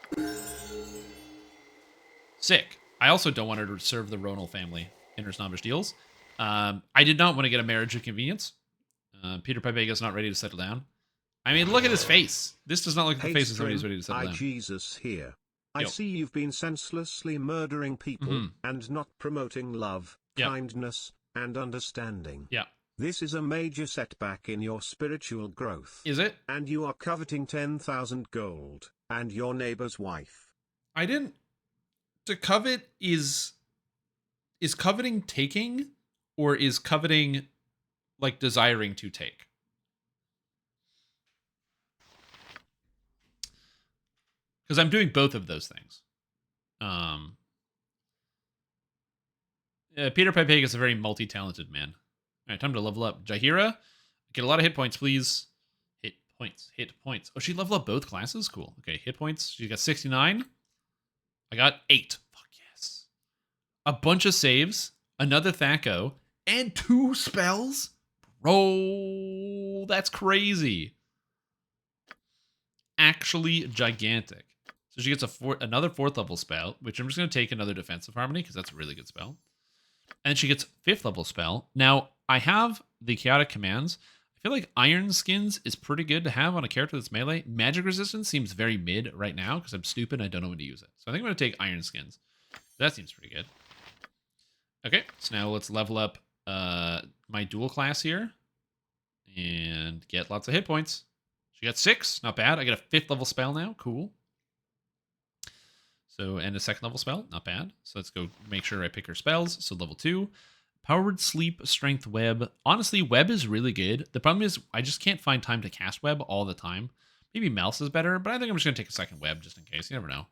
Sick. I also don't want her to serve the Ronal family in her snobbish deals. I did not want to get a marriage of convenience. Peter Pipega is not ready to settle down. I mean, look at his face. This does not look like the face of somebody who's ready to settle down. Jesus here. I Yo. see you've been senselessly murdering people and not promoting love, kindness, and understanding. Yeah. This is a major setback in your spiritual growth. Is it? And you are coveting 10,000 gold, and your neighbor's wife. I didn't... To covet is coveting taking, or is coveting, like, desiring to take? Because I'm doing both of those things. Peter Pipega is a very multi-talented man. All right, time to level up. Jaheira, get a lot of hit points, please. Hit points. Oh, she leveled up both classes? Cool. Okay, hit points. She got 69. I got 8. Fuck yes. A bunch of saves, another Thaco, and 2 spells? Bro, that's crazy. Actually gigantic. So she gets another 4th level spell, which I'm just going to take another defensive harmony because that's a really good spell. And she gets 5th level spell. Now, I have the chaotic commands. I feel like Iron Skins is pretty good to have on a character that's melee. Magic resistance seems very mid right now because I'm stupid and I don't know when to use it. So I think I'm going to take Iron Skins. That seems pretty good. Okay, so now let's level up my dual class here and get lots of hit points. She got 6, not bad. I got a 5th level spell now, cool. So, and a 2nd level spell, not bad. So let's go make sure I pick her spells. So level 2, Powered Sleep, Strength, Web. Honestly, Web is really good. The problem is I just can't find time to cast Web all the time. Maybe Mouse is better, but I think I'm just going to take a 2nd Web just in case. You never know.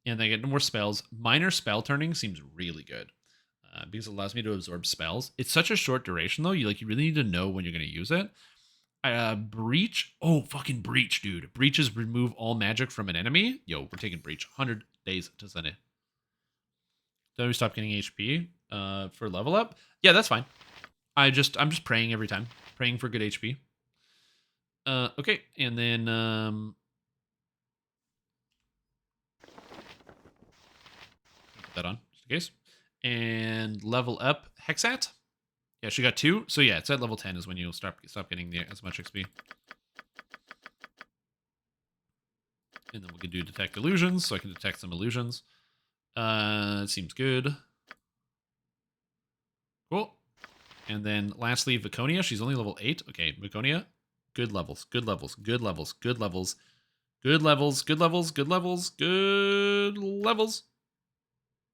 And I get more spells. Minor Spell Turning seems really good because it allows me to absorb spells. It's such a short duration, though. You really need to know when you're going to use it. Breach. Oh, fucking Breach, dude. Breach is remove all magic from an enemy. Yo, we're taking Breach. 100 days to send it. Don't we stop getting HP for level up? Yeah, that's fine. I'm just praying every time. Praying for good HP. Okay, and then put that on just in case. And level up Hexat. Yeah, she got 2. So yeah, it's at level 10 is when you'll stop getting as much XP. And then we can do detect illusions, so I can detect some illusions. Seems good. Cool. And then lastly, Viconia. She's only level 8. Okay, Viconia. Good levels, good levels, good levels, good levels. Good levels, good levels, good levels, good levels.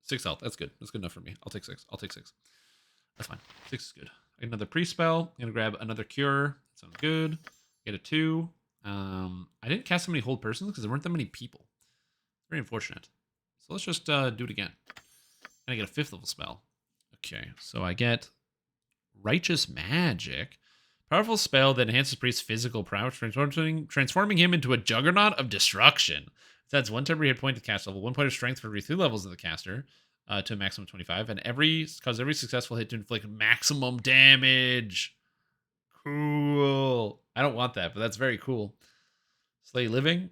6 health. That's good. That's good enough for me. I'll take 6. I'll take 6. That's fine. 6 is good. I get another pre-spell. I'm going to grab another cure. That sounds good. Get a 2. I didn't cast so many hold persons because there weren't that many people. Very unfortunate. So let's just do it again. And I get a 5th level spell. Okay, so I get Righteous Magic. Powerful spell that enhances priest's physical prowess, transforming him into a juggernaut of destruction. It adds 1 temporary hit point to cast level, 1 point of strength for every 3 levels of the caster. To a maximum 25, and cause every successful hit to inflict maximum damage. Cool. I don't want that, but that's very cool. Slay living.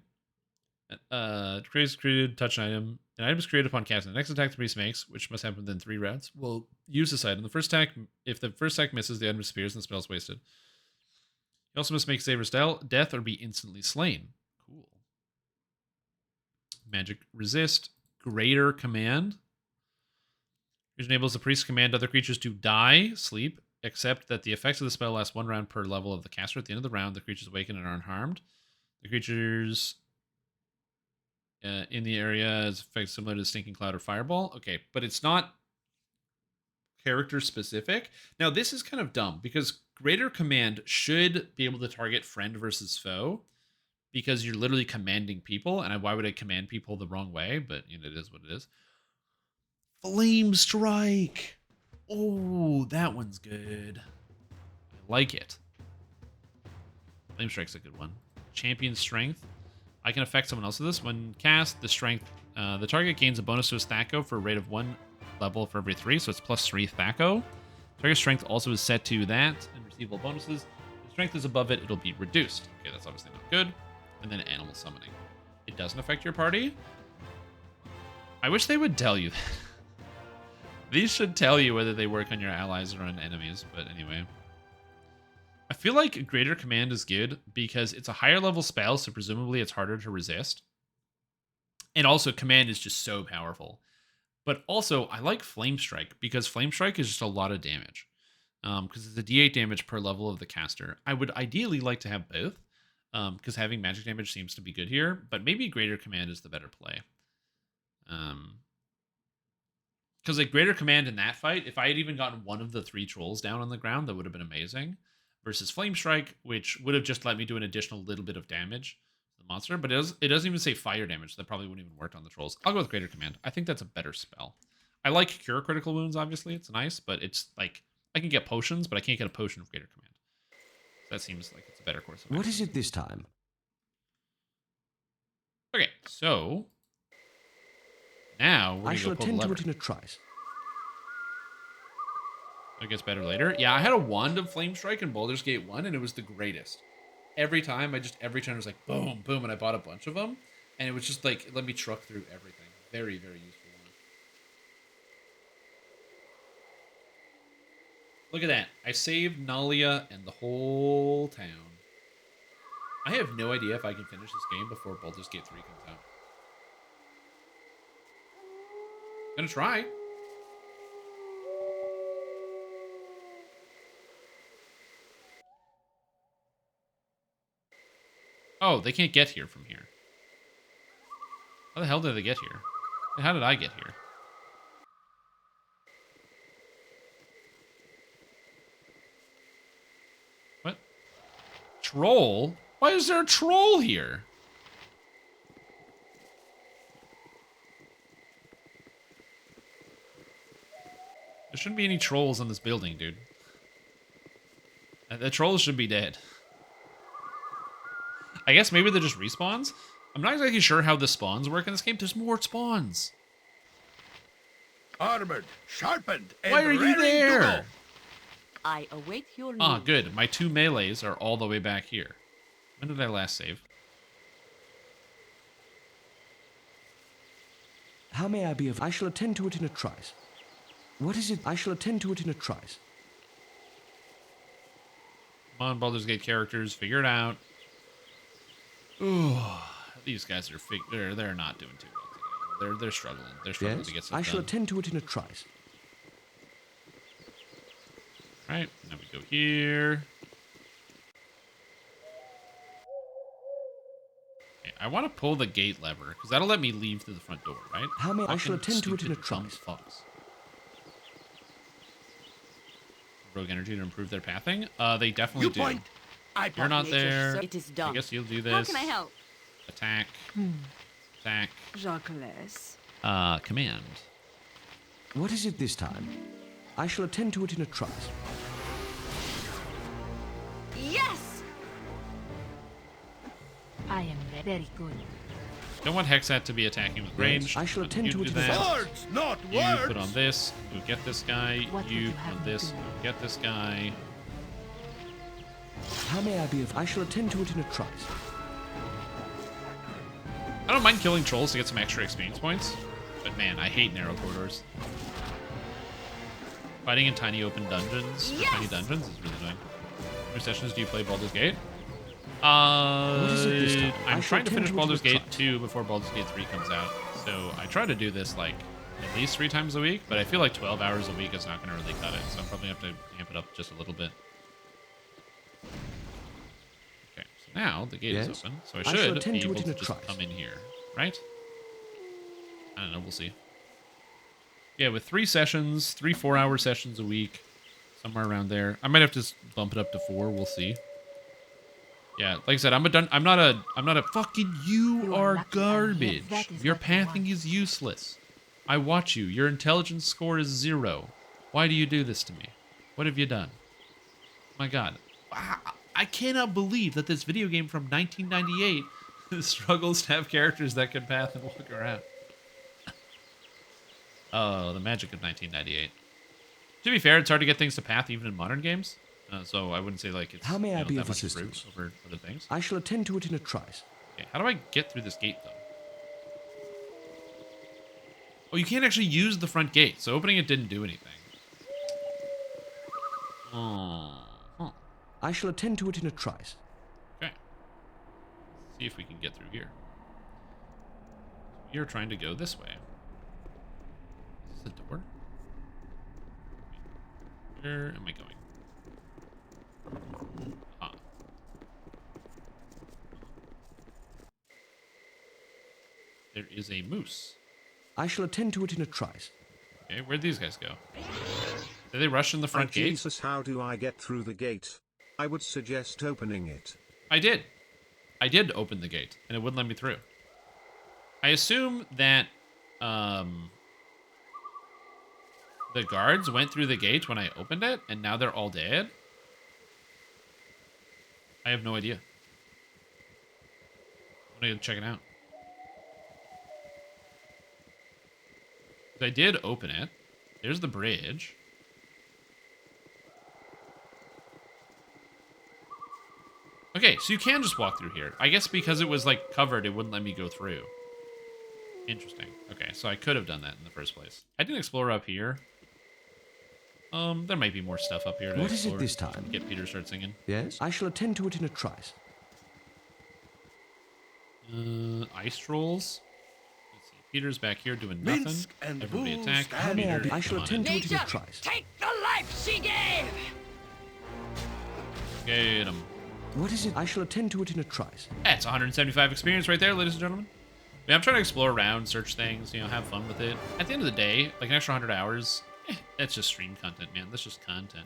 Created touch an item. An item is created upon casting. The next attack the priest makes, which must happen within 3 rounds, will use this item. The first attack, if the first attack misses, the item disappears and the spell is wasted. You also must make save or death or be instantly slain. Cool. Magic resist. Greater command. Which enables the priest to command other creatures to die, sleep, except that the effects of the spell last 1 round per level of the caster. At the end of the round, the creatures awaken and are unharmed. The creatures in the area is effects similar to Stinking Cloud or Fireball. Okay, but it's not character specific. Now, this is kind of dumb because Greater Command should be able to target friend versus foe because you're literally commanding people. And why would I command people the wrong way? But you know, it is what it is. Flame Strike. Oh, that one's good. I like it. Flame Strike's a good one. Champion Strength. I can affect someone else with this. When cast, the strength, the target gains a bonus to his Thaco for a rate of 1 level for every 3, so it's +3 Thaco. Target strength also is set to that and receivable bonuses. If strength is above it, it'll be reduced. Okay, that's obviously not good. And then animal summoning. It doesn't affect your party. I wish they would tell you that. These should tell you whether they work on your allies or on enemies, but anyway. I feel like Greater Command is good because it's a higher level spell, so presumably it's harder to resist. And also, Command is just so powerful. But also, I like Flame Strike because Flame Strike is just a lot of damage. Because it's a d8 damage per level of the caster. I would ideally like to have both, because having magic damage seems to be good here. But maybe Greater Command is the better play. Because like Greater Command in that fight, if I had even gotten one of the 3 trolls down on the ground, that would have been amazing. Versus Flame Strike, which would have just let me do an additional little bit of damage to the monster. But it doesn't even say fire damage. So that probably wouldn't even work on the trolls. I'll go with Greater Command. I think that's a better spell. I like Cure Critical Wounds, obviously. It's nice, but it's like, I can get potions, but I can't get a potion of Greater Command. So that seems like it's a better course of action. What is it this time? Okay, so now we're I shall go pull the attend to lever. it in a trice. It gets better later. Yeah, I had a wand of Flame Strike in Baldur's Gate 1, and it was the greatest. Every time I was like, boom, boom, and I bought a bunch of them. And it was just like, it let me truck through everything. Very, very useful one. Look at that. I saved Nalia and the whole town. I have no idea if I can finish this game before Baldur's Gate 3 comes out. Gonna try. Oh, they can't get here from here. How the hell did they get here? And how did I get here? What? Troll? Why is there a troll here? There shouldn't be any trolls in this building, dude. The trolls should be dead. I guess maybe they're just respawns? I'm not exactly sure how the spawns work in this game. There's more spawns. Armored, sharpened, and Why are you raring to there? go. I await your news. Ah, good. My 2 melees are all the way back here. When did I last save? How may I be of... I shall attend to it in a trice. What is it? I shall attend to it in a trice. Come on, Baldur's Gate characters, figure it out. Ooh, these guys are they're not doing too well today. They're struggling. They're struggling Yes, to get stuff I shall done. attend to it in a trice. Right, now we go here. Okay, I want to pull the gate lever because that'll let me leave through the front door, right? How may I shall Fucking attend to it in a stupid, dumb trice. fucks. Rogue energy to improve their pathing. They definitely You do. point, I You're not point. there. It is done. I guess you'll do this. How can I help? Attack. Attack. Jacques. Command. What is it this time? I shall attend to it in a trice. Yes! I am very good. Don't want Hexat to be attacking with range. I shall attend You to do it in a that. trice. Words, not You words. put on this. You get this guy. What would You you put have on me this. do? You get this guy. How may I be of... I shall attend to it in a trice. I don't mind killing trolls to get some extra experience points, but man, I hate narrow corridors. Fighting in tiny open dungeons, or tiny dungeons, is really annoying. How many sessions do you play Baldur's Gate? What is it this time? I I'm shall trying to attend finish to it in Baldur's a Gate trice. 2 before Baldur's Gate 3 comes out. So I try to do this like at least 3 times a week, but I feel like 12 hours a week is not going to really cut it. So I'm probably going to have to amp it up just a little bit. Okay, so now the gate is Yes? open. So I I shall should attend be to able it in to a just trice. come in here, right? I don't know, we'll see. Yeah, with 3 sessions, 3 4-hour sessions a week, Somewhere around there. I might have to bump it up to 4. We'll see. Yeah, like I said, I'm not a fucking you are lucky, garbage. that is Your what you pathing want. is useless. I watch you. Your intelligence score is 0. Why do you do this to me? What have you done? My god. I cannot believe that this video game from 1998 struggles to have characters that can path and walk around. Oh, the magic of 1998. To be fair, it's hard to get things to path even in modern games. So I wouldn't say like it's How may I be that of much improved assistance? over other things. I shall attend to it in a trice. Okay, how do I get through this gate though? Oh, you can't actually use the front gate, so opening it didn't do anything. Oh, huh. I shall attend to it in a trice. Okay. See if we can get through here. We are trying to go this way. Is this the door? Where am I going? Ah. There is a moose. I shall attend to it in a trice. Okay, where'd these guys go? Did they rush in the front gate? Jesus, how do I get through the gate? I would suggest opening it. I did. I did open the gate, and it wouldn't let me through. I assume that the guards went through the gate when I opened it, and now they're all dead? I have no idea. I'm gonna check it out. I did open it. There's the bridge. Okay, so you can just walk through here. I guess because it was like covered, it wouldn't let me go through. Interesting. Okay, so I could have done that in the first place. I didn't explore up here. There might be more stuff up here to What is explore. it this time? Get Peter to start singing. Yes? I shall attend to it in a trice. Ice trolls. Let's see. Peter's back here doing nothing. Minsk and Everybody booze attack. and Peter, I shall come on attend in. to it in a trice. Take the life she gave! Get him. What is it? I shall attend to it in a trice. That's 175 experience right there, ladies and gentlemen. Yeah, I'm trying to explore around, search things, you know, have fun with it. At the end of the day, like an extra 100 hours, that's just stream content, man. That's just content.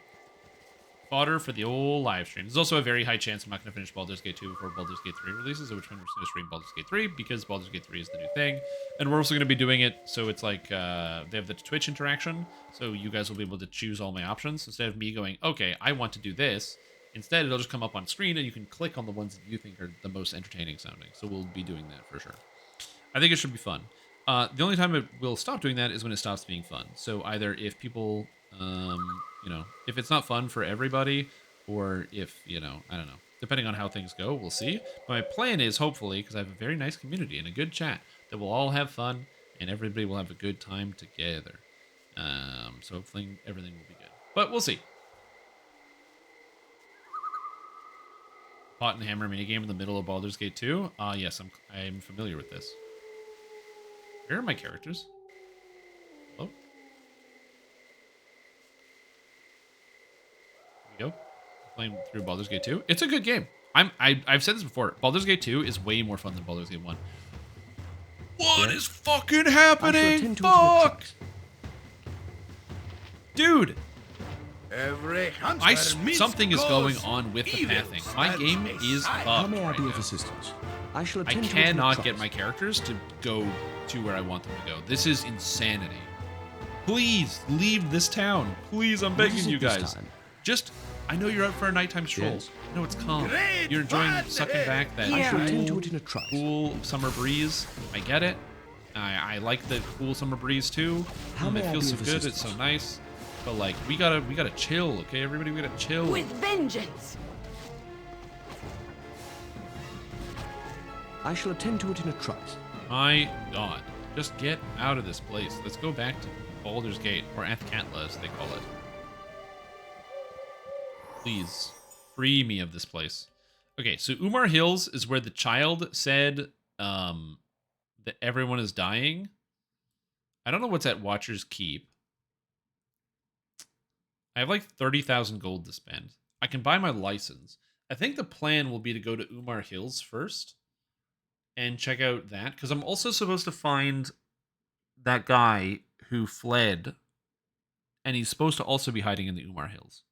Fodder for the old live stream. There's also a very high chance I'm not going to finish Baldur's Gate 2 before Baldur's Gate 3 releases, at which point we're just going to stream Baldur's Gate 3 because Baldur's Gate 3 is the new thing. And we're also going to be doing it so it's like they have the Twitch interaction, so you guys will be able to choose all my options instead of me going, okay, I want to do this. Instead, it'll just come up on screen and you can click on the ones that you think are the most entertaining sounding. So we'll be doing that for sure. I think it should be fun. The only time it will stop doing that is when it stops being fun. So either if people, you know, if it's not fun for everybody, or if, you know, I don't know. Depending on how things go, we'll see. But my plan is, hopefully, because I have a very nice community and a good chat, that we'll all have fun and everybody will have a good time together. So hopefully everything will be good. But we'll see. Pot and Hammer minigame in the middle of Baldur's Gate 2? Yes, I'm familiar with this. Where are my characters? Hello? Here we go. Playing through Baldur's Gate 2. It's a good game. I've said this before. Baldur's Gate 2 is way more fun than Baldur's Gate 1. What is fucking happening? Fuck! Dude! Every Something is going on with the pathing. My game is How fucked may I right be now. of assistance? I shall I attend to it in a cannot trice. get my characters to go to where I want them to go. This is insanity. Please leave this town. Please, I'm What is begging it you this guys. time? Just, I know you're out for a nighttime stroll. Yes. I know it's calm. Great You're enjoying fun sucking back that I shall attend to cool, it in a trice. cool summer breeze. I get it. I like the cool summer breeze too. How may It I feels be so of good. It's so assistance? nice. But like, we gotta chill, okay? Everybody, we gotta chill. With vengeance! I shall attend to it in a trice. My God. Just get out of this place. Let's go back to Baldur's Gate, or Athkatla as they call it. Please, free me of this place. Okay, so Umar Hills is where the child said that everyone is dying. I don't know what's at Watcher's Keep. I have like 30,000 gold to spend. I can buy my license. I think the plan will be to go to Umar Hills first and check out that, because I'm also supposed to find that guy who fled And he's supposed to also be hiding in the Umar Hills.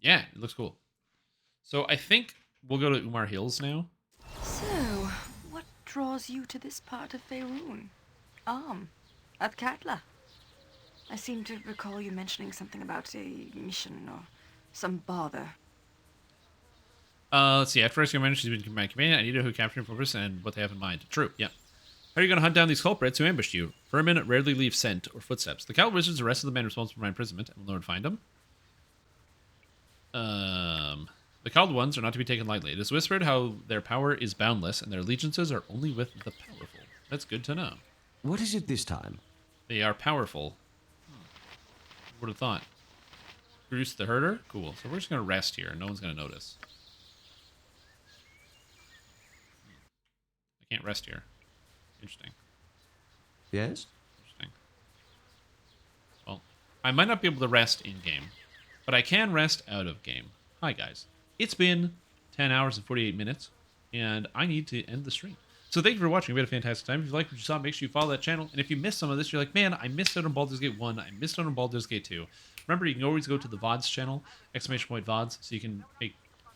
Yeah, it looks cool. So I think we'll go to Umar Hills now. So, what draws you to this part of Faerun? At Katla. I seem to recall you mentioning something about a mission or some bother. Let's see. After rescuing she's been my companion. I need to know who captured her purpose and what they have in mind. True, yeah. How are you going to hunt down these culprits who ambushed you? Vermin rarely leave scent or footsteps. The Cal Wizards arrested the man responsible for my imprisonment, and we'll know where to find him. The Cowled Ones are not to be taken lightly. It is whispered how their power is boundless, and their allegiances are only with the powerful. That's good to know. What is it this time? They are powerful. Who would have thought? Bruce the Herder? Cool. So we're just going to rest here. No one's going to notice. I can't rest here. Interesting. Yes? Interesting. Well, I might not be able to rest in-game, but I can rest out of game. Hi, guys. It's been 10 hours and 48 minutes, and I need to end the stream. So thank you for watching. We had a fantastic time. If you liked what you saw, make sure you follow that channel. And if you missed some of this, you're like, man, I missed out on Baldur's Gate 1. I missed out on Baldur's Gate 2. Remember, you can always go to the VODs channel, !VODs, so you can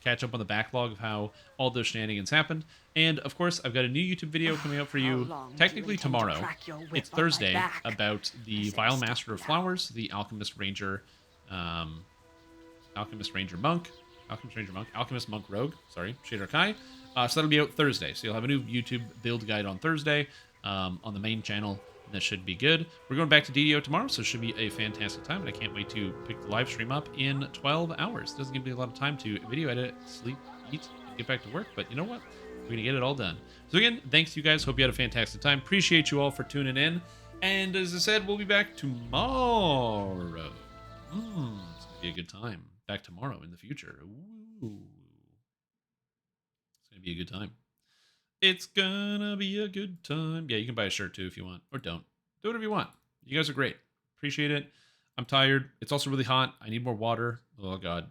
catch up on the backlog of how all those shenanigans happened. And, of course, I've got a new YouTube video coming out for you, technically tomorrow. It's Thursday, about the Vile Master of Flowers, the Alchemist Ranger Monk, Alchemist Monk Rogue, sorry, Shader Kai. So that'll be out Thursday. So you'll have a new YouTube build guide on Thursday on the main channel. And that should be good. We're going back to DDO tomorrow, so it should be a fantastic time. And I can't wait to pick the live stream up in 12 hours. It doesn't give me a lot of time to video edit, sleep, eat, and get back to work. But you know what? We're going to get it all done. So again, thanks to you guys. Hope you had a fantastic time. Appreciate you all for tuning in. And as I said, we'll be back tomorrow. It's going to be a good time. Back tomorrow in the future. Ooh. It's going to be a good time. It's gonna be a good time. Yeah, you can buy a shirt too if you want. Or don't. Do whatever you want. You guys are great. Appreciate it. I'm tired. It's also really hot. I need more water. Oh, God.